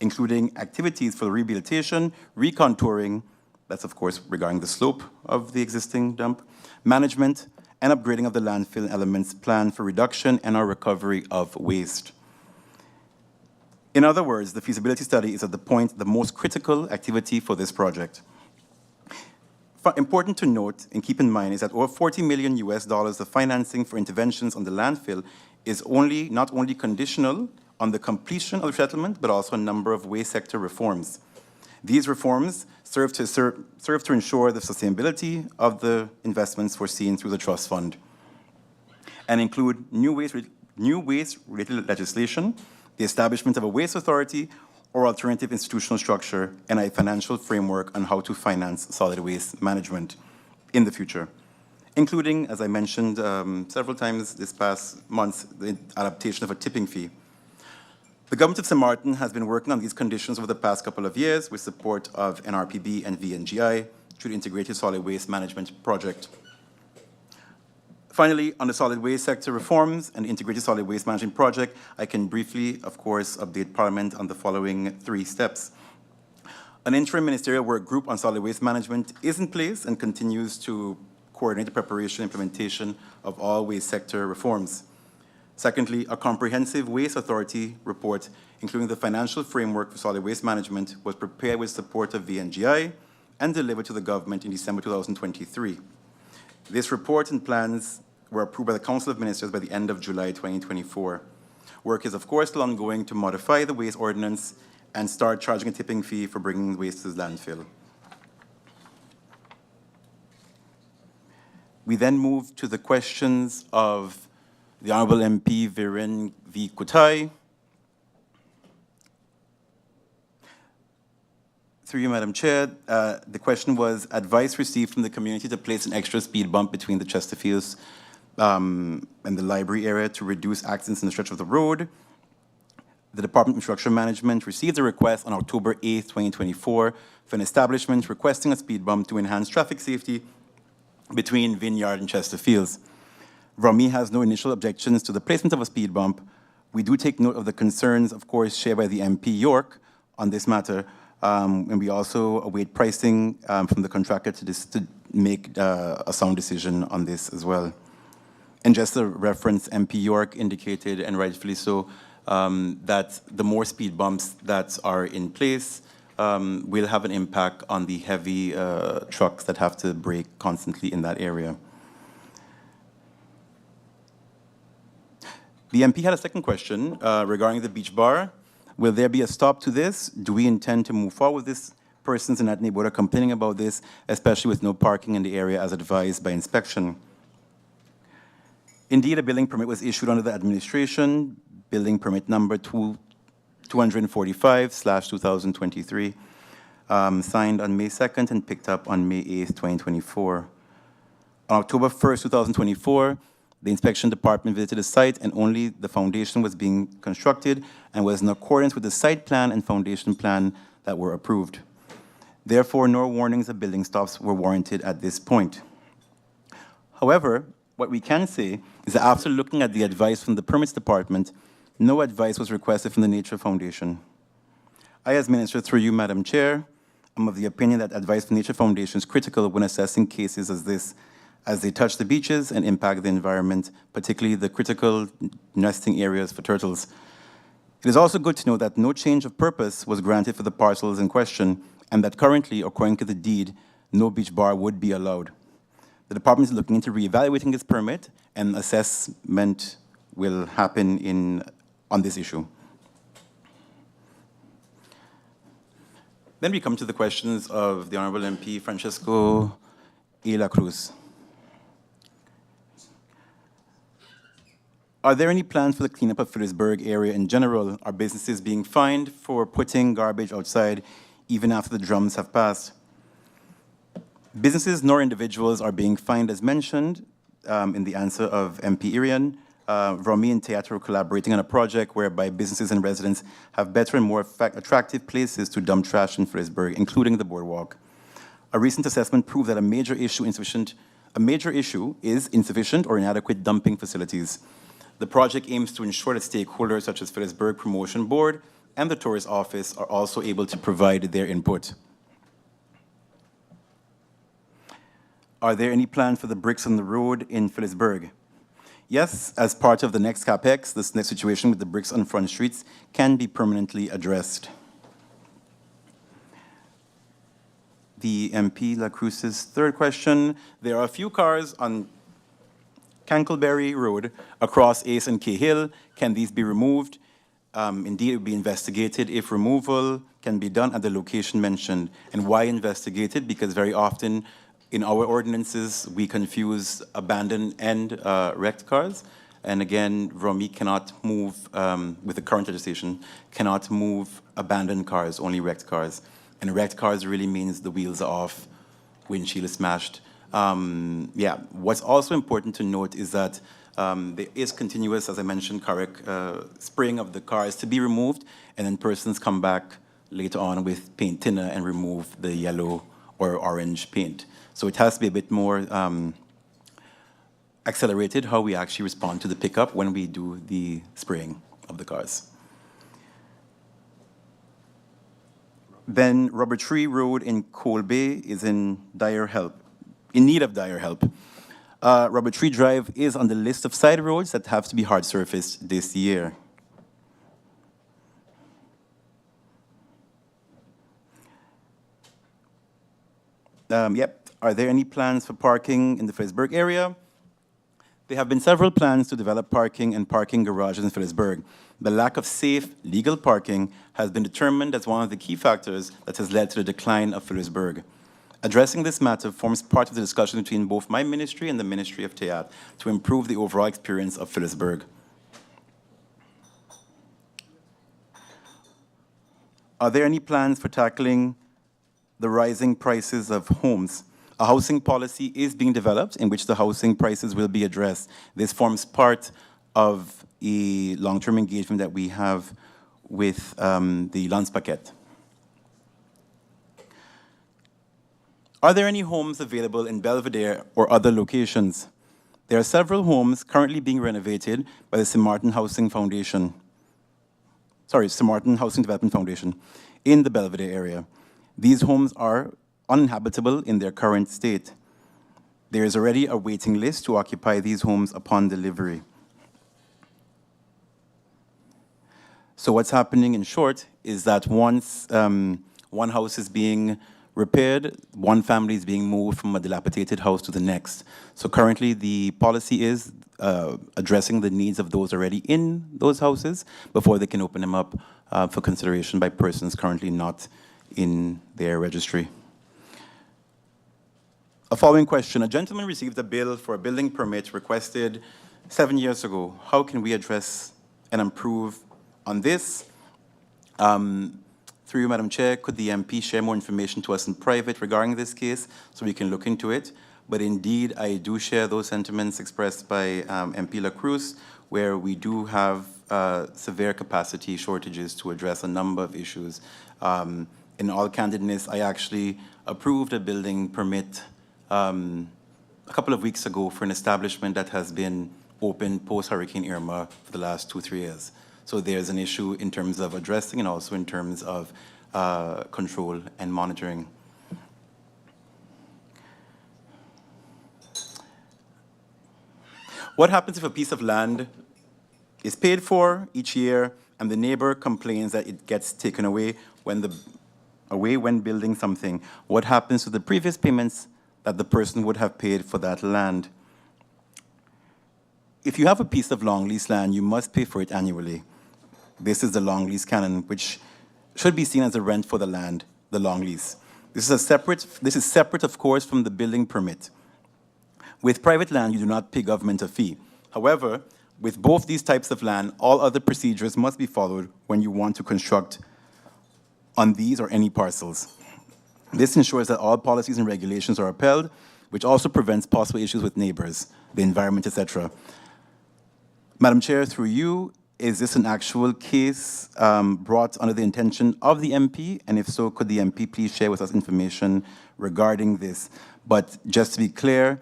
including activities for rehabilitation, recontouring, that's of course regarding the slope of the existing dump, management, and upgrading of the landfill elements planned for reduction and/or recovery of waste. In other words, the feasibility study is at the point the most critical activity for this project. Important to note and keep in mind is that over $40 million of financing for interventions on the landfill is not only conditional on the completion of the settlement, but also a number of waste sector reforms. These reforms serve to ensure the sustainability of the investments foreseen through the trust fund and include new waste-related legislation, the establishment of a waste authority or alternative institutional structure, and a financial framework on how to finance solid waste management in the future, including, as I mentioned several times this past month, the adaptation of a tipping fee. The government of St. Martin has been working on these conditions over the past couple of years with support of NRPB and VNGI through the Integrated Solid Waste Management Project. Finally, on the solid waste sector reforms and Integrated Solid Waste Management Project, I can briefly, of course, update Parliament on the following 3 steps. An interim ministerial work group on solid waste management is in place and continues to coordinate the preparation and implementation of all waste sector reforms. Secondly, a comprehensive waste authority report, including the financial framework for solid waste management, was prepared with support of VNGI and delivered to the government in December 2023. This report and plans were approved by the Council of Ministers by the end of July 2024. Work is, of course, still ongoing to modify the waste ordinance and start charging a tipping fee for bringing waste to the landfill. We then move to the questions of the Honourable MP Viren V. Kutai. Through you, Madam Chair, the question was advice received from the community to place an extra speed bump between the Chesterfields and the library area to reduce accidents in the stretch of the road. The Department of Infrastructure Management received a request on October 8, 2024 for an establishment requesting a speed bump to enhance traffic safety between Vineyard and Chesterfields. VROMI has no initial objections to the placement of a speed bump. We do take note of the concerns, of course, shared by the MP York on this matter, and we also await pricing from the contractor to make a sound decision on this as well. And just a reference, MP York indicated, and rightfully so, that the more speed bumps that are in place will have an impact on the heavy trucks that have to brake constantly in that area. The MP had a second question regarding the beach bar. Will there be a stop to this? Do we intend to move forward with this? Persons in that neighborhood are complaining about this, especially with no parking in the area as advised by inspection. Indeed, a building permit was issued under the administration, building permit number 245/2023, signed on May 2nd and picked up on May 8th, 2024. On October 1st, 2024, the inspection department visited the site and only the foundation was being constructed and was in accordance with the site plan and foundation plan that were approved. Therefore, no warnings of building stops were warranted at this point. However, what we can say is that after looking at the advice from the permits department, no advice was requested from the Nature Foundation. I, as Minister, through you, Madam Chair, am of the opinion that advice from Nature Foundation is critical when assessing cases as this, as they touch the beaches and impact the environment, particularly the critical nesting areas for turtles. It is also good to know that no change of purpose was granted for the parcels in question, and that currently, according to the deed, no beach bar would be allowed. The department is looking into reevaluating this permit, and assessment will happen on this issue. Then we come to the questions of the Honorable MP Francisco E. La Cruz. Are there any plans for the cleanup of Phillipsburg area in general? Are businesses being fined for putting garbage outside even after the drums have passed? Businesses nor individuals are being fined as mentioned in the answer of MP Irian. VROMI and TEATT are collaborating on a project whereby businesses and residents have better and more attractive places to dump trash in Phillipsburg, including the boardwalk. A recent assessment proved that a major issue is insufficient or inadequate dumping facilities. The project aims to ensure that stakeholders such as Phillipsburg Promotion Board and the Tourist Office are also able to provide their input. Are there any plans for the bricks on the road in Phillipsburg? Yes, as part of the next CapEx, this next situation with the bricks on front streets can be permanently addressed. The MP La Cruz's third question, there are a few cars on Cankleberry Road across Ace and Cahill. Can these be removed? Indeed, it will be investigated if removal can be done at the location mentioned. And why investigated? Because very often in our ordinances, we confuse abandoned and wrecked cars. And again, VROMI cannot move, with the current legislation, cannot move abandoned cars, only wrecked cars. And wrecked cars really means the wheels are off, windshield is smashed. Yeah, what's also important to note is that there is continuous, as I mentioned, correct, spraying of the cars to be removed, and then persons come back later on with paint thinner and remove the yellow or orange paint. So it has to be a bit more accelerated how we actually respond to the pickup when we do the spraying of the cars. Then Rubber Tree Road in Colby is in need of dire help. Rubber Tree Drive is on the list of side roads that have to be hard surfaced this year. Yep. Are there any plans for parking in the Phillipsburg area? There have been several plans to develop parking and parking garages in Phillipsburg. The lack of safe, legal parking has been determined as one of the key factors that has led to the decline of Phillipsburg. Addressing this matter forms part of the discussion between both my ministry and the Ministry of TEATT to improve the overall experience of Phillipsburg. Are there any plans for tackling the rising prices of homes? A housing policy is being developed in which the housing prices will be addressed. This forms part of a long-term engagement that we have with the Landspaket. Are there any homes available in Belvedere or other locations? There are several homes currently being renovated by the St. Martin Housing Foundation. St. Martin Housing Development Foundation in the Belvedere area. These homes are uninhabitable in their current state. There is already a waiting list to occupy these homes upon delivery. So what's happening in short is that once one house is being repaired, one family is being moved from a dilapidated house to the next. So currently the policy is addressing the needs of those already in those houses before they can open them up for consideration by persons currently not in their registry. A following question. A gentleman received a bill for a building permit requested 7 years ago. How can we address and improve on this? Through you, Madam Chair, could the MP share more information to us in private regarding this case so we can look into it? But indeed, I do share those sentiments expressed by MP La Cruz, where we do have severe capacity shortages to address a number of issues. In all candidness, I actually approved a building permit a couple of weeks ago for an establishment that has been open post-Hurricane Irma for the last 2-3 years. So there's an issue in terms of addressing and also in terms of control and monitoring. What happens if a piece of land is paid for each year and the neighbor complains that it gets taken away when building something? What happens to the previous payments that the person would have paid for that land. If you have a piece of long lease land, you must pay for it annually. This is the long lease canon, which should be seen as a rent for the land, the long lease. This is separate, of course, from the building permit. With private land, you do not pay government a fee. However, with both these types of land, all other procedures must be followed when you want to construct on these or any parcels. This ensures that all policies and regulations are upheld, which also prevents possible issues with neighbors, the environment, etc. Madam Chair, through you, is this an actual case brought under the intention of the MP? And if so, could the MP please share with us information regarding this? But just to be clear,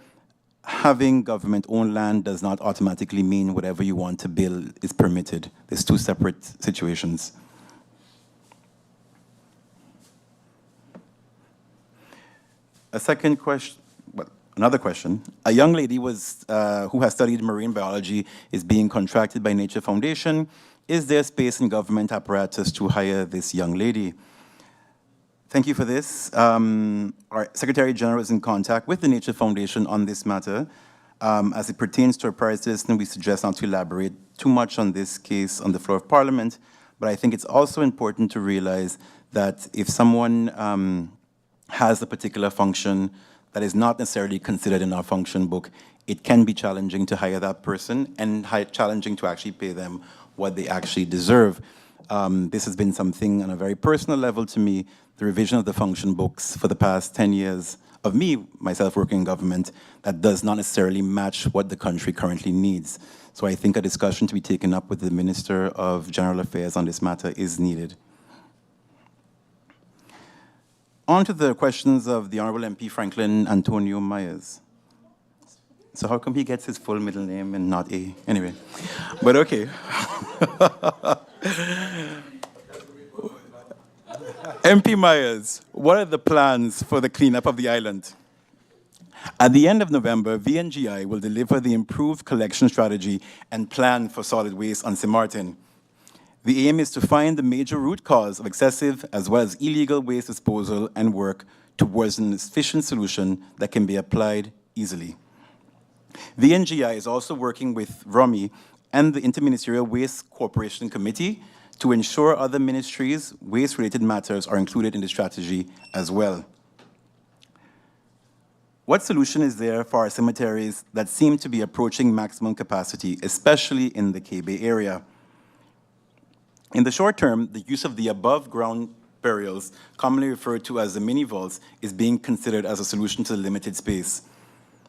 having government-owned land does not automatically mean whatever you want to build is permitted. There's two separate situations. Another question. A young lady who has studied marine biology is being contracted by Nature Foundation. Is there space in government apparatus to hire this young lady? Thank you for this. Our Secretary General is in contact with the Nature Foundation on this matter. As it pertains to our prior citizen, we suggest not to elaborate too much on this case on the floor of Parliament, but I think it's also important to realize that if someone has a particular function that is not necessarily considered in our function book, it can be challenging to hire that person and challenging to actually pay them what they actually deserve. This has been something on a very personal level to me, the revision of the function books for the past 10 years of myself working in government, that does not necessarily match what the country currently needs. So I think a discussion to be taken up with the Minister of General Affairs on this matter is needed. On to the questions of the Honourable MP Franklin Antonio Myers. So how come he gets his full middle name and not A? Anyway, but okay. MP Myers, what are the plans for the cleanup of the island? At the end of November, VNGI will deliver the improved collection strategy and plan for solid waste on St. Martin. The aim is to find the major root cause of excessive as well as illegal waste disposal and work towards an efficient solution that can be applied easily. VNGI is also working with VROMI and the Interministerial Waste Cooperation Committee to ensure other ministries' waste-related matters are included in the strategy as well. What solution is there for our cemeteries that seem to be approaching maximum capacity, especially in the K-Bay area? In the short term, the use of the above-ground burials, commonly referred to as the mini vaults, is being considered as a solution to the limited space.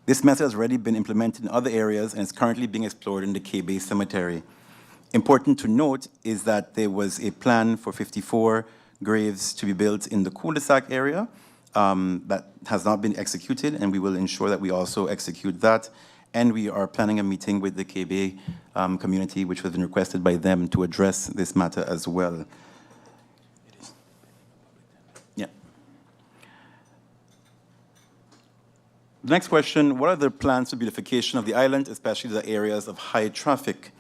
This method has already been implemented in other areas and is currently being explored in the K-Bay Cemetery. Important to note is that there was a plan for 54 graves to be built in the cul-de-sac area that has not been executed, and we will ensure that we also execute that. And we are planning a meeting with the K-Bay community, which has been requested by them to address this matter as well. Yeah. The next question, what are the plans for beautification of the island, especially the areas of high traffic?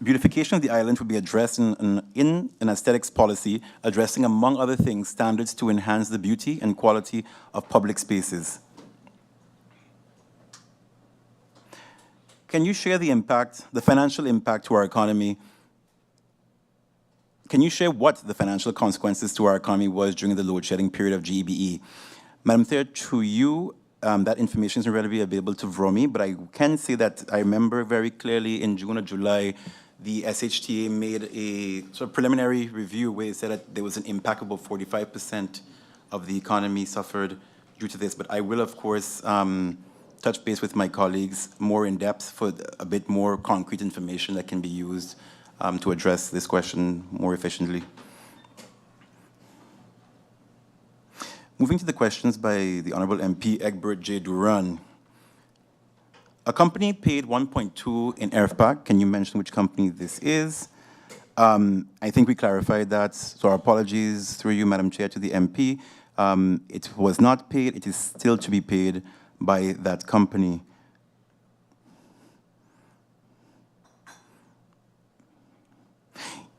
Beautification of the island will be addressed in an aesthetics policy, addressing, among other things, standards to enhance the beauty and quality of public spaces. Can you share the impact, the financial impact to our economy? Can you share what the financial consequences to our economy was during the load shedding period of GBE? Madam Chair, to you, that information is readily available to VROMI, but I can say that I remember very clearly in June or July, the SHTA made a sort of preliminary review where it said that there was an impact of about 45% of the economy suffered due to this. But I will, of course, touch base with my colleagues more in depth for a bit more concrete information that can be used to address this question more efficiently. Moving to the questions by the Honourable MP Egbert J. Duran. A company paid 1.2 in ERFPAC. Can you mention which company this is? I think we clarified that, so our apologies through you, Madam Chair, to the MP. It was not paid. It is still to be paid by that company.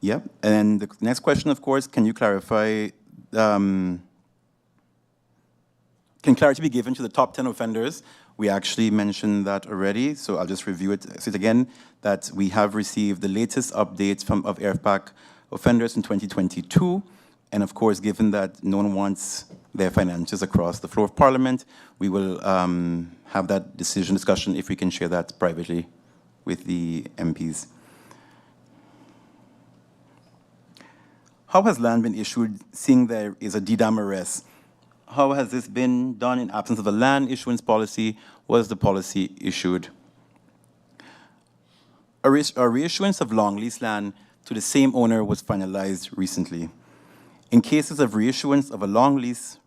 Yep, and the next question, of course, can you clarify can clarity be given to the top 10 offenders? We actually mentioned that already, so I'll just review it. So again, that we have received the latest updates of AirPac offenders in 2022, and of course, given that no one wants their financials across the floor of Parliament, we will have that discussion if we can share that privately with the MPs. How has land been issued, seeing there is a DDAM arrest? How has this been done in absence of a land issuance policy? Was the policy issued? A reissuance of long lease land to the same owner was finalized recently. In cases of reissuance of a long lease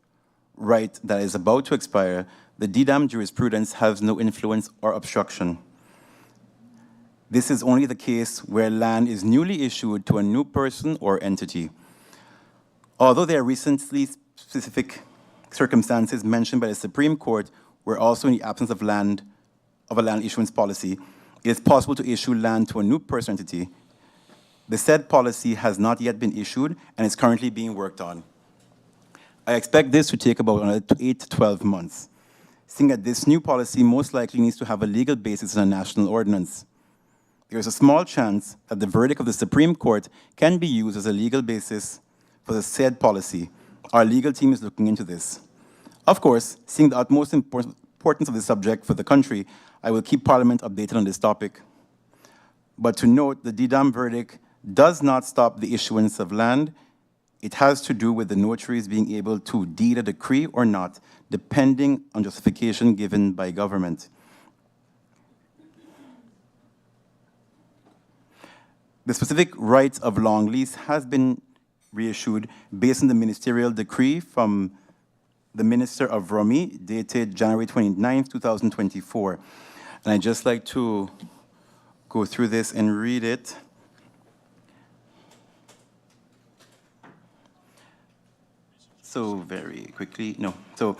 right that is about to expire, the DDAM jurisprudence has no influence or obstruction. This is only the case where land is newly issued to a new person or entity. Although there are recently specific circumstances mentioned by the Supreme Court where also in the absence of a land issuance policy, it is possible to issue land to a new person or entity. The said policy has not yet been issued and is currently being worked on. I expect this to take about another 8 to 12 months, seeing that this new policy most likely needs to have a legal basis in a national ordinance. There is a small chance that the verdict of the Supreme Court can be used as a legal basis for the said policy. Our legal team is looking into this. Of course, seeing the utmost importance of this subject for the country, I will keep Parliament updated on this topic. But to note, the DDAM verdict does not stop the issuance of land. It has to do with the notaries being able to deed a decree or not, depending on justification given by government. The specific right of long lease has been reissued based on the ministerial decree from the Minister of VROMI dated January 29, 2024. And I'd just like to go through this and read it. So very quickly, no. So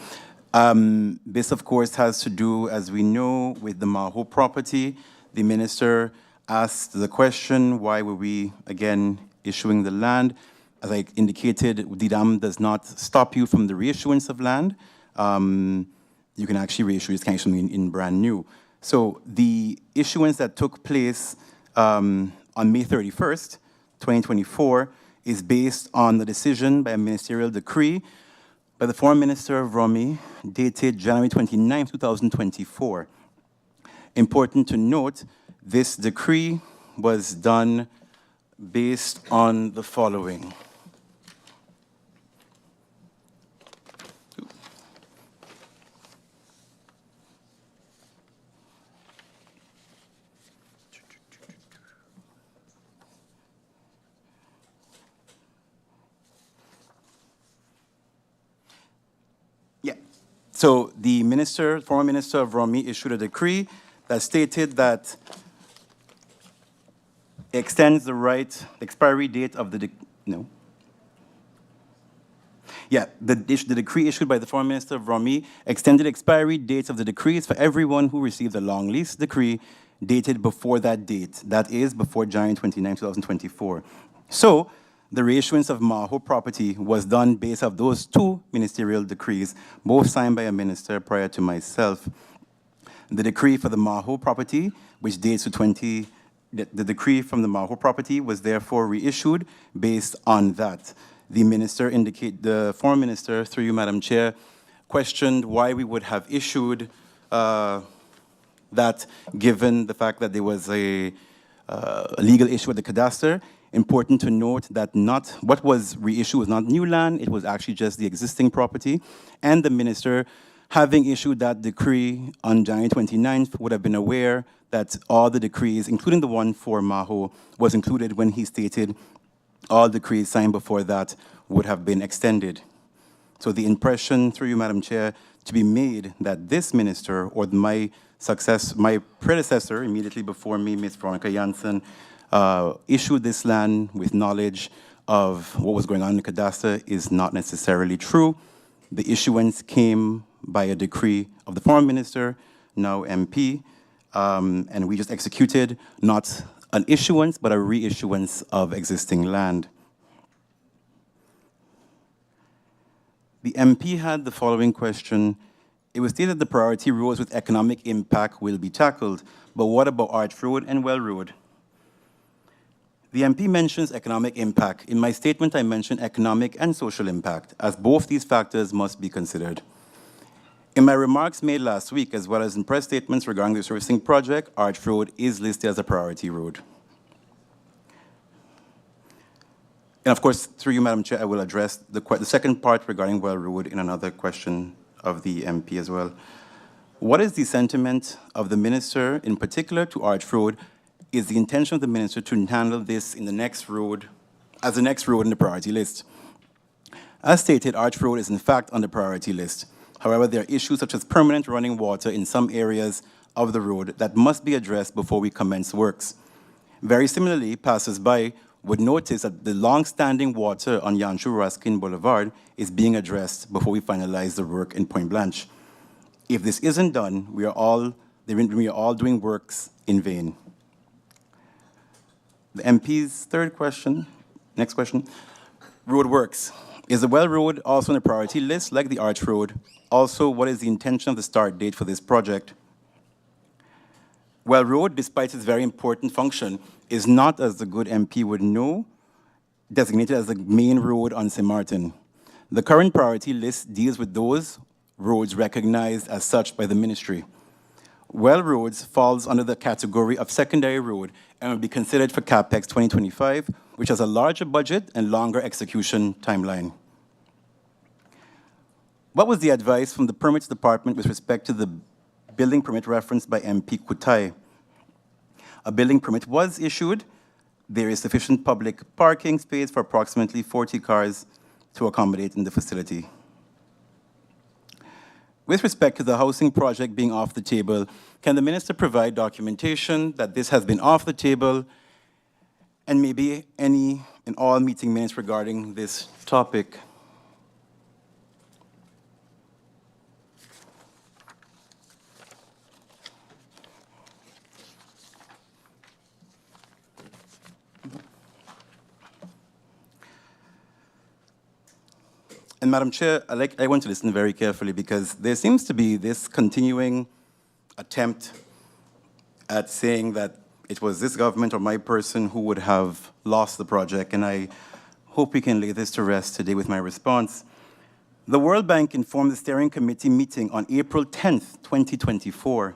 this, of course, has to do, as we know, with the Maho property. The minister asked the question, why were we, again, issuing the land? As I indicated, DDAM does not stop you from the reissuance of land. You can actually reissue this kind of something in brand new. So the issuance that took place on May 31st, 2024, is based on the decision by a ministerial decree by the former Minister of VROMI dated January 29, 2024. Important to note, this decree was done based on the following. So the former Minister of VROMI issued a decree that stated that it extends the expiry date of the, the decree issued by the former Minister of VROMI extended expiry dates of the decrees for everyone who received a long lease decree dated before that date, that is, before January 29, 2024. So, the reissuance of Maho property was done based off those two ministerial decrees, both signed by a minister prior to myself. The decree for the Maho property, which dates to the decree from the Maho property was therefore reissued based on that. The former minister, through you, Madam Chair, questioned why we would have issued that, given the fact that there was a legal issue with the cadastre. Important to note that what was reissued was not new land, it was actually just the existing property, and the minister, having issued that decree on January 29th, would have been aware that all the decrees, including the one for Maho, was included when he stated all decrees signed before that would have been extended. So the impression, through you, Madam Chair, to be made that this minister or my predecessor immediately before me, Ms. Veronica Janssen, issued this land with knowledge of what was going on in the cadastre is not necessarily true. The issuance came by a decree of the former minister, now MP, and we just executed not an issuance, but a reissuance of existing land. The MP had the following question. It was stated the priority roads with economic impact will be tackled, but what about Arch Road and Well Road? The MP mentions economic impact. In my statement, I mentioned economic and social impact, as both these factors must be considered. In my remarks made last week, as well as in press statements regarding the servicing project, Arch Road is listed as a priority road. And of course, through you, Madam Chair, I will address the second part regarding Well Road in another question of the MP as well. What is the sentiment of the minister, in particular to Arch Road? Is the intention of the minister to handle this in the next road, as the next road in the priority list? As stated, Arch Road is in fact on the priority list. However, there are issues such as permanent running water in some areas of the road that must be addressed before we commence works. Very similarly, passers-by would notice that the long-standing water on Yanshu Raskin Boulevard is being addressed before we finalize the work in Point Blanche. If this isn't done, we are all doing works in vain. The MP's third question, next question, road works. Is the Well Road also on the priority list like the Arch Road? Also, what is the intention of the start date for this project? Well Road, despite its very important function, is not, as the good MP would know, designated as the main road on St. Martin. The current priority list deals with those roads recognized as such by the ministry. Well Roads falls under the category of secondary road and will be considered for CAPEX 2025, which has a larger budget and longer execution timeline. What was the advice from the Permits Department with respect to the building permit referenced by MP Kutai? A building permit was issued. There is sufficient public parking space for approximately 40 cars to accommodate in the facility. With respect to the housing project being off the table, can the minister provide documentation that this has been off the table and maybe any and all meeting minutes regarding this topic? And Madam Chair, I want to listen very carefully because there seems to be this continuing attempt at saying that it was this government or my person who would have lost the project, and I hope we can lay this to rest today with my response. The World Bank informed the steering committee meeting on April 10th, 2024,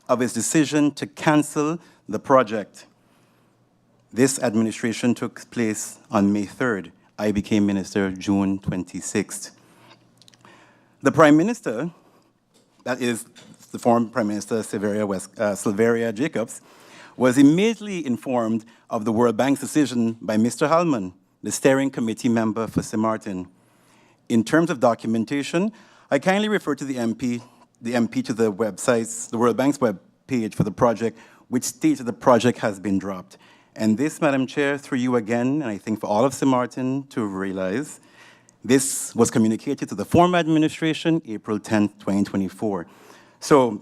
of its decision to cancel the project. This administration took place on May 3rd. I became minister June 26th. The Prime Minister, that is the former Prime Minister Silveria Jacobs, was immediately informed of the World Bank's decision by Mr. Hallman, the steering committee member for St. Martin. In terms of documentation, I kindly refer to the MP to the websites, the World Bank's web page for the project, which states that the project has been dropped. And this, Madam Chair, through you again, and I think for all of St. Martin to realize, this was communicated to the former administration, April 10th, 2024. So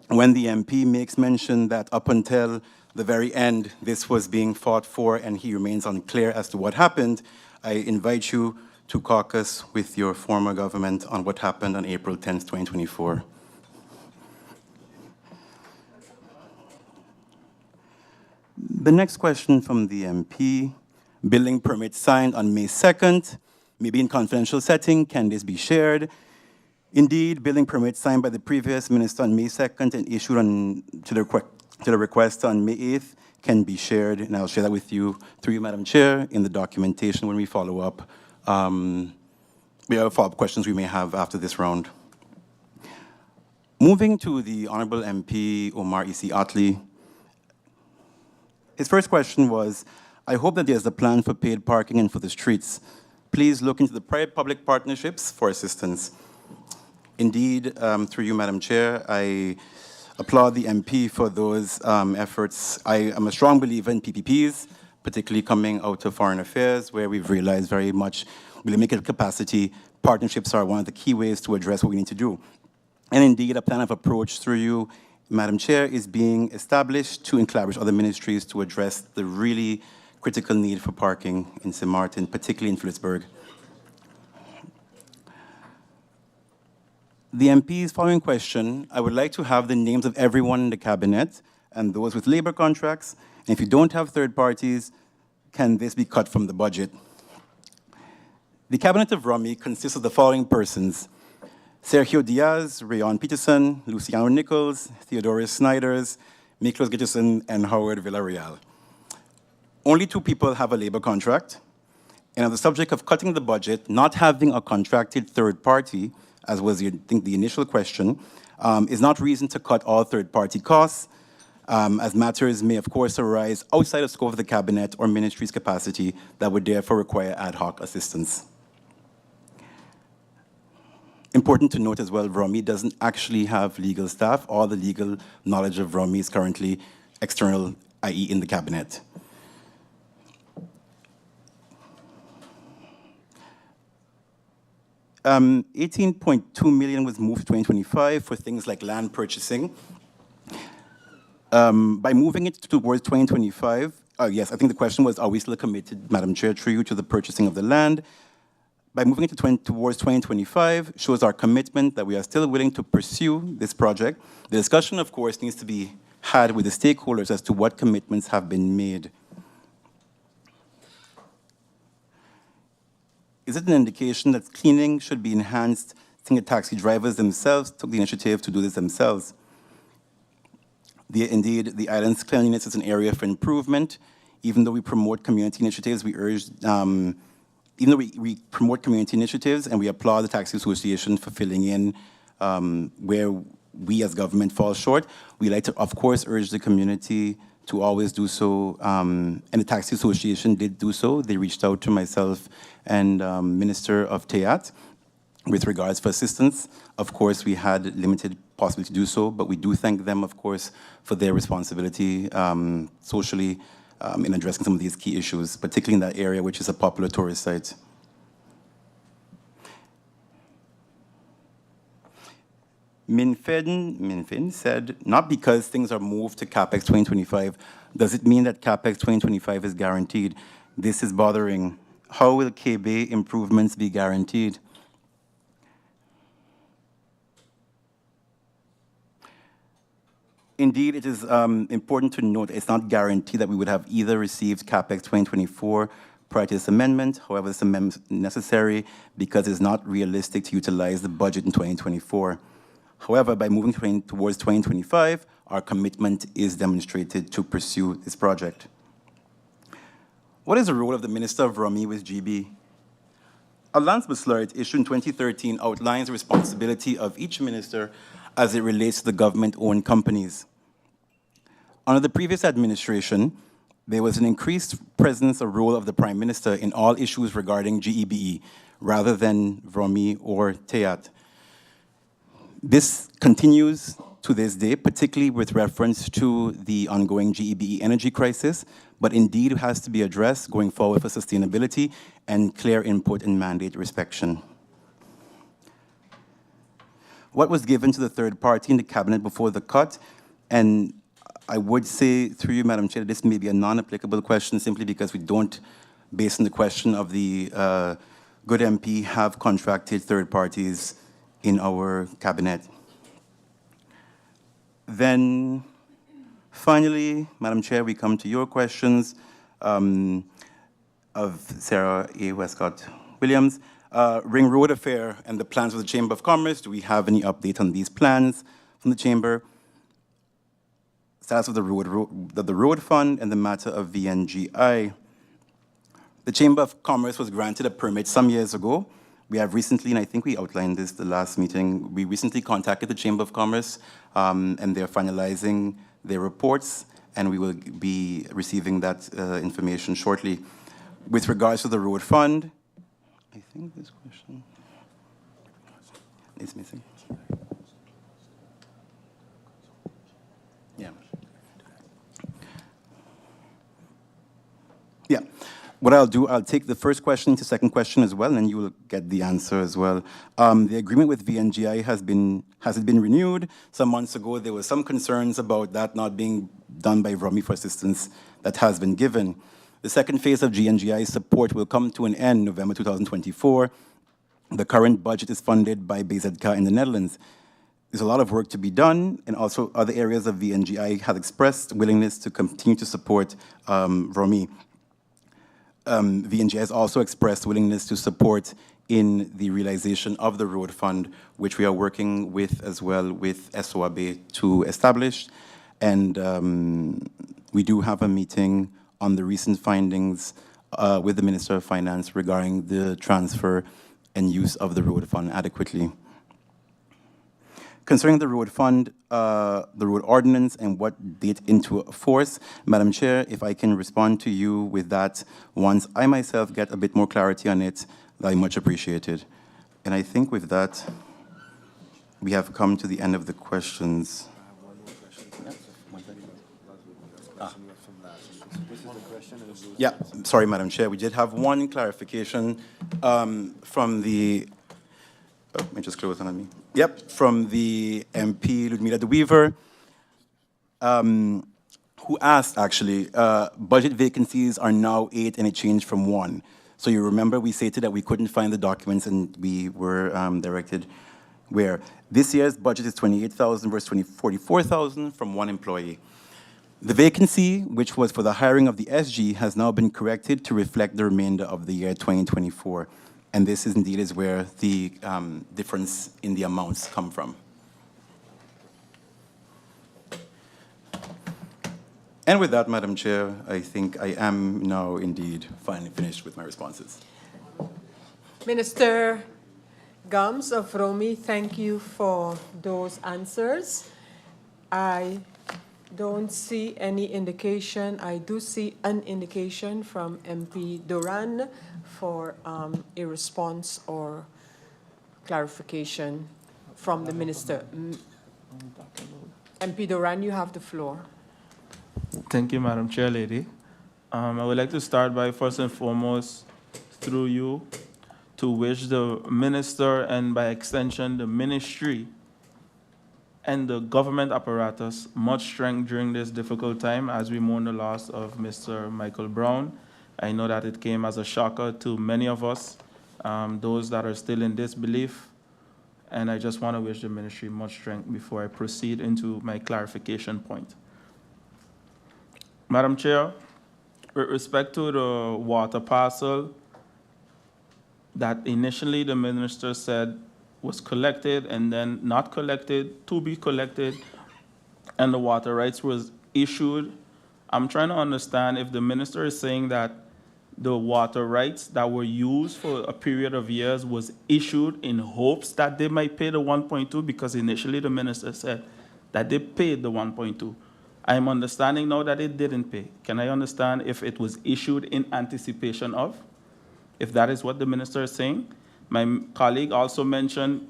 when the MP makes mention that up until the very end, this was being fought for and he remains unclear as to what happened, I invite you to caucus with your former government on what happened on April 10th, 2024. The next question from the MP, building permit signed on May 2nd, maybe in confidential setting, can this be shared? Indeed, building permit signed by the previous minister on May 2nd and issued to the request on May 8th can be shared, and I'll share that with you through you, Madam Chair, in the documentation when we follow up. We have follow-up questions we may have after this round. Moving to the Honorable MP Omar Isi Atli. His first question was, I hope that there's a plan for paid parking and for the streets. Please look into the private-public partnerships for assistance. Indeed, through you, Madam Chair, I applaud the MP for those efforts. I am a strong believer in PPPs, particularly coming out of foreign affairs, where we've realized very much with limited capacity, partnerships are one of the key ways to address what we need to do. And indeed, a plan of approach through you, Madam Chair, is being established to collaborate with other ministries to address the really critical need for parking in St. Martin, particularly in Phillipsburg. The MP's following question, I would like to have the names of everyone in the cabinet and those with labor contracts. And if you don't have third parties, can this be cut from the budget? The cabinet of VROMI consists of the following persons: Sergio Diaz, Rayon Peterson, Luciano Nichols, Theodorus Snyders, Miklos Gitterson, and Howard Villarreal. Only 2 people have a labor contract. And on the subject of cutting the budget, not having a contracted third party, as was, I think, the initial question, is not reason to cut all third-party costs, as matters may, of course, arise outside the scope of the cabinet or ministry's capacity that would therefore require ad hoc assistance. Important to note as well, VROMI doesn't actually have legal staff. All the legal knowledge of VROMI is currently external, i.e. in the cabinet. $18.2 million was moved to 2025 for things like land purchasing. By moving it towards 2025, yes, I think the question was, are we still committed, Madam Chair, through you, to the purchasing of the land? By moving it towards 2025 shows our commitment that we are still willing to pursue this project. The discussion, of course, needs to be had with the stakeholders as to what commitments have been made. Is it an indication that cleaning should be enhanced? I think the taxi drivers themselves took the initiative to do this themselves. Indeed, the island's cleanliness is an area for improvement. Even though we promote community initiatives, we urge, even though we promote community initiatives and we applaud the Taxi Association for filling in where we as government fall short, we like to, of course, urge the community to always do so, and the Taxi Association did do so. They reached out to myself and Minister of TEATT with regards for assistance. Of course, we had limited possibility to do so, but we do thank them, of course, for their responsibility socially in addressing some of these key issues, particularly in that area, which is a popular tourist site. Minfin said, not because things are moved to CapEx 2025, does it mean that CapEx 2025 is guaranteed? This is bothering. How will KB improvements be guaranteed? Indeed, it is important to note it's not guaranteed that we would have either received CapEx 2024 prior to this amendment. However, this amendment is necessary because it's not realistic to utilize the budget in 2024. However, by moving towards 2025, our commitment is demonstrated to pursue this project. What is the role of the Minister of VROMI with GB? A Landsbesleurit issued in 2013 outlines the responsibility of each minister as it relates to the government-owned companies. Under the previous administration, there was an increased presence or role of the Prime Minister in all issues regarding GEBE, rather than VROMI or TEATT. This continues to this day, particularly with reference to the ongoing GEBE energy crisis, but indeed has to be addressed going forward for sustainability and clear input and mandate inspection. What was given to the third party in the cabinet before the cut? And I would say, through you, Madam Chair, this may be a non-applicable question simply because we don't, based on the question of the good MP, have contracted third parties in our cabinet. Then, finally, Madam Chair, we come to your questions of Sarah A. Westcott Williams. Ring Road Affair and the plans of the Chamber of Commerce. Do we have any update on these plans from the Chamber? Status of the road fund and the matter of VNGI. The Chamber of Commerce was granted a permit some years ago. We have recently, and I think we outlined this the last meeting, we recently contacted the Chamber of Commerce and they're finalizing their reports, and we will be receiving that information shortly. With regards to the road fund, I think this question is missing. Yeah. Yeah. What I'll do, I'll take the first question to second question as well, and then you will get the answer as well. The agreement with VNGI has it been renewed? Some months ago, there were some concerns about that not being done by VROMI for assistance that has been given. The second phase of VNGI support will come to an end November 2024. The current budget is funded by BZK in the Netherlands. There's a lot of work to be done, and also other areas of VNGI have expressed willingness to continue to support VROMI. VNGI has also expressed willingness to support in the realization of the road fund, which we are working with as well with SOAB to establish. And we do have a meeting on the recent findings with the Minister of Finance regarding the transfer and use of the road fund adequately. Concerning the road fund, the road ordinance and what date into force, Madam Chair, if I can respond to you with that once I myself get a bit more clarity on it, I much appreciate it. And I think with that, we have come to the end of the questions. Yeah, sorry, Madam Chair, we did have one clarification from the, let me just close on me. Yep, from the MP, Ludmila de Weaver, who asked, actually, budget vacancies are now 8 and it changed from 1. So you remember we stated that we couldn't find the documents and we were directed where this year's budget is 28,000 versus 44,000 from 1 employee. The vacancy, which was for the hiring of the SG, has now been corrected to reflect the remainder of the year 2024. And this is indeed is where the difference in the amounts come from. And with that, Madam Chair, I think I am now indeed finally finished with my responses. Minister Gums of VROMI, thank you for those answers. I don't see any indication. I do see an indication from MP Duran for a response or clarification from the minister. MP Duran, you have the floor. Thank you, Madam Chair Lady. I would like to start by first and foremost, through you, to wish the minister and by extension the ministry and the government apparatus much strength during this difficult time as we mourn the loss of Mr. Michael Brown. I know that it came as a shocker to many of us, those that are still in disbelief, and I just want to wish the ministry much strength before I proceed into my clarification point. Madam Chair, with respect to the water parcel that initially the minister said was collected and then not collected, to be collected, and the water rights was issued, I'm trying to understand if the minister is saying that the water rights that were used for a period of years was issued in hopes that they might pay the 1.2, because initially the minister said that they paid the 1.2. I'm understanding now that it didn't pay. Can I understand if it was issued in anticipation of? If that is what the minister is saying? My colleague also mentioned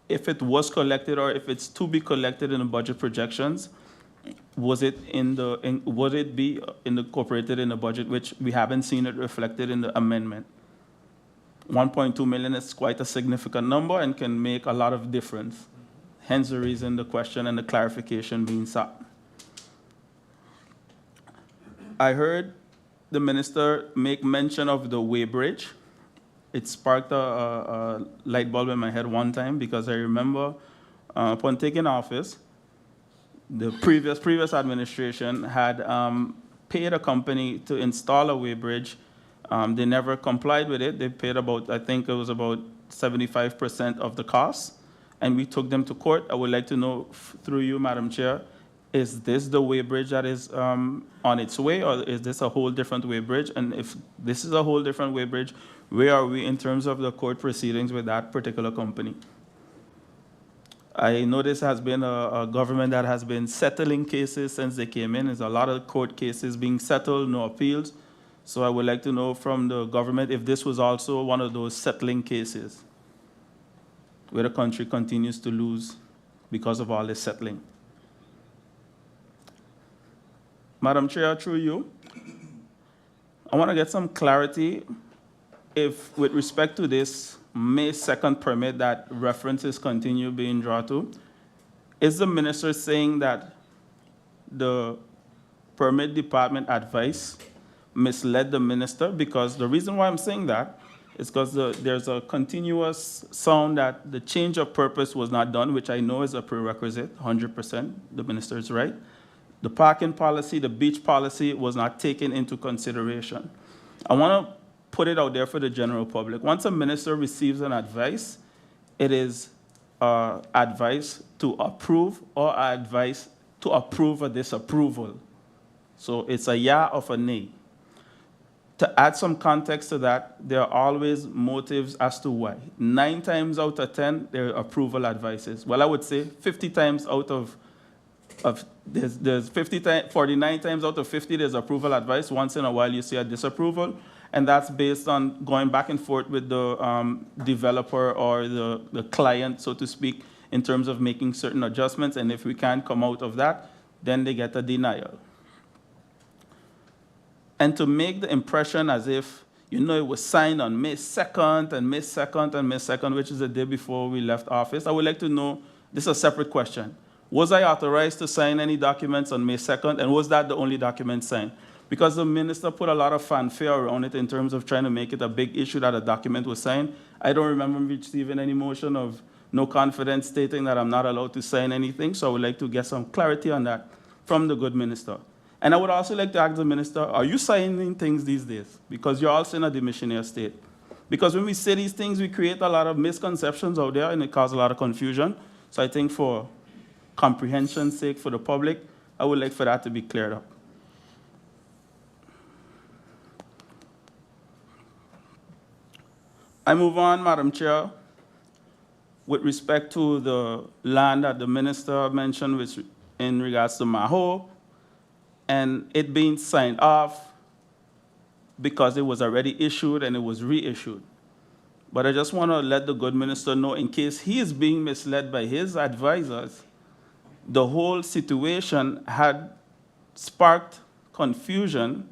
if it was collected or if it's to be collected in the budget projections, would it be incorporated in the budget, which we haven't seen it reflected in the amendment? 1.2 million is quite a significant number and can make a lot of difference. Hence the reason the question and the clarification being sought. I heard the minister make mention of the weighbridge. It sparked a light bulb in my head one time, because I remember upon taking office, the previous administration had paid a company to install a weighbridge. They never complied with it. They paid about, I think it was about 75% of the cost, and we took them to court. I would like to know through you, Madam Chair, is this the weighbridge that is on its way, or is this a whole different weighbridge? And if this is a whole different weighbridge, where are we in terms of the court proceedings with that particular company? I know this has been a government that has been settling cases since they came in. There's a lot of court cases being settled, no appeals. So I would like to know from the government if this was also one of those settling cases where the country continues to lose because of all this settling. Madam Chair, through you, I want to get some clarity if, with respect to this May 2nd permit that references continue being drawn to, is the minister saying that the permit department advice misled the minister? Because the reason why I'm saying that is because there's a continuous sound that the change of purpose was not done, which I know is a prerequisite, 100%, the minister is right. The parking policy, the beach policy was not taken into consideration. I want to put it out there for the general public. Once a minister receives an advice, it is advice to approve or advice to approve or disapproval. So it's a yeah or a nay. To add some context to that, there are always motives as to why. 9 times out of 10, there are approval advices. Well, I would say 50 times out of there's 49 times out of 50, there's approval advice. Once in a while, you see a disapproval. And that's based on going back and forth with the developer or the client, so to speak, in terms of making certain adjustments. And if we can't come out of that, then they get a denial. And to make the impression as if, you know, it was signed on May 2nd and May 2nd and May 2nd, which is the day before we left office, I would like to know, this is a separate question. Was I authorized to sign any documents on May 2nd, and was that the only document signed? Because the minister put a lot of fanfare around it in terms of trying to make it a big issue that a document was signed. I don't remember receiving any motion of no confidence stating that I'm not allowed to sign anything, so I would like to get some clarity on that from the good minister. And I would also like to ask the minister, are you signing things these days? Because you're also in a demissionaire state. Because when we say these things, we create a lot of misconceptions out there, and it causes a lot of confusion. So I think for comprehension's sake for the public, I would like for that to be cleared up. I move on, Madam Chair, with respect to the land that the minister mentioned which in regards to Maho, and it being signed off because it was already issued and it was reissued. But I just want to let the good minister know, in case he is being misled by his advisors, the whole situation had sparked confusion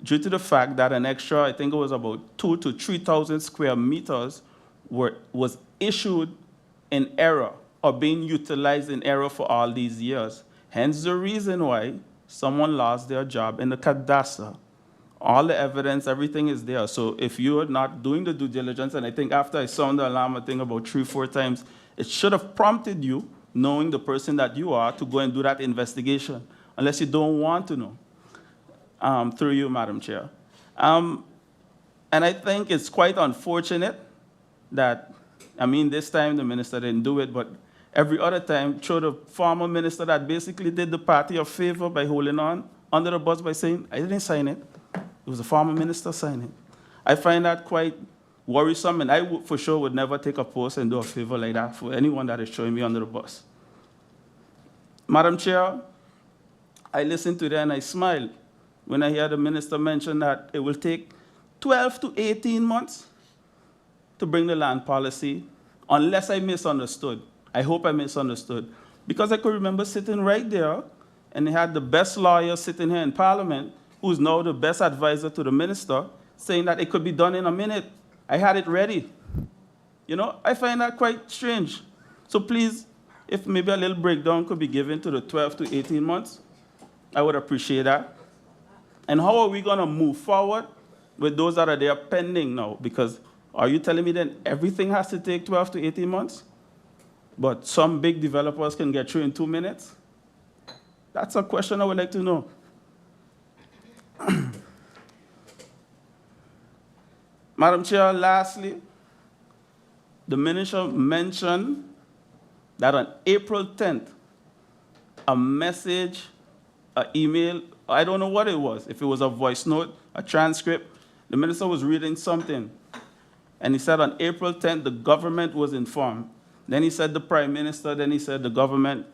due to the fact that an extra, I think it was about 2,000 to 3,000 square meters was issued in error or being utilized in error for all these years. Hence the reason why someone lost their job in the cadastre. All the evidence, everything is there. So if you are not doing the due diligence, and I think after I sound the alarm, I think about 3 or 4 times, it should have prompted you, knowing the person that you are, to go and do that investigation, unless you don't want to know, through you, Madam Chair. And I think it's quite unfortunate that, I mean, this time the minister didn't do it, but every other time, through the former minister that basically did the party a favor by holding on under the bus by saying, I didn't sign it. It was the former minister signing it. I find that quite worrisome, and I for sure would never take a post and do a favor like that for anyone that is throwing me under the bus. Madam Chair, I listen to that and I smile when I hear the minister mention that it will take 12 to 18 months to bring the land policy, unless I misunderstood. I hope I misunderstood. Because I could remember sitting right there, and they had the best lawyer sitting here in Parliament, who's now the best advisor to the minister, saying that it could be done in a minute. I had it ready. You know, I find that quite strange. So please, if maybe a little breakdown could be given to the 12 to 18 months, I would appreciate that. And how are we going to move forward with those that are there pending now? Because are you telling me then everything has to take 12 to 18 months? But some big developers can get through in 2 minutes? That's a question I would like to know. Madam Chair, lastly, the minister mentioned that on April 10th, a message, an email, I don't know what it was, if it was a voice note, a transcript, the minister was reading something. And he said on April 10th, the government was informed. Then he said the prime minister, then he said the government.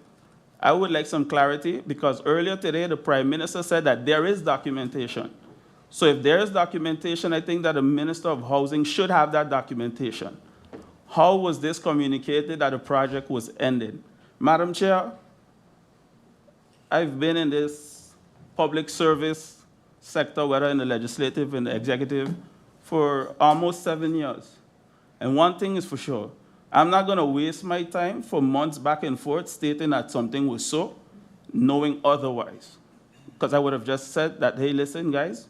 I would like some clarity, because earlier today, the prime minister said that there is documentation. So if there is documentation, I think that the Minister of Housing should have that documentation. How was this communicated that the project was ended? Madam Chair, I've been in this public service sector, whether in the legislative and the executive, for almost 7 years. And one thing is for sure, I'm not going to waste my time for months back and forth stating that something was so, knowing otherwise. Because I would have just said that, hey, listen, guys,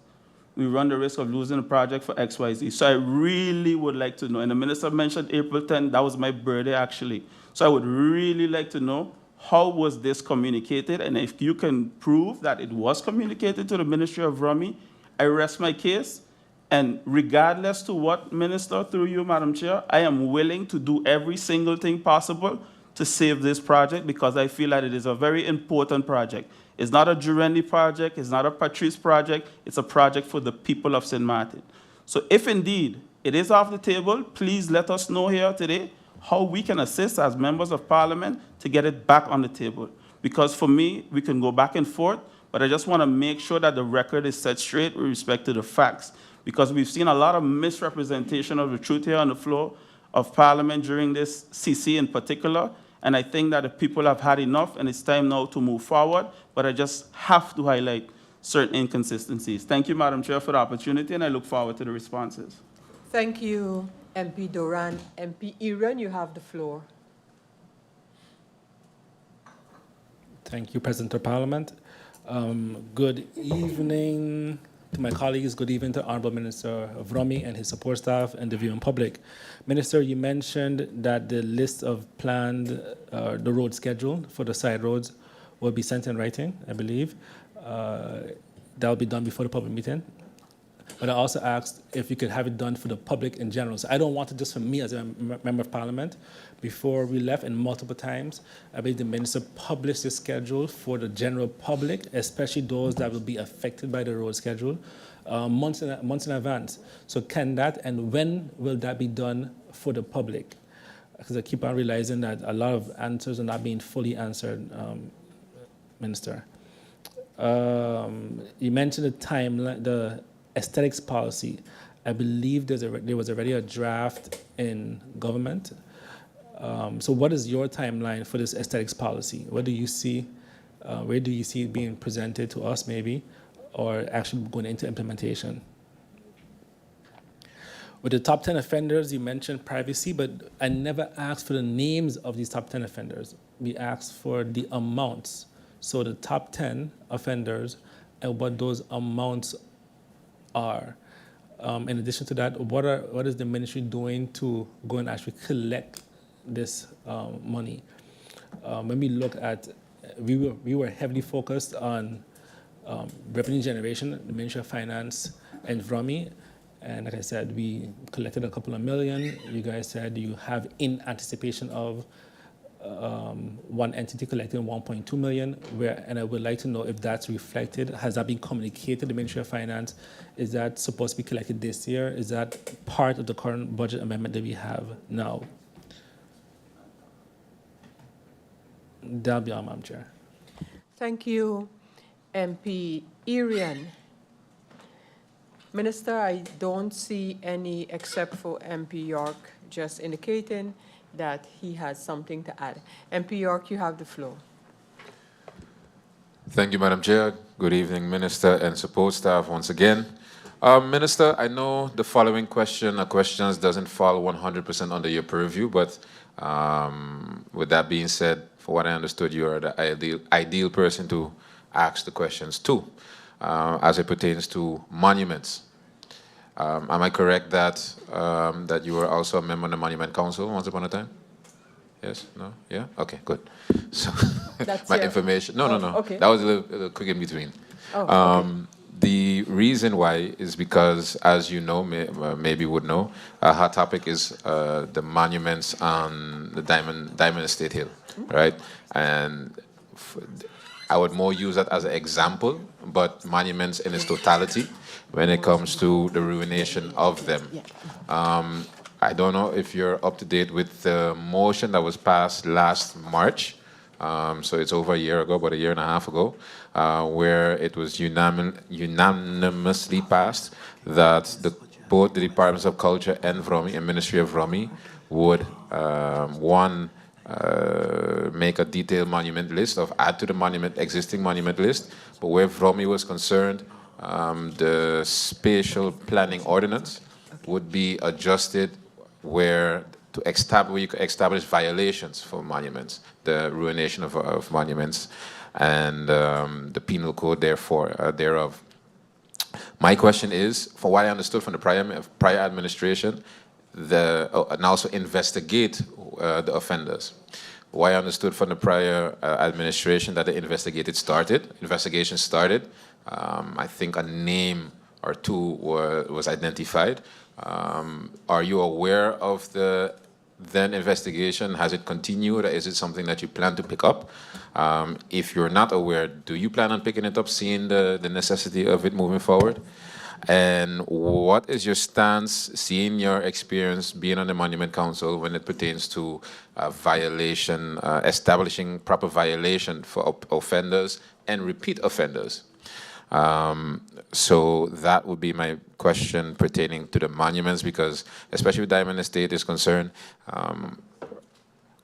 we run the risk of losing the project for XYZ. So I really would like to know, and the minister mentioned April 10th, that was my birthday actually. So I would really like to know, how was this communicated? And if you can prove that it was communicated to the Ministry of VROMI, I rest my case. And regardless to what, Minister, through you, Madam Chair, I am willing to do every single thing possible to save this project because I feel that it is a very important project. It's not a Jurendi project, it's not a Patrice project, it's a project for the people of St. Martin. So if indeed it is off the table, please let us know here today how we can assist as members of parliament to get it back on the table. Because for me, we can go back and forth, but I just want to make sure that the record is set straight with respect to the facts. Because we've seen a lot of misrepresentation of the truth here on the floor of parliament during this CC in particular. And I think that the people have had enough and it's time now to move forward. But I just have to highlight certain inconsistencies. Thank you, Madam Chair, for the opportunity, and I look forward to the responses. Thank you, MP Doran. MP Iran, you have the floor. Thank you, President of Parliament. Good evening to my colleagues. Good evening to Honorable Minister VROMI and his support staff and the viewing public. Minister, you mentioned that the list of planned, the road schedule for the side roads will be sent in writing, I believe. That will be done before the public meeting. But I also asked if you could have it done for the public in general. So I don't want it just for me as a member of parliament. Before we left, and multiple times, I believe the minister published the schedule for the general public, especially those that will be affected by the road schedule, months in advance. So can that, and when will that be done for the public? Because I keep on realizing that a lot of answers are not being fully answered, Minister. You mentioned the timeline, the aesthetics policy. I believe there was already a draft in government. So what is your timeline for this aesthetics policy? What do you see, where do you see it being presented to us maybe, or actually going into implementation? With the top 10 offenders, you mentioned privacy, but I never asked for the names of these top 10 offenders. We asked for the amounts. So the top 10 offenders and what those amounts are. In addition to that, what is the ministry doing to go and actually collect this money? When we look at, we were heavily focused on revenue generation, the Ministry of Finance and VROMI, and like I said, we collected a couple of million. You guys said you have in anticipation of one entity collecting 1.2 million, and I would like to know if that's reflected. Has that been communicated to the Ministry of Finance? Is that supposed to be collected this year? Is that part of the current budget amendment that we have now? That'll be all, Madam Chair. Thank you, MP Irian. Minister, I don't see any except for MP York just indicating that he has something to add. MP York, you have the floor. Thank you, Madam Chair. Good evening, Minister and support staff once again. Minister, I know the following questions doesn't fall 100% under your purview, but with that being said, for what I understood, you are the ideal person to ask the questions to, as it pertains to monuments. Am I correct that that you were also a member of the Monument Council once upon a time? Yes? No? Yeah? Okay, good. So That's my your... information. No. Okay. That was a little quick in between. Oh, okay. The reason why is because, as you know, maybe would know, our hot topic is the monuments on the Diamond Estate Hill, right? And I would more use that as an example, but monuments in its totality when it comes to the ruination of them. I don't know if you're up to date with the motion that was passed last March. So it's over a year ago, about a year and a half ago, where it was unanimously passed that both the Departments of Culture and VROMI and Ministry of VROMI would, make a detailed monument list, or add to the existing monument list. But where VROMI was concerned, the spatial planning ordinance would be adjusted where you could establish violations for monuments, the ruination of monuments, and the penal code thereof. My question is, from what I understood from the prior administration, and also investigate the offenders. What I understood from the prior administration that the investigation started. I think a name or two was identified. Are you aware of the then investigation? Has it continued? Or is it something that you plan to pick up? If you're not aware, do you plan on picking it up, seeing the necessity of it moving forward? And what is your stance, seeing your experience being on the Monument Council, when it pertains to violation, establishing proper violation for offenders and repeat offenders? So that would be my question pertaining to the monuments, because especially with Diamond Estate is concerned,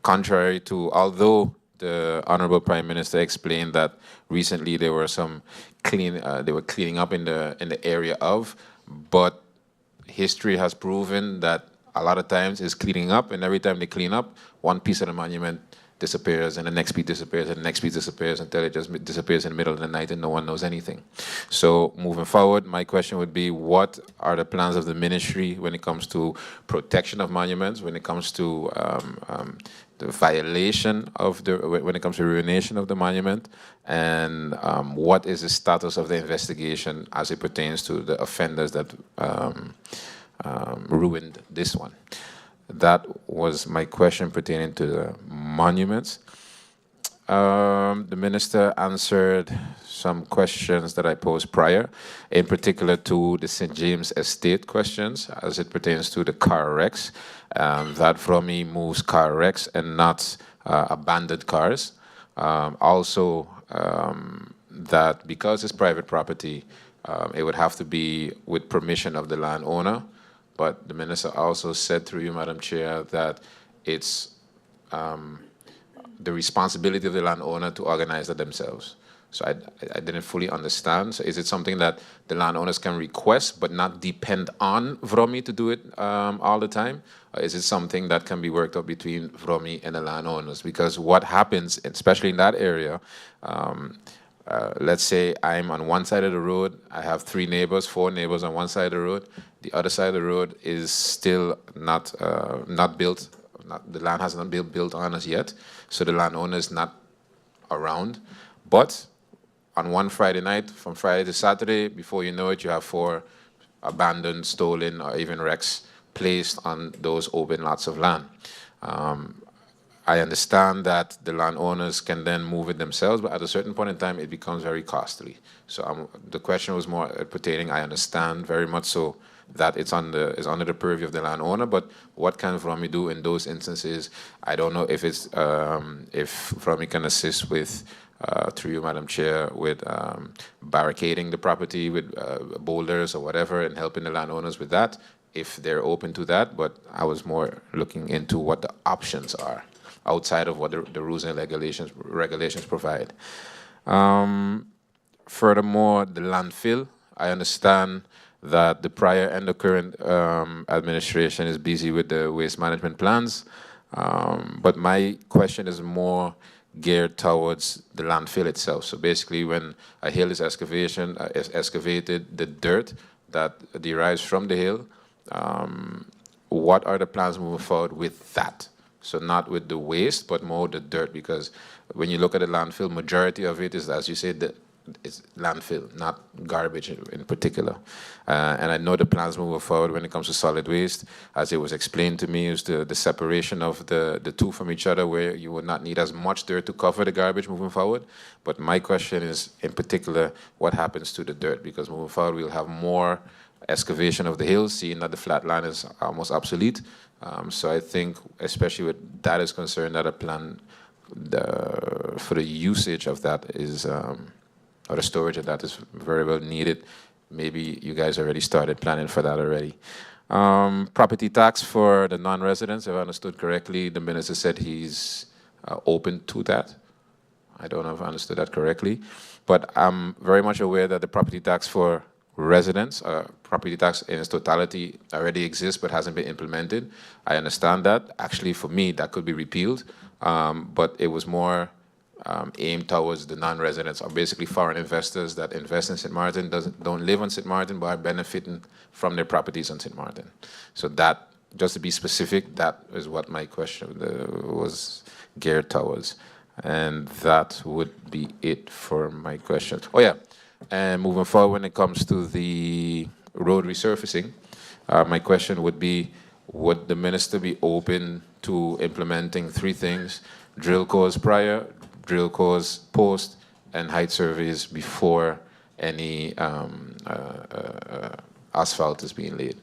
contrary to, although the Honorable Prime Minister explained that recently there were some they were cleaning up in the area of, but history has proven that a lot of times it's cleaning up, and every time they clean up, one piece of the monument disappears, and the next piece disappears, and the next piece disappears, until it just disappears in the middle of the night and no one knows anything. So moving forward, my question would be, what are the plans of the ministry when it comes to protection of monuments, when it comes to the violation of when it comes to ruination of the monument, and what is the status of the investigation as it pertains to the offenders that ruined this one? That was my question pertaining to the monuments. The minister answered some questions that I posed prior, in particular to the St. James Estate questions as it pertains to the car wrecks, that VROMI moves car wrecks and not abandoned cars. Also, that because it's private property, it would have to be with permission of the landowner. But the minister also said through you, Madam Chair, that it's the responsibility of the landowner to organize that themselves. So I didn't fully understand. So is it something that the landowners can request but not depend on VROMI to do it all the time? Or is it something that can be worked out between VROMI and the landowners? Because what happens, especially in that area, let's say I'm on one side of the road, I have 4 neighbors on one side of the road. The other side of the road is still not built. The land has not been built on as yet, so the landowner is not around. But on one Friday night, from Friday to Saturday, before you know it, you have 4 abandoned, stolen, or even wrecks placed on those open lots of land. I understand that the landowners can then move it themselves, but at a certain point in time, it becomes very costly. So the question was more pertaining, I understand very much so that it's under the purview of the landowner, but what can VROMI do in those instances? I don't know if it's if VROMI can assist with, through you, Madam Chair, with barricading the property with boulders or whatever, and helping the landowners with that, if they're open to that. But I was more looking into what the options are outside of what the rules and regulations provide. Furthermore, the landfill, I understand that the prior and the current administration is busy with the waste management plans. But my question is more geared towards the landfill itself. So basically, when a hill is excavated, the dirt that derives from the hill, what are the plans moving forward with that? So not with the waste, but more the dirt, because when you look at the landfill, majority of it is, as you said, it's landfill, not garbage in particular. And I know the plans moving forward when it comes to solid waste, as it was explained to me, is the separation of the two from each other, where you would not need as much dirt to cover the garbage moving forward. But my question is, in particular, what happens to the dirt? Because moving forward, we'll have more excavation of the hills, seeing that the flat land is almost obsolete. So I think, especially with that is concerned, that a plan for the usage of that is, or the storage of that is very well needed. Maybe you guys already started planning for that already. Property tax for the non-residents, if I understood correctly, the minister said he's open to that. I don't know if I understood that correctly. But I'm very much aware that the property tax for residents, property tax in its totality already exists but hasn't been implemented. I understand that. Actually, for me, that could be repealed. But it was more aimed towards the non-residents, or basically foreign investors that invest in St. Martin, don't live on St. Martin, but are benefiting from their properties on St. Martin. So that, just to be specific, that is what my question was geared towards. And that would be it for my question. Oh yeah, and moving forward, when it comes to the road resurfacing, my question would be, would the minister be open to implementing 3 things: drill cores prior, drill cores post, and height surveys before any asphalt is being laid?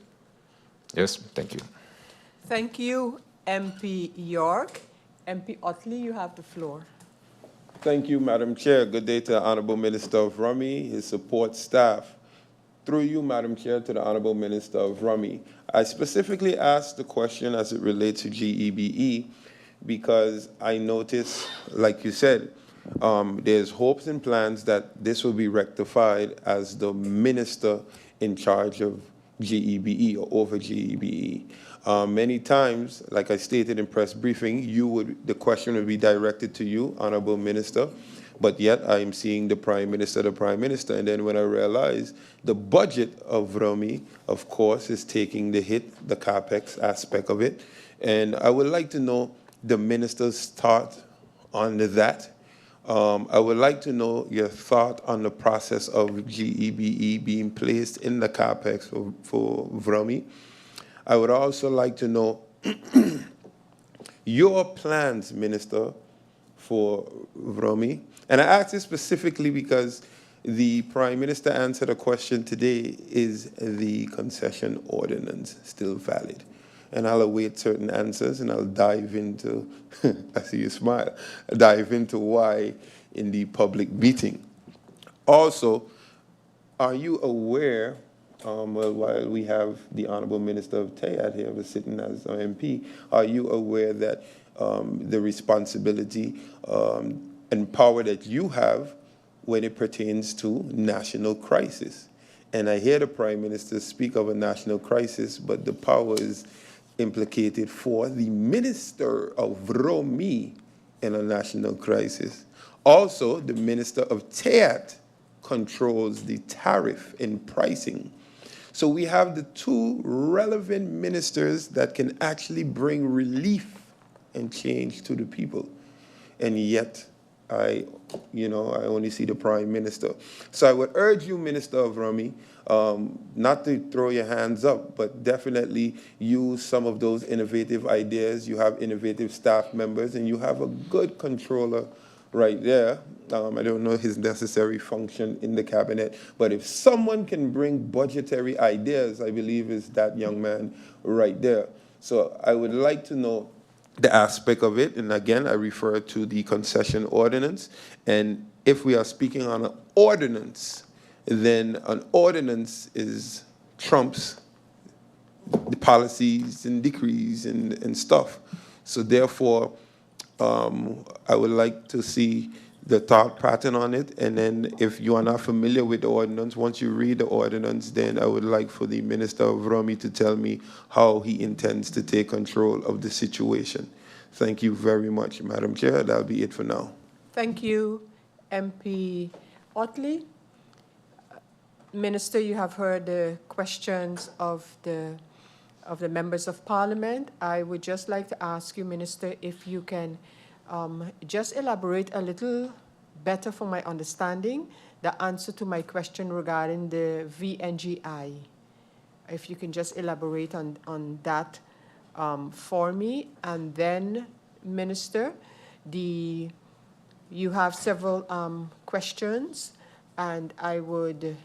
Yes, thank you. Thank you, MP York. MP Otley, you have the floor. Thank you, Madam Chair. Good day to the Honorable Minister of VROMI, his support staff. Through you, Madam Chair, to the Honorable Minister of VROMI. I specifically asked the question as it relates to GEBE because I noticed, like you said, there's hopes and plans that this will be rectified as the minister in charge of GEBE or over GEBE. Many times, like I stated in press briefing, the question would be directed to you, Honorable Minister, but yet I'm seeing the Prime Minister, and then when I realize the budget of VROMI, of course, is taking the hit, the CAPEX aspect of it, and I would like to know the Minister's thought on that. I would like to know your thought on the process of GEBE being placed in the CAPEX for VROMI. I would also like to know your plans, Minister, for VROMI. And I ask this specifically because the Prime Minister answered a question today: is the concession ordinance still valid? And I'll await certain answers, and I'll dive into, I see you smile, dive into why in the public meeting. Also, are you aware, well, while we have the Honorable Minister of TEATT here sitting as an MP, are you aware that the responsibility and power that you have when it pertains to national crisis? And I hear the Prime Minister speak of a national crisis, but the power is implicated for the Minister of VROMI in a national crisis. Also, the Minister of TEATT controls the tariff and pricing. So we have the 2 relevant ministers that can actually bring relief and change to the people. And yet, I only see the Prime Minister. So I would urge you, Minister of VROMI, not to throw your hands up, but definitely use some of those innovative ideas. You have innovative staff members, and you have a good controller right there. I don't know his necessary function in the cabinet, but if someone can bring budgetary ideas, I believe is that young man right there. So I would like to know the aspect of it, and again, I refer to the concession ordinance. And if we are speaking on an ordinance, then an ordinance is trumps the policies and decrees and stuff. So therefore, I would like to see the thought pattern on it. And then if you are not familiar with the ordinance, once you read the ordinance, then I would like for the Minister of VROMI to tell me how he intends to take control of the situation. Thank you very much, Madam Chair. That'll be it for now. Thank you, MP Otley. Minister, you have heard the questions of the members of Parliament. I would just like to ask you, Minister, if you can just elaborate a little better for my understanding the answer to my question regarding the VNGI. If you can just elaborate on that for me. And then, Minister, you have several questions, and I would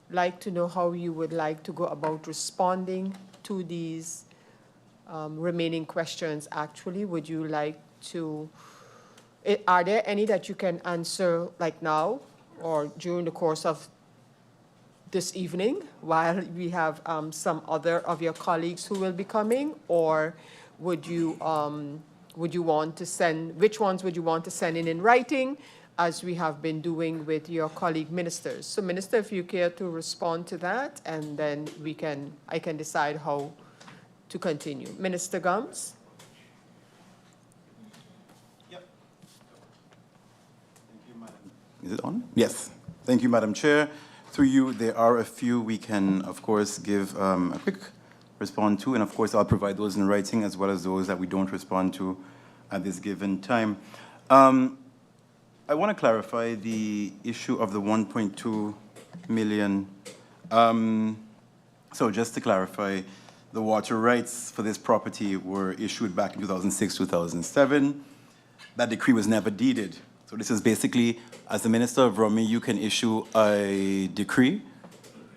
like to know how you would like to go about responding to these remaining questions. Actually, would you like to, are there any that you can answer like now or during the course of this evening while we have some other of your colleagues who will be coming? Or would you want to send, which ones would you want to send in writing, as we have been doing with your colleague ministers? So, Minister, if you care to respond to that, and then I can decide how to continue. Minister Gums? on? Yes. Thank you, Madam Chair. Through you, there are a few we can, of course, give a quick respond to, and of course, I'll provide those in writing as well as those that we don't respond to at this given time. I want to clarify the issue of the 1.2 million. So just to clarify, the water rights for this property were issued back in 2006, 2007. That decree was never deeded. So this is basically, as the Minister of VROMI, you can issue a decree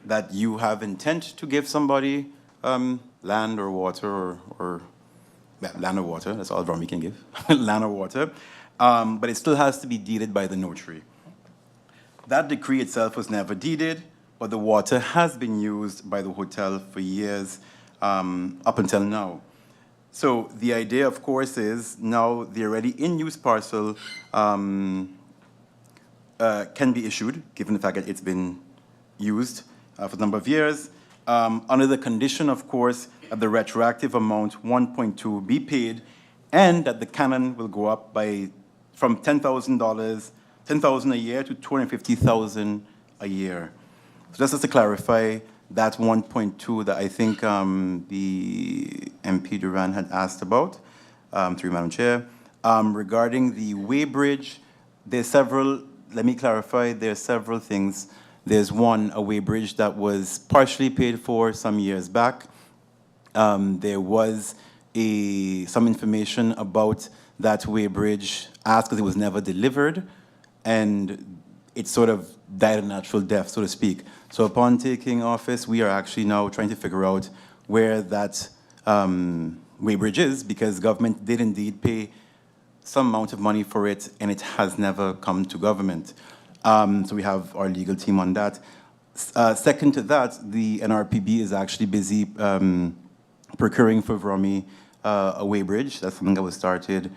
that you have intent to give somebody land or water or yeah, land or water, that's all VROMI can give, land or water, but it still has to be deeded by the notary. That decree itself was never deeded, but the water has been used by the hotel for years up until now. So the idea, of course, is now the already in-use parcel can be issued, given the fact that it's been used for a number of years, under the condition, of course, that the retroactive amount, 1.2, be paid, and that the canon will go up by from $10,000 a year to $250,000 a year. So just to clarify, that 1.2 that I think the MP Duran had asked about, through Madam Chair. Regarding the weighbridge, there's several, let me clarify, there's several things. There's one, a weighbridge that was partially paid for some years back. There was some information about that weighbridge asked because it was never delivered, and it sort of died a natural death, so to speak. So upon taking office, we are actually now trying to figure out where that weighbridge is, because government did indeed pay some amount of money for it, and it has never come to government. So we have our legal team on that. Second to that, the NRPB is actually busy procuring for VROMI a weighbridge. That's something that was started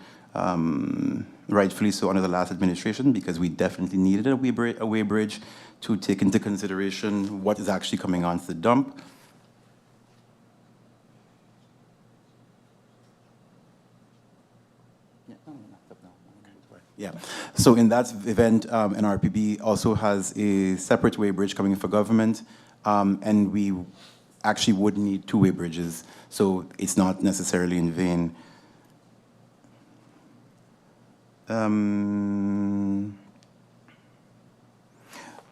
rightfully so under the last administration, because we definitely needed a weighbridge to take into consideration what is actually coming onto the dump. Yeah, so in that event, NRPB also has a separate weighbridge coming for government, and we actually would need two weighbridges, so it's not necessarily in vain.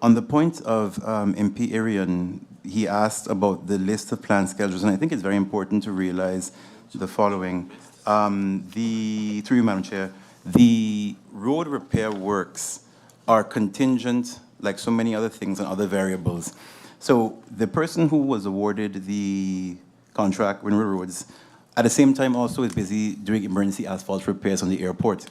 On the point of MP Arian, he asked about the list of plan schedules, and I think it's very important to realize the following. Through you, Madam Chair, the road repair works are contingent, like so many other things, on other variables. So the person who was awarded the contract, Winter Roads, at the same time also is busy doing emergency asphalt repairs on the airport.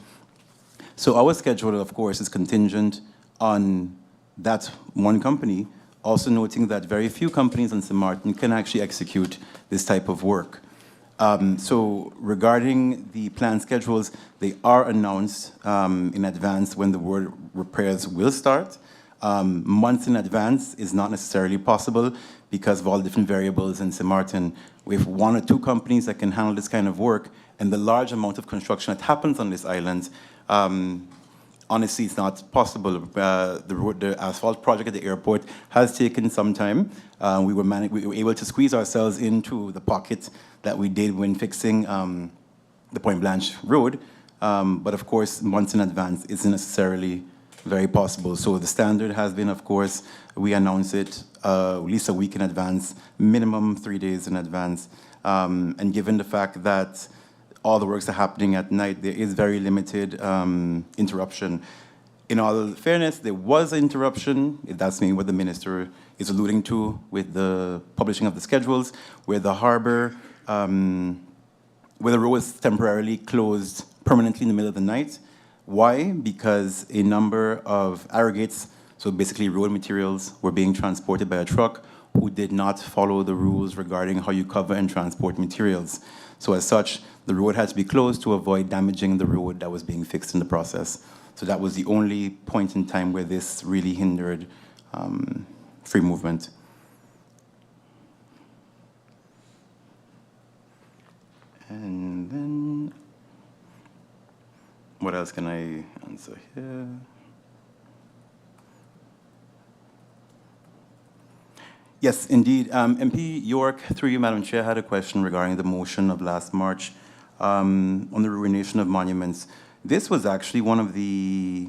So our schedule, of course, is contingent on that one company, also noting that very few companies in St. Martin can actually execute this type of work. So regarding the plan schedules, they are announced in advance when the road repairs will start. Months in advance is not necessarily possible because of all the different variables in St. Martin. We have one or two companies that can handle this kind of work, and the large amount of construction that happens on this island, honestly, it's not possible. The asphalt project at the airport has taken some time. We were able to squeeze ourselves into the pocket that we did when fixing the Point Blanche Road. But of course, months in advance isn't necessarily very possible. So the standard has been, of course, we announce it at least a week in advance, minimum 3 days in advance. And given the fact that all the works are happening at night, there is very limited interruption. In all fairness, there was an interruption, if that's maybe what the minister is alluding to with the publishing of the schedules, where the harbor, where the road was temporarily closed permanently in the middle of the night. Why? Because a number of aggregates, so basically road materials, were being transported by a truck who did not follow the rules regarding how you cover and transport materials. So as such, the road had to be closed to avoid damaging the road that was being fixed in the process. So that was the only point in time where this really hindered free movement. And then, what else can I answer here? Yes, indeed. MP York, through you, Madam Chair, had a question regarding the motion of last March on the ruination of monuments. This was actually one of the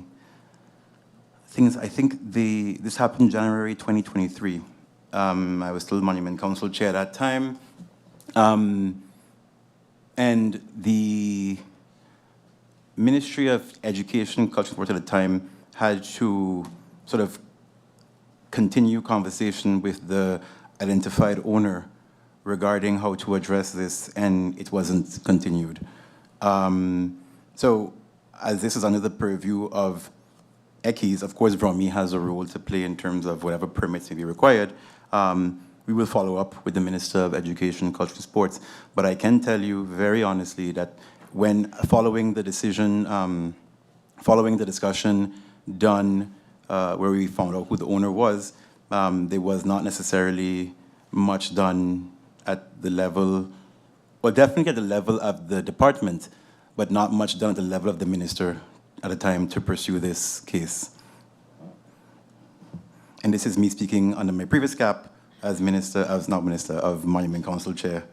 things, I think this happened January 2023. I was still Monument Council Chair at that time. And the Ministry of Education, Culture and Sport at the time had to sort of continue conversation with the identified owner regarding how to address this, and it wasn't continued. So as this is under the purview of ECIs, of course, VROMI has a role to play in terms of whatever permits may be required. We will follow up with the Minister of Education, Culture and Sports, but I can tell you very honestly that when following the decision, following the discussion done where we found out who the owner was, there was not necessarily much done at the level, well, definitely at the level of the department, but not much done at the level of the minister at the time to pursue this case. And this is me speaking under my previous cap as minister, as not minister, of Monument Council Chair.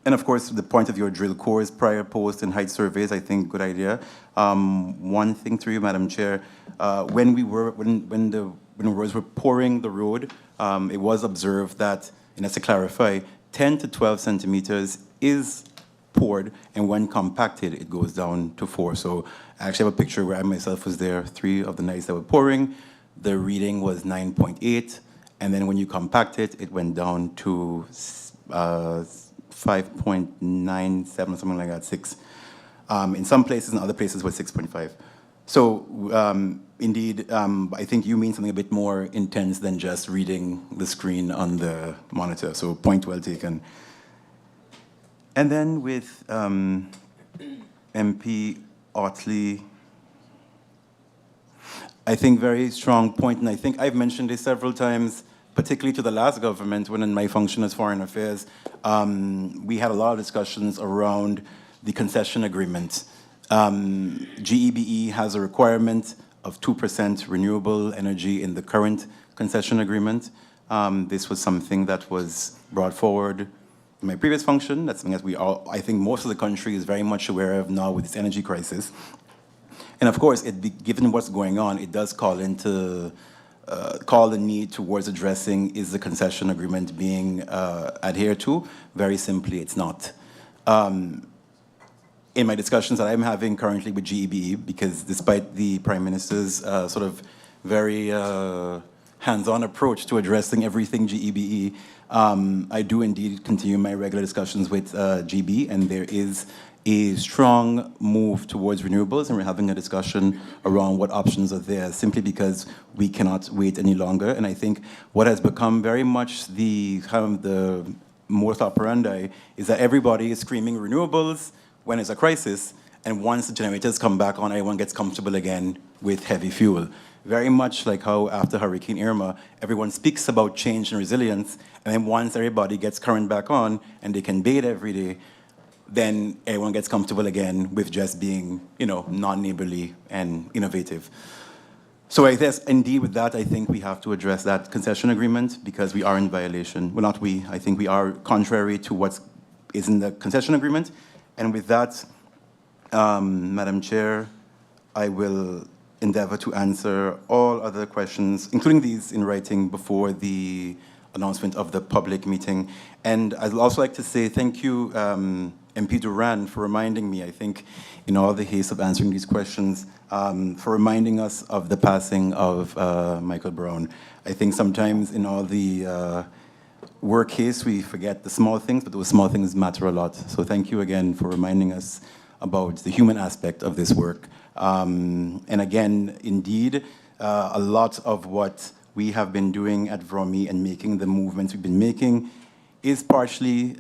And of course, the point of your drill cores, prior, post, and height surveys, I think, good idea. One thing through you, Madam Chair, when the roads were pouring the road, it was observed that, and that's to clarify, 10 to 12 centimeters is poured, and when compacted, it goes down to 4. So I actually have a picture where I myself was there 3 of the nights that were pouring. The reading was 9.8, and then when you compact it, it went down to 5.97, something like that, 6. In some places, in other places, was 6.5. So indeed, I think you mean something a bit more intense than just reading the screen on the monitor. So point well taken. And then with MP Otley, I think very strong point, and I think I've mentioned this several times, particularly to the last government when in my function as Foreign Affairs, we had a lot of discussions around the concession agreement. GEBE has a requirement of 2% renewable energy in the current concession agreement. This was something that was brought forward in my previous function. That's something that we all, I think most of the country is very much aware of now with this energy crisis. And of course, given what's going on, it does call the need towards addressing, is the concession agreement being adhered to? Very simply, it's not. In my discussions that I'm having currently with GEBE, because despite the Prime Minister's sort of very hands-on approach to addressing everything GEBE, I do indeed continue my regular discussions with GB, and there is a strong move towards renewables, and we're having a discussion around what options are there, simply because we cannot wait any longer. And I think what has become very much the kind of the modus operandi is that everybody is screaming renewables when it's a crisis, and once the generators come back on, everyone gets comfortable again with heavy fuel. Very much like how after Hurricane Irma, everyone speaks about change and resilience, and then once everybody gets current back on and they can bathe every day, then everyone gets comfortable again with just being, you know, non-neighborly and innovative. So I guess, indeed, with that, I think we have to address that concession agreement because we are in violation. Well, not we, I think we are contrary to what is in the concession agreement. And with that, Madam Chair, I will endeavor to answer all other questions, including these in writing, before the announcement of the public meeting. And I'd also like to say thank you, MP Duran, for reminding me, I think, in all the haste of answering these questions, for reminding us of the passing of Michael Brown. I think sometimes in all the work case, we forget the small things, but those small things matter a lot. So thank you again for reminding us about the human aspect of this work. And again, indeed, a lot of what we have been doing at VROMI and making the movements we've been making is partially,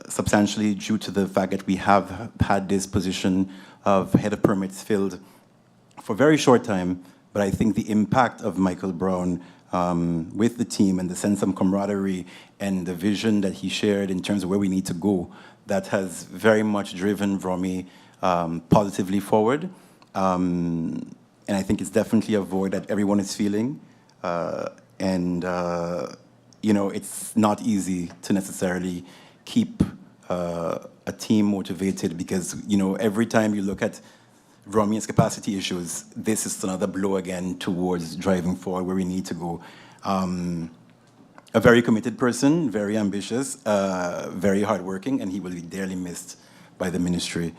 substantially due to the fact that we have had this position of head of permits filled for a very short time, but I think the impact of Michael Brown with the team and the sense of camaraderie and the vision that he shared in terms of where we need to go, that has very much driven VROMI positively forward. And I think it's definitely a void that everyone is feeling. You know, it's not easy to necessarily keep a team motivated because, you know, every time you look at VROMI's capacity issues, this is another blow again towards driving forward where we need to go. A very committed person, very ambitious, very hardworking, and he will be dearly missed by the ministry.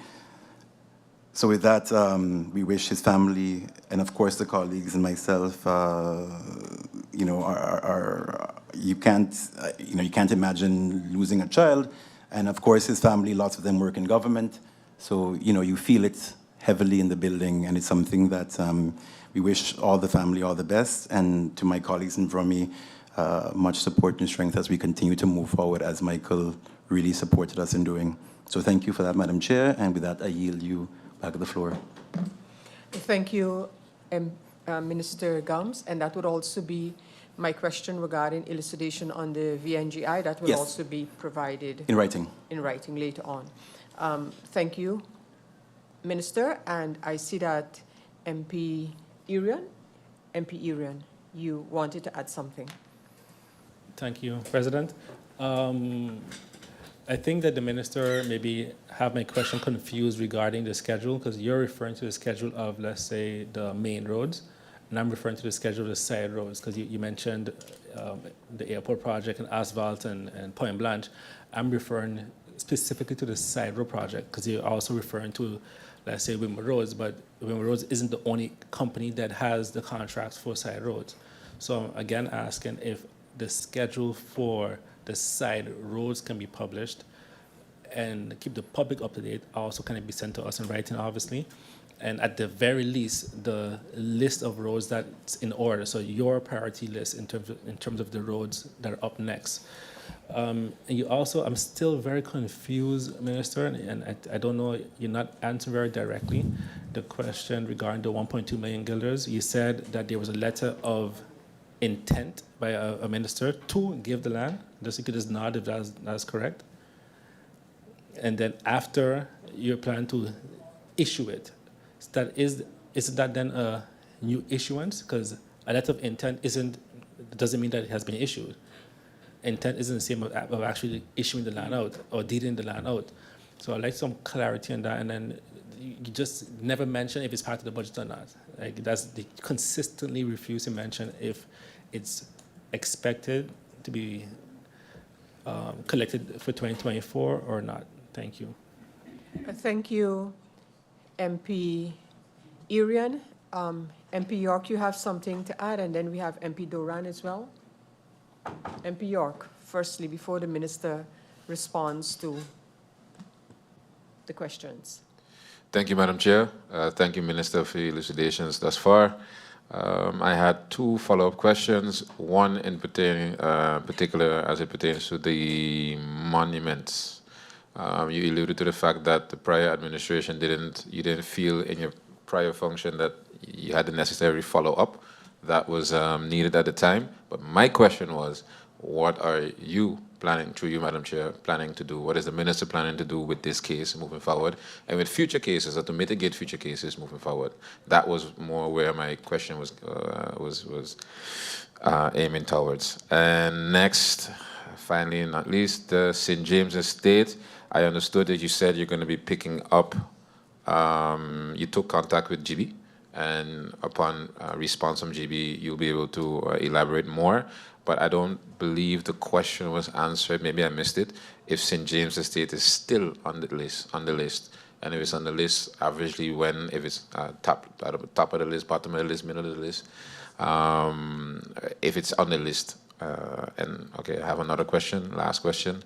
So with that, we wish his family and of course the colleagues and myself, you know, you can't imagine losing a child. And of course his family, lots of them work in government. So, you know, you feel it heavily in the building, and it's something that we wish all the family all the best. And to my colleagues in VROMI, much support and strength as we continue to move forward, as Michael really supported us in doing. So thank you for that, Madam Chair, and with that, I yield you back the floor. Thank you, Minister Gums, and that would also be my question regarding elucidation on the VNGI. That will Yes. also be provided In writing. in writing later on. Thank you, Minister, and I see that MP Irian, you wanted to add something. Thank you, President. I think that the minister maybe have my question confused regarding the schedule, because you're referring to the schedule of, let's say, the main roads, and I'm referring to the schedule of the side roads, because you mentioned the airport project and asphalt and Point Blanche. I'm referring specifically to the side road project, because you're also referring to, let's say, Wimmer Roads, but Wimmer Roads isn't the only company that has the contracts for side roads. So I'm again asking if the schedule for the side roads can be published and keep the public up to date. Also, can it be sent to us in writing, obviously? And at the very least, the list of roads that's in order. So your priority list in terms of the roads that are up next. And you also, I'm still very confused, Minister, and I don't know, you're not answering very directly the question regarding the 1.2 million guilders. You said that there was a letter of intent by a minister to give the land. Just you could just nod if that's correct. And then after you plan to issue it, isn't that then a new issuance? Because a letter of intent doesn't mean that it has been issued. Intent isn't the same of actually issuing the land out or deeding the land out. So I'd like some clarity on that, and then you just never mention if it's part of the budget or not. Like they consistently refuse to mention if it's expected to be collected for 2024 or not. Thank you. Thank you, MP Irian. MP York, you have something to add, and then we have MP Doran as well. MP York, firstly, before the minister responds to the questions. Thank you, Madam Chair. Thank you, Minister, for your elucidations thus far. I had two follow-up questions. One in particular as it pertains to the monuments. You alluded to the fact that the prior administration you didn't feel in your prior function that you had the necessary follow-up that was needed at the time. But my question was, what are you planning, through you, Madam Chair, planning to do? What is the minister planning to do with this case moving forward, and with future cases, or to mitigate future cases moving forward? That was more where my question was aiming towards. And next, finally and not least, the St. James Estate. I understood that you said you're going to be picking up, you took contact with GB, and upon response from GB, you'll be able to elaborate more. But I don't believe the question was answered. Maybe I missed it. If St. James Estate is still on the list, and if it's on the list, averagely when, if it's top of the list, bottom of the list, middle of the list, if it's on the list. And okay, I have another question. Last question.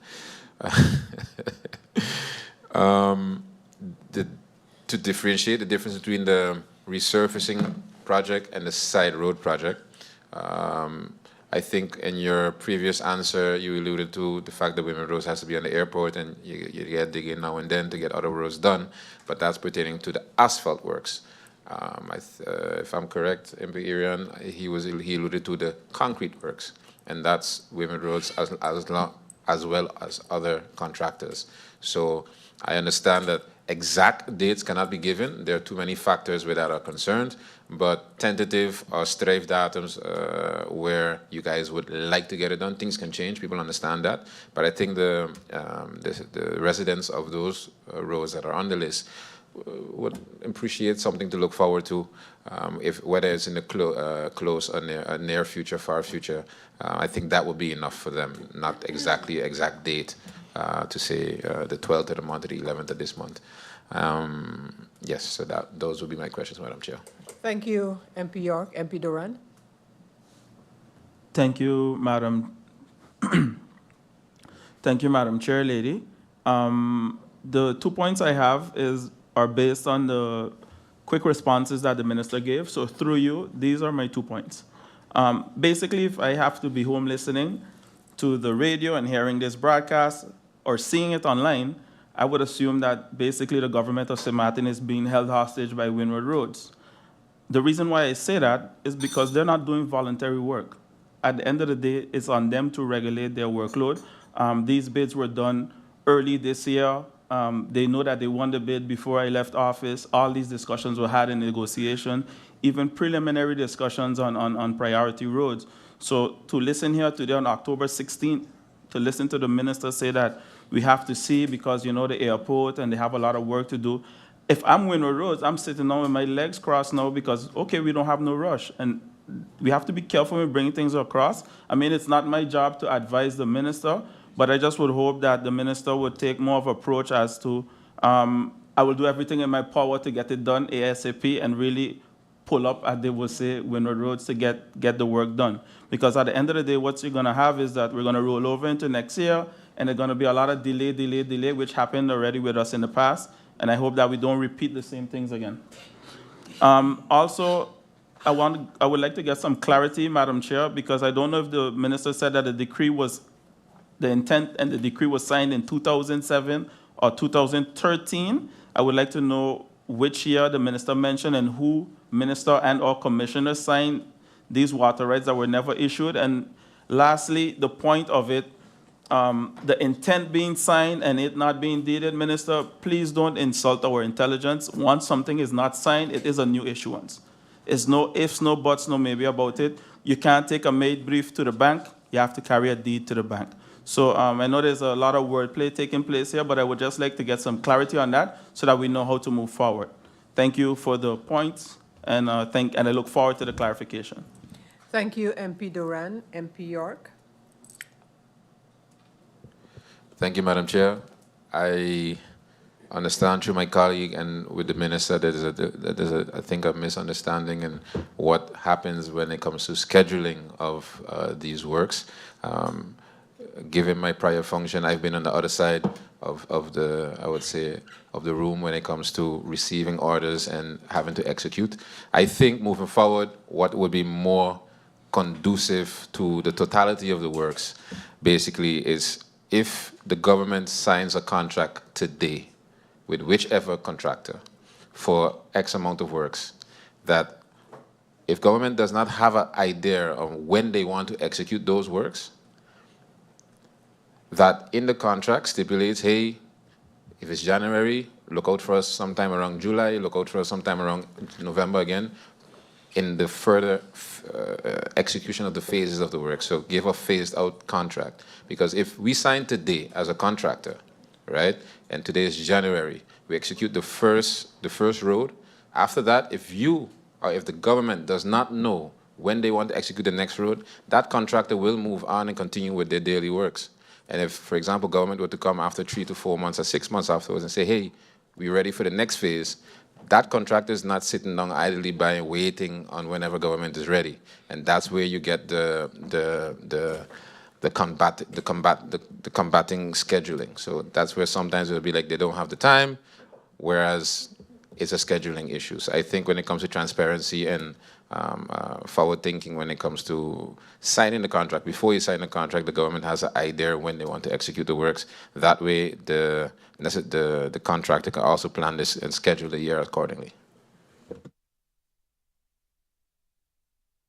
To differentiate the difference between the resurfacing project and the side road project. I think in your previous answer, you alluded to the fact that Women Roads has to be on the airport, and you get digging now and then to get other roads done, but that's pertaining to the asphalt works. If I'm correct, MP Irian, he alluded to the concrete works, and that's Women Roads as well as other contractors. So I understand that exact dates cannot be given. There are too many factors where that are concerned, but tentative or strafe datums where you guys would like to get it done. Things can change, people understand that, but I think the residents of those roads that are on the list would appreciate something to look forward to, if whether it's in the close or near future, far future. I think that would be enough for them, not exactly exact date to say the 12th of the month or the 11th of this month. Yes, so those would be my questions, Madam Chair. Thank you, MP York. MP Duran. Thank you, Madam. Thank you, Madam Chair, lady. The 2 points I have are based on the quick responses that the minister gave. So through you, these are my 2 points. Basically, if I have to be home listening to the radio and hearing this broadcast or seeing it online, I would assume that basically the government of St. Martin is being held hostage by Windward Roads. The reason why I say that is because they're not doing voluntary work. At the end of the day, it's on them to regulate their workload. These bids were done early this year. They know that they won the bid before I left office. All these discussions were had in negotiation, even preliminary discussions on priority roads. So to listen here today on October 16th, to listen to the minister say that we have to see because, you know, the airport and they have a lot of work to do. If I'm Windward Roads, I'm sitting down with my legs crossed now because, okay, we don't have no rush. And we have to be careful when bringing things across. I mean, it's not my job to advise the minister, but I just would hope that the minister would take more of an approach as to, I will do everything in my power to get it done ASAP and really pull up, as they would say, Windward Roads to get the work done. Because at the end of the day, what you're going to have is that we're going to roll over into next year, and there's going to be a lot of delay, which happened already with us in the past, and I hope that we don't repeat the same things again. Also, I would like to get some clarity, Madam Chair, because I don't know if the minister said that the intent and the decree was signed in 2007 or 2013. I would like to know which year the minister mentioned and who minister and or commissioner signed these water rights that were never issued. And lastly, the point of it, the intent being signed and it not being deeded, minister, please don't insult our intelligence. Once something is not signed, it is a new issuance. It's no ifs, no buts, no maybe about it. You can't take a made brief to the bank. You have to carry a deed to the bank. So I know there's a lot of wordplay taking place here, but I would just like to get some clarity on that so that we know how to move forward. Thank you for the points, and I look forward to the clarification. Thank you, MP Duran. MP York. Thank you, Madam Chair. I understand through my colleague and with the minister that there's I think, a misunderstanding in what happens when it comes to scheduling of these works. Given my prior function, I've been on the other side of the, I would say, of the room when it comes to receiving orders and having to execute. I think moving forward, what would be more conducive to the totality of the works, basically, is if the government signs a contract today with whichever contractor for X amount of works, that if government does not have an idea of when they want to execute those works, that in the contract stipulates, hey, if it's January, look out for us sometime around July, look out for us sometime around November again, in the further execution of the phases of the work. So give a phased out contract. Because if we sign today as a contractor, right, and today is January, we execute the first road. After that, if you or if the government does not know when they want to execute the next road, that contractor will move on and continue with their daily works. And if, for example, government were to come after 3 to 4 months or 6 months afterwards and say, hey, we're ready for the next phase, that contractor is not sitting down idly by waiting on whenever government is ready. And that's where you get the combating scheduling. So that's where sometimes it'll be like they don't have the time, whereas it's a scheduling issue. So I think when it comes to transparency and forward thinking when it comes to signing the contract, before you sign the contract, the government has an idea when they want to execute the works. That way, the contractor can also plan this and schedule the year accordingly.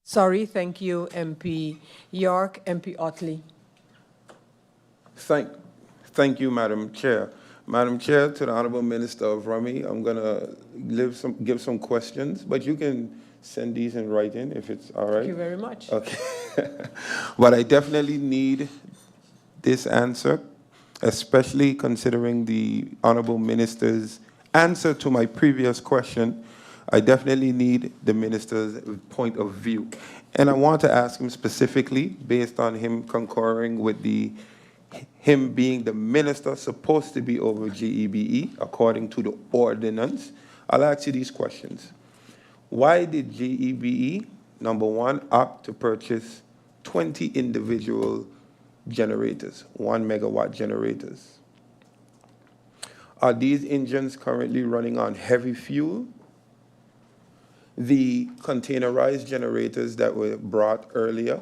Sorry, thank you, MP York. MP Otley. Thank you, Madam Chair. Madam Chair, to the Honorable Minister of VROMI, I'm going to give some questions, but you can send these in writing if it's all right. Thank you very much. Okay. But I definitely need this answer, especially considering the Honorable Minister's answer to my previous question. I definitely need the Minister's point of view. And I want to ask him specifically, based on him concurring with him being the minister supposed to be over GEBE, according to the ordinance. I'll ask you these questions. Why did GEBE, number one, opt to purchase 20 individual generators, 1 megawatt generators? Are these engines currently running on heavy fuel? The containerized generators that were brought earlier,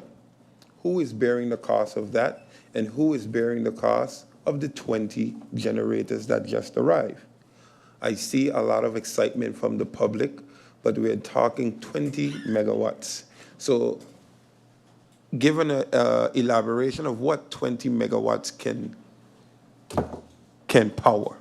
who is bearing the cost of that? And who is bearing the cost of the 20 generators that just arrived? I see a lot of excitement from the public, but we're talking 20 megawatts. So given an elaboration of what 20 megawatts can power.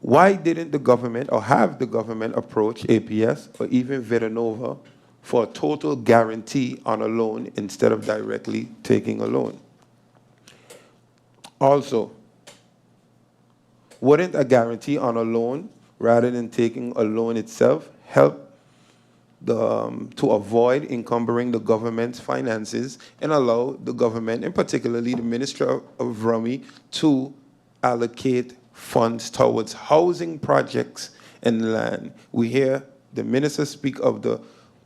Why didn't the government, or have the government, approach APS or even Veranova for a total guarantee on a loan instead of directly taking a loan? Also, wouldn't a guarantee on a loan rather than taking a loan itself help to avoid encumbering the government's finances and allow the government, and particularly the Minister of VROMI, to allocate funds towards housing projects and land? We hear the minister speak of the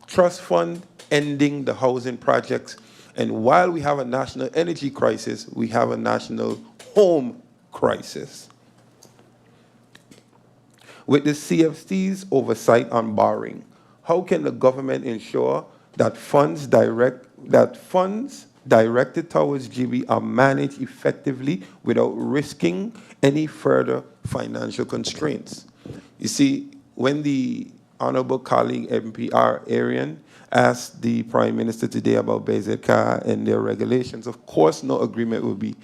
trust fund ending the housing projects, and while we have a national energy crisis, we have a national home crisis. With the CFC's oversight on borrowing, how can the government ensure that funds directed towards GB are managed effectively without risking any further financial constraints? You see, when the honorable colleague MPR Arian asked the Prime Minister today about BZK and their regulations, of course no agreement will be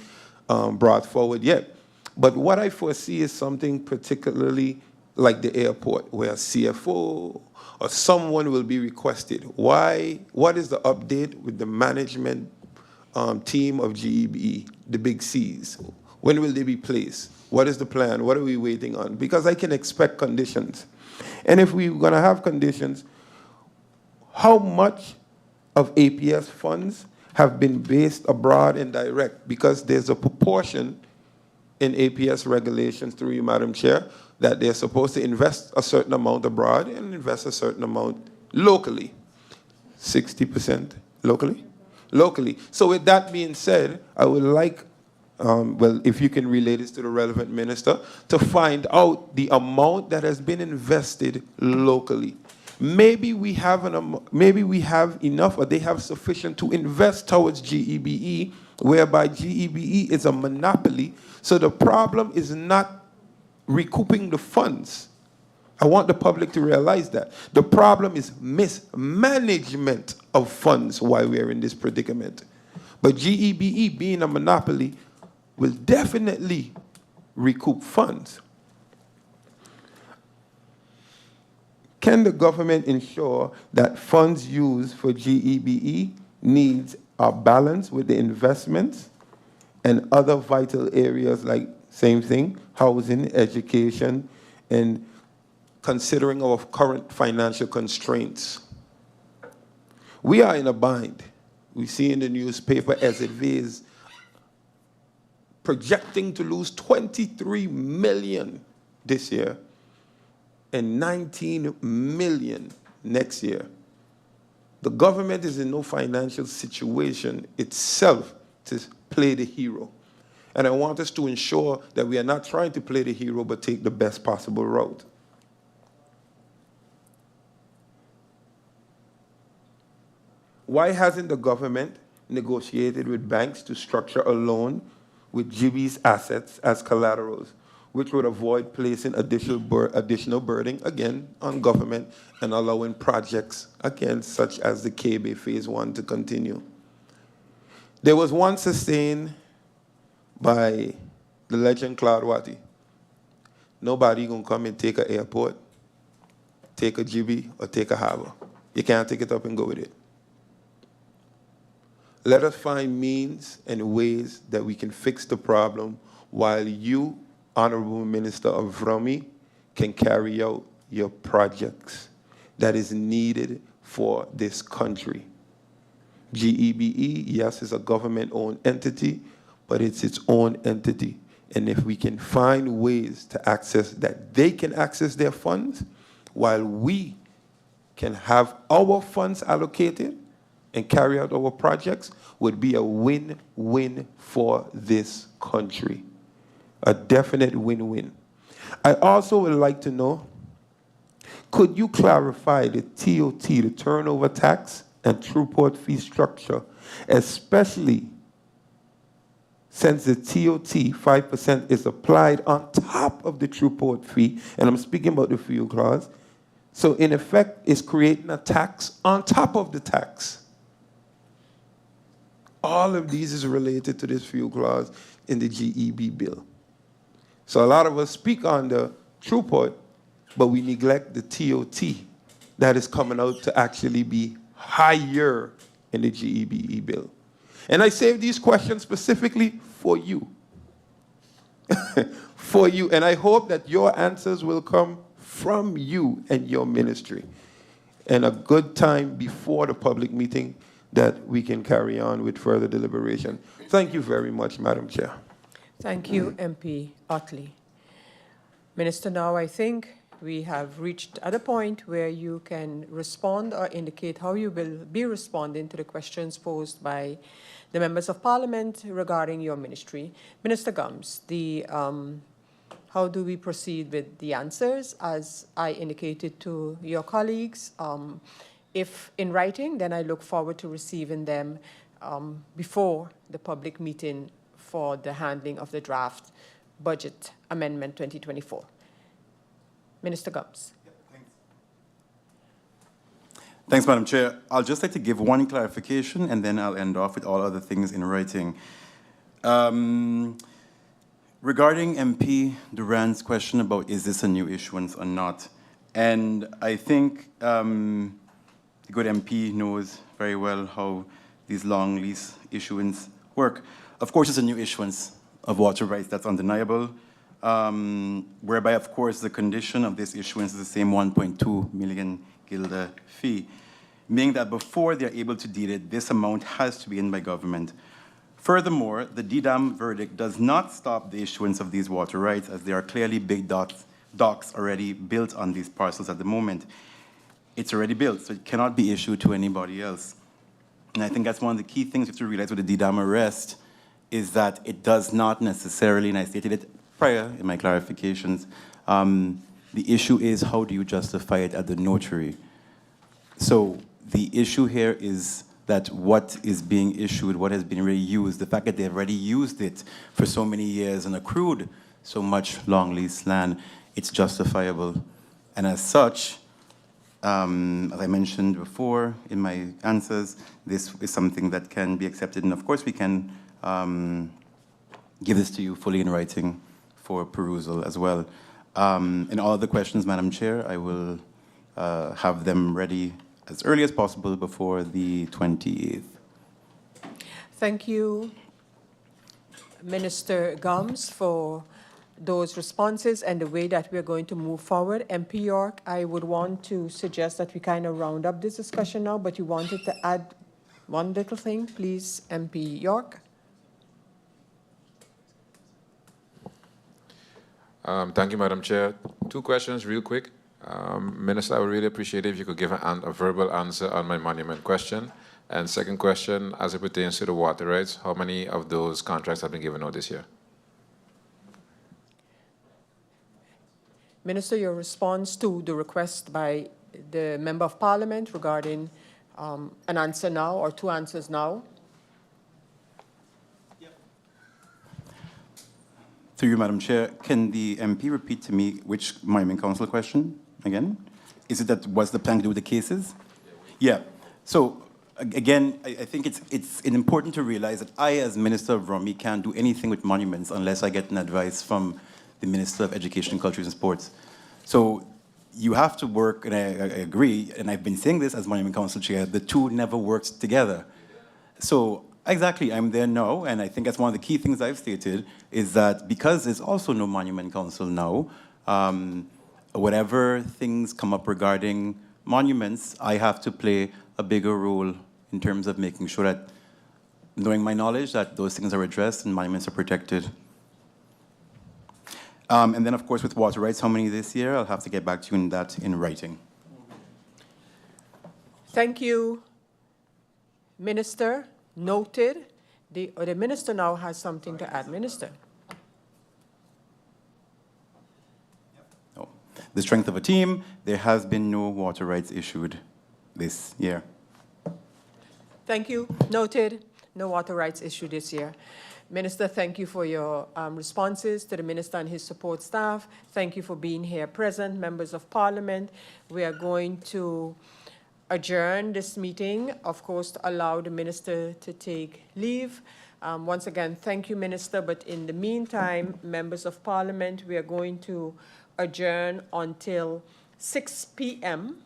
brought forward yet. But what I foresee is something particularly like the airport, where a CFO or someone will be requested. Why? What is the update with the management team of GEBE, the big Cs? When will they be placed? What is the plan? What are we waiting on? Because I can expect conditions. And if we're going to have conditions, how much of APS funds have been based abroad and direct? Because there's a proportion in APS regulations, through you, Madam Chair, that they're supposed to invest a certain amount abroad and invest a certain amount locally. 60% locally? Locally. So with that being said, I would like, well, if you can relay this to the relevant minister, to find out the amount that has been invested locally. Maybe we have enough, or they have sufficient to invest towards GEBE, whereby GEBE is a monopoly. So the problem is not recouping the funds. I want the public to realize that. The problem is mismanagement of funds while we're in this predicament. But GEBE, being a monopoly, will definitely recoup funds. Can the government ensure that funds used for GEBE needs are balanced with the investments and other vital areas like, same thing, housing, education, and considering our current financial constraints? We are in a bind. We see in the newspaper as it is projecting to lose 23 million this year and 19 million next year. The government is in no financial situation itself to play the hero. And I want us to ensure that we are not trying to play the hero, but take the best possible route. Why hasn't the government negotiated with banks to structure a loan with GB's assets as collaterals, which would avoid placing additional burden, again, on government and allowing projects, again, such as the KB Phase 1 to continue? There was one sustained by the legend Claude Watty. Nobody gonna come and take an airport, take a GB, or take a harbor. You can't take it up and go with it. Let us find means and ways that we can fix the problem while you, Honorable Minister of VROMI, can carry out your projects that is needed for this country. GEBE, yes, is a government-owned entity, but it's its own entity. And if we can find ways to access that they can access their funds while we can have our funds allocated and carry out our projects, would be a win-win for this country. A definite win-win. I also would like to know, could you clarify the TOT, the turnover tax and throughput fee structure, especially since the TOT 5% is applied on top of the throughput fee, and I'm speaking about the fuel clause, so in effect, it's creating a tax on top of the tax. All of these is related to this fuel clause in the GEB bill. So a lot of us speak on the throughput, but we neglect the TOT that is coming out to actually be higher in the GEBE bill. And I save these questions specifically for you. For you, and I hope that your answers will come from you and your ministry. And a good time before the public meeting that we can carry on with further deliberation. Thank you very much, Madam Chair. Thank you, MP Otley. Minister, now I think we have reached at a point where you can respond or indicate how you will be responding to the questions posed by the members of parliament regarding your ministry. Minister Gums, how do we proceed with the answers? As I indicated to your colleagues, if in writing, then I look forward to receiving them before the public meeting for the handling of the draft budget amendment 2024. Minister Gums. Thanks, Madam Chair. I'll just like to give one clarification, and then I'll end off with all other things in writing. Regarding MP Duran's question about is this a new issuance or not, and I think the good MP knows very well how these long lease issuance work. Of course, it's a new issuance of water rights, that's undeniable, whereby, of course, the condition of this issuance is the same 1.2 million guilder fee, meaning that before they're able to deed it, this amount has to be in by government. Furthermore, the DDAM verdict does not stop the issuance of these water rights, as there are clearly big docks already built on these parcels at the moment. It's already built, so it cannot be issued to anybody else. And I think that's one of the key things you have to realize with the DDAM arrest, is that it does not necessarily, and I stated it prior in my clarifications, the issue is how do you justify it at the notary? So the issue here is that what is being issued, what has been already used, the fact that they've already used it for so many years and accrued so much long lease land, it's justifiable. And as such, as I mentioned before in my answers, this is something that can be accepted. And of course, we can give this to you fully in writing for perusal as well. And all other questions, Madam Chair, I will have them ready as early as possible before the 28th. Thank you, Minister Gums, for those responses and the way that we're going to move forward. MP York, I would want to suggest that we kind of round up this discussion now, but you wanted to add one little thing, please, MP York. Thank you, Madam Chair. Two questions real quick. Minister, I would really appreciate it if you could give a verbal answer on my monument question. And second question, as it pertains to the water rights, how many of those contracts have been given out this year? Minister, your response to the request by the Member of Parliament regarding an answer now or two answers now. Through you, Madam Chair, can the MP repeat to me which Monument Council question again? Is it that what's the plan to do with the cases? Yeah. So again, I think it's important to realize that I, as Minister of VROMI, can't do anything with monuments unless I get an advice from the Minister of Education, Cultures and Sports. So you have to work, and I agree, and I've been saying this as Monument Council Chair, the two never worked together. So exactly, I'm there now, and I think that's one of the key things I've stated, is that because there's also no Monument Council now, whatever things come up regarding monuments, I have to play a bigger role in terms of making sure that, knowing my knowledge, that those things are addressed and monuments are protected. And then, of course, with water rights, how many this year? I'll have to get back to you in that in writing. Thank you, Minister. Noted. The Minister now has something to add. Minister. No. The strength of a team, there has been no water rights issued this year. Thank you. Noted. No water rights issue this year. Minister, thank you for your responses to the Minister and his support staff. Thank you for being here present, members of Parliament. We are going to adjourn this meeting, of course, to allow the Minister to take leave. Once again, thank you, Minister. But in the meantime, members of Parliament, we are going to adjourn until 6 p.m.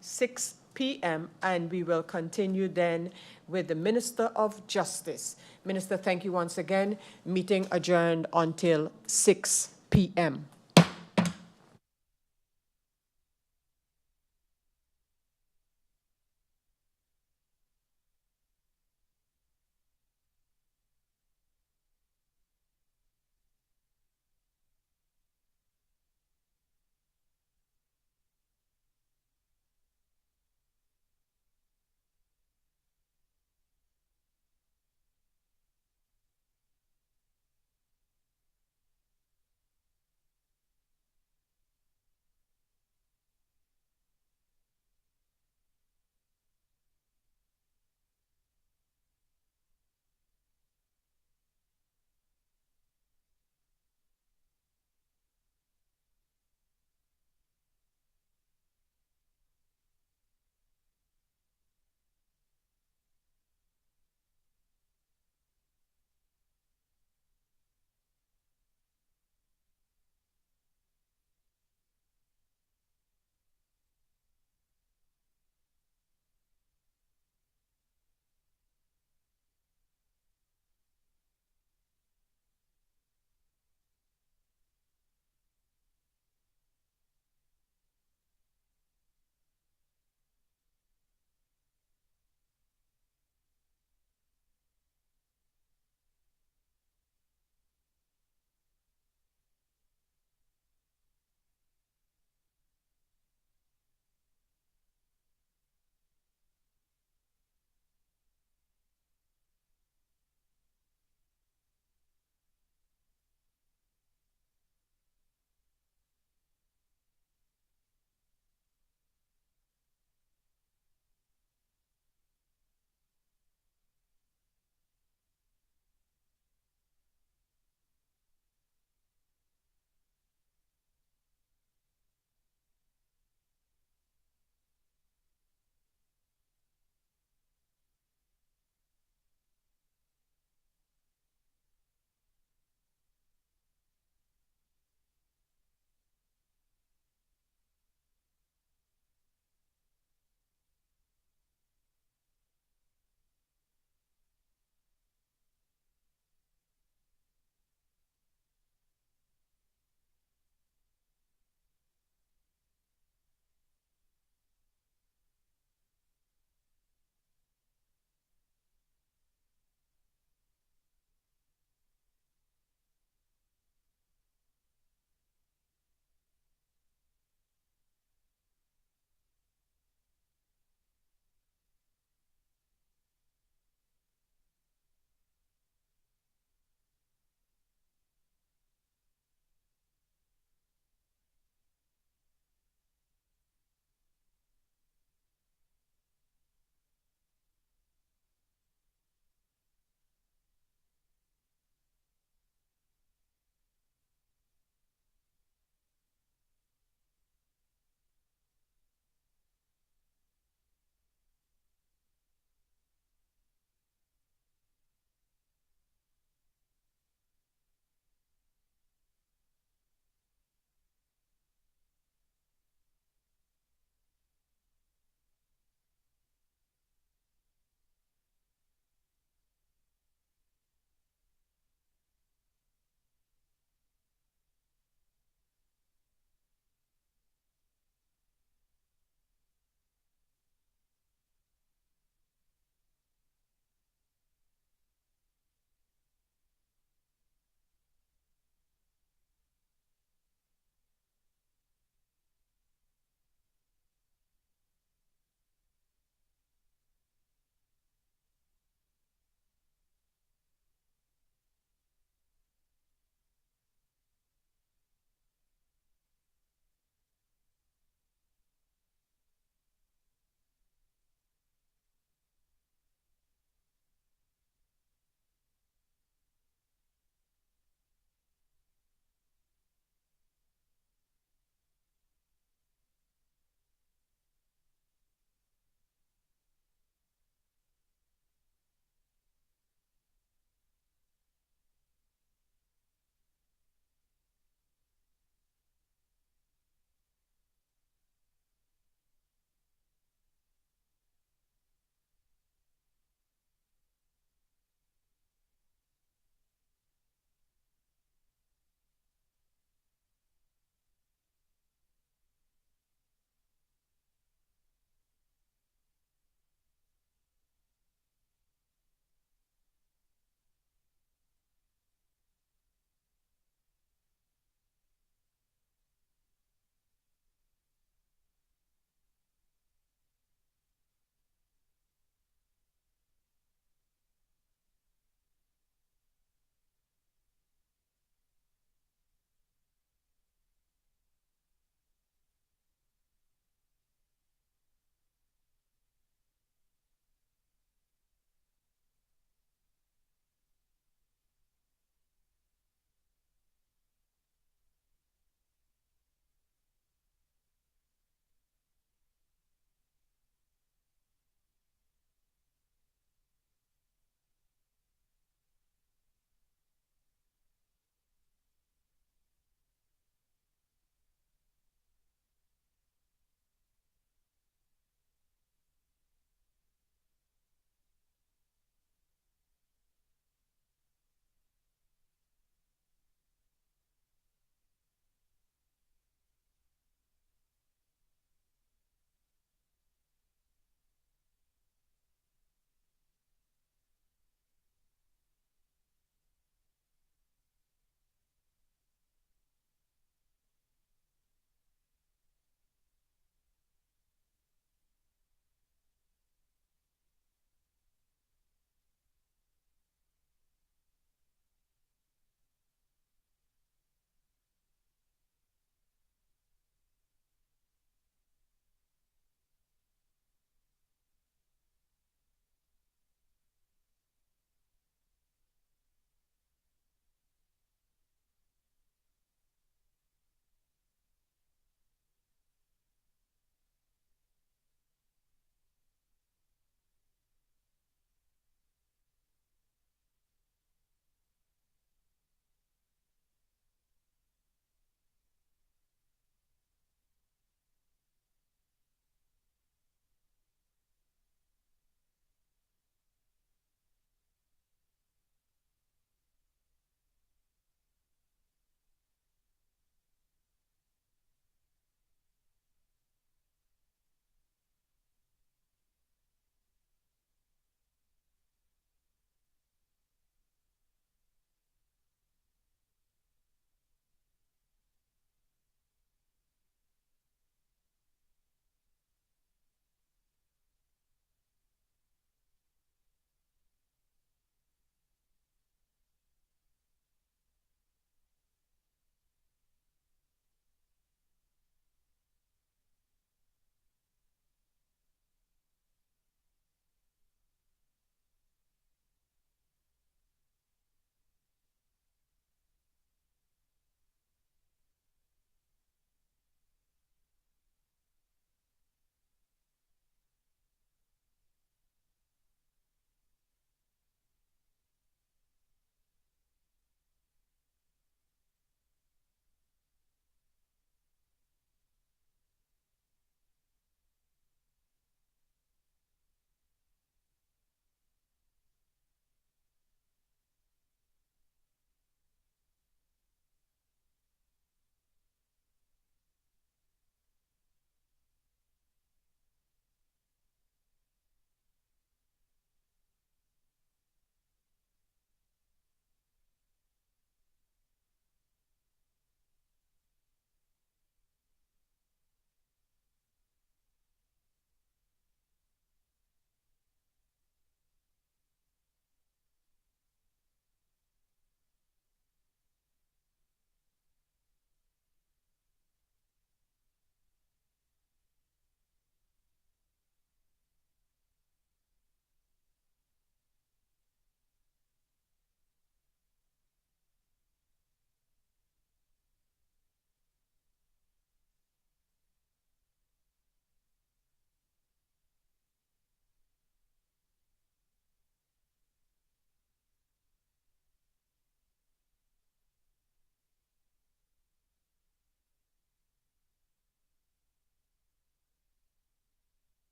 6 p.m. and we will continue then with the Minister of Justice. Minister, thank you once again. Meeting adjourned until 6 p.m.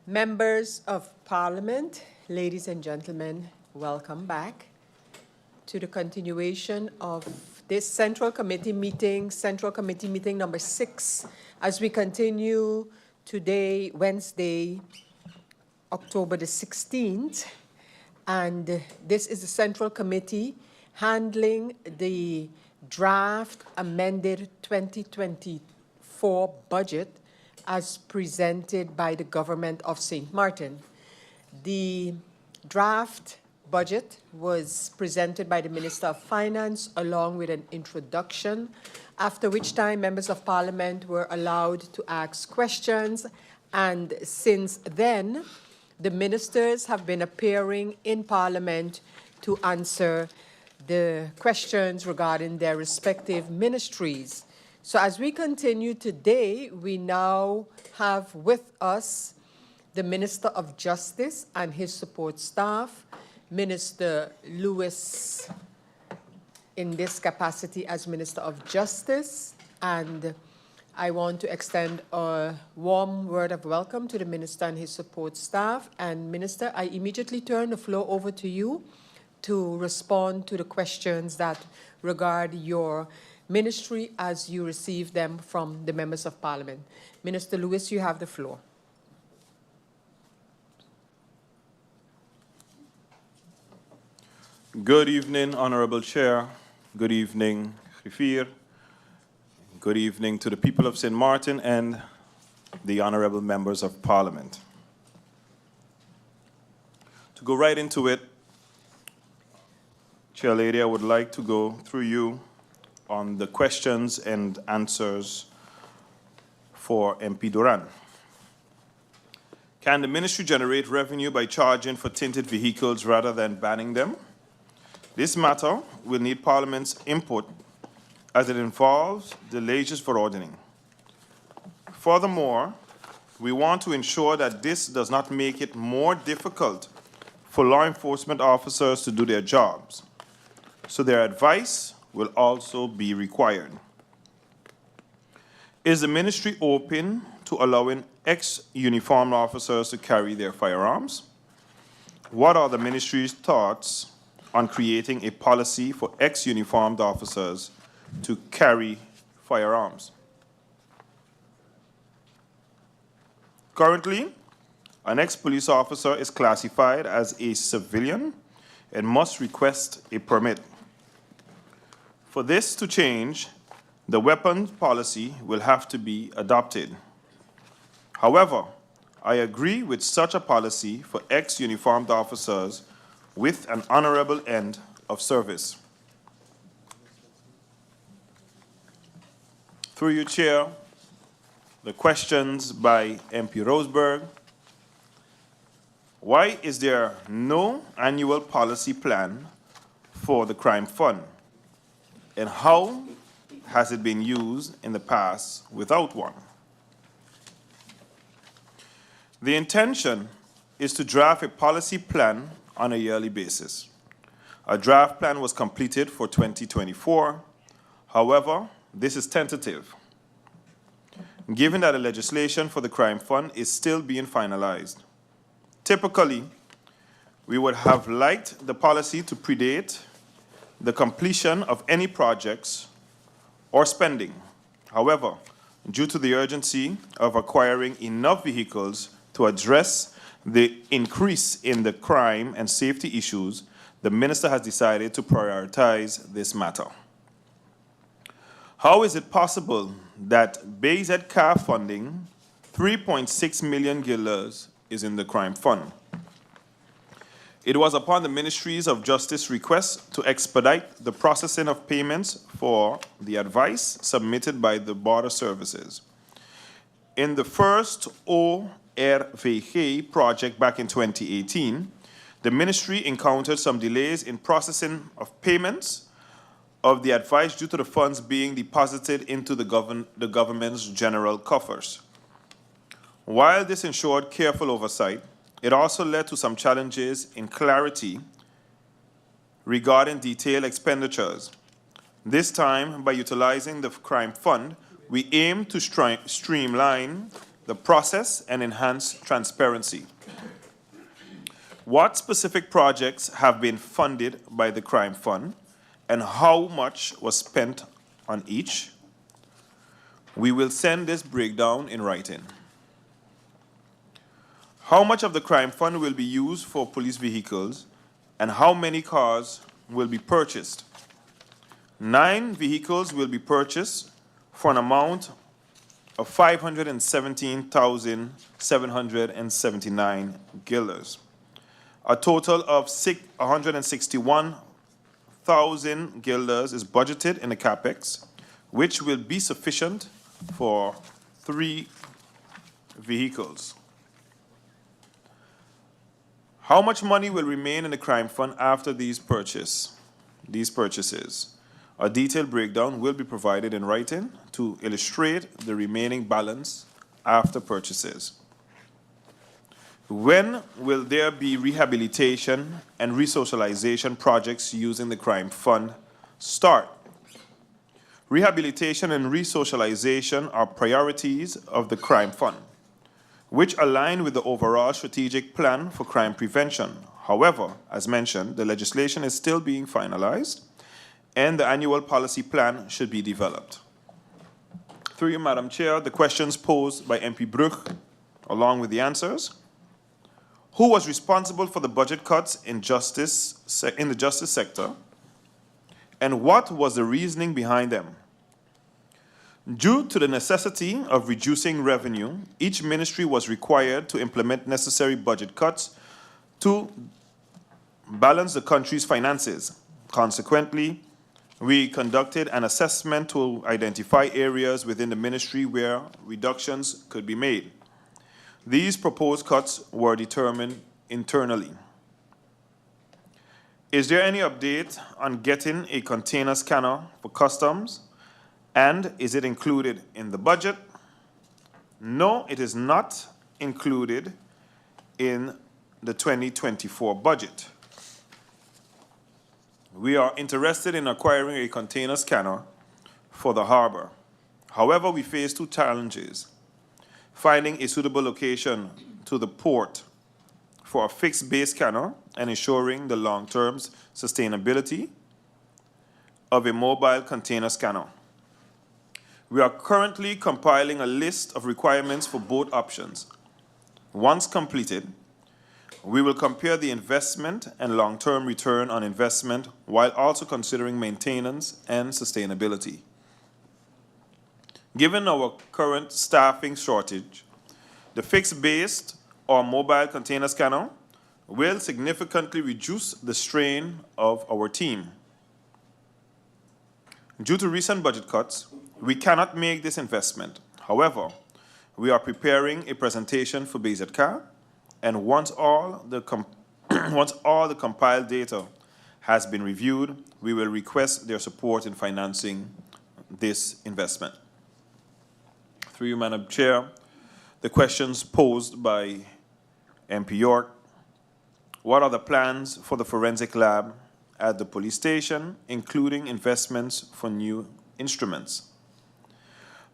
Members of Parliament, ladies and gentlemen, welcome back to the continuation of this Central Committee meeting number 6, as we continue today, Wednesday, October the 16th. And this is the Central Committee handling the draft amended 2024 budget as presented by the government of St. Martin. The draft budget was presented by the Minister of Finance along with an introduction, after which time members of Parliament were allowed to ask questions. And since then, the ministers have been appearing in Parliament to answer the questions regarding their respective ministries. So as we continue today, we now have with us the Minister of Justice and his support staff, Minister Lewis in this capacity as Minister of Justice. And I want to extend a warm word of welcome to the Minister and his support staff. And Minister, I immediately turn the floor over to you to respond to the questions that regard your ministry as you receive them from the members of Parliament. Minister Lewis, you have the floor. Good evening, Honorable Chair. Good evening, Griffier. Good evening to the people of St. Martin and the honorable members of Parliament. To go right into it, Chair Lady, I would like to go through you on the questions and answers for MP Duran. Can the ministry generate revenue by charging for tinted vehicles rather than banning them? This matter will need Parliament's input as it involves the Landsverordening. Furthermore, we want to ensure that this does not make it more difficult for law enforcement officers to do their jobs, so their advice will also be required. Is the ministry open to allowing ex-uniformed officers to carry their firearms? What are the ministry's thoughts on creating a policy for ex-uniformed officers to carry firearms? Currently, an ex-police officer is classified as a civilian and must request a permit. For this to change, the weapons policy will have to be adopted. However, I agree with such a policy for ex-uniformed officers with an honorable end of service. Through you, Chair, the questions by MP Roseberg. Why is there no annual policy plan for the crime fund? And how has it been used in the past without one? The intention is to draft a policy plan on a yearly basis. A draft plan was completed for 2024. However, this is tentative, given that the legislation for the crime fund is still being finalized. Typically, we would have liked the policy to predate the completion of any projects or spending. However, due to the urgency of acquiring enough vehicles to address the increase in the crime and safety issues, the minister has decided to prioritize this matter. How is it possible that BZ car funding, 3.6 million guilders, is in the crime fund? It was upon the Ministries of Justice request to expedite the processing of payments for the advice submitted by the border services. In the first ORVG project back in 2018, the ministry encountered some delays in processing of payments of the advice due to the funds being deposited into the government's general coffers. While this ensured careful oversight, it also led to some challenges in clarity regarding detailed expenditures. This time, by utilizing the crime fund, we aim to streamline the process and enhance transparency. What specific projects have been funded by the Crime Fund and how much was spent on each? We will send this breakdown in writing. How much of the Crime Fund will be used for police vehicles and how many cars will be purchased? 9 vehicles will be purchased for an amount of 517,779 guilders. A total of 161,000 guilders is budgeted in the CapEx, which will be sufficient for 3 vehicles. How much money will remain in the Crime Fund after these purchases? A detailed breakdown will be provided in writing to illustrate the remaining balance after purchases. When will there be rehabilitation and resocialization projects using the Crime Fund start? Rehabilitation and resocialization are priorities of the Crime Fund, which align with the overall strategic plan for crime prevention. However, as mentioned, the legislation is still being finalized and the annual policy plan should be developed. Through you, Madam Chair, the questions posed by MP Brugge, along with the answers. Who was responsible for the budget cuts in the justice sector? And what was the reasoning behind them? Due to the necessity of reducing revenue, each ministry was required to implement necessary budget cuts to balance the country's finances. Consequently, we conducted an assessment to identify areas within the ministry where reductions could be made. These proposed cuts were determined internally. Is there any update on getting a container scanner for customs? And is it included in the budget? No, it is not included in the 2024 budget. We are interested in acquiring a container scanner for the harbor. However, we face 2 challenges: finding a suitable location to the port for a fixed base scanner and ensuring the long-term sustainability of a mobile container scanner. We are currently compiling a list of requirements for both options. Once completed, we will compare the investment and long-term return on investment while also considering maintenance and sustainability. Given our current staffing shortage, the fixed-based or mobile container scanner will significantly reduce the strain of our team. Due to recent budget cuts, we cannot make this investment. However, we are preparing a presentation for BZK, and once all the compiled data has been reviewed, we will request their support in financing this investment. Through you, Madam Chair, the questions posed by MP York: what are the plans for the forensic lab at the police station, including investments for new instruments?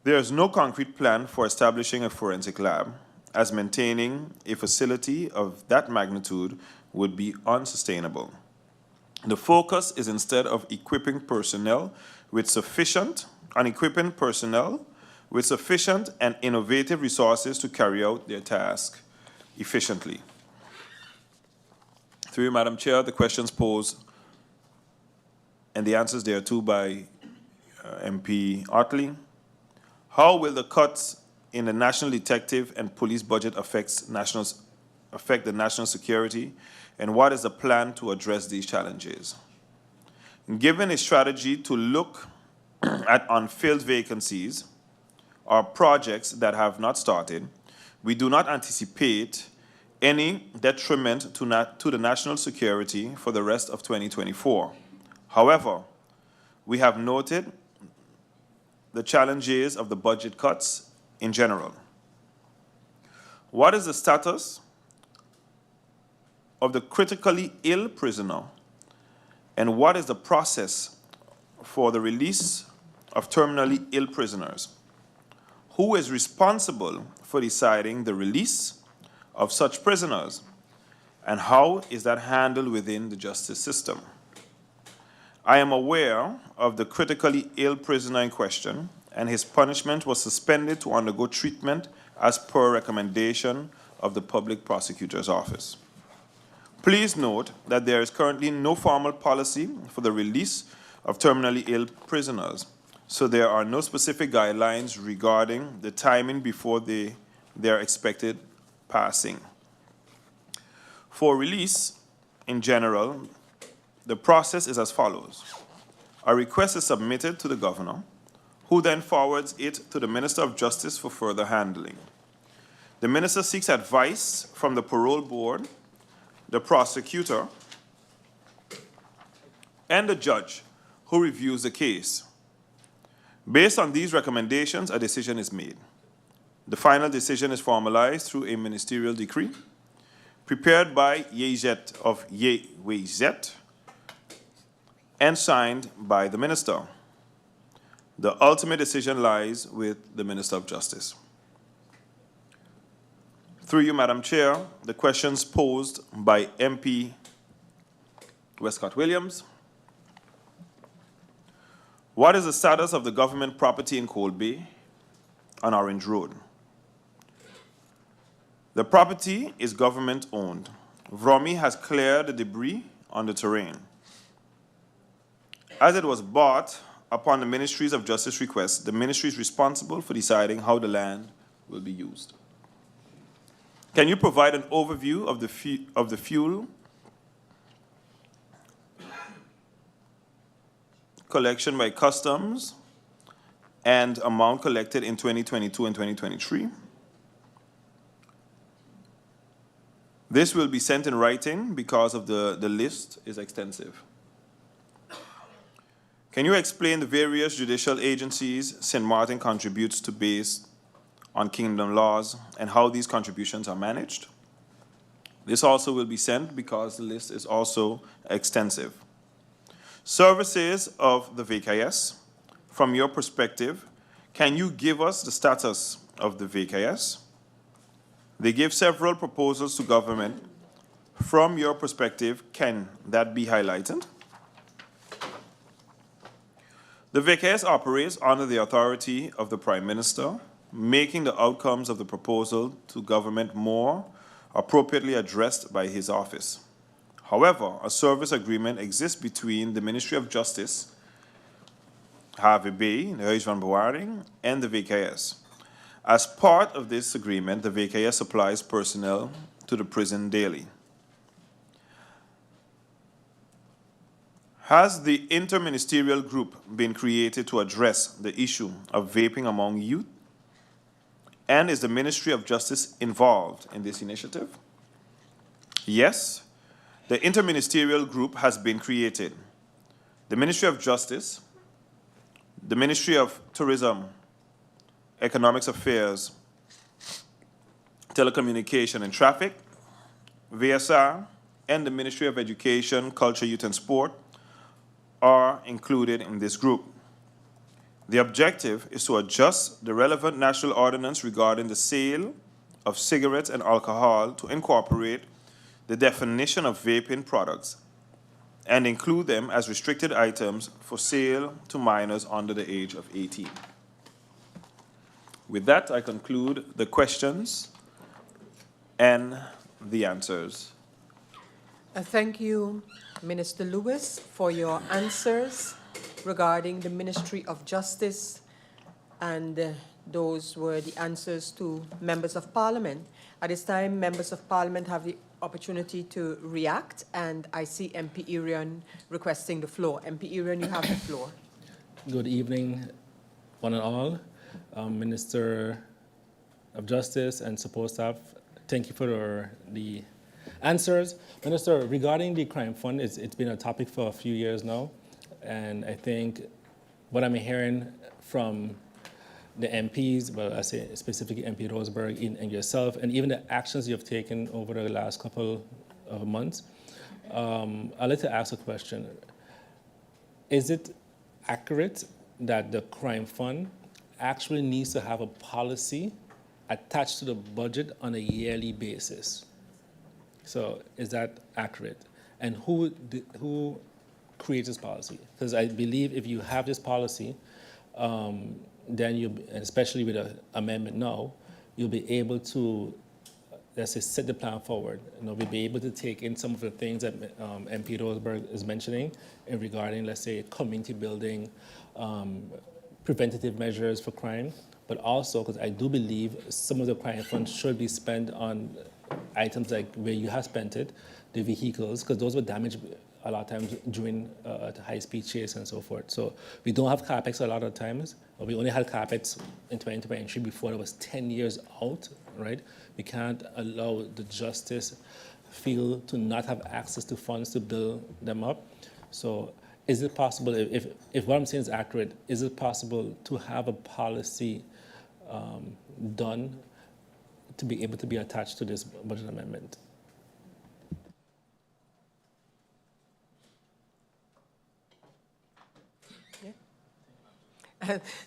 There is no concrete plan for establishing a forensic lab, as maintaining a facility of that magnitude would be unsustainable. The focus is instead of equipping personnel with sufficient and innovative resources to carry out their task efficiently. Through you, Madam Chair, the questions posed and the answers thereto by MP Otley. How will the cuts in the national detective and police budget affect the national security, and what is the plan to address these challenges? Given a strategy to look at unfilled vacancies or projects that have not started, we do not anticipate any detriment to the national security for the rest of 2024. However, we have noted the challenges of the budget cuts in general. What is the status of the critically ill prisoner, and what is the process for the release of terminally ill prisoners? who is responsible for deciding the release of such prisoners, and how is that handled within the justice system? I am aware of the critically ill prisoner in question, and his punishment was suspended to undergo treatment as per recommendation of the Public Prosecutor's Office. Please note that there is currently no formal policy for the release of terminally ill prisoners, so there are no specific guidelines regarding the timing before their expected passing. For release, in general, the process is as follows. A request is submitted to the governor, who then forwards it to the Minister of Justice for further handling. The minister seeks advice from the parole board, the prosecutor, and the judge who reviews the case. Based on these recommendations, a decision is made. The final decision is formalized through a ministerial decree prepared by Yezet of Yezet and signed by the minister. The ultimate decision lies with the Minister of Justice. Through you, Madam Chair, the questions posed by MP Westcott Williams. What is the status of the government property in Cold Bay on Orange Road? The property is government owned. VROMI has cleared the debris on the terrain. As it was bought upon the Ministries of Justice request, the ministry is responsible for deciding how the land will be used. Can you provide an overview of the fuel collection by customs and amount collected in 2022 and 2023? This will be sent in writing because of the list is extensive. Can you explain the various judicial agencies St. Martin contributes to based on kingdom laws and how these contributions are managed? This also will be sent because the list is also extensive. Services of the VKS, from your perspective, can you give us the status of the VKS? They give several proposals to government. From your perspective, can that be highlighted? The VKS operates under the authority of the Prime Minister, making the outcomes of the proposal to government more appropriately addressed by his office. However, a service agreement exists between the Ministry of Justice, Harvey Bay, the Huis van Bewaring, and the VKS. As part of this agreement, the VKS supplies personnel to the prison daily. Has the interministerial group been created to address the issue of vaping among youth? And is the Ministry of Justice involved in this initiative? Yes, the interministerial group has been created. The Ministry of Justice, the Ministry of Tourism, Economics Affairs, Telecommunication and Traffic, VSR, and the Ministry of Education, Culture, Youth and Sport are included in this group. The objective is to adjust the relevant national ordinance regarding the sale of cigarettes and alcohol to incorporate the definition of vaping products and include them as restricted items for sale to minors under the age of 18. With that, I conclude the questions and the answers. Thank you, Minister Lewis, for your answers regarding the Ministry of Justice, and those were the answers to members of Parliament. At this time, members of Parliament have the opportunity to react, and I see MP Irion requesting the floor. MP Irion, you have the floor. Good evening, one and all. Minister of Justice and support staff, thank you for the answers. Minister, regarding the crime fund, it's been a topic for a few years now, and I think what I'm hearing from the MPs, well, I say specifically MP Roseberg and yourself, and even the actions you've taken over the last couple of months, I'd like to ask a question. Is it accurate that the crime fund actually needs to have a policy attached to the budget on a yearly basis. So is that accurate? And who creates this policy? Because I believe if you have this policy, then you, and especially with an amendment now, you'll be able to, let's say, set the plan forward. We'll be able to take in some of the things that MP Roseberg is mentioning in regarding, let's say, community building, preventative measures for crime, but also, because I do believe some of the crime funds should be spent on items like where you have spent it, the vehicles, because those were damaged a lot of times during the high-speed chase and so forth. So we don't have CapEx a lot of times. We only had CapEx in 2023 before it was 10 years out, right? We can't allow the justice field to not have access to funds to build them up. So is it possible, if what I'm saying is accurate, is it possible to have a policy done to be able to be attached to this budget amendment?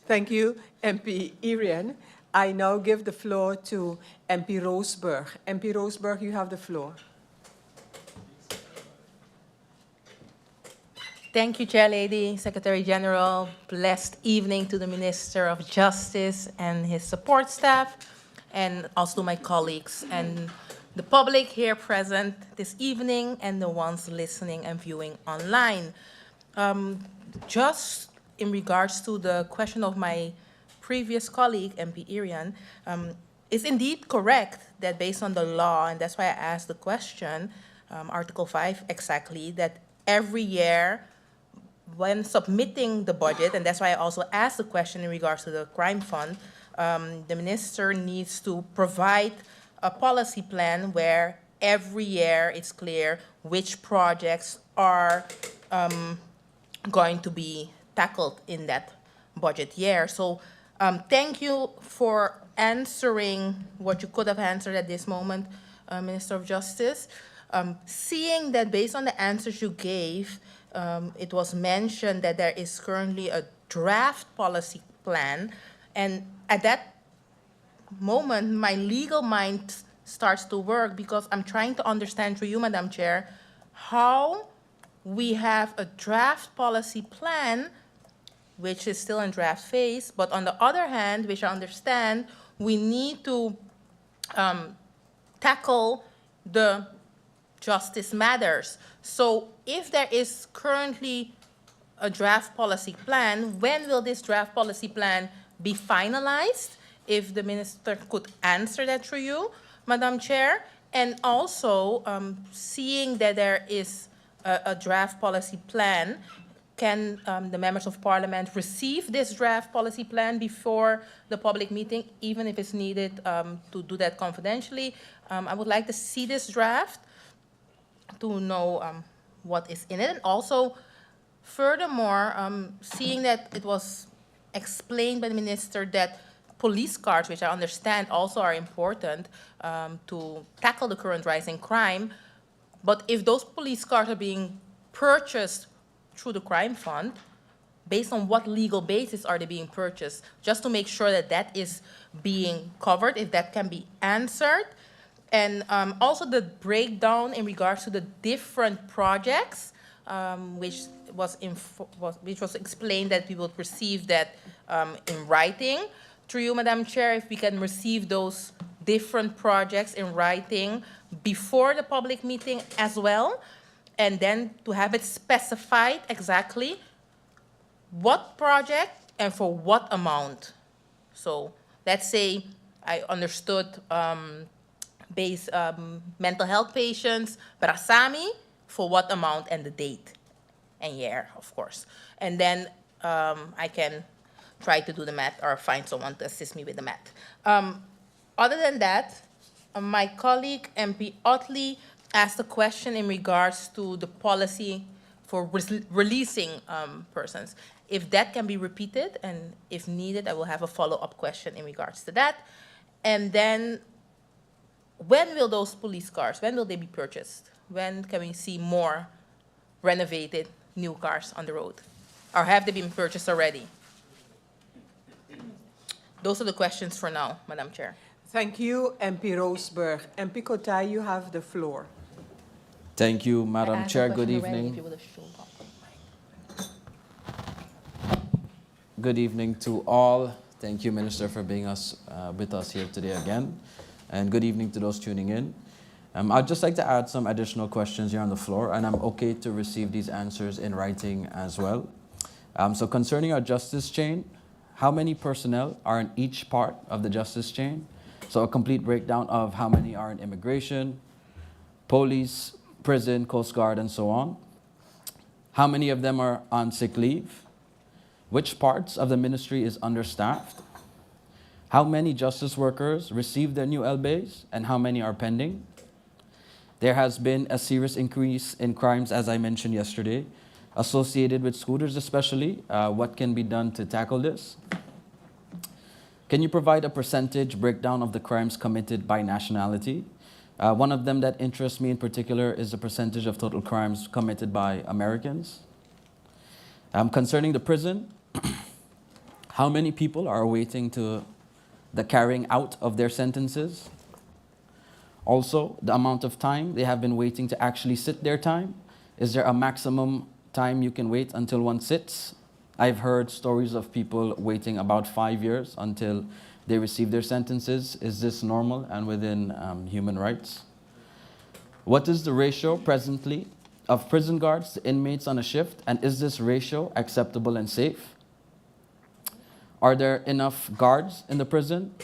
Thank you, MP Irian. I now give the floor to MP Roseberg. MP Roseberg, you have the floor. Thank you, Chair Lady, Secretary General. Blessed evening to the Minister of Justice and his support staff, and also my colleagues and the public here present this evening and the ones listening and viewing online. Just in regards to the question of my previous colleague, MP Irian, it's indeed correct that based on the law, and that's why I asked the question, Article 5 exactly, that every year when submitting the budget, and that's why I also asked the question in regards to the crime fund, the minister needs to provide a policy plan where every year it's clear which projects are going to be tackled in that budget year. So thank you for answering what you could have answered at this moment, Minister of Justice. Seeing that based on the answers you gave, it was mentioned that there is currently a draft policy plan, and at that moment, my legal mind starts to work because I'm trying to understand through you, Madam Chair, how we have a draft policy plan which is still in draft phase, but on the other hand, which I understand, we need to tackle the justice matters. So if there is currently a draft policy plan, when will this draft policy plan be finalized? If the minister could answer that through you, Madam Chair. And also, seeing that there is a draft policy plan, can the members of parliament receive this draft policy plan before the public meeting, even if it's needed to do that confidentially? I would like to see this draft to know what is in it. And also, furthermore, seeing that it was explained by the minister that police cars, which I understand also are important to tackle the current rising crime, but if those police cars are being purchased through the crime fund, based on what legal basis are they being purchased? Just to make sure that that is being covered, if that can be answered. And also the breakdown in regards to the different projects, which was explained that we will receive that in writing. Through you, Madam Chair, if we can receive those different projects in writing before the public meeting as well, and then to have it specified exactly what project and for what amount. So let's say I understood mental health patients, Brasami, for what amount and the date and year, of course. And then I can try to do the math or find someone to assist me with the math. Other than that, my colleague, MP Otley, asked a question in regards to the policy for releasing persons. If that can be repeated, and if needed, I will have a follow-up question in regards to that. And then, when will those police cars, when will they be purchased? When can we see more renovated new cars on the road? Or have they been purchased already? Those are the questions for now, Madam Chair. Thank you, MP Roseberg. MP Kotai, you have the floor. Thank you, Madam Chair. Good evening. Good evening to all. Thank you, Minister, for being with us here today again. And good evening to those tuning in. I'd just like to add some additional questions here on the floor, and I'm okay to receive these answers in writing as well. So concerning our justice chain, how many personnel are in each part of the justice chain? So a complete breakdown of how many are in immigration, police, prison, Coast Guard, and so on. How many of them are on sick leave? Which parts of the ministry is understaffed? How many justice workers received their new LBAs, and how many are pending? There has been a serious increase in crimes, as I mentioned yesterday, associated with scooters especially. What can be done to tackle this? Can you provide a percentage breakdown of the crimes committed by nationality? One of them that interests me in particular is the percentage of total crimes committed by Americans. Concerning the prison, how many people are waiting to the carrying out of their sentences? Also, the amount of time they have been waiting to actually sit their time. Is there a maximum time you can wait until one sits? I've heard stories of people waiting about 5 years until they receive their sentences. Is this normal and within human rights? What is the ratio presently of prison guards to inmates on a shift, and is this ratio acceptable and safe? Are there enough guards in the prison?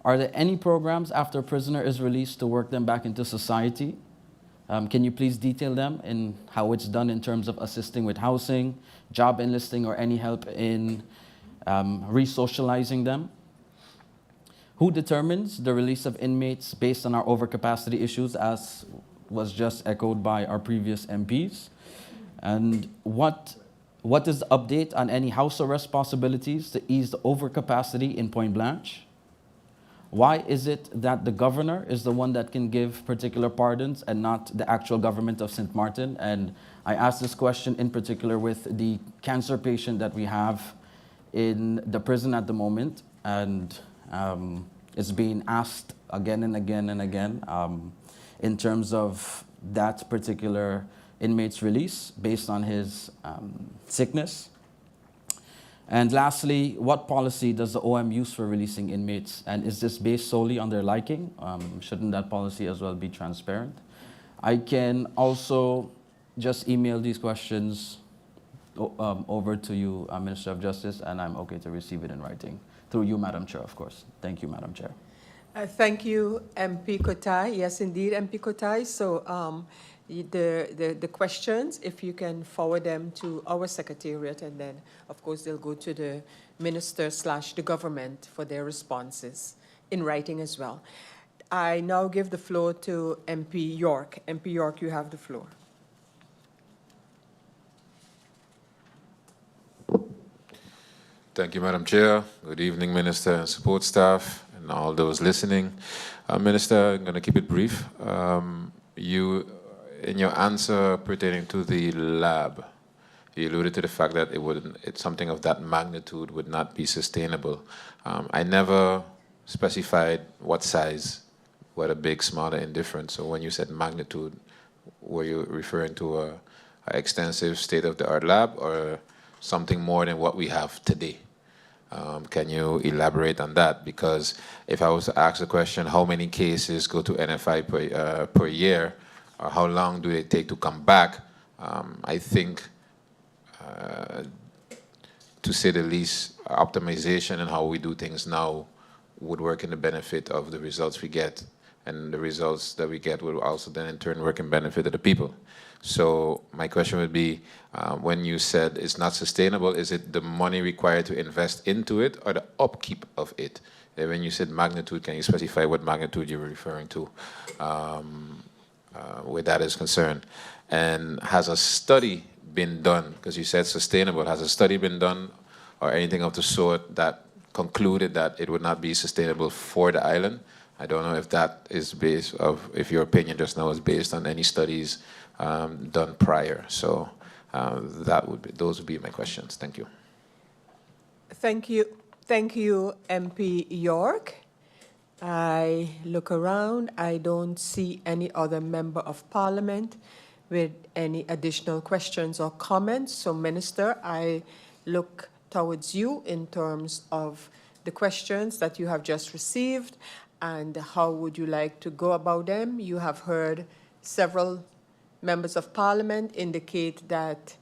Are there any programs after a prisoner is released to work them back into society? Can you please detail them in how it's done in terms of assisting with housing, job enlisting, or any help in re-socializing them? Who determines the release of inmates based on our overcapacity issues, as was just echoed by our previous MPs? And what is the update on any house arrest possibilities to ease the overcapacity in Point Blanche? Why is it that the governor is the one that can give particular pardons and not the actual government of St. Martin? And I ask this question in particular with the cancer patient that we have in the prison at the moment, and it's being asked again and again and again in terms of that particular inmate's release based on his sickness. And lastly, what policy does the OM use for releasing inmates? And is this based solely on their liking? Shouldn't that policy as well be transparent? I can also just email these questions over to you, Minister of Justice, and I'm okay to receive it in writing. Through you, Madam Chair, of course. Thank you, Madam Chair. Thank you, MP Kotai. Yes, indeed, MP Kotai. So the questions, if you can forward them to our secretariat, and then, of course, they'll go to the minister / the government for their responses in writing as well. I now give the floor to MP York. MP York, you have the floor. Thank you, Madam Chair. Good evening, Minister and support staff, and all those listening. Minister, I'm going to keep it brief. In your answer pertaining to the lab, you alluded to the fact that something of that magnitude would not be sustainable. I never specified what size, whether big, small, or indifferent. So when you said magnitude, were you referring to an extensive state-of-the-art lab or something more than what we have today? Can you elaborate on that? Because if I was to ask the question, how many cases go to NFI per year, or how long do they take to come back, I think, to say the least, optimization and how we do things now would work in the benefit of the results we get, and the results that we get will also then in turn work in benefit of the people. So my question would be, when you said it's not sustainable, is it the money required to invest into it or the upkeep of it? And when you said magnitude, can you specify what magnitude you were referring to where that is concerned? And has a study been done, because you said sustainable, has a study been done or anything of the sort that concluded that it would not be sustainable for the island? I don't know if that is based if your opinion just now is based on any studies done prior. So those would be my questions. Thank you. Thank you. Thank you, MP York. I look around, I don't see any other member of parliament with any additional questions or comments. So, Minister, I look towards you in terms of the questions that you have just received and how would you like to go about them. You have heard several members of parliament indicate that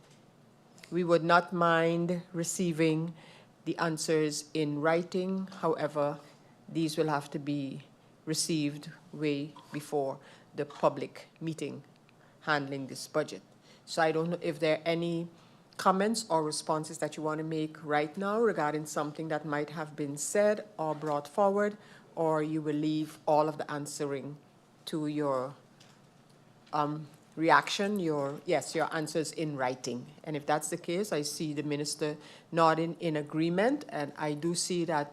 we would not mind receiving the answers in writing. However, these will have to be received way before the public meeting handling this budget. So I don't know if there are any comments or responses that you want to make right now regarding something that might have been said or brought forward, or you will leave all of the answering to your reaction, your answers in writing. And if that's the case, I see the minister nodding in agreement, and I do see that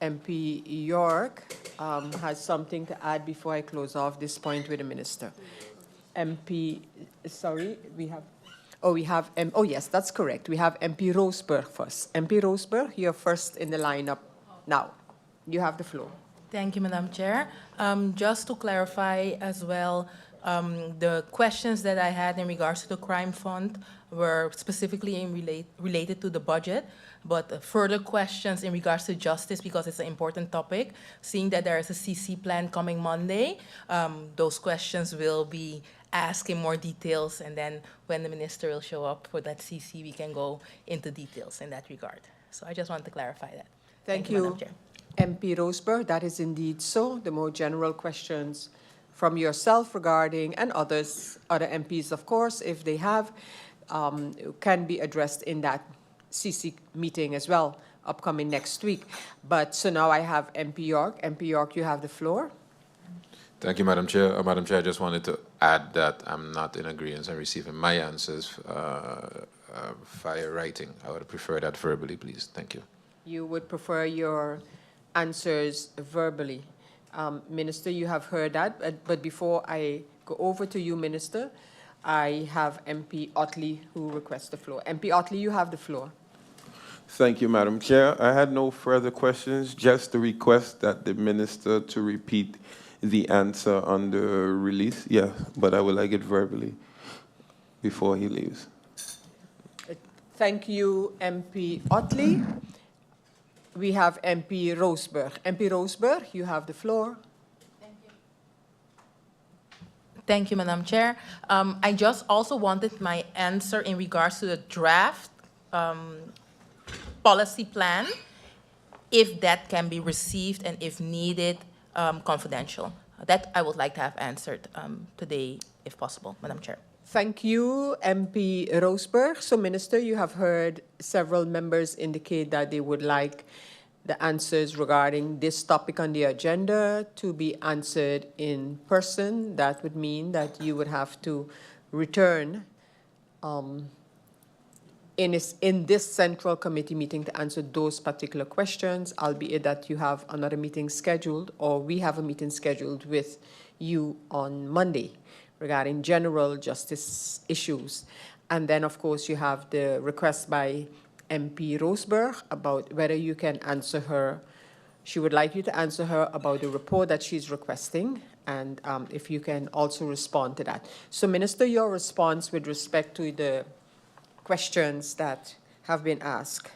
MP York has something to add before I close off this point with the minister. MP, sorry, oh yes, that's correct. We have MP Roseberg first. MP Roseberg, you're first in the lineup now. You have the floor. Thank you, Madam Chair. Just to clarify as well, the questions that I had in regards to the crime fund were specifically related to the budget, but further questions in regards to justice, because it's an important topic, seeing that there is a CC plan coming Monday, those questions will be asked in more details, and then when the minister will show up for that CC, we can go into details in that regard. So I just want to clarify that. Thank Madam you, Chair. MP Roseberg. That is indeed so. The more general questions from yourself regarding, and other MPs, of course, if they have, can be addressed in that CC meeting as well, upcoming next week. But so now I have MP York. MP York, you have the floor. Thank you, Madam Chair. Madam Chair, I just wanted to add that I'm not in agreement on receiving my answers via writing. I would prefer that verbally, please. Thank you. You would prefer your answers verbally. Minister, you have heard that, but before I go over to you, Minister, I have MP Otley who requests the floor. MP Otley, you have the floor. Thank you, Madam Chair. I had no further questions, just the request that the minister to repeat the answer on the release. Yeah, but I would like it verbally before he leaves. Thank you, MP Otley. We have MP Roseberg. MP Roseberg, you have the floor. Thank you, Madam Chair. I just also wanted my answer in regards to the draft policy plan, if that can be received and if needed, confidential. That I would like to have answered today, if possible, Madam Chair. Thank you, MP Roseberg. So, Minister, you have heard several members indicate that they would like the answers regarding this topic on the agenda to be answered in person. That would mean that you would have to return in this central committee meeting to answer those particular questions, albeit that you have another meeting scheduled, or we have a meeting scheduled with you on Monday regarding general justice issues. And then, of course, you have the request by MP Roseberg about whether you can answer her. She would like you to answer her about the report that she's requesting, and if you can also respond to that. So, Minister, your response with respect to the questions that have been asked.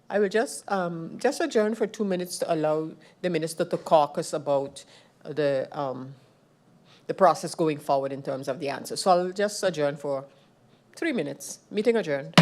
I will just adjourn for 2 minutes to allow the minister to caucus about the process going forward in terms of the answer. So I'll just adjourn for 3 minutes. Meeting adjourned.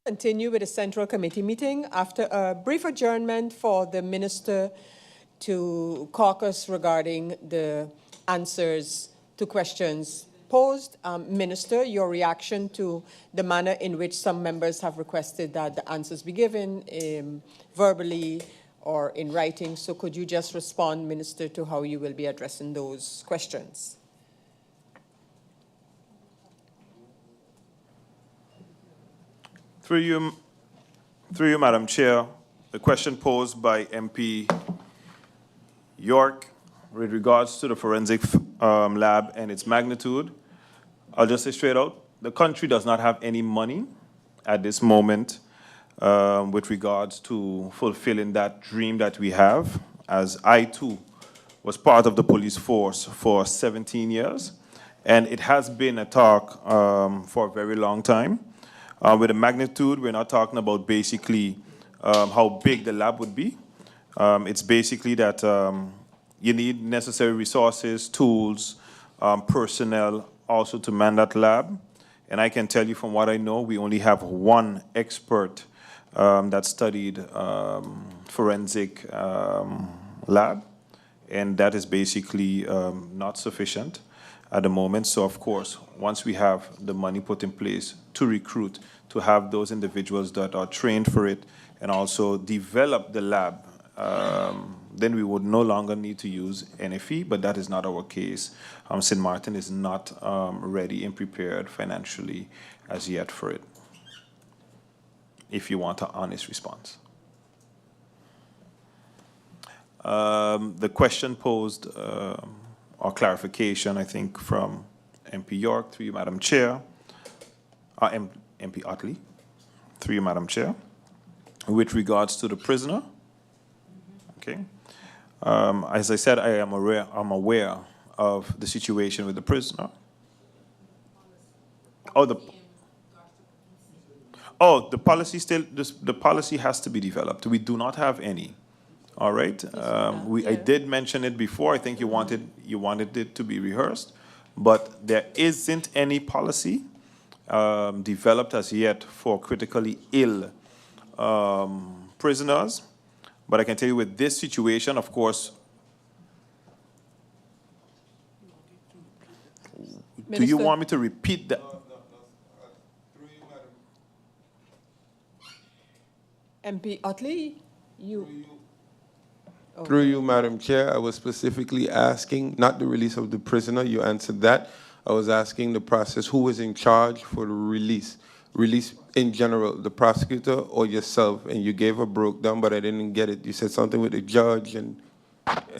Continue with the Central Committee meeting after a brief adjournment for the Minister to caucus regarding the answers to questions posed. Minister, your reaction to the manner in which some members have requested that the answers be given verbally or in writing. So could you just respond, Minister, to how you will be addressing those questions? Through you, Madam Chair, the question posed by MP York with regards to the forensic lab and its magnitude, I'll just say straight out, the country does not have any money at this moment with regards to fulfilling that dream that we have, as I too was part of the police force for 17 years, and it has been a talk for a very long time. With the magnitude, we're not talking about basically how big the lab would be. It's basically that you need necessary resources, tools, personnel also to man that lab. And I can tell you from what I know, we only have one expert that studied forensic lab, and that is basically not sufficient at the moment. So of course, once we have the money put in place to recruit, to have those individuals that are trained for it and also develop the lab, then we would no longer need to use NFE, but that is not our case. St. Martin is not ready and prepared financially as yet for it, if you want an honest response. The question posed, or clarification, I think, from MP York, through you, Madam Chair, MP Otley, through you, Madam Chair, with regards to the prisoner. Okay. As I said, I'm aware of the situation with the prisoner. The policy still, the policy has to be developed. We do not have any. All right. I did mention it before. I think you wanted it to be rehearsed, but there isn't any policy developed as yet for critically ill prisoners. But I can tell you with this situation, of course, Minister, do you want me to repeat that? MP Otley, Through you, Madam Chair, I was specifically asking, not the release of the prisoner, you answered that. I was asking the process, who was in charge for the release? Release in general, the prosecutor or yourself? And you gave a breakdown, but I didn't get it. You said something with the judge and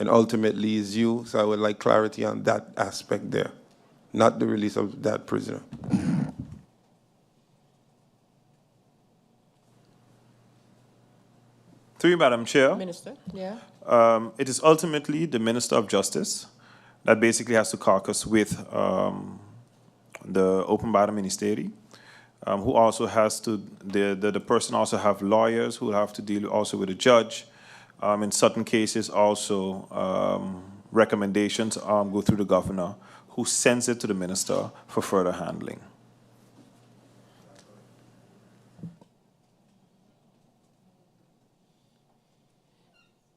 ultimately is you. So I would like clarity on that aspect there, not the release of that prisoner. Through you, Madam Chair. Minister, yeah. It is ultimately the Minister of Justice that basically has to caucus with the Openbare Ministerie, who also has to, the person also have lawyers who will have to deal also with a judge. In certain cases also, recommendations go through the governor, who sends it to the minister for further handling.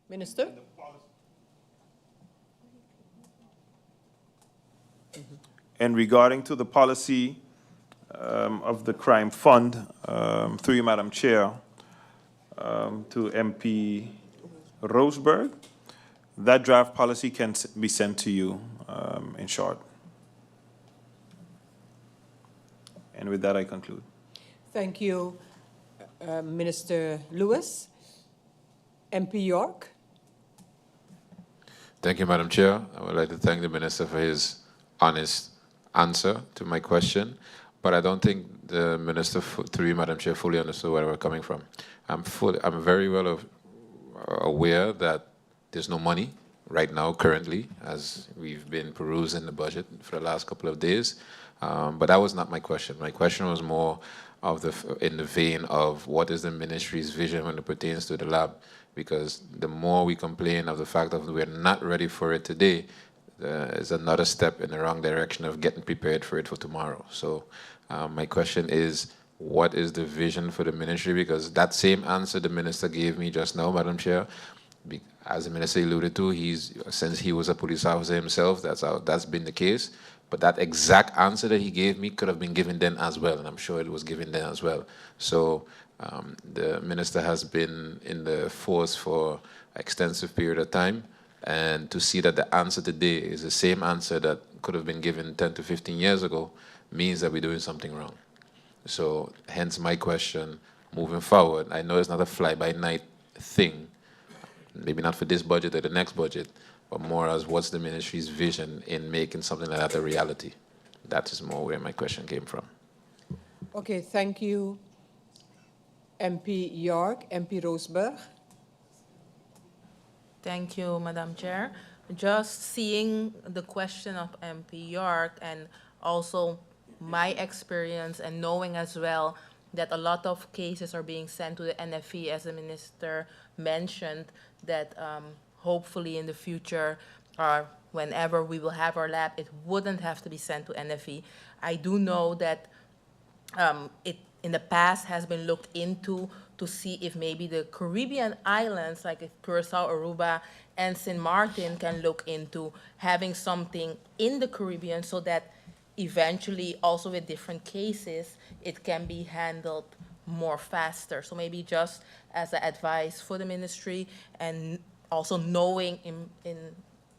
Minister? And regarding to the policy of the crime fund, through you, Madam Chair, to MP Roseberg, that draft policy can be sent to you in short. And with that, I conclude. Thank you, Minister Lewis. MP York? Thank you, Madam Chair. I would like to thank the Minister for his honest answer to my question, but I don't think the Minister, through you, Madam Chair, fully understood where we're coming from. I'm very well aware that there's no money right now, currently, as we've been perusing the budget for the last couple of days, but that was not my question. My question was more of in the vein of what is the ministry's vision when it pertains to the lab, because the more we complain of the fact that we're not ready for it today, is another step in the wrong direction of getting prepared for it for tomorrow. So my question is, what is the vision for the ministry, because that same answer the minister gave me just now, Madam Chair, as the minister alluded to, since he was a police officer himself, that's been the case. But that exact answer that he gave me could have been given then as well, and I'm sure it was given then as well. So the minister has been in the force for an extensive period of time, and to see that the answer today is the same answer that could have been given 10 to 15 years ago means that we're doing something wrong. So hence my question moving forward. I know it's not a fly-by-night thing, maybe not for this budget or the next budget, but more as what's the ministry's vision in making something like that a reality. That is more where my question came from. Okay, thank you, MP York. MP Roseberg. Thank you, Madam Chair. Just seeing the question of MP York and also my experience and knowing as well that a lot of cases are being sent to the NFE, as the minister mentioned, that hopefully in the future or whenever we will have our lab, it wouldn't have to be sent to NFE. I do know that it in the past has been looked into to see if maybe the Caribbean islands like Curacao, Aruba, and St. Martin can look into having something in the Caribbean so that eventually also with different cases, it can be handled more faster. So maybe just as an advice for the ministry and also knowing in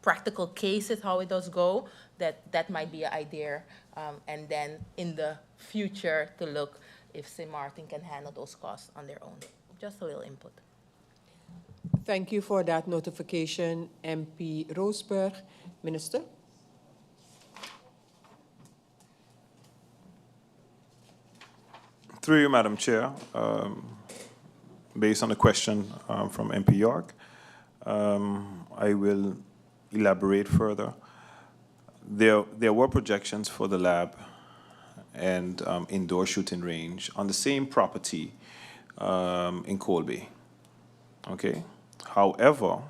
practical cases how it does go, that might be an idea. And then in the future to look if St. Martin can handle those costs on their own. Just a little input. Thank you for that notification, MP Roseberg. Minister? Through you, Madam Chair, based on the question from MP York, I will elaborate further. There were projections for the lab and indoor shooting range on the same property in Colby. Okay. However,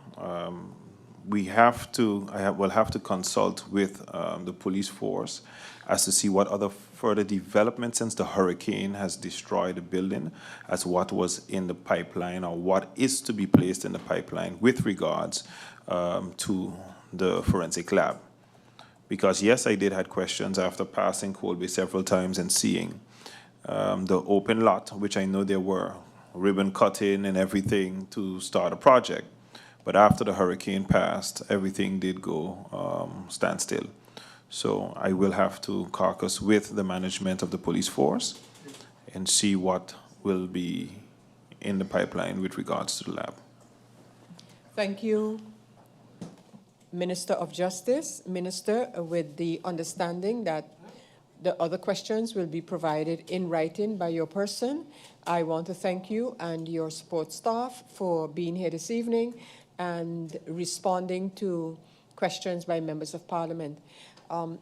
will have to consult with the police force as to see what other further development since the hurricane has destroyed the building, as what was in the pipeline or what is to be placed in the pipeline with regards to the forensic lab. Because yes, I did have questions after passing Colby several times and seeing the open lot, which I know there were ribbon cutting and everything to start a project. But after the hurricane passed, everything did go standstill. So I will have to caucus with the management of the police force and see what will be in the pipeline with regards to the lab. Thank you, Minister of Justice. Minister, with the understanding that the other questions will be provided in writing by your person, I want to thank you and your support staff for being here this evening and responding to questions by members of Parliament.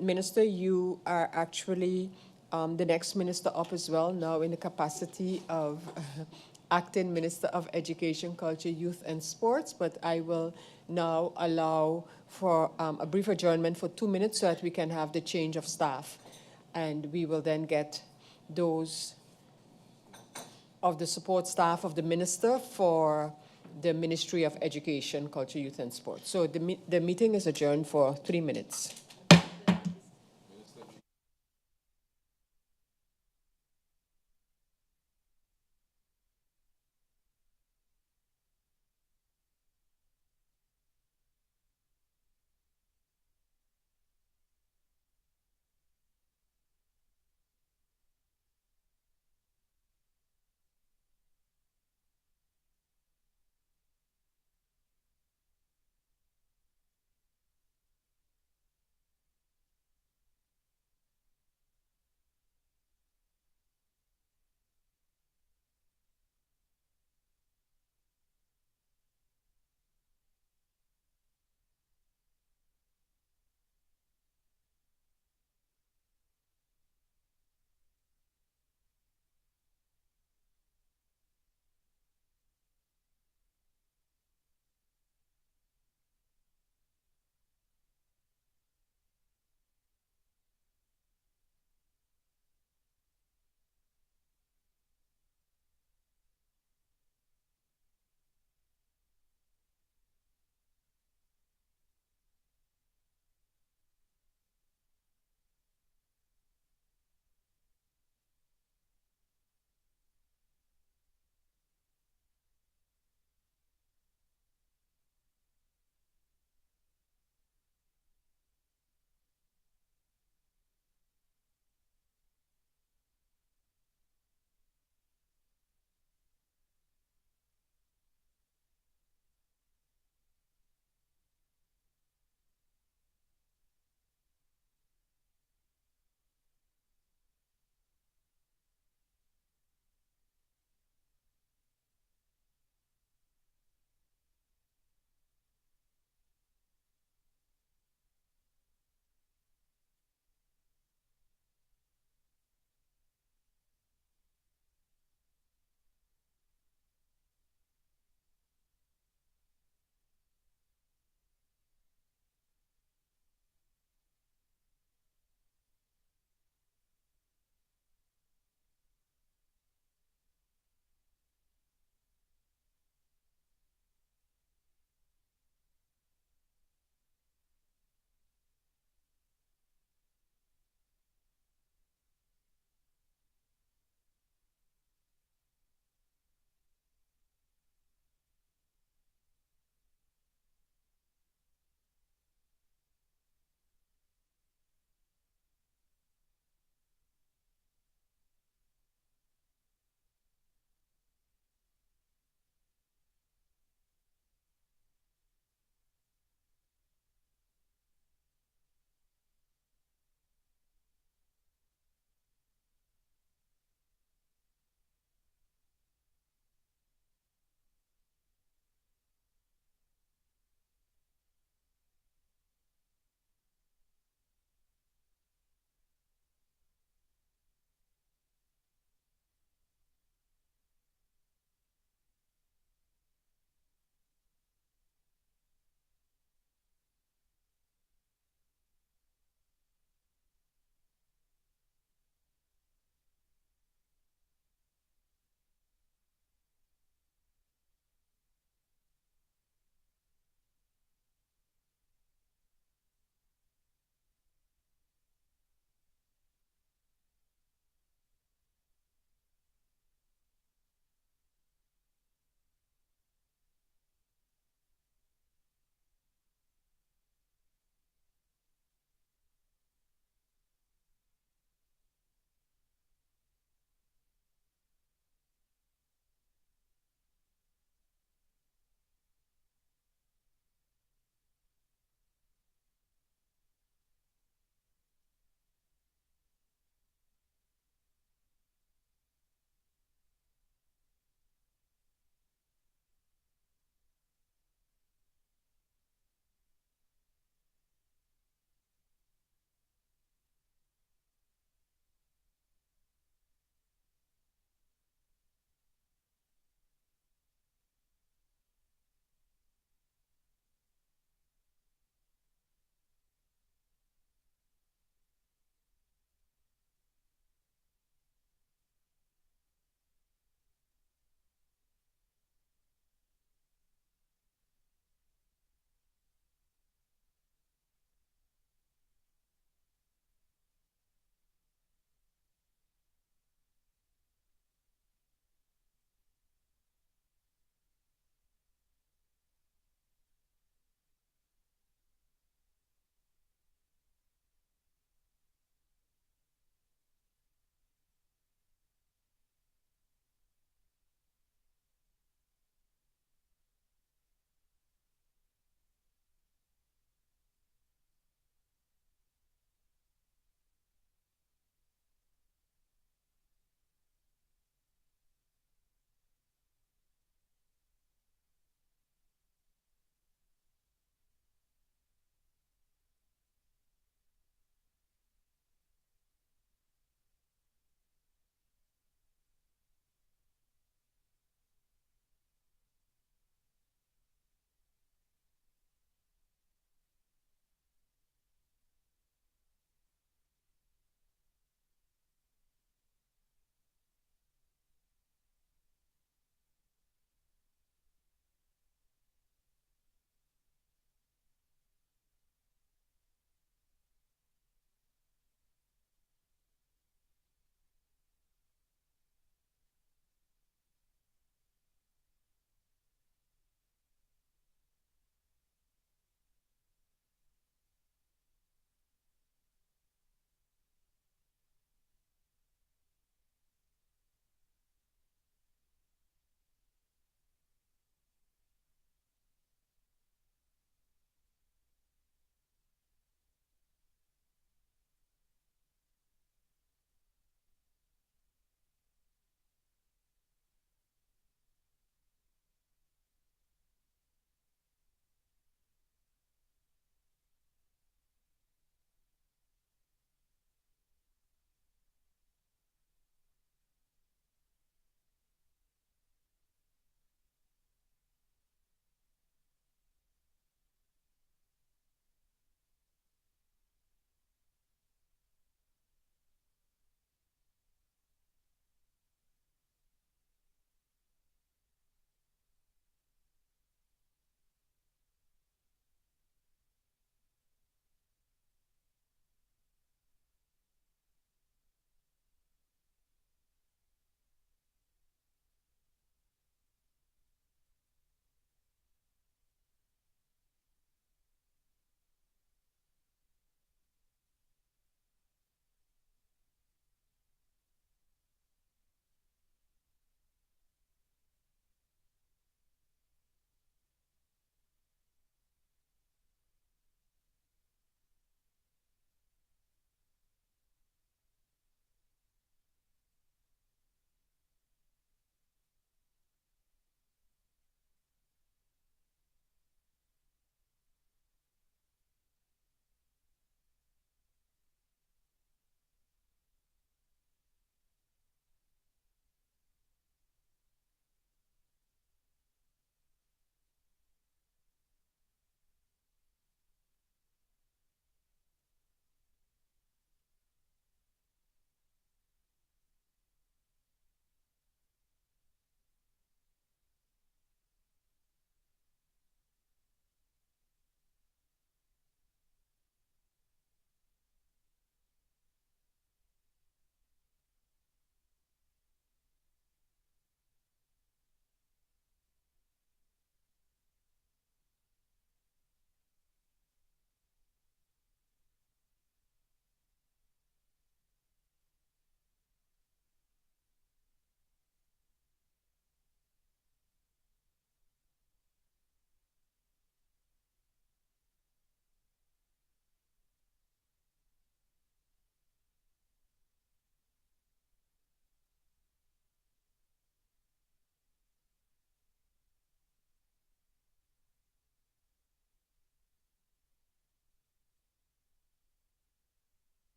Minister, you are actually the next minister up as well, now in the capacity of Acting Minister of Education, Culture, Youth and Sports, but I will now allow for a brief adjournment for 2 minutes so that we can have the change of staff. And we will then get those of the support staff of the minister for the Ministry of Education, Culture, Youth and Sports. So the meeting is adjourned for 3 minutes.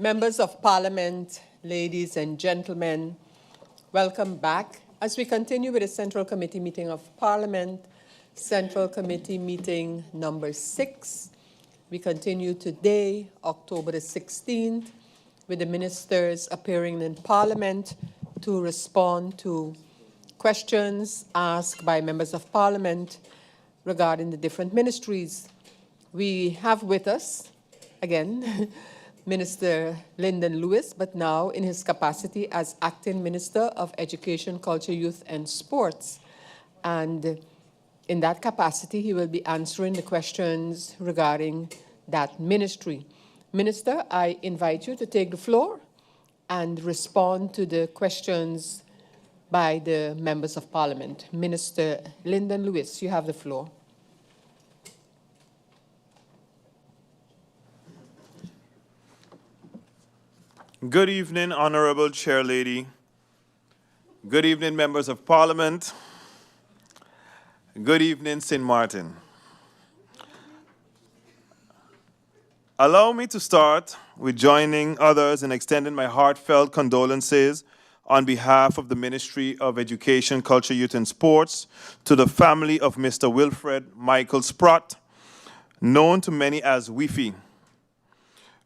Members of Parliament, ladies and gentlemen, welcome back as we continue with the Central Committee meeting of Parliament, Central Committee meeting number 6. We continue today, October the 16th, with the ministers appearing in Parliament to respond to questions asked by members of Parliament regarding the different ministries. We have with us, again, Minister Lyndon Lewis, but now in his capacity as Acting Minister of Education, Culture, Youth and Sports. And in that capacity, he will be answering the questions regarding that ministry. Minister, I invite you to take the floor and respond to the questions by the members of Parliament. Minister Lyndon Lewis, you have the floor. Good evening, Honorable Chair Lady. Good evening, members of Parliament. Good evening, St. Martin. Allow me to start with joining others in extending my heartfelt condolences on behalf of the Ministry of Education, Culture, Youth and Sports to the family of Mr. Wilfred Michael Sprott, known to many as Wifi.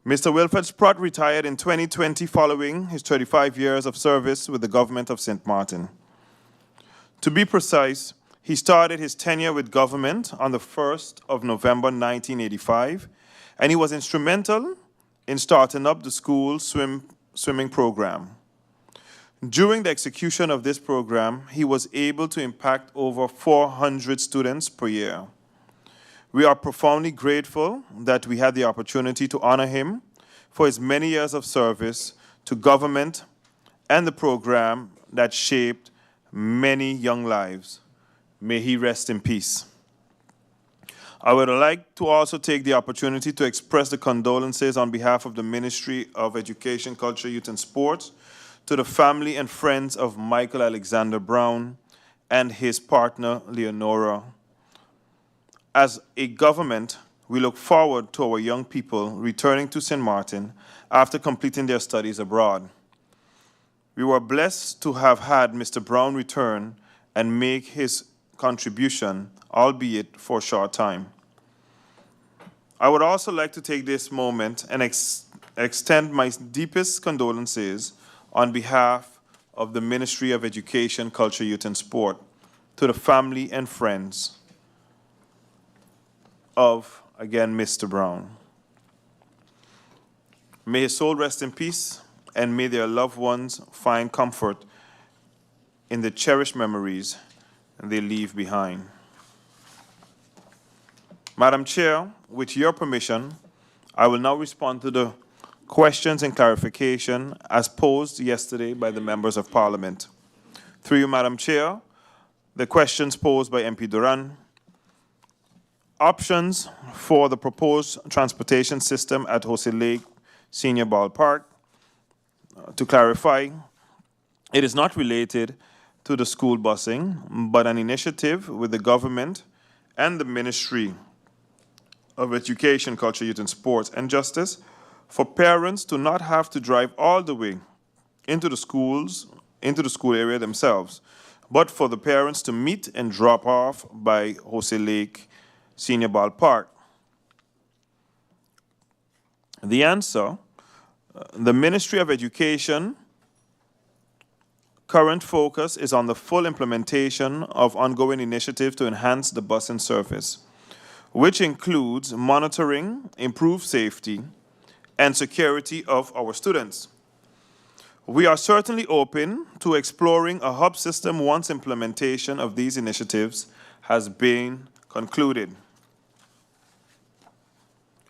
Mr. Wilfred Sprott retired in 2020 following his 35 years of service with the government of St. Martin. To be precise, he started his tenure with government on the 1st of November 1985, and he was instrumental in starting up the school swimming program. During the execution of this program, he was able to impact over 400 students per year. We are profoundly grateful that we had the opportunity to honor him for his many years of service to government and the program that shaped many young lives. May he rest in peace. I would like to also take the opportunity to express the condolences on behalf of the Ministry of Education, Culture, Youth and Sports to the family and friends of Michael Alexander Brown and his partner, Leonora. As a government, we look forward to our young people returning to St. Martin after completing their studies abroad. We were blessed to have had Mr. Brown return and make his contribution, albeit for a short time. I would also like to take this moment and extend my deepest condolences on behalf of the Ministry of Education, Culture, Youth and Sport to the family and friends of, again, Mr. Brown. May his soul rest in peace, and may their loved ones find comfort in the cherished memories they leave behind. Madam Chair, with your permission, I will now respond to the questions and clarification as posed yesterday by the members of Parliament. Through you, Madam Chair, the questions posed by MP Duran. Options for the proposed transportation system at Jose Lake Senior Ballpark. To clarify, it is not related to the school busing, but an initiative with the government and the Ministry of Education, Culture, Youth and Sports and Justice for parents to not have to drive all the way into the school area themselves, but for the parents to meet and drop off by Jose Lake Senior Ballpark. The answer, the Ministry of Education current focus is on the full implementation of ongoing initiatives to enhance the busing service, which includes monitoring, improved safety, and security of our students. We are certainly open to exploring a hub system once implementation of these initiatives has been concluded.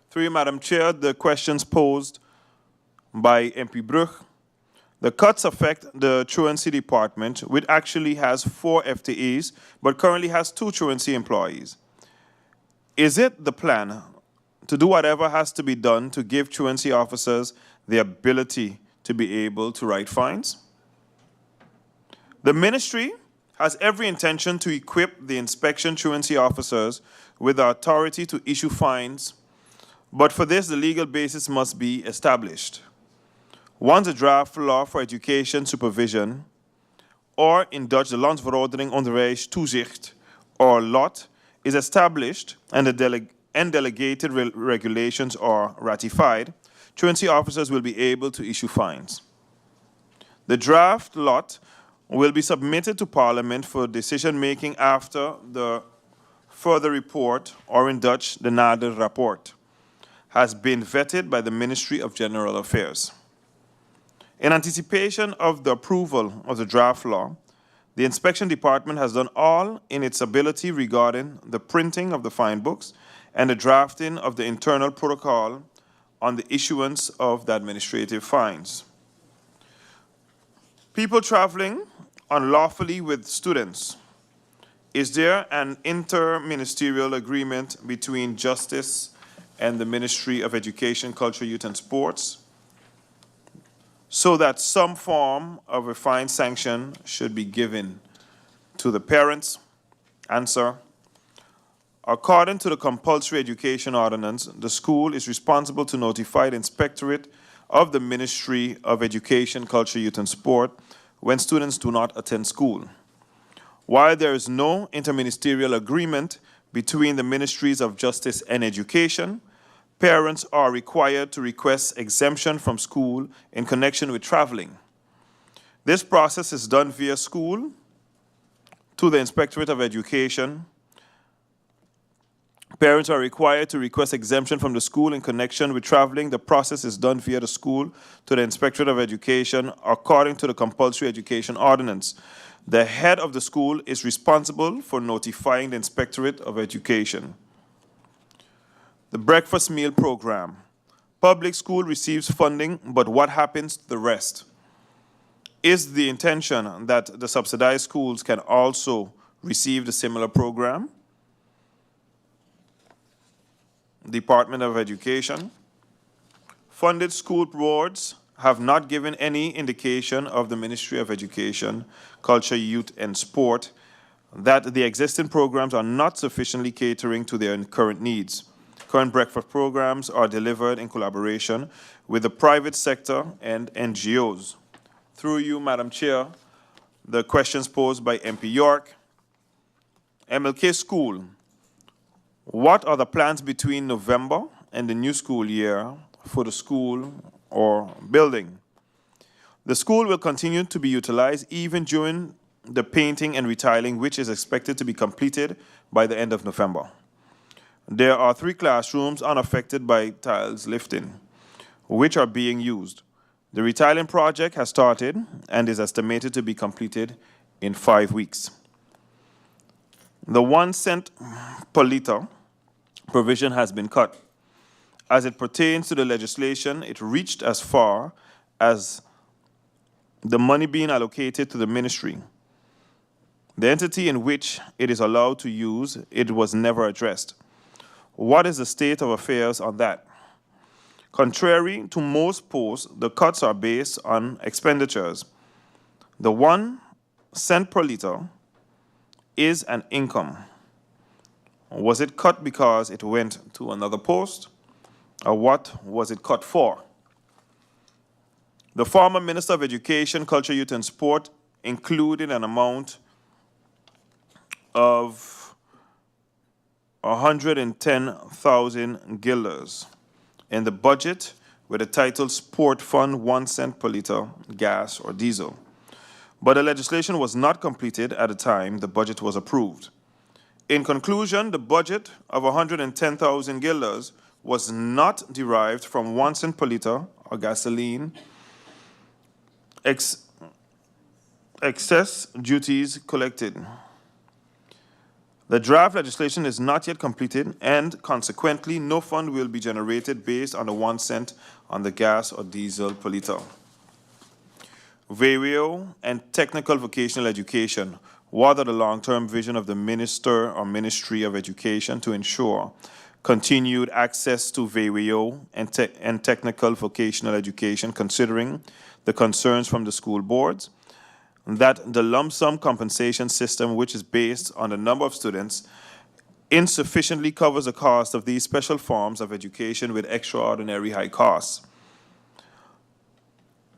Through you, Madam Chair, the questions posed by MP Bruch. The cuts affect the truancy department, which actually has 4 FTEs, but currently has 2 truancy employees. Is it the plan to do whatever has to be done to give truancy officers the ability to be able to write fines? The ministry has every intention to equip the inspection truancy officers with the authority to issue fines, but for this, the legal basis must be established. Once a draft law for education supervision, or in Dutch de Landsverordening onderwijs toezicht, or LOT, is established and delegated regulations are ratified, truancy officers will be able to issue fines. The draft LOT will be submitted to Parliament for decision-making after the further report, or in Dutch, de nader rapport, has been vetted by the Ministry of General Affairs. In anticipation of the approval of the draft law, the Inspection Department has done all in its ability regarding the printing of the fine books and the drafting of the internal protocol on the issuance of the administrative fines. People traveling unlawfully with students. Is there an interministerial agreement between Justice and the Ministry of Education, Culture, Youth and Sports so that some form of a fine sanction should be given to the parents? Answer: according to the Compulsory Education Ordinance, the school is responsible to notify the Inspectorate of the Ministry of Education, Culture, Youth and Sport when students do not attend school. While there is no interministerial agreement between the Ministries of Justice and Education, parents are required to request exemption from school in connection with traveling. This process is done via school to the Inspectorate of Education. Parents are required to request exemption from the school in connection with traveling. The process is done via the school to the Inspectorate of Education according to the Compulsory Education Ordinance. The head of the school is responsible for notifying the Inspectorate of Education. The breakfast meal program. Public school receives funding, but what happens to the rest? Is the intention that the subsidized schools can also receive the similar program? Department of Education. Funded school boards have not given any indication of the Ministry of Education, Culture, Youth and Sport that the existing programs are not sufficiently catering to their current needs. Current breakfast programs are delivered in collaboration with the private sector and NGOs. Through you, Madam Chair, the questions posed by MP York. MLK School. What are the plans between November and the new school year for the school or building? The school will continue to be utilized even during the painting and retiling, which is expected to be completed by the end of November. There are 3 classrooms unaffected by tiles lifting, which are being used. The retiling project has started and is estimated to be completed in 5 weeks. The 1 cent per liter provision has been cut. As it pertains to the legislation, it reached as far as the money being allocated to the ministry. The entity in which it is allowed to use it was never addressed. What is the state of affairs on that? Contrary to most posts, the cuts are based on expenditures. The 1 cent per liter is an income. Was it cut because it went to another post? Or what was it cut for? The former Minister of Education, Culture, Youth and Sport included an amount of 110,000 guilders in the budget with the title Sport Fund 1 cent per liter gas or diesel. But the legislation was not completed at the time the budget was approved. In conclusion, the budget of 110,000 guilders was not derived from 1 cent per liter or gasoline, excess duties collected. The draft legislation is not yet completed, and consequently, no fund will be generated based on the 1 cent on the gas or diesel per liter. VROMI and technical vocational education. What are the long-term vision of the Minister or Ministry of Education to ensure continued access to VROMI and technical vocational education, considering the concerns from the school boards that the lump sum compensation system, which is based on the number of students, insufficiently covers the cost of these special forms of education with extraordinary high costs?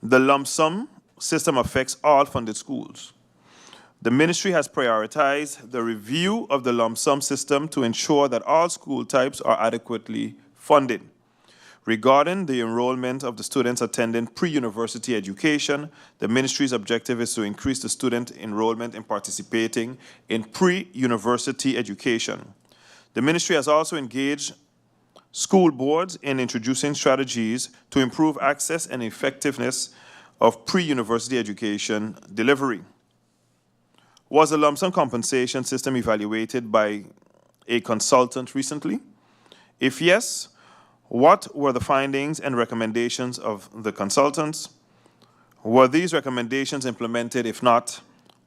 The lump sum system affects all funded schools. The ministry has prioritized the review of the lump sum system to ensure that all school types are adequately funded. Regarding the enrollment of the students attending pre-university education, the ministry's objective is to increase the student enrollment in participating in pre-university education. The ministry has also engaged school boards in introducing strategies to improve access and effectiveness of pre-university education delivery. Was the lump sum compensation system evaluated by a consultant recently? If yes, what were the findings and recommendations of the consultants? Were these recommendations implemented? If not,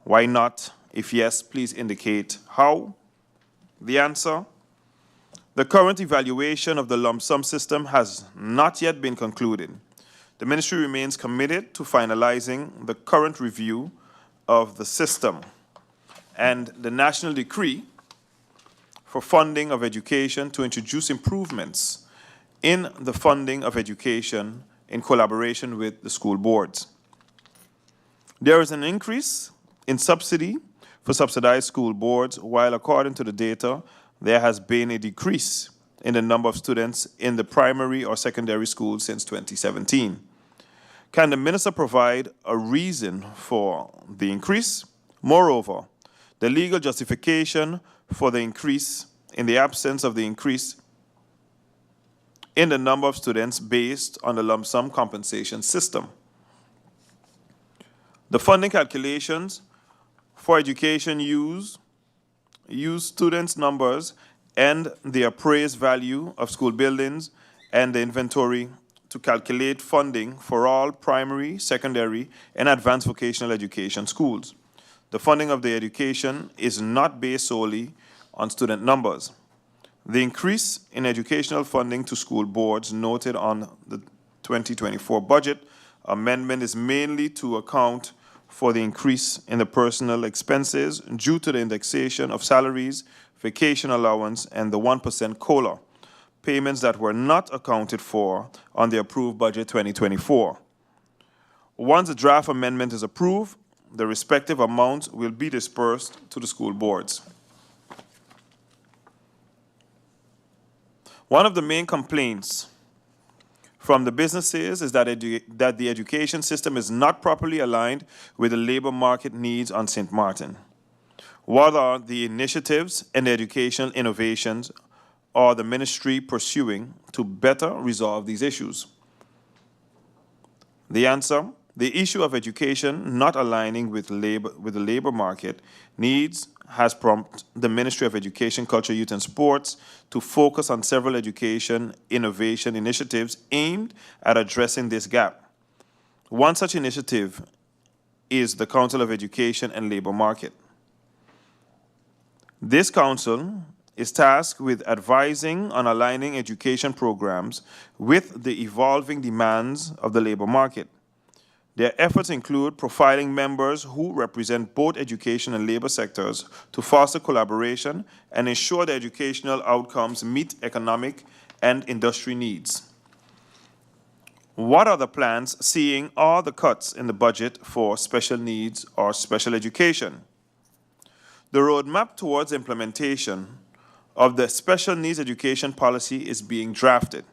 why not? If yes, please indicate how. The answer: the current evaluation of the lump sum system has not yet been concluded. The ministry remains committed to finalizing the current review of the system, and the national decree for funding of education to introduce improvements in the funding of education in collaboration with the school boards. There is an increase in subsidy for subsidized school boards, while according to the data, there has been a decrease in the number of students in the primary or secondary schools since 2017. Can the minister provide a reason for the increase? Moreover, the legal justification for the increase in the absence of the increase in the number of students based on the lump sum compensation system. The funding calculations for education use students' numbers and the appraised value of school buildings and the inventory to calculate funding for all primary, secondary, and advanced vocational education schools. The funding of the education is not based solely on student numbers. The increase in educational funding to school boards noted on the 2024 budget amendment is mainly to account for the increase in the personal expenses due to the indexation of salaries, vacation allowance, and the 1% COLA, payments that were not accounted for on the approved budget 2024. Once the draft amendment is approved, the respective amounts will be dispersed to the school boards. One of the main complaints from the businesses is that the education system is not properly aligned with the labor market needs on St. Martin. What are the initiatives and educational innovations are the ministry pursuing to better resolve these issues? The answer: the issue of education not aligning with the labor market needs has prompted the Ministry of Education, Culture, Youth and Sports to focus on several education innovation initiatives aimed at addressing this gap. One such initiative is the Council of Education and Labor Market. This council is tasked with advising on aligning education programs with the evolving demands of the labor market. Their efforts include profiling members who represent both education and labor sectors to foster collaboration and ensure the educational outcomes meet economic and industry needs. What are the plans seeing all the cuts in the budget for special needs or special education? The roadmap towards implementation of the special needs education policy is being drafted.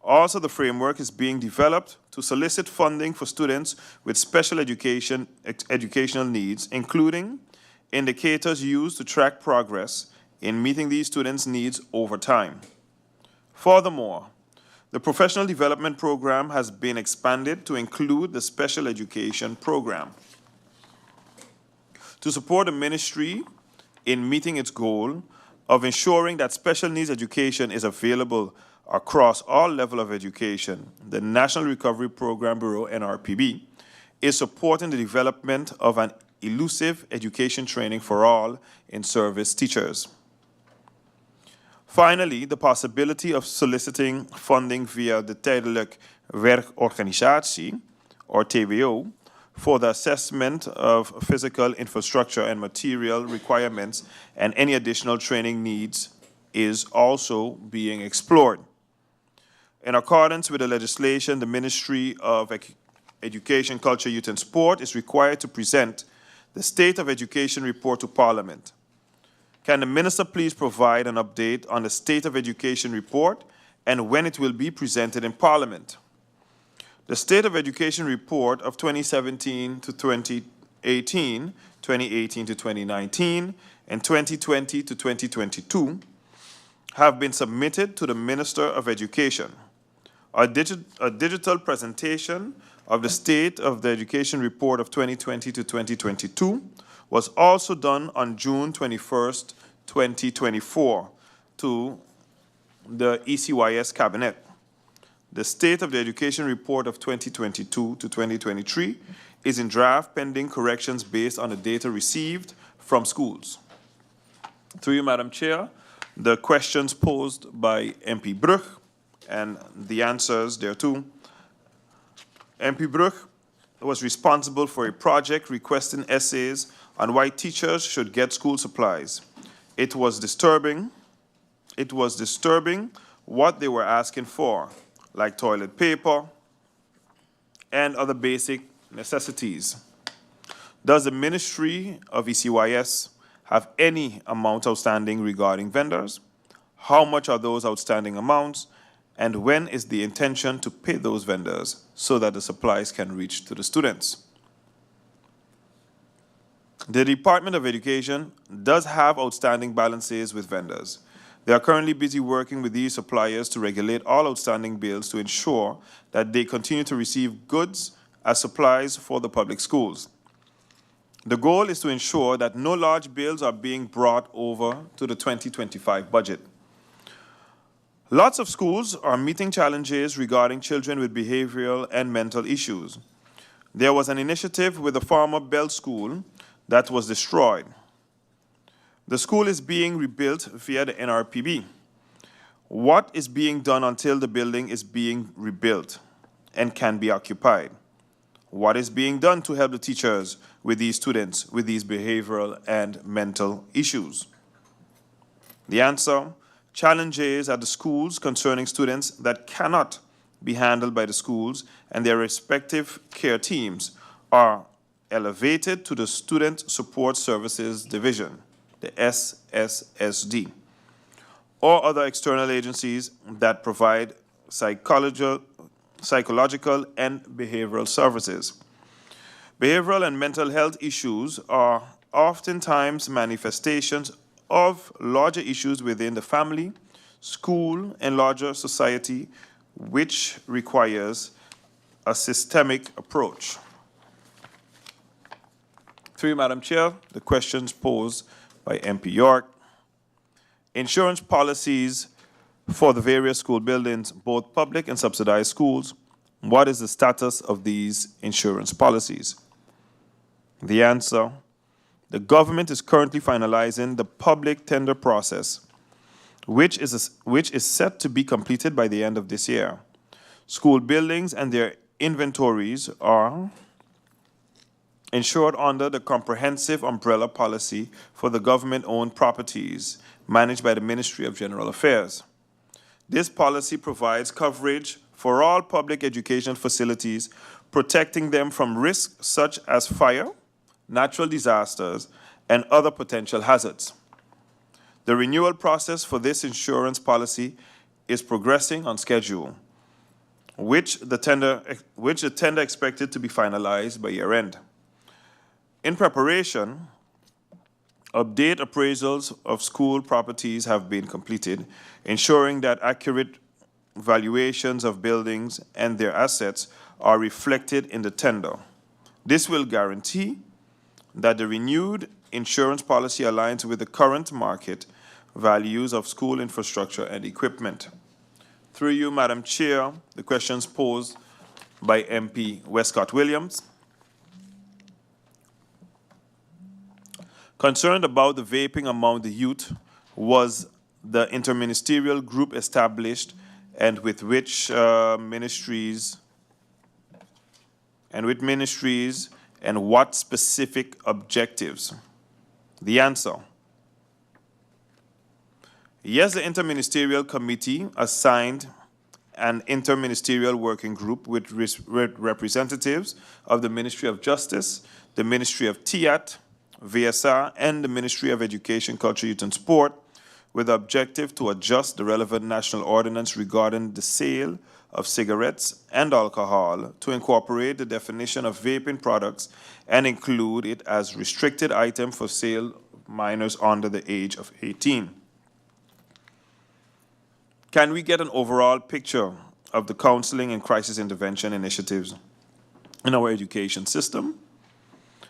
Also, the framework is being developed to solicit funding for students with special educational needs, including indicators used to track progress in meeting these students' needs over time. Furthermore, the professional development program has been expanded to include the special education program. To support the ministry in meeting its goal of ensuring that special needs education is available across all levels of education, the National Recovery Program Bureau, NRPB, is supporting the development of an elusive education training for all in-service teachers. Finally, the possibility of soliciting funding via the Tijdelijk Werkorganisatie, or TWO, for the assessment of physical infrastructure and material requirements and any additional training needs is also being explored. In accordance with the legislation, the Ministry of Education, Culture, Youth and Sport is required to present the State of Education report to Parliament. Can the Minister please provide an update on the State of Education report and when it will be presented in Parliament? The State of Education report of 2017 to 2018, 2018 to 2019, and 2020 to 2022 have been submitted to the Minister of Education. A digital presentation of the State of the Education report of 2020 to 2022 was also done on June 21st, 2024 to the ECYS Cabinet. The State of the Education report of 2022 to 2023 is in draft pending corrections based on the data received from schools. Through you, Madam Chair, the questions posed by MP Brugge and the answers thereto. MP Brugge was responsible for a project requesting essays on why teachers should get school supplies. It was disturbing what they were asking for, like toilet paper and other basic necessities. Does the Ministry of ECYS have any amount outstanding regarding vendors? How much are those outstanding amounts? And when is the intention to pay those vendors so that the supplies can reach to the students? The Department of Education does have outstanding balances with vendors. They are currently busy working with these suppliers to regulate all outstanding bills to ensure that they continue to receive goods as supplies for the public schools. The goal is to ensure that no large bills are being brought over to the 2025 budget. Lots of schools are meeting challenges regarding children with behavioral and mental issues. There was an initiative with the former Bell School that was destroyed. The school is being rebuilt via the NRPB. What is being done until the building is being rebuilt and can be occupied? What is being done to help the teachers with these students with these behavioral and mental issues? The answer: challenges at the schools concerning students that cannot be handled by the schools and their respective care teams are elevated to the Student Support Services Division, the SSSD, or other external agencies that provide psychological and behavioral services. Behavioral and mental health issues are oftentimes manifestations of larger issues within the family, school, and larger society, which requires a systemic approach. Through you, Madam Chair, the questions posed by MP York. Insurance policies for the various school buildings, both public and subsidized schools. What is the status of these insurance policies? The answer: the government is currently finalizing the public tender process, which is set to be completed by the end of this year. School buildings and their inventories are insured under the comprehensive umbrella policy for the government-owned properties managed by the Ministry of General Affairs. This policy provides coverage for all public education facilities, protecting them from risks such as fire, natural disasters, and other potential hazards. The renewal process for this insurance policy is progressing on schedule, which the tender expected to be finalized by year-end. In preparation, update appraisals of school properties have been completed, ensuring that accurate valuations of buildings and their assets are reflected in the tender. This will guarantee that the renewed insurance policy aligns with the current market values of school infrastructure and equipment. Through you, Madam Chair, the questions posed by MP Westcott Williams. Concerned about the vaping among the youth was the interministerial group established and with which ministries and what specific objectives? The answer: yes, the interministerial committee assigned an interministerial working group with representatives of the Ministry of Justice, the Ministry of TEATT, VSR, and the Ministry of Education, Culture, Youth, and Sport, with the objective to adjust the relevant national ordinance regarding the sale of cigarettes and alcohol to incorporate the definition of vaping products and include it as restricted item for sale of minors under the age of 18. Can we get an overall picture of the counseling and crisis intervention initiatives in our education system,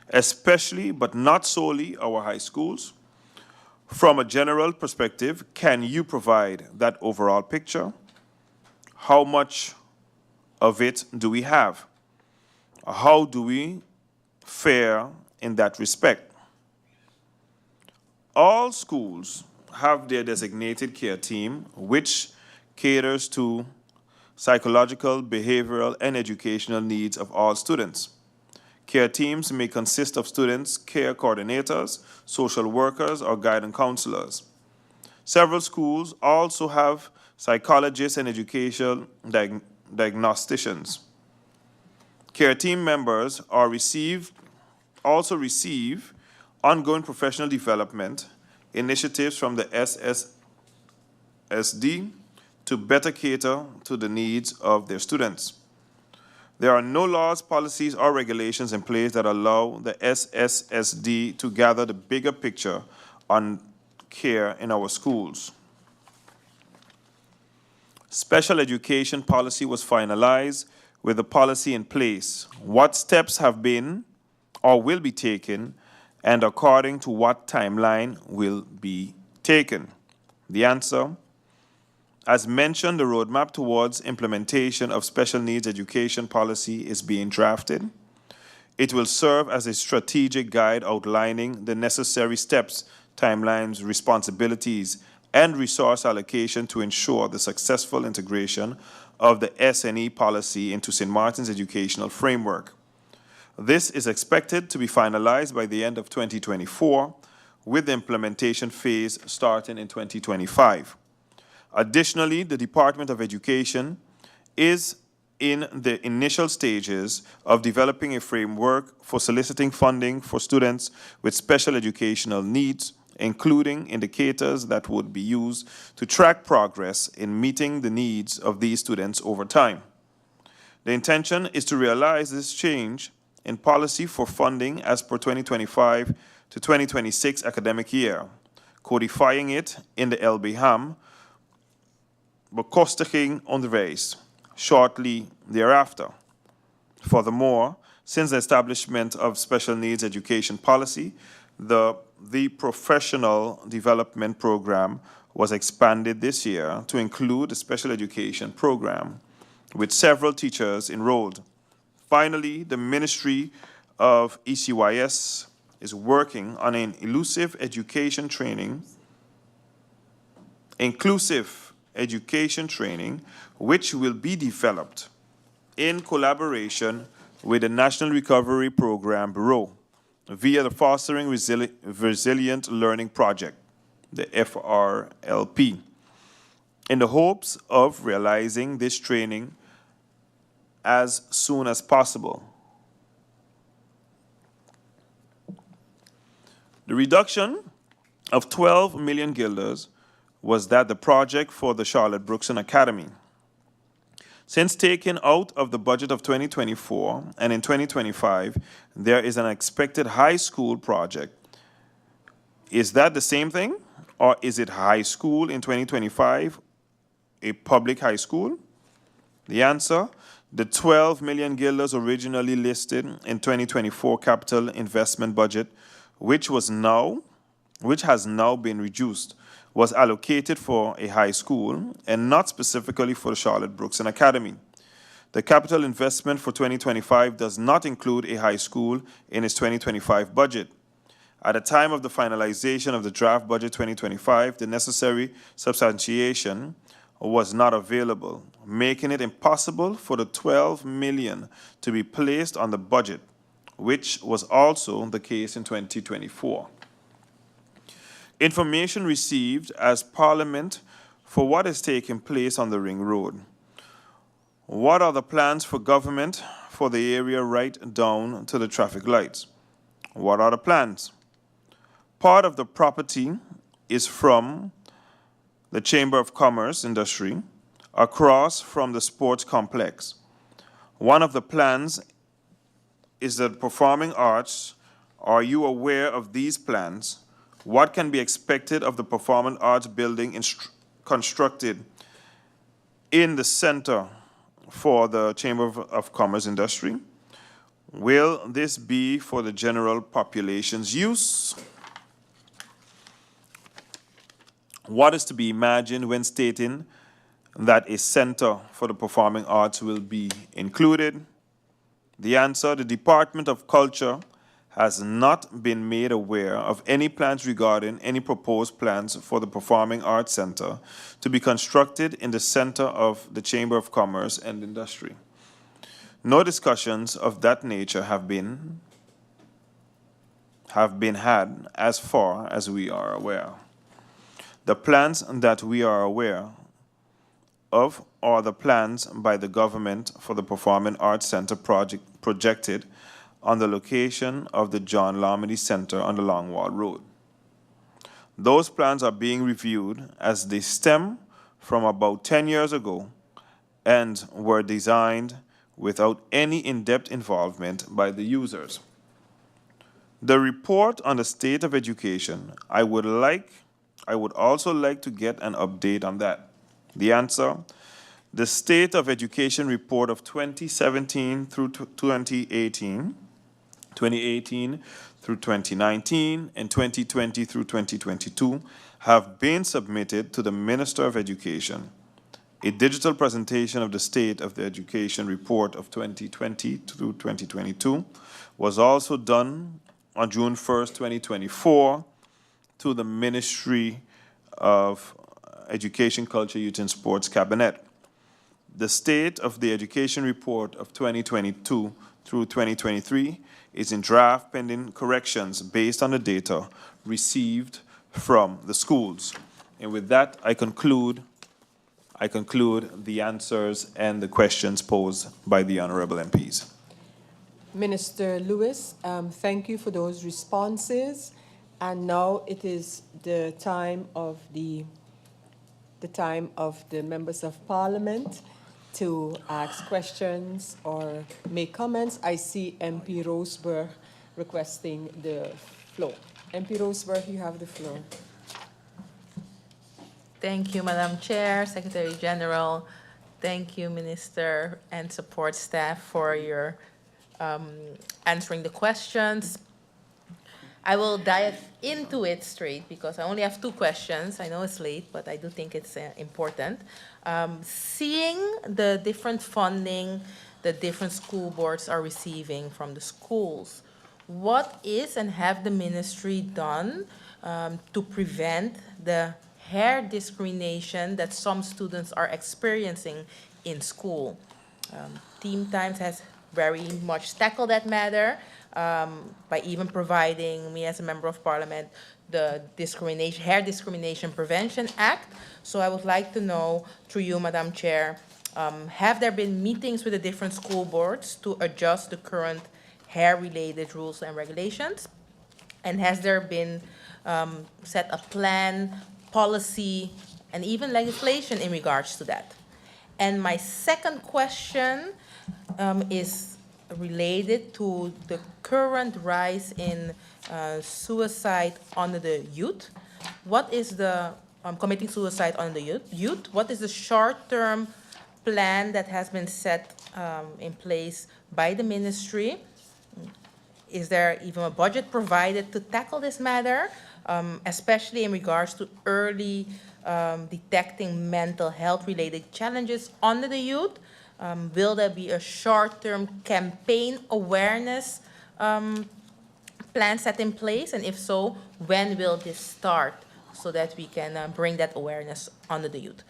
especially but not solely our high schools? From a general perspective, can you provide that overall picture? How much of it do we have? How do we fare in that respect? All schools have their designated care team, which caters to psychological, behavioral, and educational needs of all students. Care teams may consist of students, care coordinators, social workers, or guidance counselors. Several schools also have psychologists and educational diagnosticians. Care team members also receive ongoing professional development initiatives from the SSSD to better cater to the needs of their students. There are no laws, policies, or regulations in place that allow the SSSD to gather the bigger picture on care in our schools. Special education policy was finalized with the policy in place. What steps have been or will be taken, and according to what timeline will be taken? The answer: as mentioned, the roadmap towards implementation of special needs education policy is being drafted. It will serve as a strategic guide outlining the necessary steps, timelines, responsibilities, and resource allocation to ensure the successful integration of the SNE policy into St. Martin's educational framework. This is expected to be finalized by the end of 2024, with the implementation phase starting in 2025. Additionally, the Department of Education is in the initial stages of developing a framework for soliciting funding for students with special educational needs, including indicators that would be used to track progress in meeting the needs of these students over time. The intention is to realize this change in policy for funding as per 2025 to 2026 academic year, codifying it in the LBHAM, bekostiging onderwijs, shortly thereafter. Furthermore, since the establishment of special needs education policy, the professional development program was expanded this year to include a special education program with several teachers enrolled. Finally, the Ministry of ECYS is working on an inclusive education training, which will be developed in collaboration with the National Recovery Program Bureau via the Fostering Resilient Learning Project, the FRLP, in the hopes of realizing this training as soon as possible. The reduction of 12 million guilders was that the project for the Charlotte Brookson Academy. Since taken out of the budget of 2024 and in 2025, there is an expected high school project. Is that the same thing? Or is it high school in 2025, a public high school? The answer: the 12 million guilders originally listed in 2024 capital investment budget, which has now been reduced, was allocated for a high school and not specifically for the Charlotte Brookson Academy. The capital investment for 2025 does not include a high school in its 2025 budget. At the time of the finalization of the draft budget 2025, the necessary substantiation was not available, making it impossible for the 12 million to be placed on the budget, which was also the case in 2024. Information received as Parliament for what is taking place on the Ring Road. What are the plans for government for the area right down to the traffic lights? What are the plans? Part of the property is from the Chamber of Commerce Industry across from the sports complex. One of the plans is the performing arts. Are you aware of these plans? What can be expected of the performing arts building constructed in the center for the Chamber of Commerce Industry? Will this be for the general population's use? What is to be imagined when stating that a center for the performing arts will be included? The answer, the Department of Culture has not been made aware of any plans regarding any proposed plans for the Performing Arts Center to be constructed in the center of the Chamber of Commerce and Industry. No discussions of that nature have been had as far as we are aware. The plans that we are aware of are the plans by the government for the Performing Arts Center projected on the location of the John Larmedy Center on the Longwall Road. Those plans are being reviewed as they stem from about 10 years ago and were designed without any in-depth involvement by the users. The report on the state of education, I would also like to get an update on that. The answer, the State of Education report of 2017 through 2018 through 2019, and 2020 through 2022 have been submitted to the Minister of Education. A digital presentation of the State of the Education report of 2020 through 2022 was also done on June 1st, 2024 to the Ministry of Education, Culture, Youth and Sports Cabinet. The State of the Education report of 2022 through 2023 is in draft pending corrections based on the data received from the schools. And with that, I conclude the answers and the questions posed by the honorable MPs. Minister Lewis, thank you for those responses. And now it is the time of the members of Parliament to ask questions or make comments. I see MP Roseberg requesting the floor. MP Roseberg, you have the floor. Thank you, Madam Chair, Secretary General. Thank you, Minister and support staff for your answering the questions. I will dive into it straight because I only have 2 questions. I know it's late, but I do think it's important. Seeing the different funding the different school boards are receiving from the schools, what is and have the ministry done to prevent the hair discrimination that some students are experiencing in school? Team Times has very much tackled that matter by even providing me as a member of Parliament the Hair Discrimination Prevention Act. So I would like to know, through you, Madam Chair, have there been meetings with the different school boards to adjust the current hair-related rules and regulations? And has there been set a plan, policy, and even legislation in regards to that? And my second question is related to the current rise in suicide under the youth. What is the committing suicide under the youth? What is the short-term plan that has been set in place by the ministry? Is there even a budget provided to tackle this matter, especially in regards to early detecting mental health-related challenges under the youth? Will there be a short-term campaign awareness plan set in place? And if so, when will this start so that we can bring that awareness under the youth?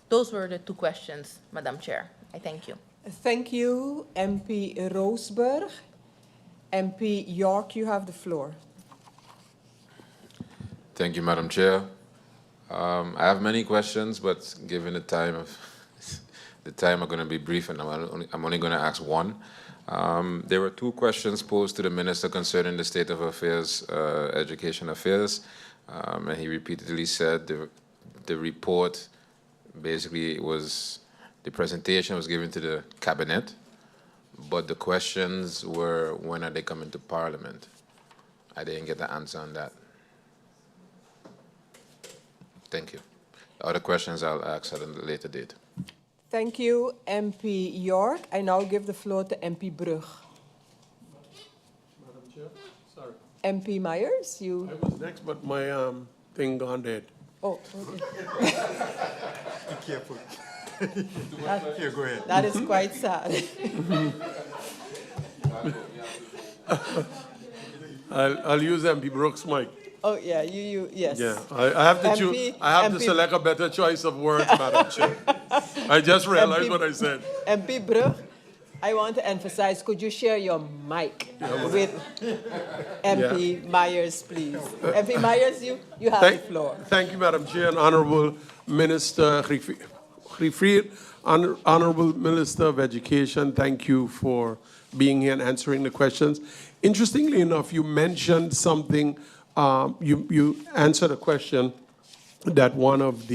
Those were the 2 questions, Madam Chair. I thank you. Thank you, MP Roseberg. MP York, you have the floor. Thank you, Madam Chair. I have many questions, but given the time of the time are going to be brief, and I'm only going to ask one. There were two questions posed to the minister concerning the state of affairs, education affairs, and he repeatedly said the report basically the presentation was given to the cabinet, but the questions were, when are they coming to Parliament? I didn't get the answer on that. Thank you. Other questions I'll ask at a later date. Thank you, MP York. I now give the floor to MP Brug. Madam Chair, sorry. MP Myers, you... I was next, but my thing gone dead. Oh, okay. Be careful. Here, go ahead. That is quite sad. I'll use MP Brooks' mic. Oh, yeah, yes. Yeah, I have to choose. I have to select a better choice of words, Madam Chair. I just realized what I said. MP Brug, I want to emphasize, could you share your mic with MP Myers, please? MP Myers, you have the floor. Thank you, Madam Chair, and Honorable Minister Griffier, Honorable Minister of Education, thank you for being here and answering the questions. Interestingly enough, you mentioned something, you answered a question that one of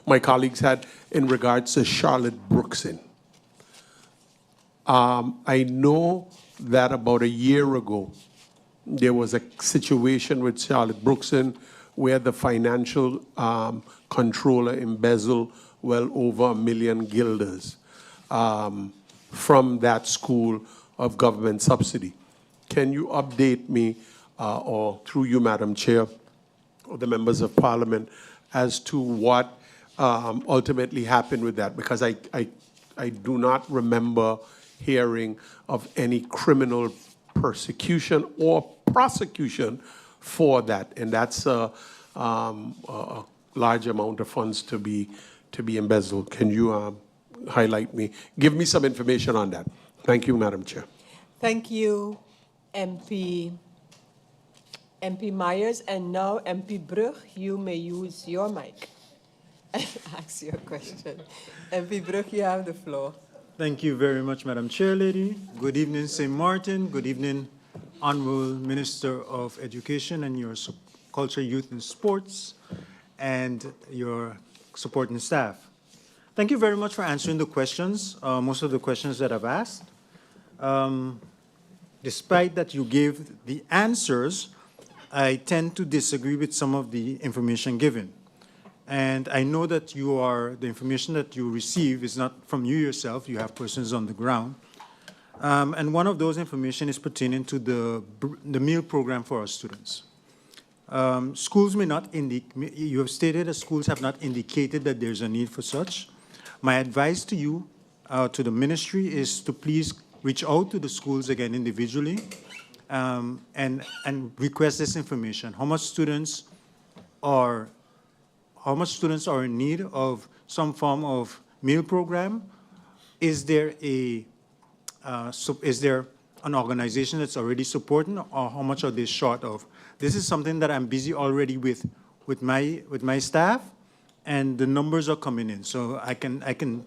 my colleagues had in regards to Charlotte Brookson. I know that about a year ago, there was a situation with Charlotte Brookson where the financial controller embezzled well over $1 million guilders from that school of government subsidy. Can you update me, or through you, Madam Chair, or the members of Parliament, as to what ultimately happened with that? Because I do not remember hearing of any criminal persecution or prosecution for that, and that's a large amount of funds to be embezzled. Can you highlight me, give me some information on that? Thank you, Madam Chair. Thank you, MP Myers, and now MP Brug, you may use your mic and ask your question. MP Brug, you have the floor. Thank you very much, Madam Chair Lady. Good evening, St. Martin. Good evening, Honorable Minister of Education and your Culture, Youth and Sports, and your supporting staff. Thank you very much for answering the questions, most of the questions that I've asked. Despite that you gave the answers, I tend to disagree with some of the information given. And I know that the information that you receive is not from you yourself, you have persons on the ground. And one of those information is pertaining to the meal program for our students. Schools may not indicate, you have stated that schools have not indicated that there's a need for such. My advice to you, to the ministry, is to please reach out to the schools again individually and request this information. How much students are in need of some form of meal program? Is there an organization that's already supporting, or how much are they short of? This is something that I'm busy already with my staff, and the numbers are coming in. So I can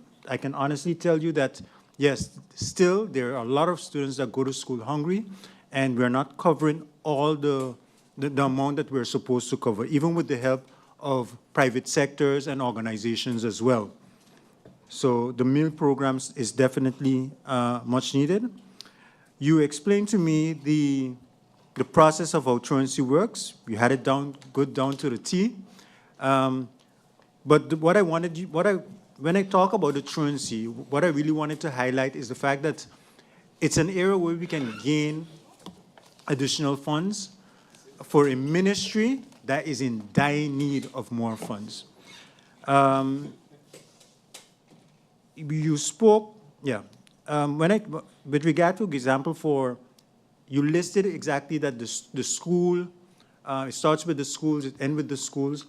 honestly tell you that yes, still there are a lot of students that go to school hungry, and we're not covering all the amount that we're supposed to cover, even with the help of private sectors and organizations as well. So the meal programs is definitely much needed. You explained to me the process of how truancy works. You had it down to the T. But when I talk about the truancy, what I really wanted to highlight is the fact that it's an area where we can gain additional funds for a ministry that is in dire need of more funds. You spoke, with regard to example you listed exactly that the school, it starts with the schools, it ends with the schools,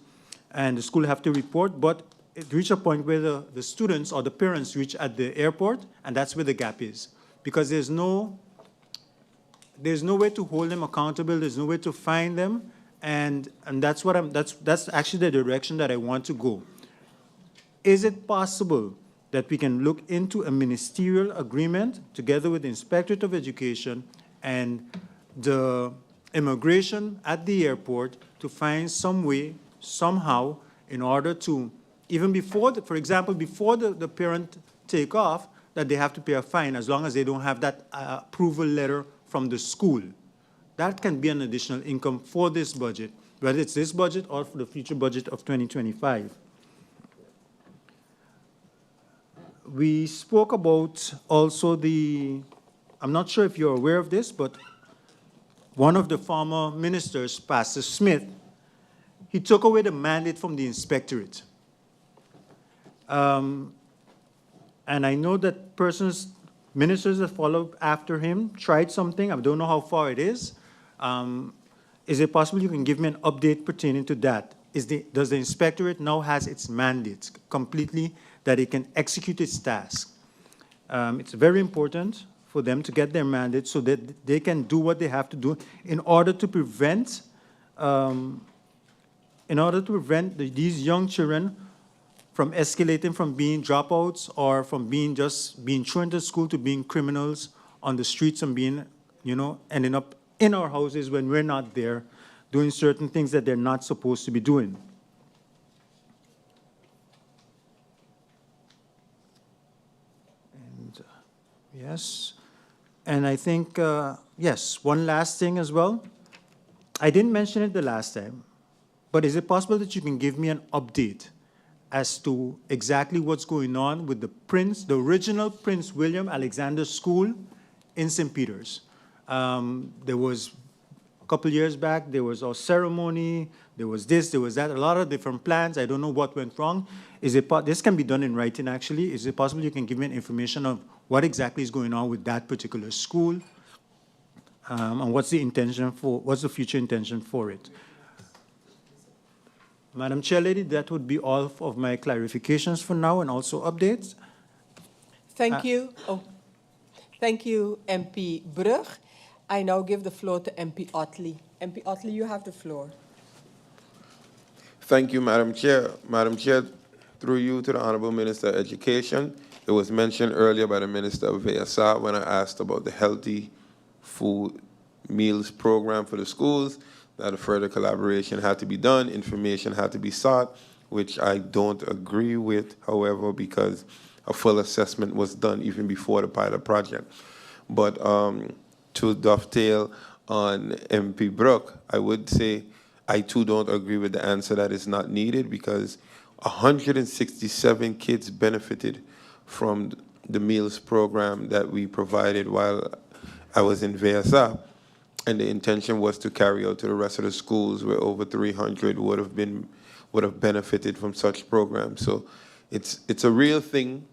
and the school have to report, but it reach a point where the students or the parents reach at the airport, and that's where the gap is. Because there's no way to hold them accountable, there's no way to find them, and that's what that's actually the direction that I want to go. Is it possible that we can look into a ministerial agreement together with the Inspectorate of Education and the immigration at the airport to find some way, somehow, in order to, even before, for example, before the parent take off, that they have to pay a fine as long as they don't have that approval letter from the school. That can be an additional income for this budget, whether it's this budget or for the future budget of 2025. We spoke about also I'm not sure if you're aware of this, but one of the former ministers, Pastor Smith, he took away the mandate from the inspectorate. And I know that ministers that followed after him tried something. I don't know how far it is. Is it possible you can give me an update pertaining to that? Does the inspectorate now has its mandates completely that it can execute its task? It's very important for them to get their mandate so that they can do what they have to do in order to prevent these young children from escalating from being dropouts or from being thrown into school to being criminals on the streets and being, ending up in our houses when we're not there, doing certain things that they're not supposed to be doing. And yes, and I think, yes, one last thing as well. I didn't mention it the last time, but is it possible that you can give me an update as to exactly what's going on with the original Prince William Alexander School in St. Peter's? There was, a couple years back, there was a ceremony, there was this, there was that, a lot of different plans. I don't know what went wrong. This can be done in writing, actually. Is it possible you can give me an information of what exactly is going on with that particular school? And what's the future intention for it? Madam Chair Lady, that would be all of my clarifications for now and also updates. Thank you. Thank you, MP Brug. I now give the floor to MP Otley. MP Otley, you have the floor. Thank you, Madam Chair. Madam Chair, through you to the Honorable Minister of Education. It was mentioned earlier by the Minister of VSR when I asked about the healthy food meals program for the schools, that a further collaboration had to be done, information had to be sought, which I don't agree with, however, because a full assessment was done even before the pilot project. But to dovetail on MP Brook, I would say I too don't agree with the answer that is not needed, because 167 kids benefited from the meals program that we provided while I was in VSR. And the intention was to carry out to the rest of the schools where over 300 would have benefited from such programs. So it's a real thing.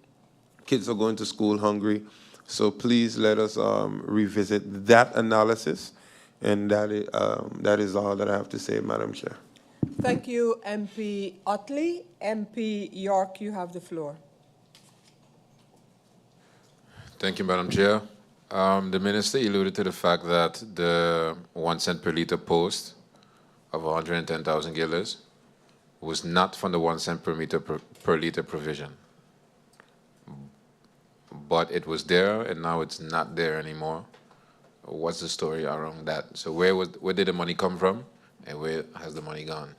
Kids are going to school hungry. So please let us revisit that analysis. And that is all that I have to say, Madam Chair. Thank you, MP Otley. MP York, you have the floor. Thank you, Madam Chair. The Minister alluded to the fact that the 1 cent per liter post of 110,000 guilders was not from the 1 cent per liter provision. But it was there, and now it's not there anymore. What's the story around that? So where did the money come from, and where has the money gone?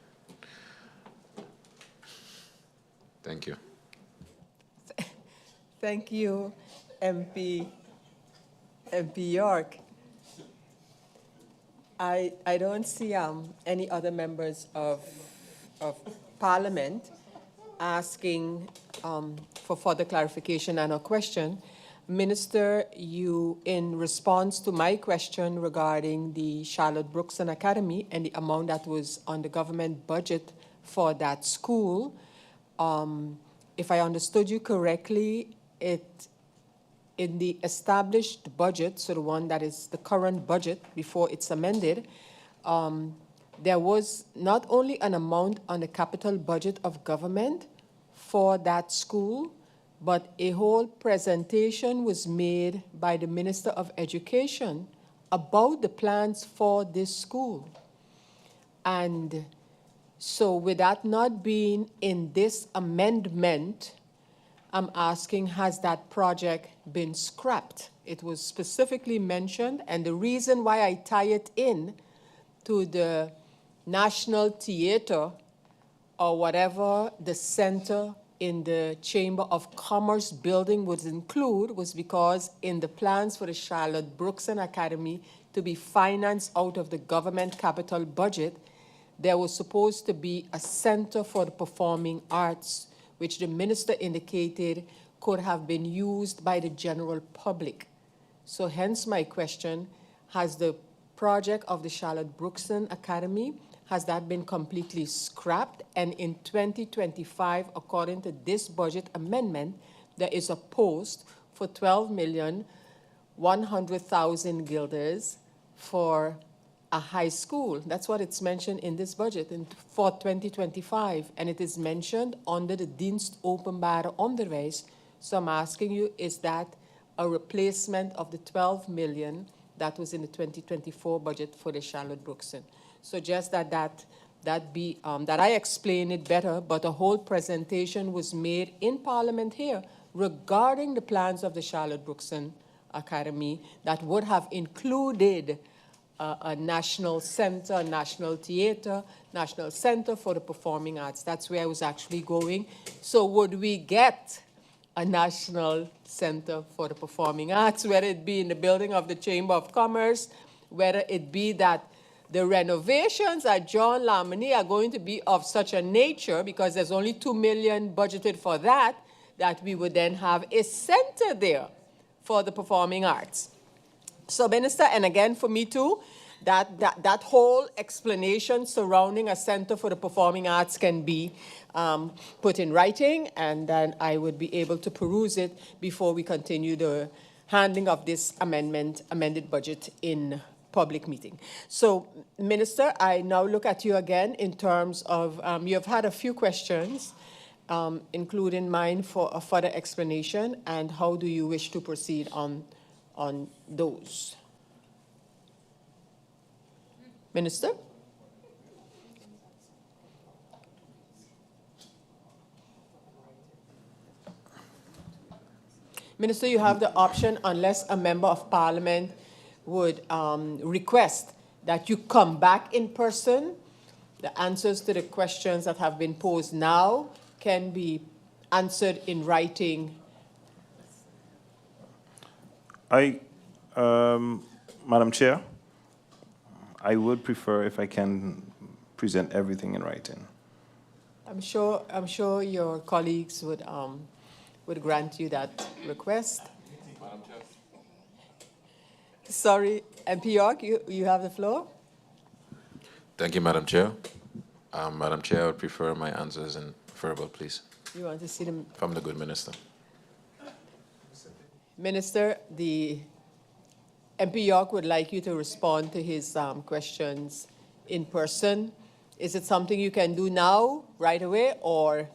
Thank you. Thank you, MP York. I don't see any other members of Parliament asking for further clarification and a question. Minister, you, in response to my question regarding the Charlotte Brookson Academy and the amount that was on the government budget for that school, if I understood you correctly, in the established budget, so the one that is the current budget before it's amended, there was not only an amount on the capital budget of government for that school, but a whole presentation was made by the Minister of Education about the plans for this school. And so with that not being in this amendment, I'm asking, has that project been scrapped? It was specifically mentioned, and the reason why I tie it in to the National Theater or whatever the center in the Chamber of Commerce building would include was because in the plans for the Charlotte Brookson Academy to be financed out of the government capital budget, there was supposed to be a center for the performing arts, which the minister indicated could have been used by the general public. So hence my question, has the project of the Charlotte Brookson Academy, has that been completely scrapped? And in 2025, according to this budget amendment, there is a post for 12,100,000 guilders for a high school. That's what it's mentioned in this budget for 2025. And it is mentioned under the Dienst Openbare Onderwijs. So I'm asking you, is that a replacement of the 12 million that was in the 2024 budget for the Charlotte Brookson? So just that I explain it better, but a whole presentation was made in Parliament here regarding the plans of the Charlotte Brookson Academy that would have included a national center, a national theater, national center for the performing arts. That's where I was actually going. So would we get a national center for the performing arts, whether it be in the building of the Chamber of Commerce, whether it be that the renovations at John Lamini are going to be of such a nature, because there's only 2 million budgeted for that, that we would then have a center there for the performing arts. So, Minister, and again for me too, that whole explanation surrounding a center for the performing arts can be put in writing, and then I would be able to peruse it before we continue the handling of this amended budget in public meeting. So, Minister, I now look at you again in terms of, you have had a few questions, including mine for a further explanation, and how do you wish to proceed on those? Minister? Minister, you have the option, unless a member of parliament would request that you come back in person. The answers to the questions that have been posed now can be answered in writing. Madam Chair, I would prefer if I can present everything in writing. I'm sure your colleagues would grant you that request. Sorry, MP York, you have the floor. Thank you, Madam Chair. Madam Chair, I would prefer my answers in verbal, please. You want to see them? From the good minister. Minister, the MP York would like you to respond to his questions in person. Is it something you can do now, right away, or?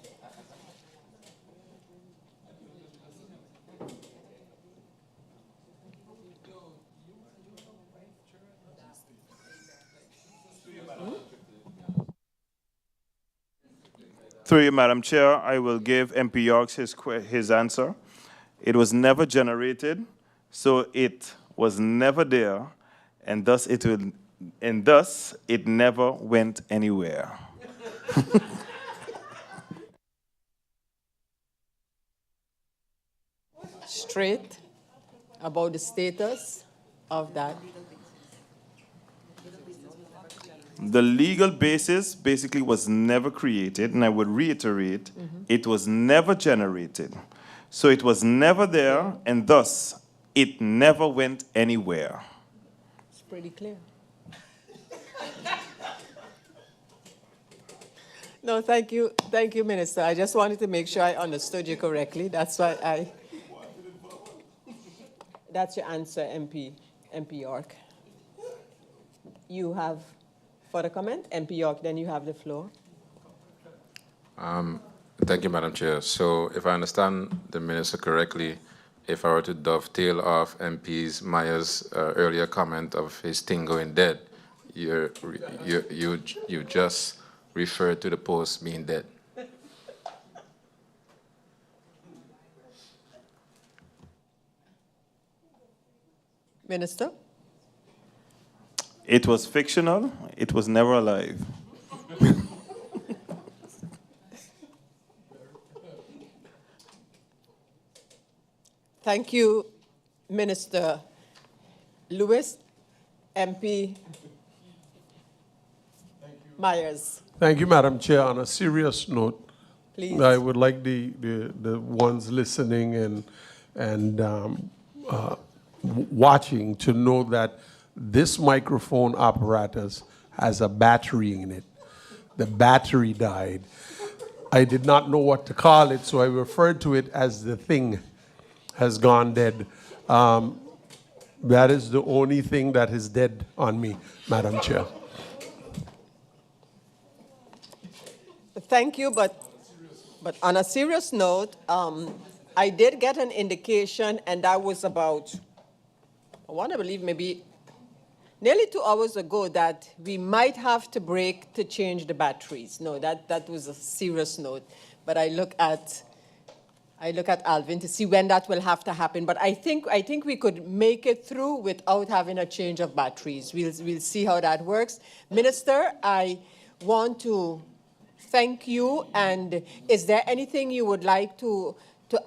Through you, Madam Chair, I will give MP Yorks his answer. It was never generated, so it was never there, and thus it never went anywhere. Straight about the status of that. The legal basis basically was never created, and I would reiterate, it was never generated. So it was never there, and thus it never went anywhere. It's pretty clear. No, thank you, Minister. I just wanted to make sure I understood you correctly. That's why that's your answer, MP York. You have further comment? MP York, then you have the floor. Thank you, Madam Chair. So if I understand the minister correctly, if I were to dovetail off MP's Myers' earlier comment of his thing going dead, you just referred to the post being dead. Minister? It was fictional. It was never alive. Thank you, Minister Lewis. MP Myers. Thank you, Madam Chair. On a serious note, Please. I would like the ones listening and watching to know that this microphone apparatus has a battery in it. The battery died. I did not know what to call it, so I referred to it as the thing has gone dead. That is the only thing that is dead on me, Madam Chair. Thank you, but on a serious note, I did get an indication, and that was about, I want to believe maybe nearly 2 hours ago, that we might have to break to change the batteries. No, that was a serious note. But I look at Alvin to see when that will have to happen. But I think we could make it through without having a change of batteries. We'll see how that works. Minister, I want to thank you. And is there anything you would like to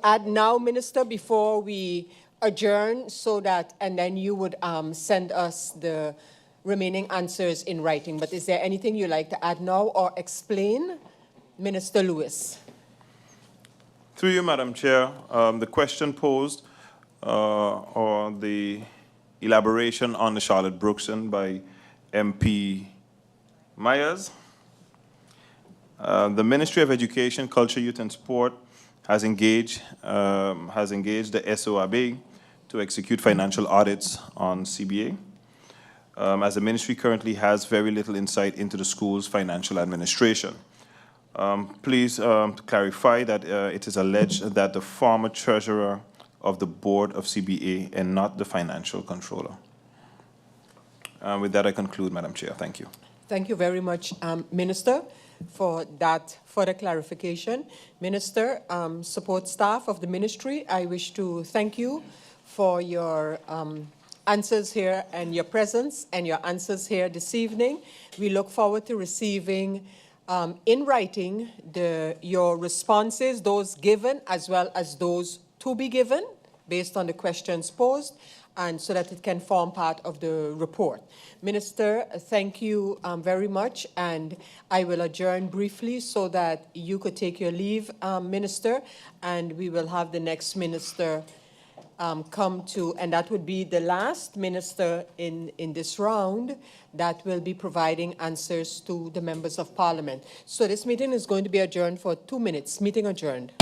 add now, Minister, before we adjourn, so that, and then you would send us the remaining answers in writing? But is there anything you'd like to add now or explain? Minister Lewis. Through you, Madam Chair, the question posed or the elaboration on the Charlotte Brookson by MP Myers. The Ministry of Education, Culture, Youth and Sport has engaged the SOAB to execute financial audits on CBA. As the ministry currently has very little insight into the school's financial administration. Please clarify that it is alleged that the former treasurer of the board of CBA and not the financial controller. With that, I conclude, Madam Chair. Thank you. Thank you very much, Minister, for that further clarification. Minister, support staff of the ministry, I wish to thank you for your answers here and your presence and your answers here this evening. We look forward to receiving in writing your responses, those given as well as those to be given based on the questions posed, and so that it can form part of the report. Minister, thank you very much, and I will adjourn briefly so that you could take your leave, Minister, and we will have the next minister come to, and that would be the last minister in this round that will be providing answers to the members of parliament. So this meeting is going to be adjourned for 2 minutes. Meeting adjourned.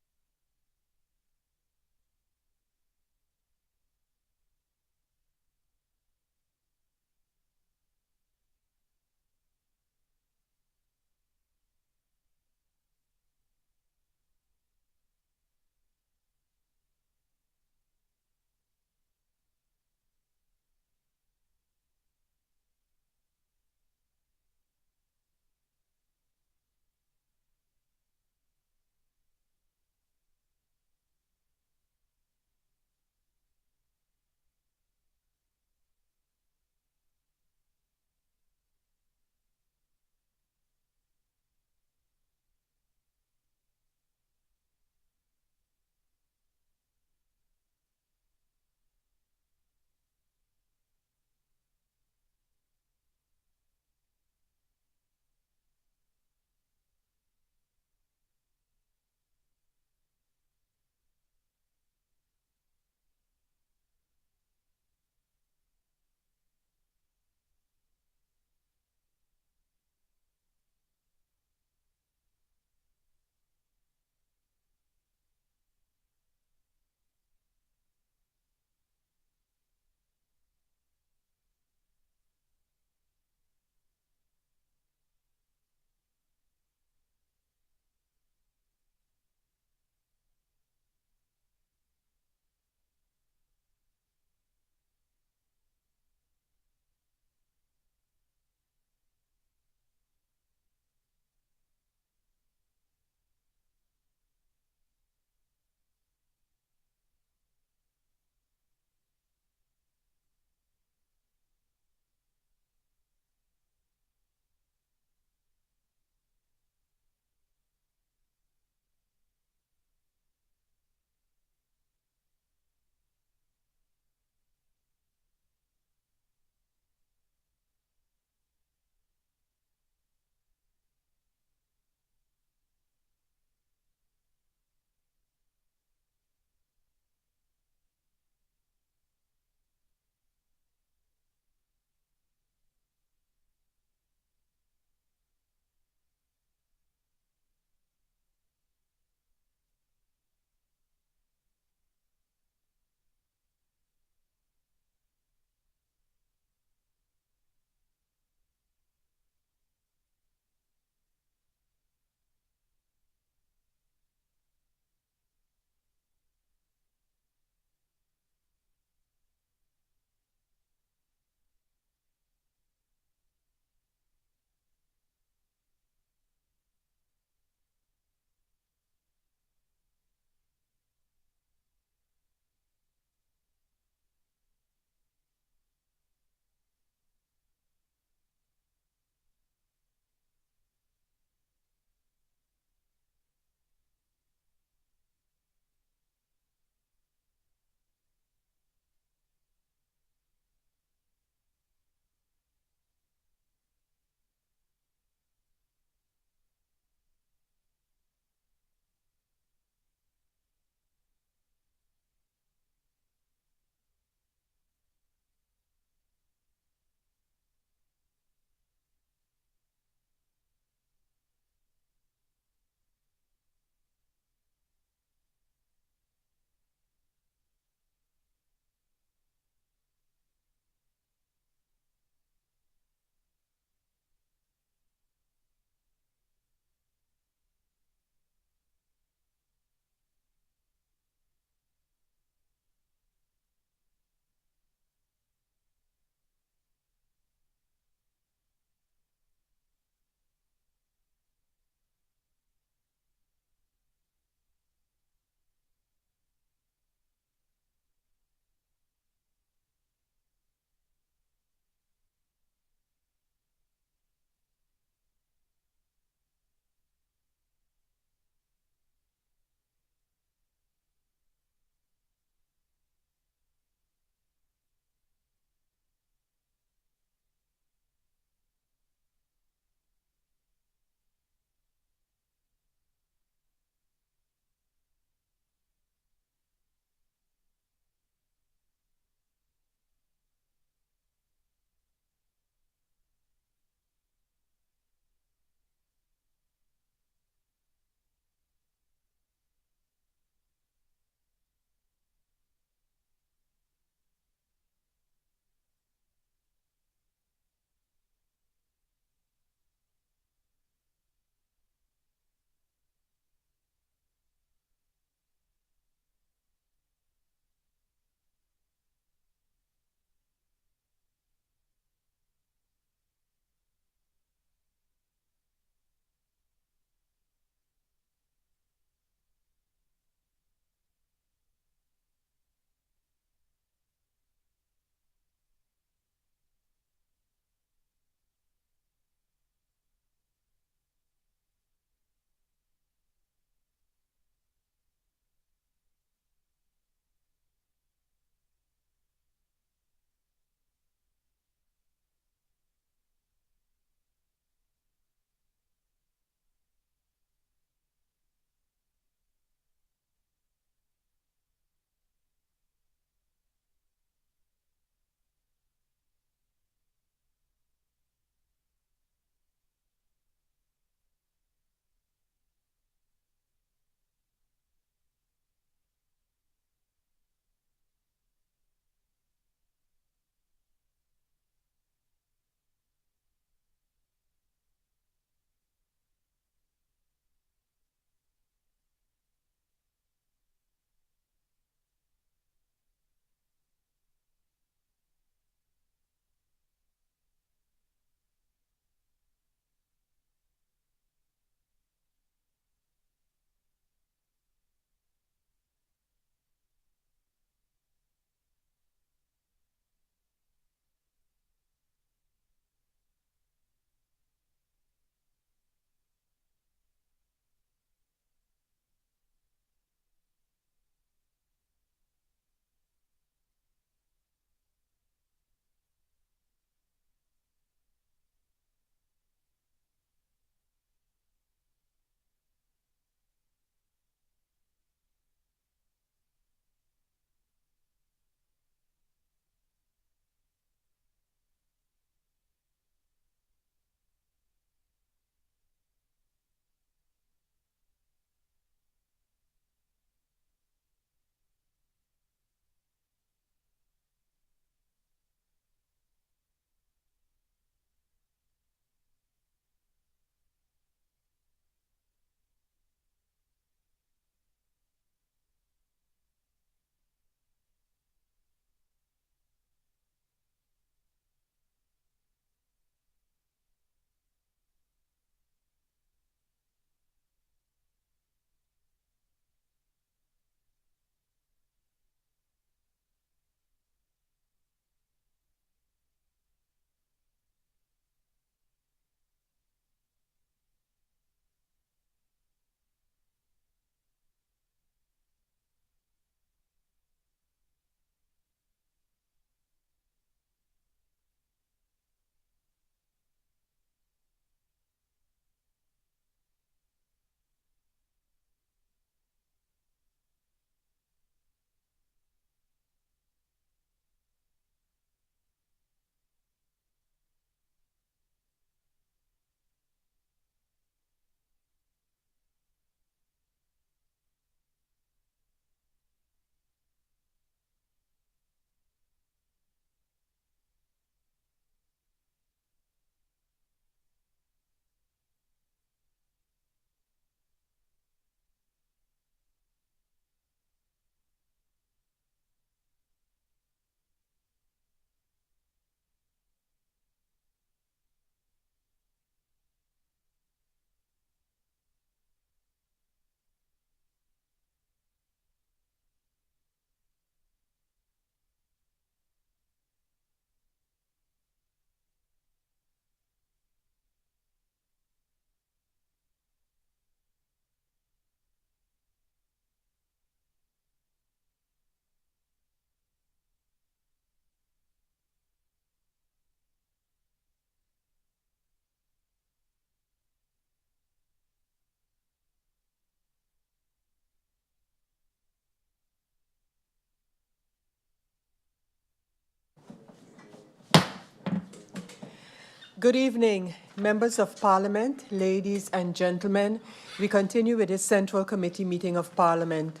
Good evening, members of Parliament, ladies and gentlemen. We continue with this Central Committee meeting of Parliament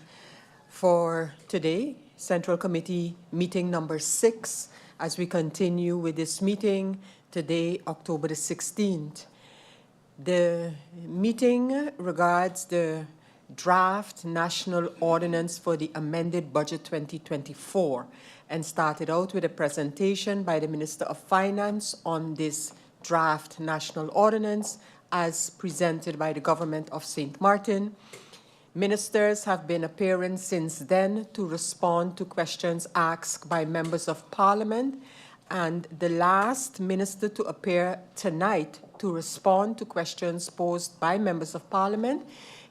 for today, Central Committee meeting number 6, as we continue with this meeting today, October the 16th. The meeting regards the draft national ordinance for the amended budget 2024 and started out with a presentation by the Minister of Finance on this draft national ordinance as presented by the government of St. Martin. Ministers have been appearing since then to respond to questions asked by members of Parliament, and the last minister to appear tonight to respond to questions posed by members of Parliament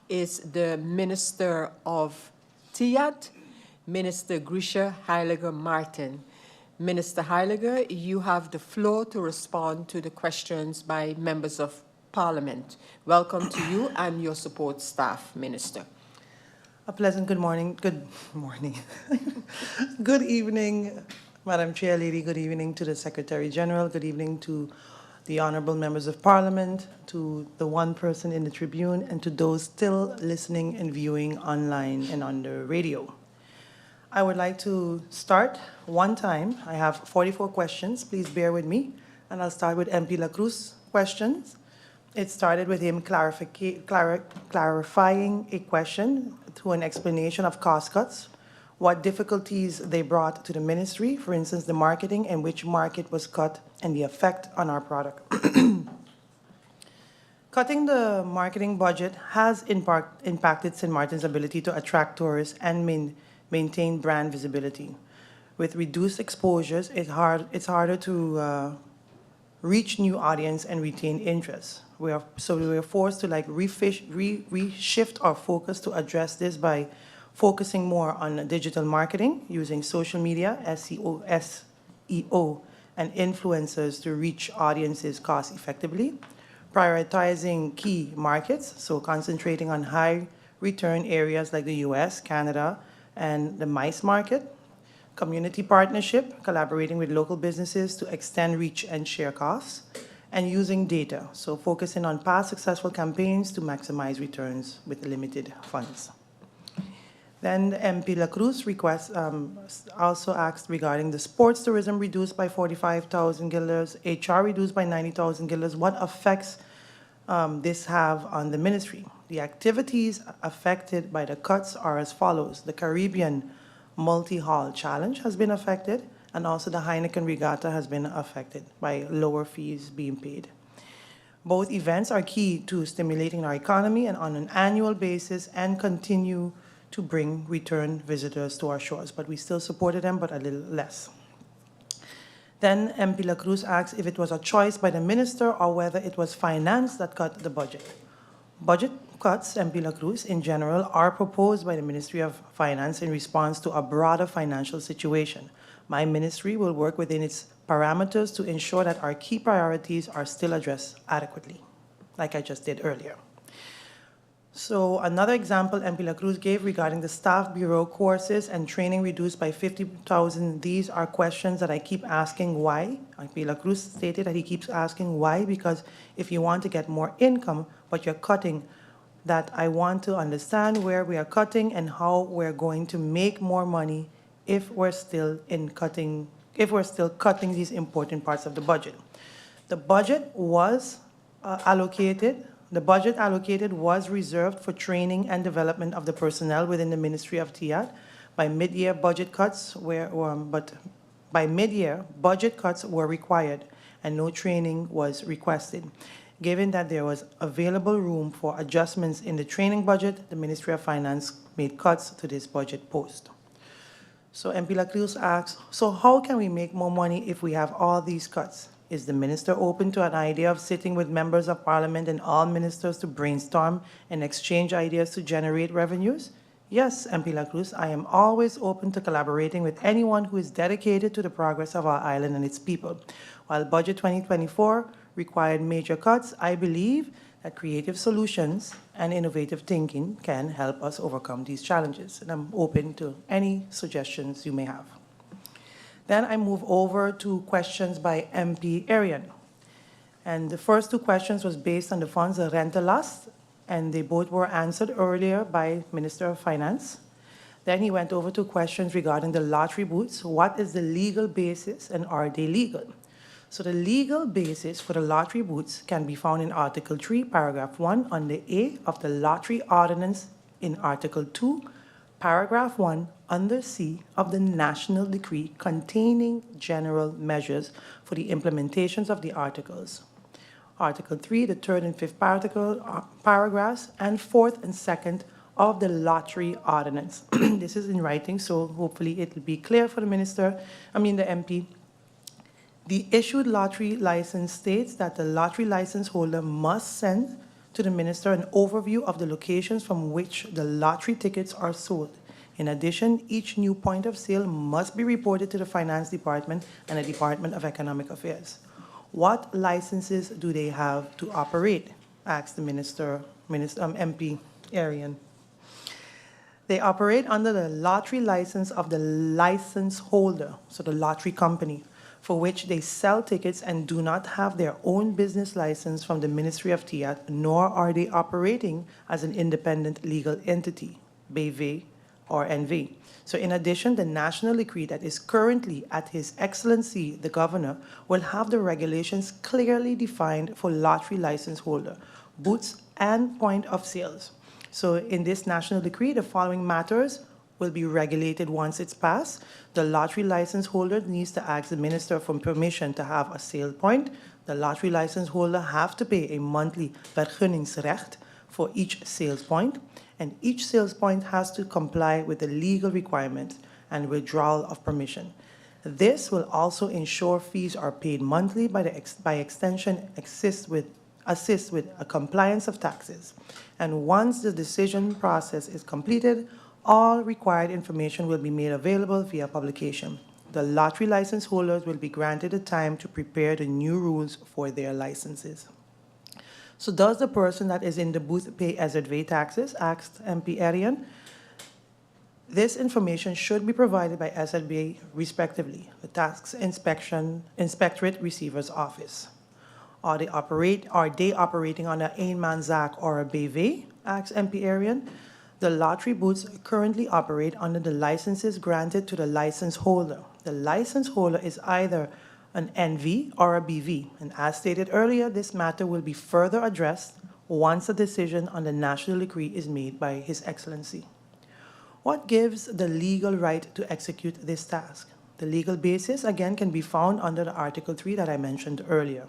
is the Minister of TEATT, Minister Grisha Heiliger Martin. Minister Heiliger, you have the floor to respond to the questions by members of Parliament. Welcome to you and your support staff, Minister. A pleasant good morning. Good evening, Madam Chair Lady. Good evening to the Secretary General. Good evening to the honorable members of Parliament, to the one person in the tribune, and to those still listening and viewing online and on the radio. I would like to start one time. I have 44 questions. Please bear with me. And I'll start with MP La Cruz questions. It started with him clarifying a question through an explanation of cost cuts, what difficulties they brought to the ministry, for instance, the marketing and which market was cut, and the effect on our product. Cutting the marketing budget has impacted St. Martin's ability to attract tourists and maintain brand visibility. With reduced exposures, it's harder to reach new audience and retain interest. We are forced to reshift our focus to address this by focusing more on digital marketing, using social media, SEO, and influencers to reach audiences cost effectively, prioritizing key markets, so concentrating on high return areas like the US, Canada, and the MICE market, community partnership, collaborating with local businesses to extend reach and share costs, and using data, so focusing on past successful campaigns to maximize returns with limited funds. Then MP La Cruz request also asked regarding the sports tourism reduced by 45,000 guilders, HR reduced by 90,000 guilders. What effects this have on the ministry? The activities affected by the cuts are as follows. The Caribbean Multi-Hall Challenge has been affected, and also the Heineken Regatta has been affected by lower fees being paid. Both events are key to stimulating our economy and on an annual basis and continue to bring return visitors to our shores, but we still supported them, but a little less. Then MP La Cruz asks if it was a choice by the minister or whether it was finance that cut the budget. Budget cuts, MP La Cruz, in general, are proposed by the Ministry of Finance in response to a broader financial situation. My ministry will work within its parameters to ensure that our key priorities are still addressed adequately, like I just did earlier. So another example MP La Cruz gave regarding the staff bureau courses and training reduced by 50,000. These are questions that I keep asking why. MP La Cruz stated that he keeps asking why, because if you want to get more income, but you're cutting, that I want to understand where we are cutting and how we're going to make more money if we're still cutting these important parts of the budget. The budget was The budget allocated was reserved for training and development of the personnel within the Ministry of TEATT. By mid-year, budget cuts were required and no training was requested. Given that there was available room for adjustments in the training budget, the Ministry of Finance made cuts to this budget post. So MP La Cruz asks, so how can we make more money if we have all these cuts? Is the minister open to an idea of sitting with members of Parliament and all ministers to brainstorm and exchange ideas to generate revenues? Yes, MP La Cruz, I am always open to collaborating with anyone who is dedicated to the progress of our island and its people. While Budget 2024 required major cuts, I believe that creative solutions and innovative thinking can help us overcome these challenges. And I'm open to any suggestions you may have. Then I move over to questions by MP Arian. And the first two questions was based on the funds of Rentelas, and they both were answered earlier by Minister of Finance. Then he went over to questions regarding the lottery booths. What is the legal basis and are they legal? So the legal basis for the lottery booths can be found in Article 3, Paragraph 1, under A of the Lottery Ordinance, in Article 2, Paragraph 1, under C of the National Decree containing general measures for the implementations of the articles. Article 3, the third and fifth paragraphs, and fourth and second of the Lottery Ordinance. This is in writing, so hopefully it will be clear for the the MP. The issued lottery license states that the lottery license holder must send to the minister an overview of the locations from which the lottery tickets are sold. In addition, each new point of sale must be reported to the Finance Department and the Department of Economic Affairs. What licenses do they have to operate? Asked the MP Arian. They operate under the lottery license of the license holder, so the lottery company, for which they sell tickets and do not have their own business license from the Ministry of TEATT, nor are they operating as an independent legal entity, BV or NV. So in addition, the national decree that is currently at His Excellency the Governor will have the regulations clearly defined for lottery license holder, booths, and point of sales. So in this national decree, the following matters will be regulated once it's passed. The lottery license holder needs to ask the minister for permission to have a sale point. The lottery license holder have to pay a monthly vergunningsrecht for each sales point, and each sales point has to comply with the legal requirements and withdrawal of permission. This will also ensure fees are paid monthly, by extension assist with a compliance of taxes. And once the decision process is completed, all required information will be made available via publication. The lottery license holders will be granted the time to prepare the new rules for their licenses. So does the person that is in the booth pay SZV taxes? Asked MP Arian. This information should be provided by SZB respectively, the Tax Inspectorate Receiver's Office. Are they operating on an Eenmanszaak or a BV? Asked MP Arian. The lottery booths currently operate under the licenses granted to the license holder. The license holder is either an NV or a BV, and as stated earlier, this matter will be further addressed once a decision on the national decree is made by His Excellency. What gives the legal right to execute this task? The legal basis, again, can be found under the Article 3 that I mentioned earlier.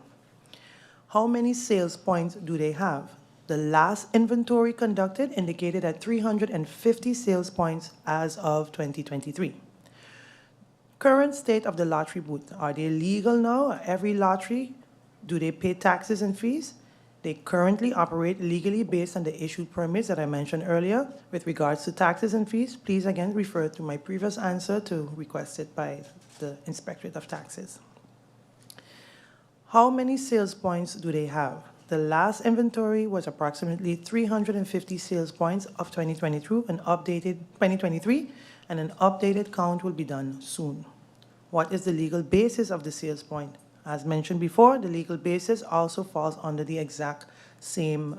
How many sales points do they have? The last inventory conducted indicated at 350 sales points as of 2023. Current state of the lottery booth. Are they legal now? Every lottery, do they pay taxes and fees? They currently operate legally based on the issued permits that I mentioned earlier. With regards to taxes and fees, please again refer to my previous answer to requested by the Inspectorate of Taxes. How many sales points do they have? The last inventory was approximately 350 sales points of 2023, and an updated count will be done soon. What is the legal basis of the sales point? As mentioned before, the legal basis also falls under the exact same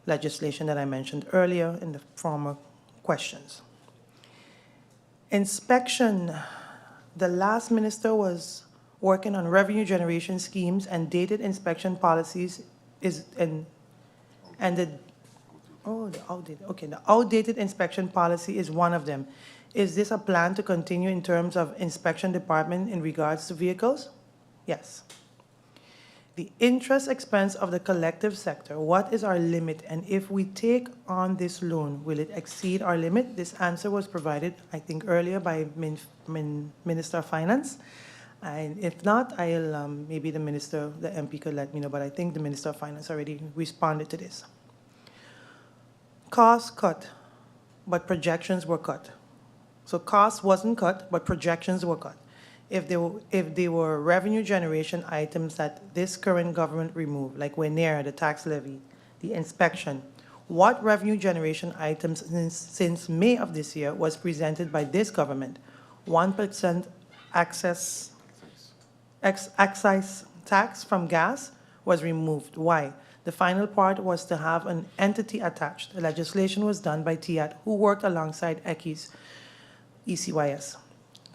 legislation that I mentioned earlier in the former questions. Inspection. The last minister was working on revenue generation schemes and dated inspection policies the outdated inspection policy is one of them. Is this a plan to continue in terms of inspection department in regards to vehicles? Yes. The interest expense of the collective sector, what is our limit? And if we take on this loan, will it exceed our limit? This answer was provided, I think, earlier by Minister of Finance. And if not, I'll maybe the MP could let me know, but I think the Minister of Finance already responded to this. Costs cut, but projections were cut. So costs wasn't cut, but projections were cut. If they were revenue generation items that this current government removed, like WENER, the tax levy, the inspection, what revenue generation items since May of this year was presented by this government? 1% excise tax from gas, was removed. Why? The final part was to have an entity attached. The legislation was done by TEATT, who worked alongside ECYS.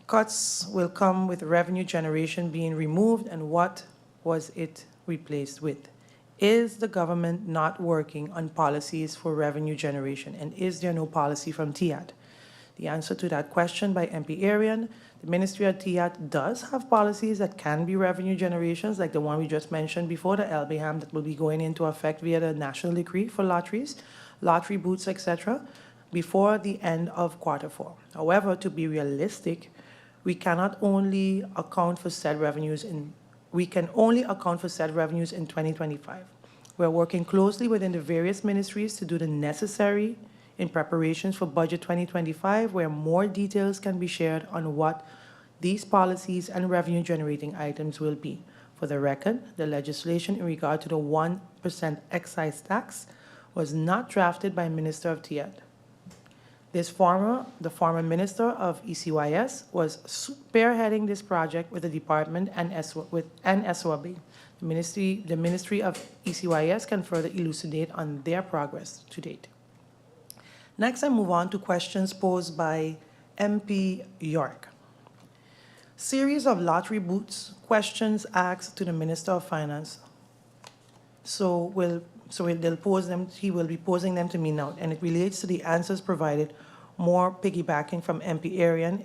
Cuts will come with revenue generation being removed, and what was it replaced with? Is the government not working on policies for revenue generation, and is there no policy from TEATT? The answer to that question by MP Arian, the Ministry of TEATT does have policies that can be revenue generations, like the one we just mentioned before, the LBHAM, that will be going into effect via the national decree for lotteries, lottery booths, etc., before the end of Q4. However, to be realistic, we cannot only account for said revenues we can only account for said revenues in 2025. We're working closely within the various ministries to do the necessary in preparations for Budget 2025, where more details can be shared on what these policies and revenue generating items will be. For the record, the legislation in regard to the 1% excise tax was not drafted by Minister of TEATT. The former Minister of ECYS was spearheading this project with the department and SWAB. The Ministry of ECYS can further elucidate on their progress to date. Next, I move on to questions posed by MP York. Series of lottery booths, questions asked to the Minister of Finance. They'll pose them, he will be posing them to me now, and it relates to the answers provided, more piggybacking from MP Arian.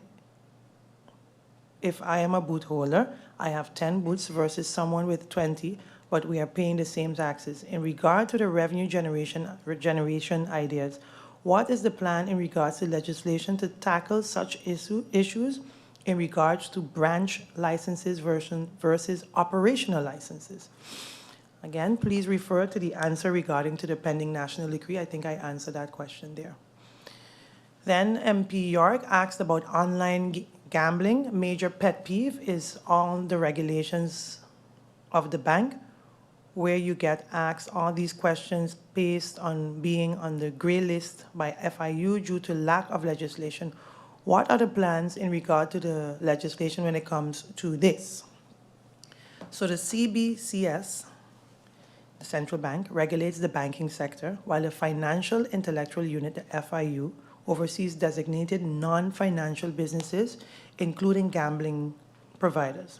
If I am a booth holder, I have 10 booths versus someone with 20, but we are paying the same taxes. In regard to the revenue generation ideas, what is the plan in regards to legislation to tackle such issues in regards to branch licenses versus operational licenses? Again, please refer to the answer regarding to the pending national decree. I think I answered that question there. Then MP York asked about online gambling. Major pet peeve is on the regulations of the bank, where you get asked all these questions based on being on the gray list by FIU due to lack of legislation. What are the plans in regard to the legislation when it comes to this? So the CBCS, the central bank, regulates the banking sector, while the Financial Intellectual Unit, the FIU, oversees designated non-financial businesses, including gambling providers.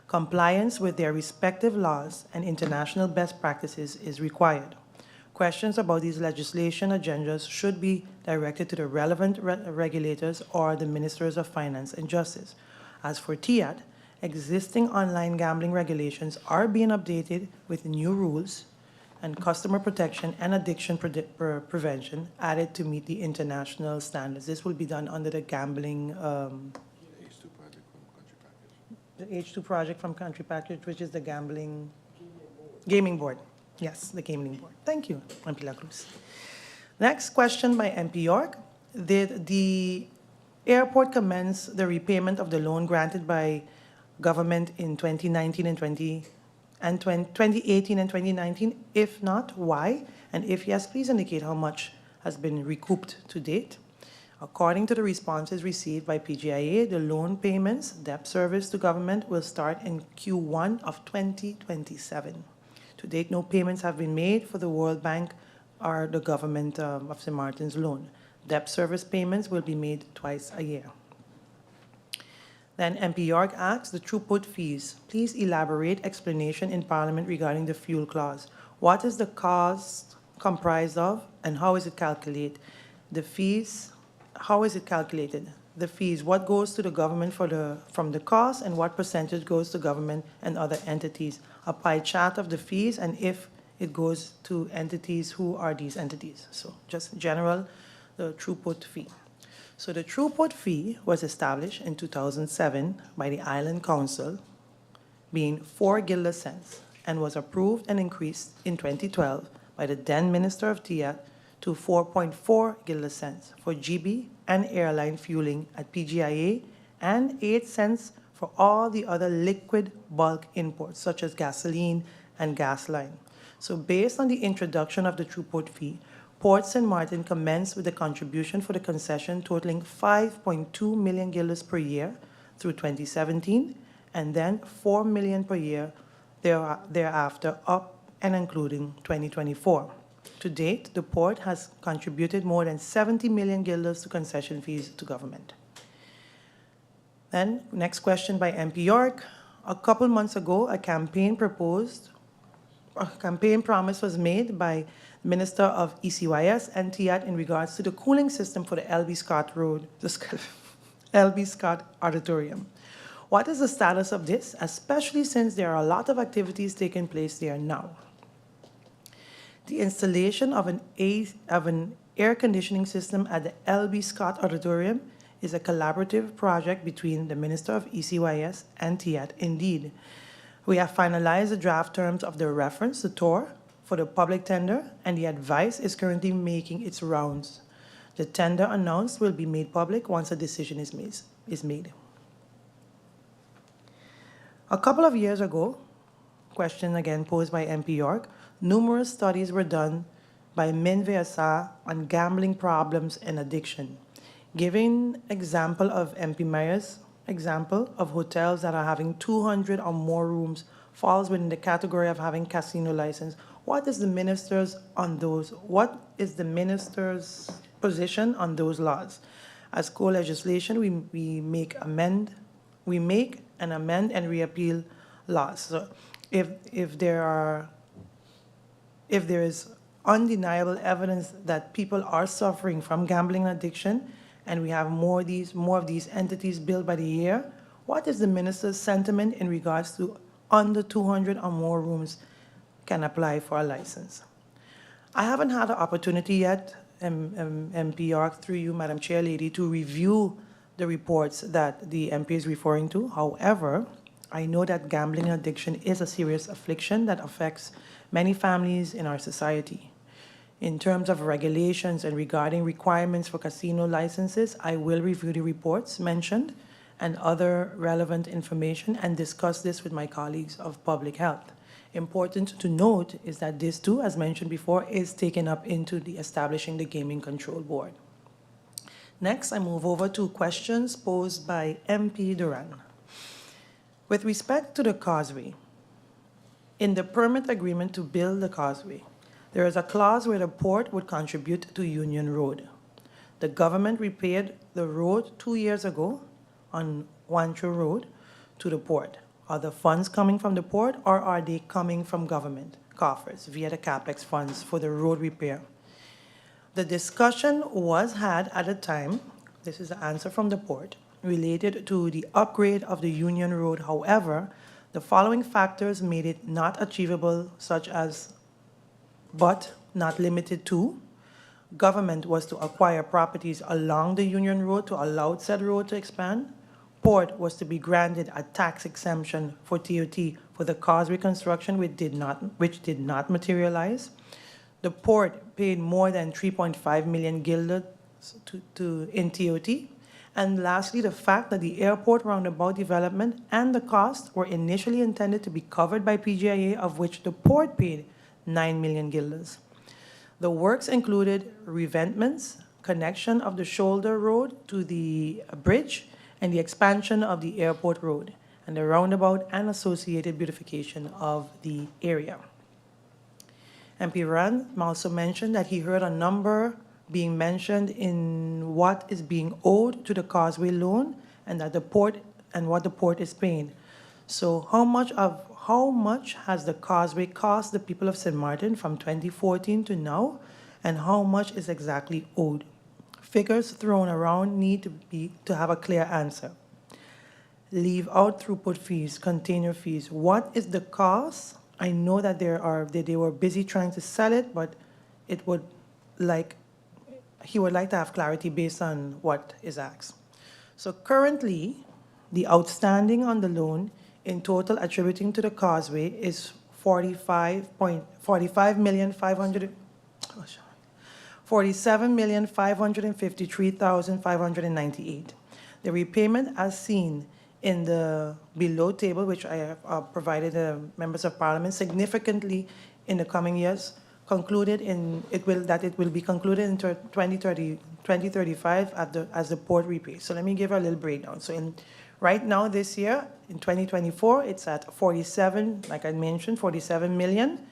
Compliance with their respective laws and international best practices is required. Questions about these legislation agendas should be directed to the relevant regulators or the Ministers of Finance and Justice. As for TEATT, existing online gambling regulations are being updated with new rules and customer protection and addiction prevention added to meet the international standards. This will be done under the gambling, the H2 project from Country Package, which is the gaming board. Yes, the gaming board. Thank you, MP La Cruz. Next question by MP York. Did the airport commence the repayment of the loan granted by government in 2019 and 2018 and 2019? If not, why? And if yes, please indicate how much has been recouped to date. According to the responses received by PGIA, the loan payments, debt service to government will start in Q1 of 2027. To date, no payments have been made for the World Bank or the government of St. Martin's loan. Debt service payments will be made twice a year. Then MP York asks, the throughput fees. Please elaborate explanation in Parliament regarding the fuel clause. What is the cost comprised of and how is it calculated? The fees, how is it calculated? The fees, what goes to the government from the cost and what percentage goes to government and other entities? A pie chart of the fees and if it goes to entities, who are these entities? So just general, the throughput fee. So the throughput fee was established in 2007 by the Island Council, being 4 guilder cents, and was approved and increased in 2012 by the then Minister of TEATT to 4.4 guilder cents for GB and airline fueling at PGIA, and 8 cents for all the other liquid bulk imports, such as gasoline and gas line. So based on the introduction of the throughput fee, Port St. Martin commenced with a contribution for the concession totaling 5.2 million guilders per year through 2017, and then 4 million per year thereafter up and including 2024. To date, the port has contributed more than 70 million guilders to concession fees to government. Then, next question by MP York. A couple months ago, a campaign promise was made by the Minister of ECYS and TEATT in regards to the cooling system for the LB Scott Road, the LB Scott Auditorium. What is the status of this, especially since there are a lot of activities taking place there now? The installation of an air conditioning system at the LB Scott Auditorium is a collaborative project between the Minister of ECYS and TEATT. Indeed, we have finalized the draft terms of the reference, the TOR, for the public tender, and the advice is currently making its rounds. The tender announced will be made public once a decision is made. A couple of years ago, question again posed by MP York, numerous studies were done by MinVSA on gambling problems and addiction. Giving example of MP Meyer's example of hotels that are having 200 or more rooms falls within the category of having casino license. What is the minister's on those? What is the minister's position on those laws? As co-legislation, we make and amend and reappeal laws. So if there is undeniable evidence that people are suffering from gambling addiction, and we have more of these entities built by the year, what is the minister's sentiment in regards to under 200 or more rooms can apply for a license? I haven't had the opportunity yet, MP York, through you, Madam Chair Lady, to review the reports that the MP is referring to. However, I know that gambling addiction is a serious affliction that affects many families in our society. In terms of regulations and regarding requirements for casino licenses, I will review the reports mentioned and other relevant information and discuss this with my colleagues of public health. Important to note is that this too, as mentioned before, is taken up into the establishing the Gaming Control Board. Next, I move over to questions posed by MP Duran. With respect to the causeway, in the permit agreement to build the causeway, there is a clause where the port would contribute to Union Road. The government repaired the road 2 years ago on Wancho Road to the port. Are the funds coming from the port, or are they coming from government coffers via the CapEx funds for the road repair? The discussion was had at the time, this is the answer from the port, related to the upgrade of the Union Road. However, the following factors made it not achievable, such as, but not limited to, government was to acquire properties along the Union Road to allow said road to expand. Port was to be granted a tax exemption for TOT for the causeway construction, which did not materialize. The port paid more than 3.5 million guilders in TOT. And lastly, the fact that the airport roundabout development and the cost were initially intended to be covered by PGIA, of which the port paid 9 million guilders. The works included revetments, connection of the shoulder road to the bridge, and the expansion of the airport road, and the roundabout and associated beautification of the area. MP Rand also mentioned that he heard a number being mentioned in what is being owed to the causeway loan, and that the port and what the port is paying. So how much has the causeway cost the people of St. Martin from 2014 to now, and how much is exactly owed? Figures thrown around need to have a clear answer. Leave out throughput fees, container fees. What is the cost? I know that they were busy trying to sell it, but he would like to have clarity based on what is asked. So currently, the outstanding on the loan in total attributing to the causeway is 47,553,598. The repayment as seen in the below table, which I have provided the members of parliament, significantly in the coming years, it will be concluded in 2035 as the port repays. So let me give a little breakdown. So in Right now, this year, in 2024, it's at 47, like I mentioned, 47 million.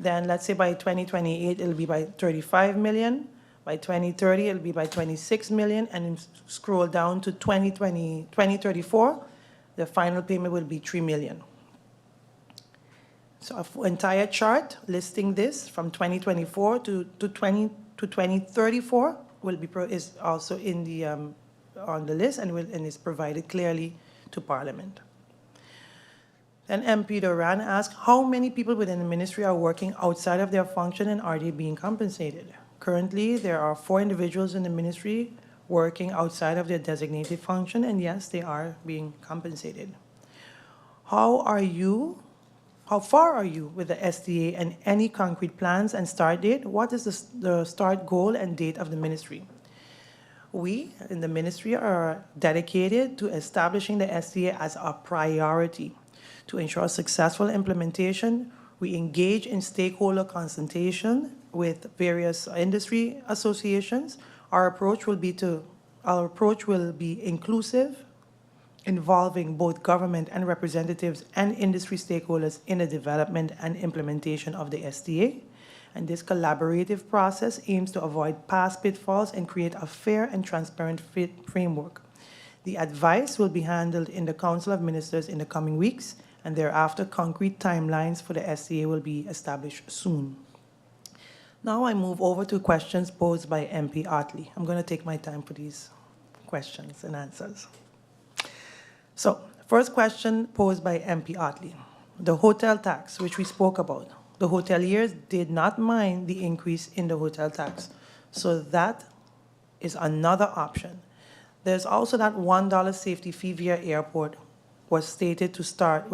Then let's say by 2028, it'll be by 35 million. By 2030, it'll be by 26 million. And scroll down to 2034, the final payment will be 3 million. So an entire chart listing this from 2024 to 2034 will be is also in the on the list and is provided clearly to Parliament. Then MP Duran asked, how many people within the ministry are working outside of their function and are they being compensated? Currently, there are 4 individuals in the ministry working outside of their designated function, and yes, they are being compensated. How far are you with the SDA and any concrete plans and start date? What is the start goal and date of the ministry? We in the ministry are dedicated to establishing the SDA as a priority. To ensure successful implementation, we engage in stakeholder consultation with various industry associations. Our approach will be inclusive, involving both government and representatives and industry stakeholders in the development and implementation of the SDA. And this collaborative process aims to avoid past pitfalls and create a fair and transparent framework. The advice will be handled in the Council of Ministers in the coming weeks, and thereafter concrete timelines for the SDA will be established soon. Now I move over to questions posed by MP Otley. I'm going to take my time for these questions and answers. So, first question posed by MP Otley. The hotel tax, which we spoke about. The hoteliers did not mind the increase in the hotel tax. So that is another option. There's also that $1 safety fee via airport was slated to start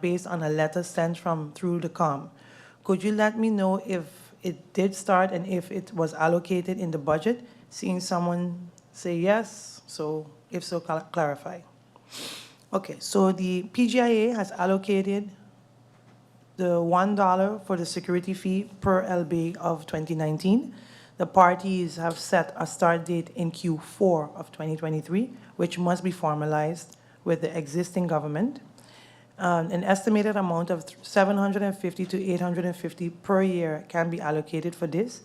based on a letter sent through the COM. Could you let me know if it did start and if it was allocated in the budget? Seeing someone say yes, so if so, clarify. Okay, so the PGIA has allocated the $1 for the security fee per LB of 2019. The parties have set a start date in Q4 of 2023, which must be formalized with the existing government. An estimated amount of $750 to $850 per year can be allocated for this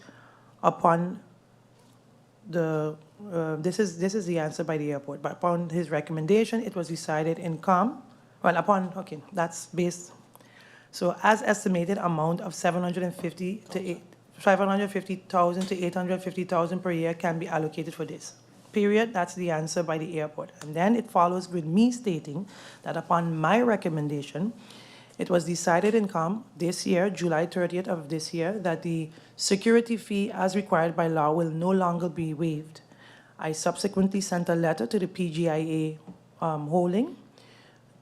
upon the this is the answer by the airport. But upon his recommendation, it was decided in COM. Well, that's based. So, as estimated amount of $750,000 to $850,000 per year can be allocated for this. Period. That's the answer by the airport. And then it follows with me stating that upon my recommendation, it was decided in COM this year, July 30th of this year, that the security fee as required by law will no longer be waived. I subsequently sent a letter to the PGIA holding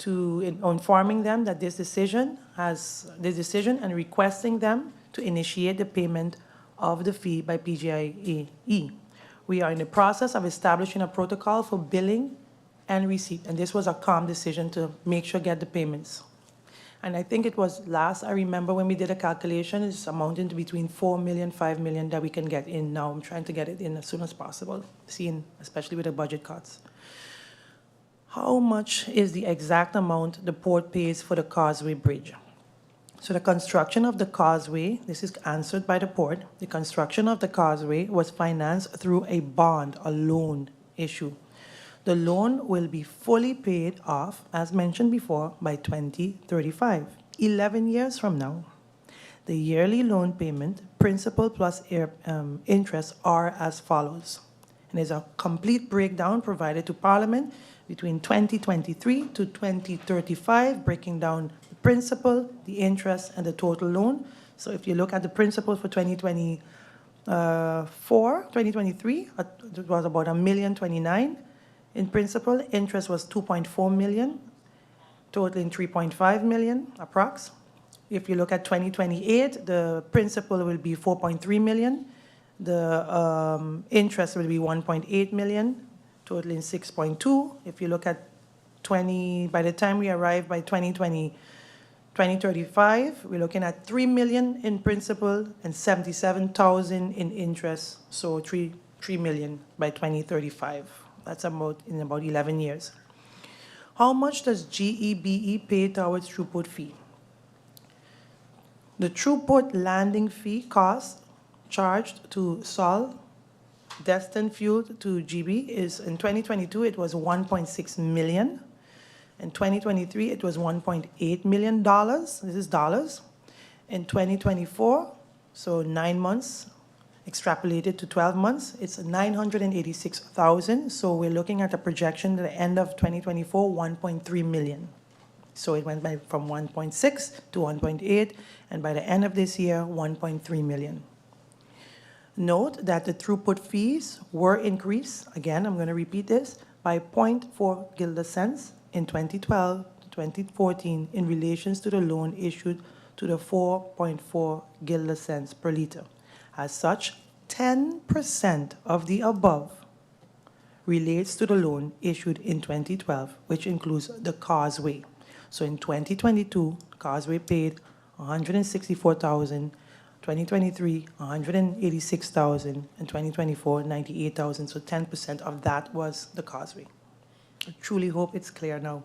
informing them that this decision and requesting them to initiate the payment of the fee by PGIA. We are in the process of establishing a protocol for billing and receipt, and this was a COM decision to make sure get the payments. And I think it was I remember when we did a calculation, it's amounting to between 4 million, 5 million that we can get in now. I'm trying to get it in as soon as possible, especially with the budget cuts. How much is the exact amount the port pays for the Causeway Bridge? So the construction of the causeway, this is answered by the port, the construction of the causeway was financed through a bond, a loan issue. The loan will be fully paid off, as mentioned before, by 2035, 11 years from now. The yearly loan payment, principal plus interest, are as follows. And there's a complete breakdown provided to Parliament between 2023 to 2035, breaking down the principal, the interest, and the total loan. So if you look at the principal for 2023, it was about $1,029,000 in principal. Interest was $2.4 million, totaling $3.5 million approx. If you look at 2028, the principal will be $4.3 million. The interest will be $1.8 million, totaling $6.2. If you look at by the time we arrive by 2035, we're looking at $3 million in principal and $77,000 in interest, so $3 million by 2035. That's in about 11 years. How much does GEBE pay towards throughput fee? The throughput landing fee cost charged to Sol destined fuel to GB is, in 2022, it was 1.6 million. In 2023, it was $1.8 million. This is dollars. In 2024, so 9 months, extrapolated to 12 months, it's 986,000. So we're looking at a projection at the end of 2024, 1.3 million. So it went from 1.6 to 1.8, and by the end of this year, 1.3 million. Note that the throughput fees were increased, again, I'm going to repeat this, by 0.4 guilder cents in 2012 to 2014 in relation to the loan issued to the 4.4 guilder cents per liter. As such, 10% of the above relates to the loan issued in 2012, which includes the Causeway. So in 2022, Causeway paid $164,000, 2023, $186,000, and 2024, $98,000. So 10% of that was the Causeway. I truly hope it's clear now.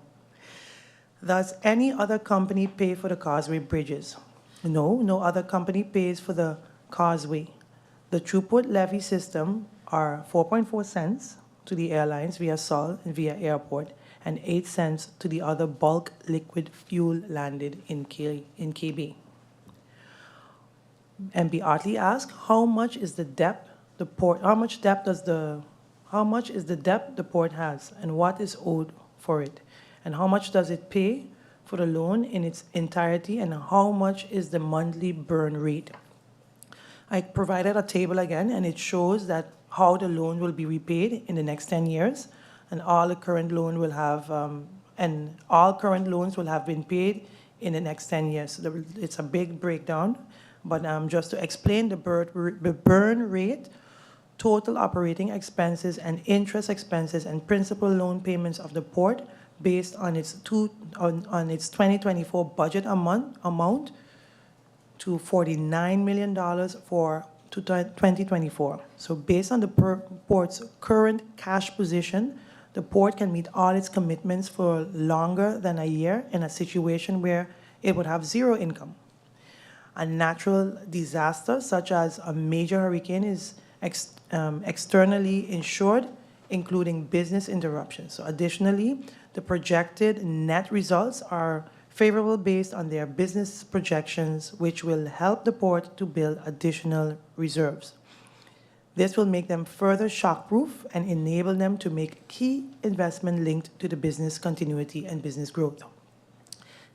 Does any other company pay for the Causeway bridges? No, no other company pays for the Causeway. The throughput levy system are 4.4 cents to the airlines via Sol and via airport, and 8 cents to the other bulk liquid fuel landed in KB. MP Otley asked, how much is the debt the port has, and what is owed for it, and how much does it pay for the loan in its entirety, and how much is the monthly burn rate? I provided a table again, and it shows that how the loan will be repaid in the next 10 years, and all the current loan will have, all current loans will have been paid in the next 10 years. So it's a big breakdown, but just to explain the burn rate, total operating expenses and interest expenses and principal loan payments of the port based on its 2024 budget amount to $49 million for 2024. So based on the port's current cash position, the port can meet all its commitments for longer than a year in a situation where it would have zero income. A natural disaster, such as a major hurricane, is externally insured, including business interruptions. So additionally, the projected net results are favorable based on their business projections, which will help the port to build additional reserves. This will make them further shock-proof and enable them to make key investment linked to the business continuity and business growth.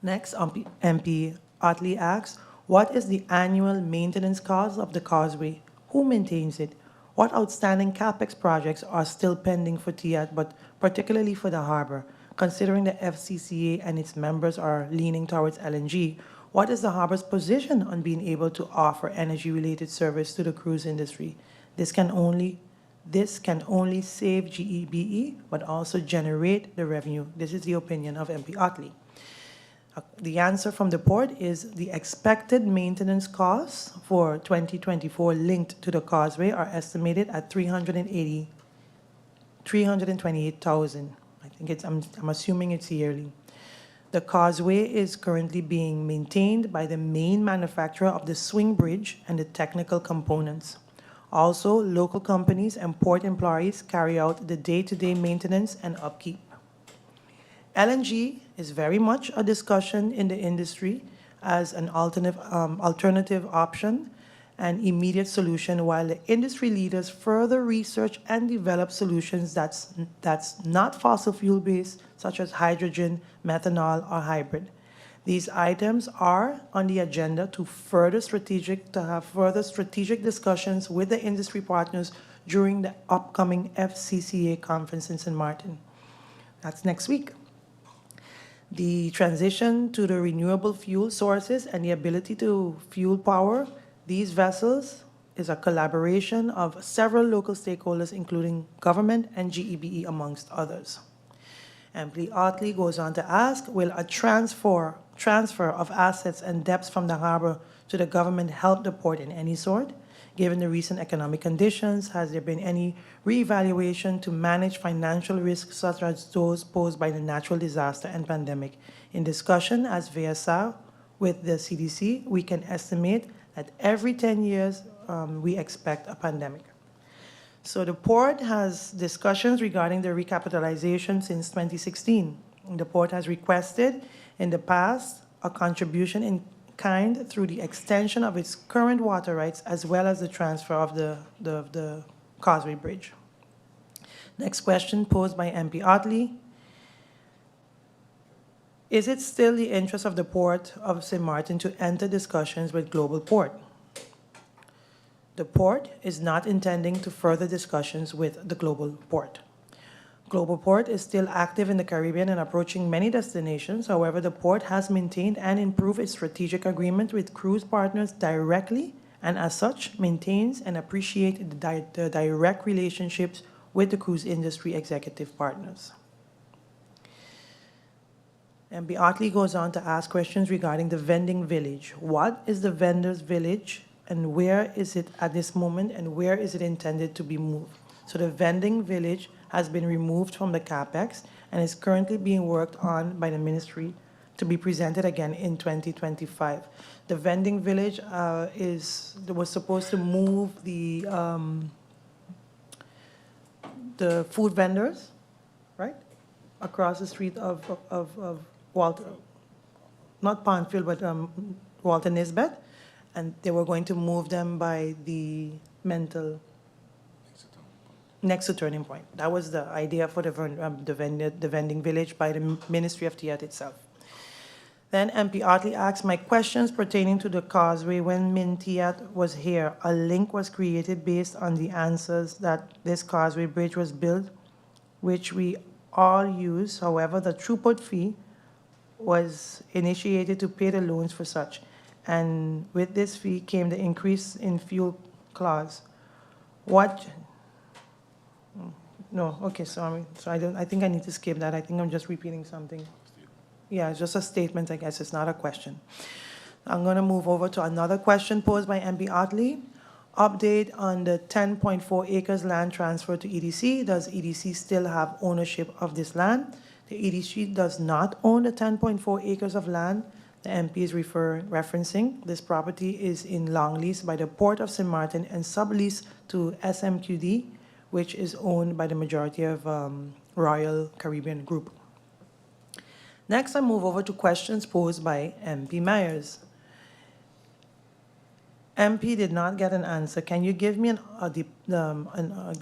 Next, MP Otley asks, what is the annual maintenance cost of the Causeway? Who maintains it? What outstanding CapEx projects are still pending for TEATT, but particularly for the harbor? Considering the FCCA and its members are leaning towards LNG, what is the harbor's position on being able to offer energy-related service to the cruise industry? This can only save GEBE, but also generate the revenue. This is the opinion of MP Otley. The answer from the port is the expected maintenance costs for 2024 linked to the Causeway are estimated at $328,000. I think I'm assuming it's yearly. The Causeway is currently being maintained by the main manufacturer of the swing bridge and the technical components. Also, local companies and port employees carry out the day-to-day maintenance and upkeep. LNG is very much a discussion in the industry as an alternative option and immediate solution, while the industry leaders further research and develop solutions that's not fossil fuel based, such as hydrogen, methanol, or hybrid. These items are on the agenda to have further strategic discussions with the industry partners during the upcoming FCCA conference in St. Martin. That's next week. The transition to the renewable fuel sources and the ability to fuel power these vessels is a collaboration of several local stakeholders, including government and GEBE, amongst others. MP Otley goes on to ask, will a transfer of assets and debts from the harbor to the government help the port in any sort? Given the recent economic conditions, has there been any reevaluation to manage financial risks such as those posed by the natural disaster and pandemic? In discussion as VSR with the CDC, we can estimate that every 10 years we expect a pandemic. So the port has discussions regarding the recapitalization since 2016. The port has requested in the past a contribution in kind through the extension of its current water rights as well as the transfer of the Causeway Bridge. Next question posed by MP Otley. Is it still the interest of the Port of St. Martin to enter discussions with Global Port? The port is not intending to further discussions with the Global Port. Global Port is still active in the Caribbean and approaching many destinations. However, the port has maintained and improved its strategic agreement with cruise partners directly, and as such, maintains and appreciates the direct relationships with the cruise industry executive partners. MP Otley goes on to ask questions regarding the vending village. What is the vendor's village and where is it at this moment and where is it intended to be moved? So the vending village has been removed from the CapEx and is currently being worked on by the ministry to be presented again in 2025. The vending village was supposed to move the food vendors, right, across the street of Walter, not Pondfield, but Walter Nisbet, and they were going to move them by the mental next to Turning Point. That was the idea for the vending village by the Ministry of TEATT itself. Then MP Otley asked my questions pertaining to the causeway. When TEATT was here, a link was created based on the answers that this causeway bridge was built, which we all use. However, the throughput fee was initiated to pay the loans for such. And with this fee came the increase in fuel clause. What? No, okay, sorry. So I think I need to skip that. I think I'm just repeating something. Yeah, it's just a statement, I guess. It's not a question. I'm going to move over to another question posed by MP Otley. Update on the 10.4 acres land transfer to EDC. Does EDC still have ownership of this land? The EDC does not own the 10.4 acres of land the MP is referencing. This property is in long lease by the Port of St. Martin and sublease to SMQD, which is owned by the majority of Royal Caribbean Group. Next, I move over to questions posed by MP Myers. MP did not get an answer. Can you give me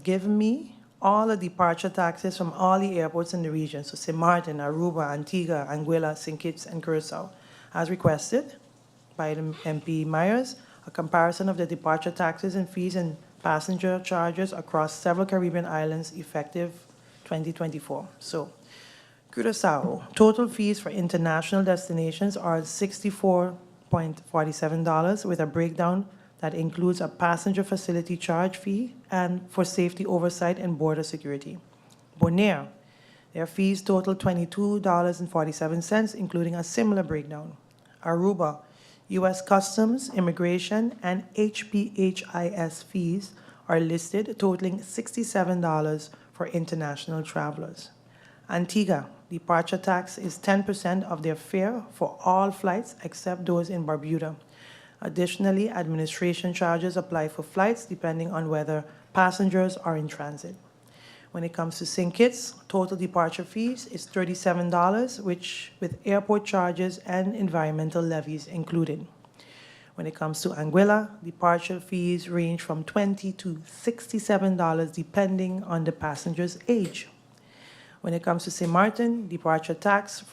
give me all the departure taxes from all the airports in the region, so St. Martin, Aruba, Antigua, Anguilla, St. Kitts, and Curacao, as requested by the MP Myers, a comparison of the departure taxes and fees and passenger charges across several Caribbean islands effective 2024. So, Curacao, total fees for international destinations are $64.47 with a breakdown that includes a passenger facility charge fee and for safety oversight and border security. Bonaire, their fees total $22.47, including a similar breakdown. Aruba, U.S. Customs, Immigration, and HPHIS fees are listed, totaling $67 for international travelers. Antigua, departure tax is 10% of their fare for all flights except those in Barbuda. Additionally, administration charges apply for flights depending on whether passengers are in transit. When it comes to St. Kitts, total departure fees is $37, which with airport charges and environmental levies included. When it comes to Anguilla, departure fees range from $20 to $67 depending on the passenger's age. When it comes to St. Martin, departure tax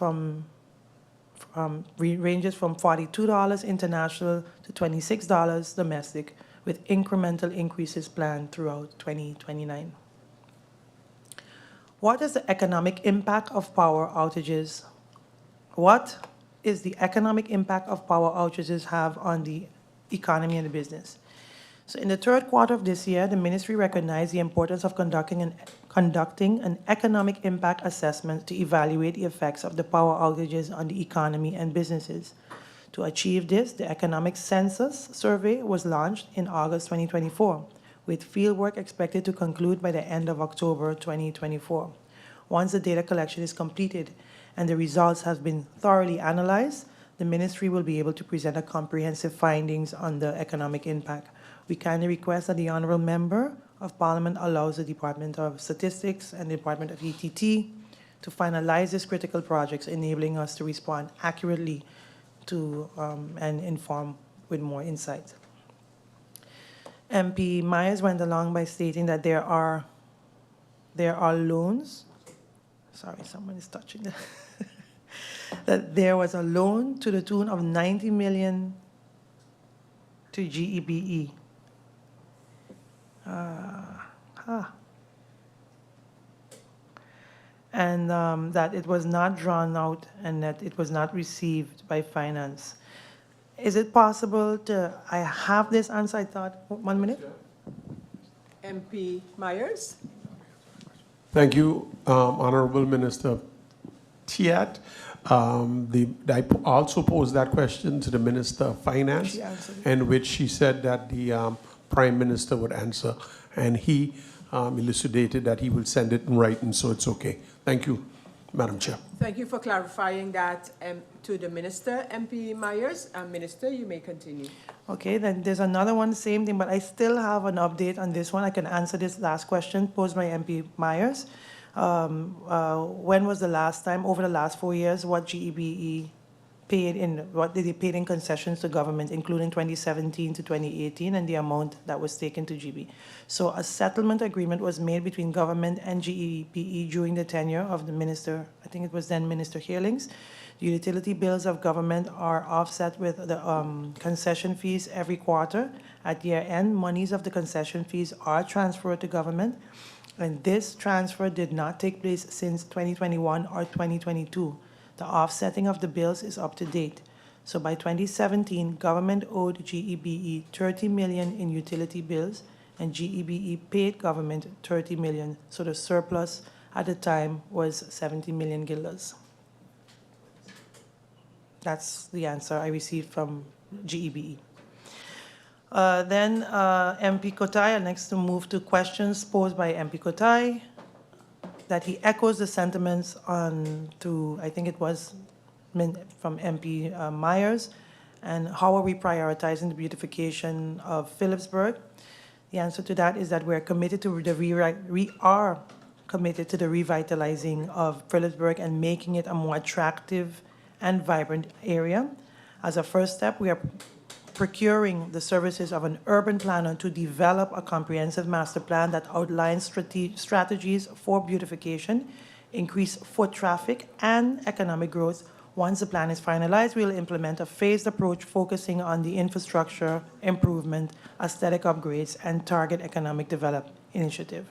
ranges from $42 international to $26 domestic, with incremental increases planned throughout 2029. What is the economic impact of power outages? What is the economic impact of power outages have on the economy and the business? So in the third quarter of this year, the ministry recognized the importance of conducting an economic impact assessment to evaluate the effects of the power outages on the economy and businesses. To achieve this, the Economic Census Survey was launched in August 2024, with fieldwork expected to conclude by the end of October 2024. Once the data collection is completed and the results have been thoroughly analyzed, the ministry will be able to present a comprehensive findings on the economic impact. We kindly request that the Honourable Member of Parliament allows the Department of Statistics and the Department of TEATT to finalize these critical projects, enabling us to respond accurately to and inform with more insight. MP Myers went along by stating that there are loans. Sorry, someone is touching that. That there was a loan to the tune of 90 million to GEBE. And that it was not drawn out and that it was not received by finance. Is it possible to, I have this answer, I thought, 1 minute? MP Myers? Thank you, Honorable Minister TEATT. I also posed that question to the Minister of Finance, She answered it. in which she said that the Prime Minister would answer, and he elucidated that he will send it in writing, so it's okay. Thank you, Madam Chair. Thank you for clarifying that to the Minister, MP Myers. Minister, you may continue. Okay, then there's another one, same thing, but I still have an update on this one. I can answer this last question posed by MP Myers. When was the last time, over the last 4 years, what GEBE paid in, what did they pay in concessions to government, including 2017 to 2018, and the amount that was taken to GB? So a settlement agreement was made between government and GEBE during the tenure of the minister, I think it was then Minister Heerlings. The utility bills of government are offset with the concession fees every quarter. At year end, monies of the concession fees are transferred to government, and this transfer did not take place since 2021 or 2022. The offsetting of the bills is up to date. So by 2017, government owed GEBE 30 million in utility bills, and GEBE paid government 30 million. So the surplus at the time was 70 million guilders. That's the answer I received from GEBE. Then MP Kotai, next to move to questions posed by MP Kotai, that he echoes the sentiments on to, I think it was from MP Myers, and how are we prioritizing the beautification of Phillipsburg? The answer to that is that we're committed to we are committed to the revitalizing of Phillipsburg and making it a more attractive and vibrant area. As a first step, we are procuring the services of an urban planner to develop a comprehensive master plan that outlines strategies for beautification, increase foot traffic, and economic growth. Once the plan is finalized, we will implement a phased approach focusing on the infrastructure improvement, aesthetic upgrades, and target economic development initiative.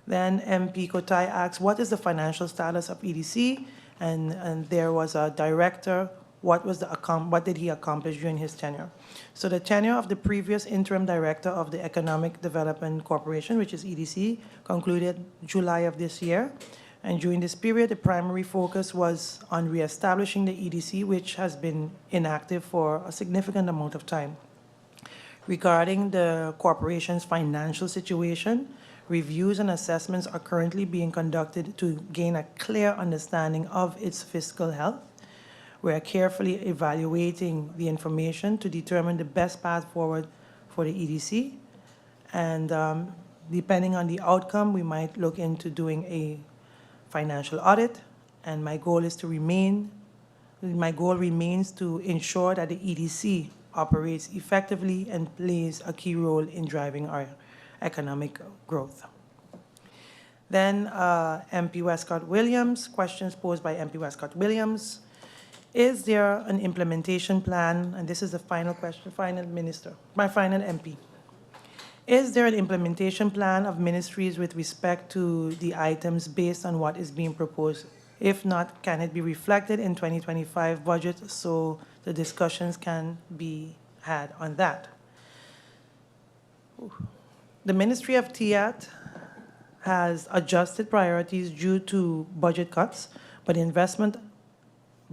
Then MP Kotai asks, what is the financial status of EDC? And there was a director. What did he accomplish during his tenure? So the tenure of the previous interim director of the Economic Development Corporation, which is EDC, concluded July of this year. And during this period, the primary focus was on reestablishing the EDC, which has been inactive for a significant amount of time. Regarding the corporation's financial situation, reviews and assessments are currently being conducted to gain a clear understanding of its fiscal health. We are carefully evaluating the information to determine the best path forward for the EDC. And depending on the outcome, we might look into doing a financial audit. And my goal remains to ensure that the EDC operates effectively and plays a key role in driving our economic growth. Then MP Westcott Williams, questions posed by MP Westcott Williams. Is there an implementation plan, and this is the final question, final minister, my final MP. Is there an implementation plan of ministries with respect to the items based on what is being proposed? If not, can it be reflected in 2025 budget so the discussions can be had on that? The Ministry of TEATT has adjusted priorities due to budget cuts, but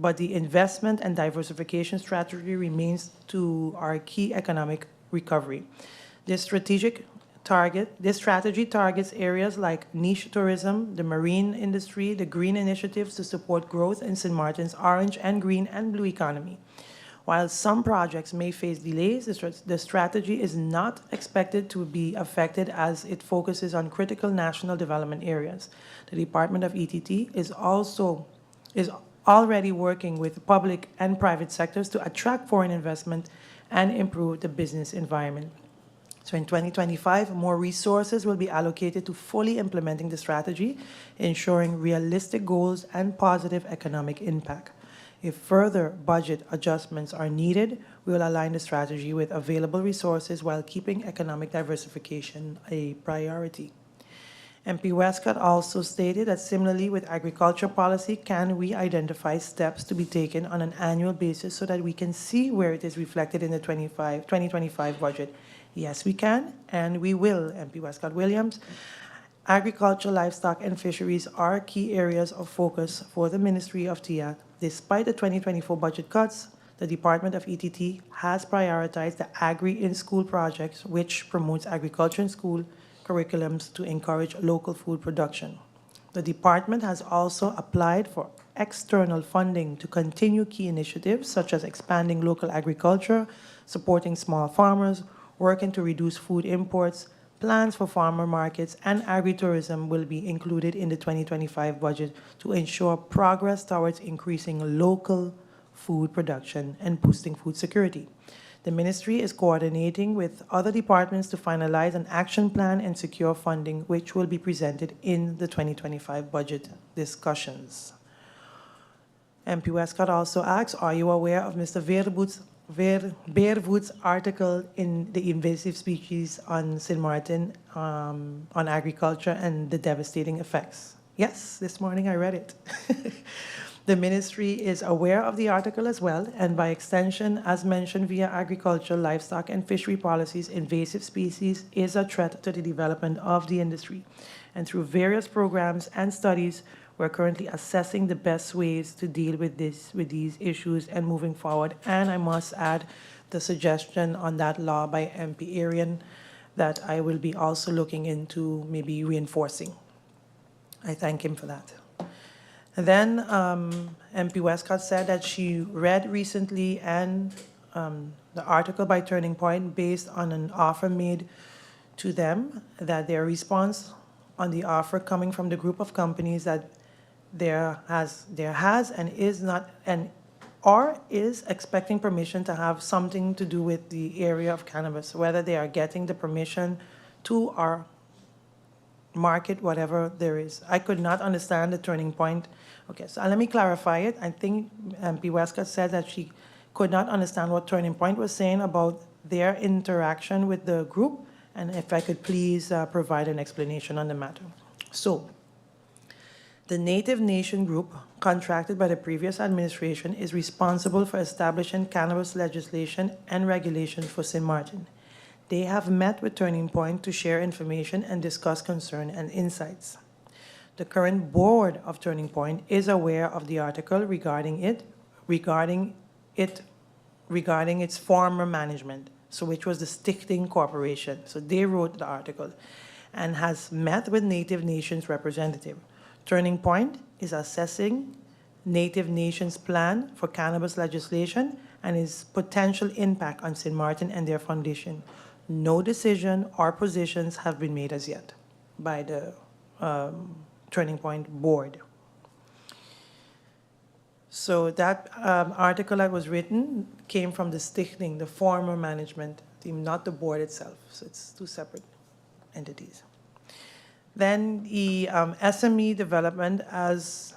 but the investment and diversification strategy remains to our key economic recovery. This strategy targets areas like niche tourism, the marine industry, the green initiatives to support growth in St. Martin's orange and green and blue economy. While some projects may face delays, the strategy is not expected to be affected as it focuses on critical national development areas. The Department of ETT is already working with public and private sectors to attract foreign investment and improve the business environment. So in 2025, more resources will be allocated to fully implementing the strategy, ensuring realistic goals and positive economic impact. If further budget adjustments are needed, we will align the strategy with available resources while keeping economic diversification a priority. MP Westcott also stated that similarly with agriculture policy, can we identify steps to be taken on an annual basis so that we can see where it is reflected in the 2025 budget? Yes, we can, and we will, MP Westcott Williams. Agriculture, livestock, and fisheries are key areas of focus for the Ministry of TEATT. Despite the 2024 budget cuts, the Department of ETT has prioritized the Agri-in-School projects, which promotes agriculture in school curriculums to encourage local food production. The department has also applied for external funding to continue key initiatives such as expanding local agriculture, supporting small farmers, working to reduce food imports. Plans for farmer markets and agritourism will be included in the 2025 budget to ensure progress towards increasing local food production and boosting food security. The ministry is coordinating with other departments to finalize an action plan and secure funding, which will be presented in the 2025 budget discussions. MP Westcott also asks, are you aware of Mr. Beervoet's article in the invasive species on St. Martin on agriculture and the devastating effects? Yes, this morning I read it. The ministry is aware of the article as well, and by extension, as mentioned via agriculture, livestock, and fishery policies, invasive species is a threat to the development of the industry. And through various programs and studies, we're currently assessing the best ways to deal with these issues and moving forward. And I must add the suggestion on that law by MP Arian that I will be also looking into maybe reinforcing. I thank him for that. And then MP Westcott said that she read recently and the article by Turning Point based on an offer made to them, that their response on the offer coming from the group of companies that there has and is not and or is expecting permission to have something to do with the area of cannabis, whether they are getting the permission to our market, whatever there is. I could not understand the Turning Point. Okay, so let me clarify it. I think MP Westcott said that she could not understand what Turning Point was saying about their interaction with the group, and if I could please provide an explanation on the matter. So, the Native Nation group contracted by the previous administration is responsible for establishing cannabis legislation and regulations for St. Martin. They have met with Turning Point to share information and discuss concern and insights. The current board of Turning Point is aware of the article regarding its former management, so which was the Stichting Corporation. So they wrote the article and has met with Native Nations representative. Turning Point is assessing Native Nations' plan for cannabis legislation and its potential impact on St. Martin and their foundation. No decision or positions have been made as yet by the Turning Point board. So that article that was written came from the Stichting, the former management team, not the board itself. So it's two separate entities. Then the SME development as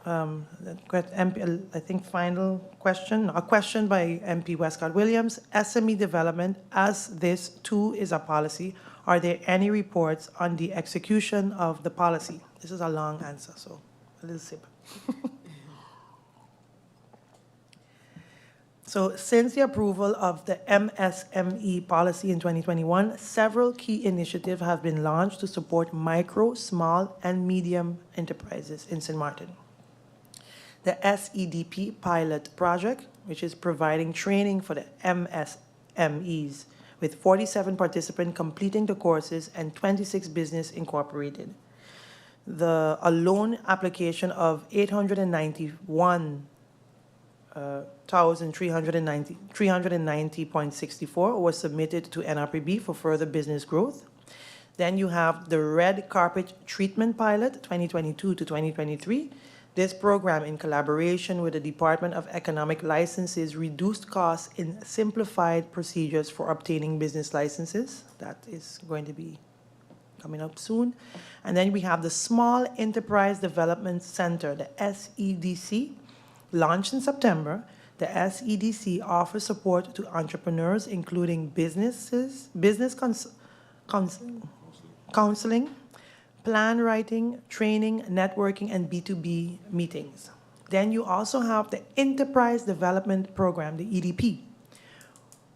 MP, I think final question, a question by MP Westcott Williams. SME development, as this too is a policy, are there any reports on the execution of the policy? This is a long answer, so a little sip. So since the approval of the MSME policy in 2021, several key initiatives have been launched to support micro, small, and medium enterprises in St. Martin. the SEDP pilot project, which is providing training for the MSMEs, with 47 participants completing the courses and 26 business incorporated. A loan application of 390.64 was submitted to NRPB for further business growth. Then you have the red carpet treatment pilot 2022 to 2023. This program, in collaboration with the Department of Economic Licenses, reduced costs in simplified procedures for obtaining business licenses. That is going to be coming up soon. And then we have the Small Enterprise Development Center, the SEDC, launched in September. The SEDC offers support to entrepreneurs, including business counseling, plan writing, training, networking, and B2B meetings. Then you also have the Enterprise Development Program, the EDP.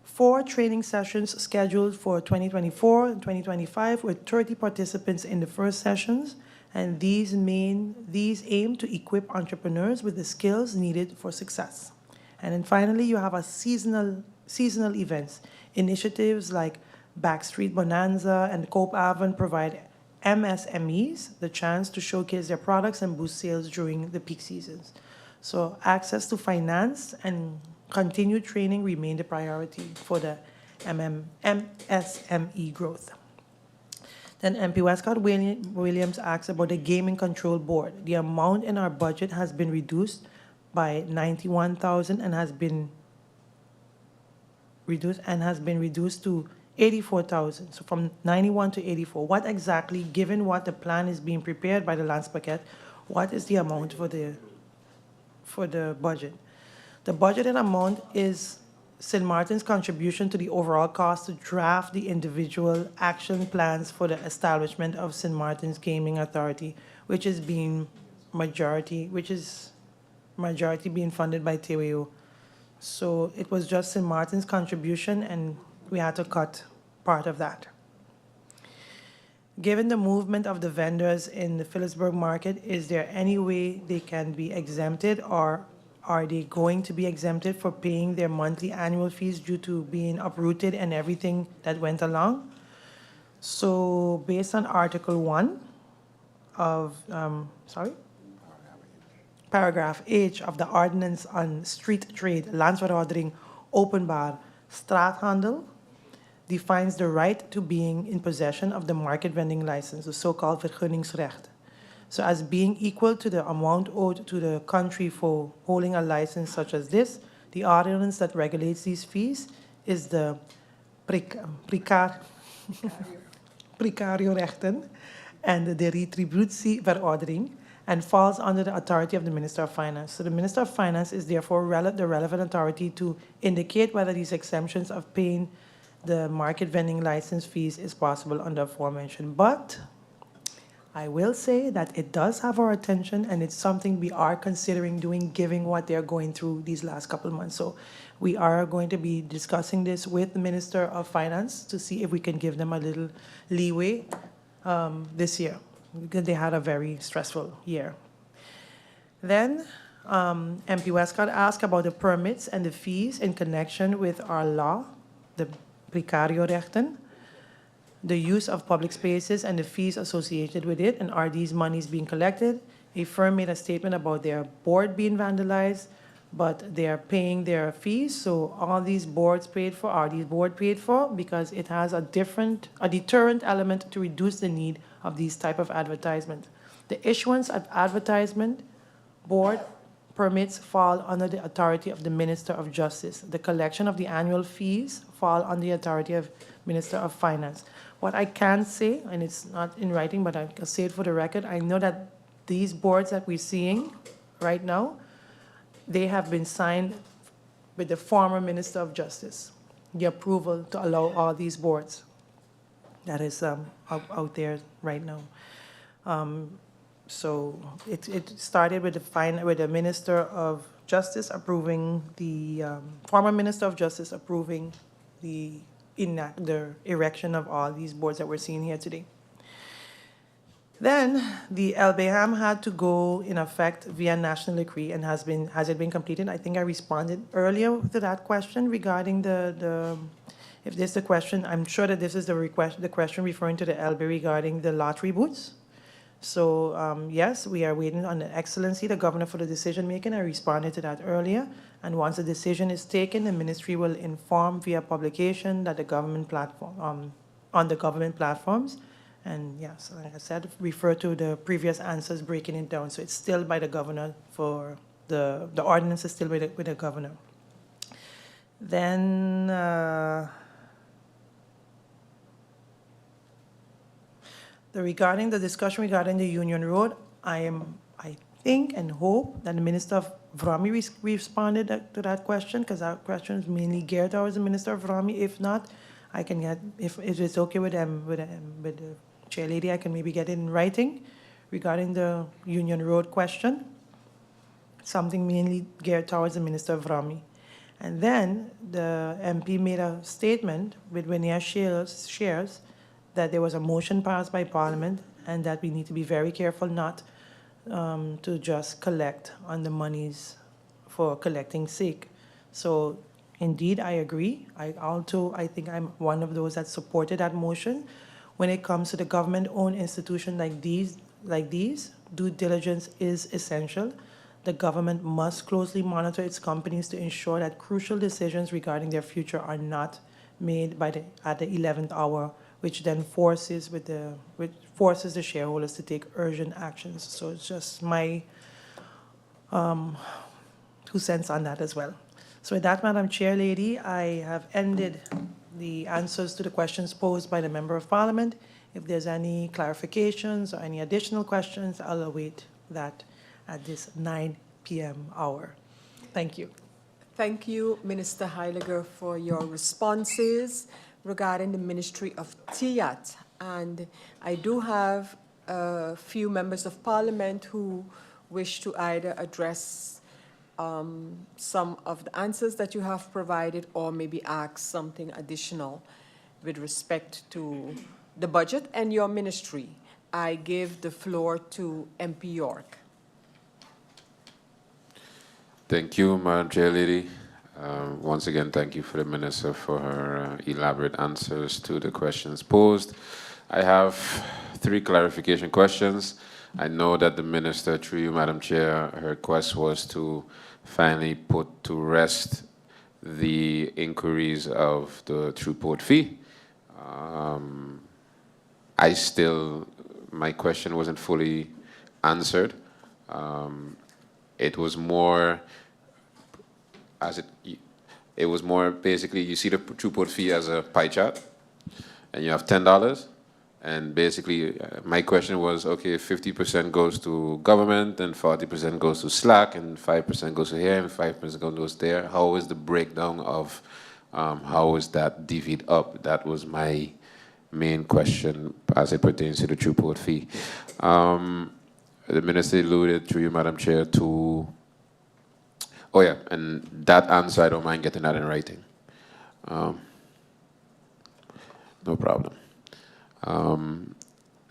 4 training sessions scheduled for 2024 and 2025 with 30 participants in the first sessions, and these aim to equip entrepreneurs with the skills needed for success. And then finally, you have a seasonal events. Initiatives like Backstreet Bonanza and Cope Avon provide MSMEs the chance to showcase their products and boost sales during the peak seasons. So access to finance and continued training remain the priority for the MSME growth. Then MP Westcott Williams asks about the Gaming Control Board. The amount in our budget has been reduced by 91,000 and has been reduced to 84,000. So from 91 to 84. What exactly, given what the plan is being prepared by the Landspaket, what is the amount for the budget? The budgeted amount is St. Martin's contribution to the overall cost to draft the individual action plans for the establishment of St. Martin's Gaming Authority, which is majority being funded by TEATT. So it was just St. Martin's contribution, and we had to cut part of that. Given the movement of the vendors in the Phillipsburg market, is there any way they can be exempted, or are they going to be exempted for paying their monthly annual fees due to being uprooted and everything that went along? So based on Article 1 of, Paragraph H of the Ordinance on Street Trade, Landsverordening, Openbaar, Straathandel, defines the right to being in possession of the market vending license, the so-called vergunningsrecht. So as being equal to the amount owed to the country for holding a license such as this, the ordinance that regulates these fees is the precariorechten and the retributieverordening, and falls under the authority of the Minister of Finance. So the Minister of Finance is therefore the relevant authority to indicate whether these exemptions of paying the market vending license fees is possible under aforementioned. But I will say that it does have our attention, and it's something we are considering doing, given what they're going through these last couple of months. So we are going to be discussing this with the Minister of Finance to see if we can give them a little leeway this year, because they had a very stressful year. Then MP Westcott asked about the permits and the fees in connection with our law, the precariorechten, the use of public spaces and the fees associated with it, and are these monies being collected? A firm made a statement about their board being vandalized, but they are paying their fees. So all these boards paid for, are these boards paid for? Because it has a deterrent element to reduce the need of these type of advertisement. The issuance of advertisement board permits fall under the authority of the Minister of Justice. The collection of the annual fees fall under the authority of Minister of Finance. What I can say, and it's not in writing, but I can say it for the record, I know that these boards that we're seeing right now, they have been signed with the former Minister of Justice, the approval to allow all these boards. That is out there right now. So it started with the Minister of Justice approving the former Minister of Justice approving the erection of all these boards that we're seeing here today. Then the LBAM had to go in effect via national decree, and has it been completed? I think I responded earlier to that question regarding if this is the question, I'm sure that this is the question referring to the LB regarding the lottery booths. So yes, we are waiting on the Excellency, the Governor, for the decision making. I responded to that earlier. And once the decision is taken, the ministry will inform via publication that the government platform, on the government platforms. And yes, like I said, refer to the previous answers breaking it down. So it's still by the Governor for the ordinance is still with the Governor. Then regarding the discussion regarding the Union Road, I think and hope that the Minister of VROMI responded to that question, because that question is mainly geared towards the Minister of VROMI. If not, I can get, if it's okay with the Chair Lady, I can maybe get it in writing regarding the Union Road question, something mainly geared towards the Minister of VROMI. And then the MP made a statement with Veneer shares that there was a motion passed by Parliament and that we need to be very careful not to just collect on the monies for collecting sake. So indeed, I agree. I think I'm one of those that supported that motion. When it comes to the government-owned institution like these, due diligence is essential. The government must closely monitor its companies to ensure that crucial decisions regarding their future are not made at the 11th hour, which then forces the shareholders to take urgent actions. So it's just my 2 cents on that as well. So with that, Madam Chair Lady, I have ended the answers to the questions posed by the Member of Parliament. If there's any clarifications or any additional questions, I'll await that at this 9 p.m. hour. Thank you. Thank you, Minister Heiliger, for your responses regarding the Ministry of TEATT. And I do have a few members of Parliament who wish to either address some of the answers that you have provided or maybe ask something additional with respect to the budget and your ministry. I give the floor to MP York. Thank you, Madam Chair Lady. Once again, thank you for the Minister for her elaborate answers to the questions posed. I have 3 clarification questions. I know that the Minister, through you, Madam Chair, her request was to finally put to rest the inquiries of the throughput fee. My question wasn't fully answered. It was more basically, you see the throughput fee as a pie chart, and you have $10. And basically, my question was, okay, if 50% goes to government, and 40% goes to Slack, and 5% goes to here, and 5% goes there, how is the breakdown of how is that divvied up? That was my main question as it pertains to the throughput fee. The Minister alluded, through you, Madam Chair, to, oh yeah, and that answer, I don't mind getting that in writing. No problem.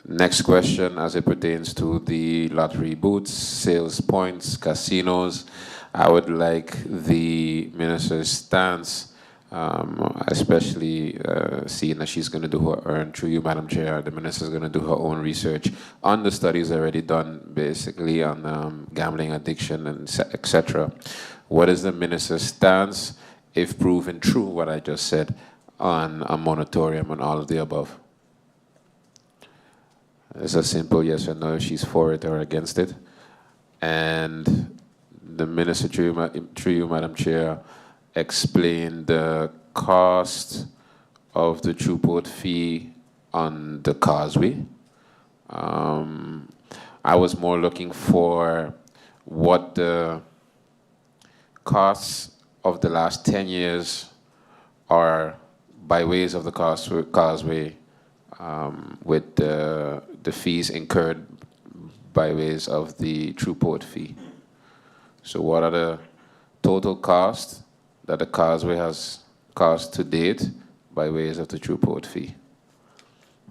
Next question, as it pertains to the lottery booths, sales points, casinos, I would like the Minister's stance, especially seeing that she's going to do her own, through you, Madam Chair, the Minister's going to do her own research on the studies already done, basically on gambling addiction and etc. What is the Minister's stance, if proven true, what I just said, on a moratorium on all of the above? It's a simple yes or no if she's for it or against it. And the Minister, through you, Madam Chair, explained the cost of the throughput fee on the causeway. I was more looking for what the costs of the last 10 years are by ways of the causeway with the fees incurred by ways of the throughput fee. So what are the total costs that the causeway has cost to date by ways of the throughput fee?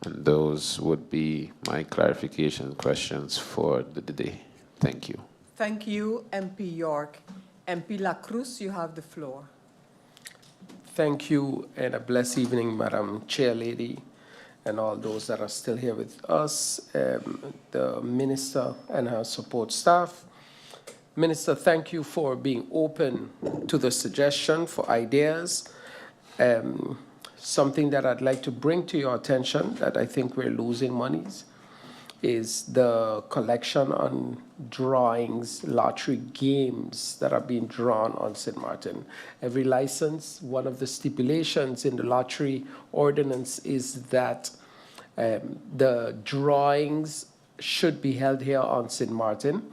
And those would be my clarification questions for the day. Thank you. Thank you, MP York. MP La Cruz, you have the floor. Thank you, and a blessed evening, Madam Chair Lady, and all those that are still here with us, the Minister and her support staff. Minister, thank you for being open to the suggestion for ideas. Something that I'd like to bring to your attention that I think we're losing monies is the collection on drawings, lottery games that are being drawn on St. Martin. Every license, one of the stipulations in the lottery ordinance is that the drawings should be held here on St. Martin.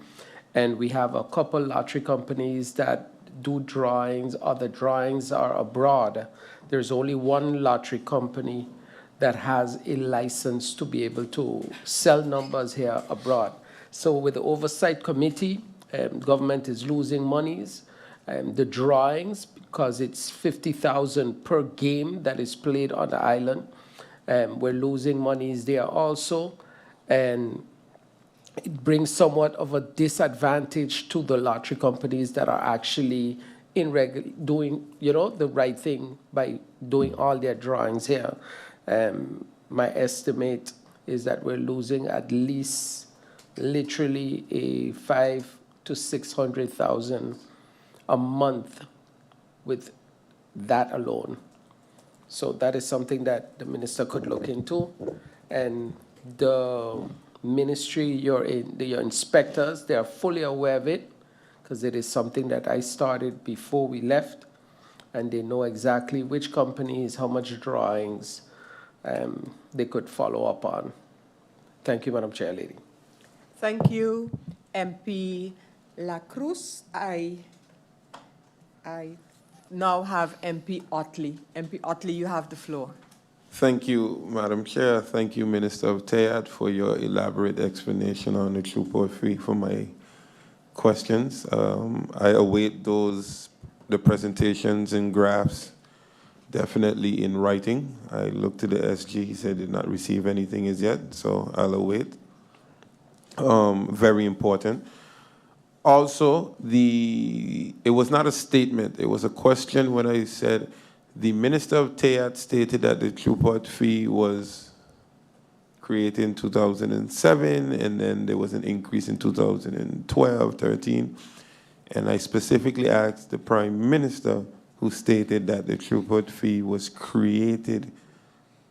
And we have a couple lottery companies that do drawings. Other drawings are abroad. There's only one lottery company that has a license to be able to sell numbers here abroad. So with the oversight committee, government is losing monies. The drawings, because it's 50,000 per game that is played on the island, we're losing monies there also. And it brings somewhat of a disadvantage to the lottery companies that are actually doing, the right thing by doing all their drawings here. My estimate is that we're losing at least literally a 500,000 to 600,000 a month with that alone. So that is something that the minister could look into, and the ministry, your inspectors, they are fully aware of it, because it is something that I started before we left, and they know exactly which companies, how much drawings they could follow up on. Thank you, Madam Chair Lady. Thank you, MP La Cruz. I now have MP Otley. MP Otley, you have the floor. Thank you, Madam Chair. Thank you, Minister of TEATT, for your elaborate explanation on the Trooport fee for my questions. I await the presentations and graphs definitely in writing. I looked to the SG, he said did not receive anything as yet, so I'll await. Very important. Also, it was not a statement, it was a question when I said, the Minister of TEATT stated that the Trooport fee was created in 2007, and then there was an increase in 2012, 13. And I specifically asked the Prime Minister, who stated that the Trooport fee was created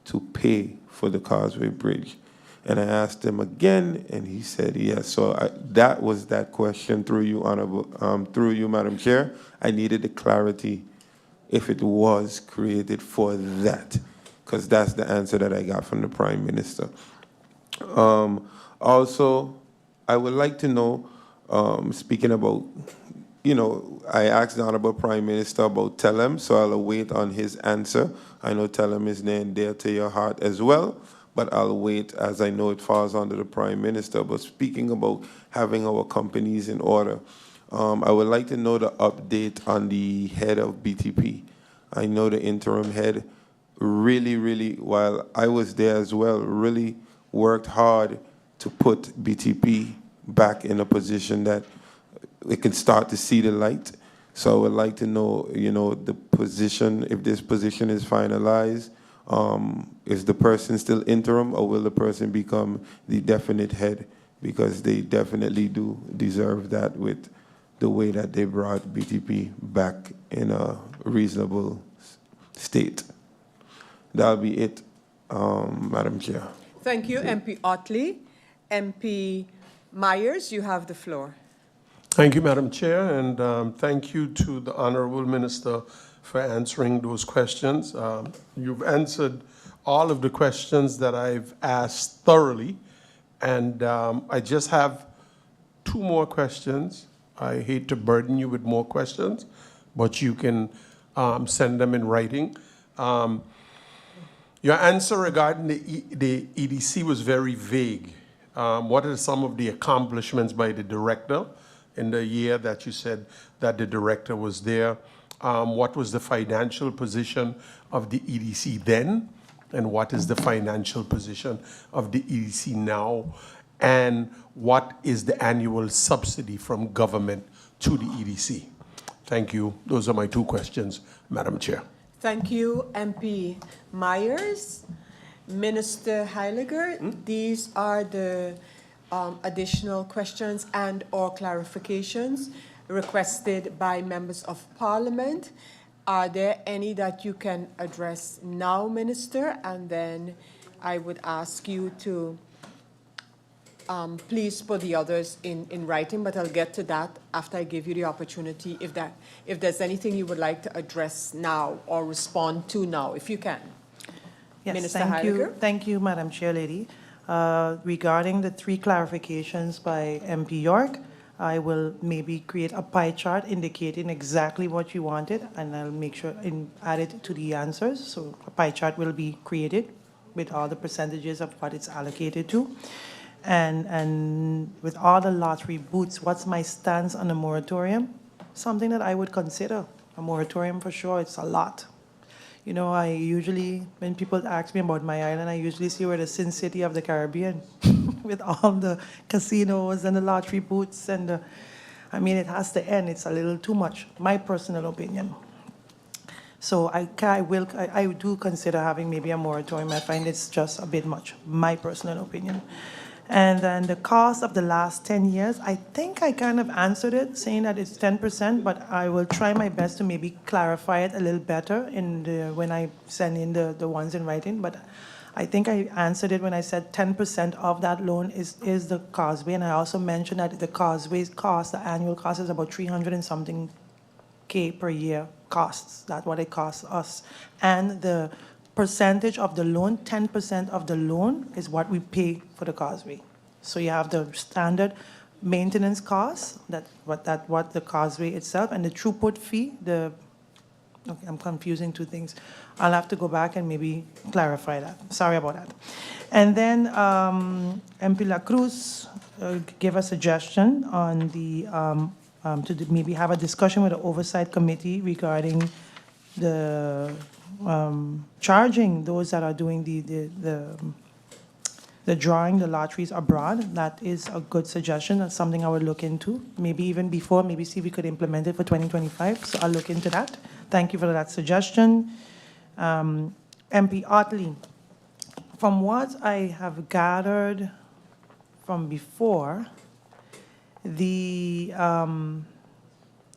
to pay for the Causeway Bridge. And I asked him again, and he said yes. So that was that question through you, Madam Chair. I needed the clarity if it was created for that, because that's the answer that I got from the Prime Minister. Also, I would like to know, speaking about, I asked the Honorable Prime Minister about Telem, so I'll wait on his answer. I know Telem is near and dear to your heart as well, but I'll wait, as I know it falls under the Prime Minister. But speaking about having our companies in order, I would like to know the update on the head of BTP. I know the interim head really, while I was there as well, really worked hard to put BTP back in a position that it can start to see the light. So I would like to know, the position, if this position is finalized, is the person still interim, or will the person become the definite head? Because they definitely do deserve that with the way that they brought BTP back in a reasonable state. That'll be it, Madam Chair. Thank you, MP Otley. MP Myers, you have the floor. Thank you, Madam Chair, and thank you to the Honorable Minister for answering those questions. You've answered all of the questions that I've asked thoroughly, and I just have two more questions. I hate to burden you with more questions, but you can send them in writing. Your answer regarding the EDC was very vague. What are some of the accomplishments by the director in the year that you said that the director was there? What was the financial position of the EDC then? and what is the financial position of the EDC now, and what is the annual subsidy from government to the EDC? Thank you. Those are my two questions, Madam Chair. Thank you, MP Myers. Minister Heiliger, these are the additional questions and or clarifications requested by members of Parliament. Are there any that you can address now, Minister? And then I would ask you to please put the others in writing, but I'll get to that after I give you the opportunity, if there's anything you would like to address now or respond to now, if you can. Yes, Minister thank you. Heiliger. Thank you, Madam Chair Lady. Regarding the 3 clarifications by MP York, I will maybe create a pie chart indicating exactly what you wanted, and I'll make sure and add it to the answers. So a pie chart will be created with all the percentages of what it's allocated to. And with all the lottery booths, what's my stance on a moratorium? Something that I would consider. A moratorium for sure, it's a lot. You know, I usually, when people ask me about my island, I usually say we're the Sin City of the Caribbean with all the casinos and the lottery booths and the, I mean, it has to end. It's a little too much, my personal opinion. So I do consider having maybe a moratorium. I find it's just a bit much, my personal opinion. And then the cost of the last 10 years, I think I kind of answered it, saying that it's 10%, but I will try my best to maybe clarify it a little better when I send in the ones in writing. But I think I answered it when I said 10% of that loan is the causeway. And I also mentioned that the causeway's cost, the annual cost is about 300 and something K per year costs. That's what it costs us. And the percentage of the loan, 10% of the loan is what we pay for the causeway. So you have the standard maintenance costs, what the causeway itself, and the throughput fee, okay, I'm confusing two things. I'll have to go back and maybe clarify that. Sorry about that. And then MP La Cruz gave a suggestion on the, maybe have a discussion with the Oversight Committee regarding the charging those that are doing the drawing, the lotteries abroad. That is a good suggestion. That's something I would look into. Maybe even before, maybe see if we could implement it for 2025. So I'll look into that. Thank you for that suggestion. MP Otley, from what I have gathered from before, the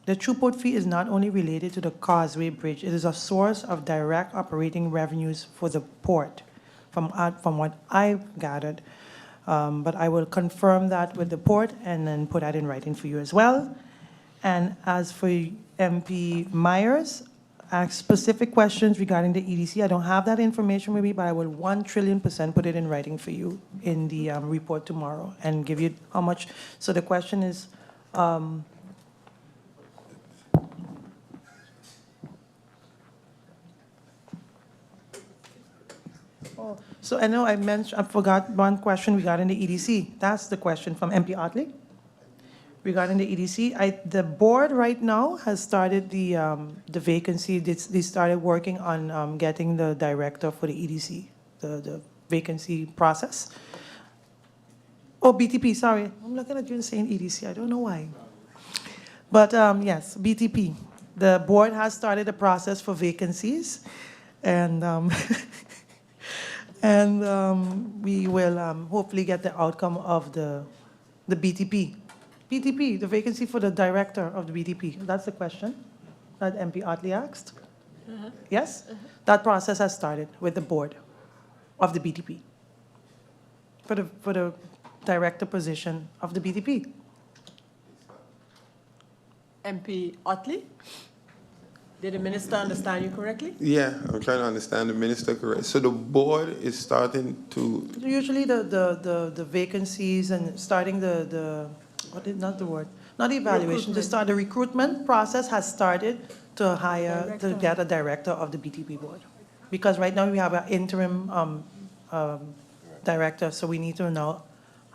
throughput fee is not only related to the causeway bridge, it is a source of direct operating revenues for the port, from what I've gathered. But I will confirm that with the port and then put that in writing for you as well. And as for MP Myers, ask specific questions regarding the EDC. I don't have that information with me, but I will 1,000,000,000% put it in writing for you in the report tomorrow and give you how much. So the question is, so I know I forgot one question regarding the EDC. That's the question from MP Otley. Regarding the EDC, the board right now has started the vacancy. They started working on getting the director for the EDC, the vacancy process. Oh, BTP, sorry. I'm looking at you and saying EDC. I don't know why. But yes, BTP. The board has started the process for vacancies. And we will hopefully get the outcome of the BTP. BTP, the vacancy for the director of the BTP. That's the question that MP Otley asked. Yes? That process has started with the board of the BTP for the director position of the BTP. MP Otley? Did the minister understand you correctly? Yeah, I'm trying to understand the minister correct. So the board is starting to... Usually the vacancies and starting not evaluation, to start the recruitment process has started to hire, to get a director of the BTP board. Because right now we have an interim director, so we need to now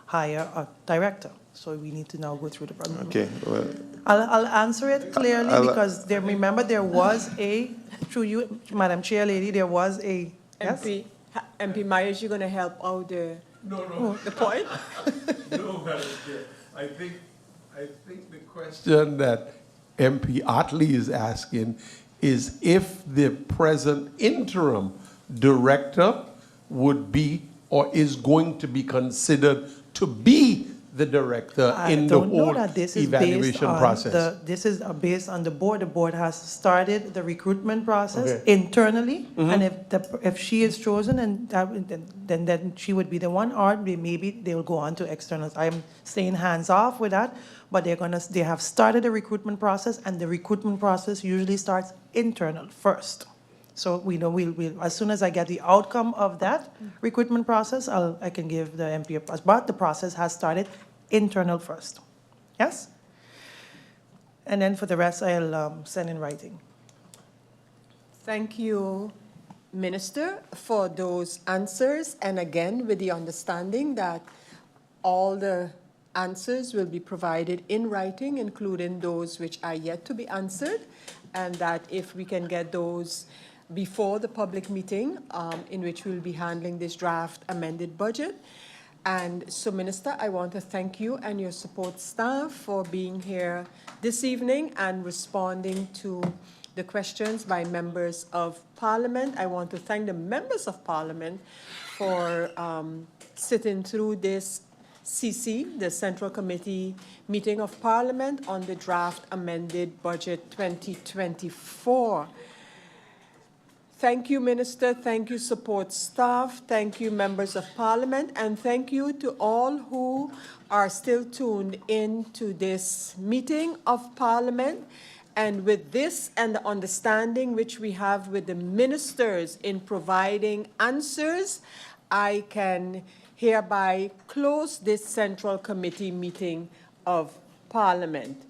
hire a director. So we need to now go through the process. Okay, well... I'll answer it clearly because remember there was through you, Madam Chair Lady, there was a... MP MP Myers, you're going to help out the point? No, Madam Chair. I think the question that MP Otley is asking is if the present interim director would be or is going to be considered to be the director in the whole evaluation process. This is based on the board. The board has started the recruitment process Okay. internally, and if she is chosen, and then she would be the one, or maybe they will go on to externals. I'm staying hands off with that, but they have started the recruitment process, and the recruitment process usually starts internal first. So we know we'll as soon as I get the outcome of that recruitment process, I can give the MP a pass. But the process has started internal first. Yes? And then for the rest, I'll send in writing. Thank you, Minister, for those answers. And again, with the understanding that all the answers will be provided in writing, including those which are yet to be answered, and that if we can get those before the public meeting in which we'll be handling this draft amended budget. And so, Minister, I want to thank you and your support staff for being here this evening and responding to the questions by members of Parliament. I want to thank the members of Parliament for sitting through this CC, the Central Committee meeting of Parliament on the draft amended budget 2024. Thank you, Minister. Thank you, support staff. Thank you, members of Parliament. And thank you to all who are still tuned in to this meeting of Parliament. And with this and the understanding which we have with the ministers in providing answers, I can hereby close this Central Committee meeting of Parliament.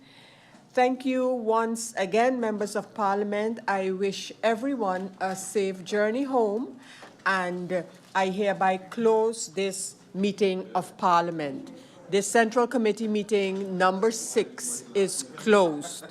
Thank you once again, members of Parliament. I wish everyone a safe journey home, and I hereby close this meeting of Parliament. This Central Committee meeting number 6 is closed.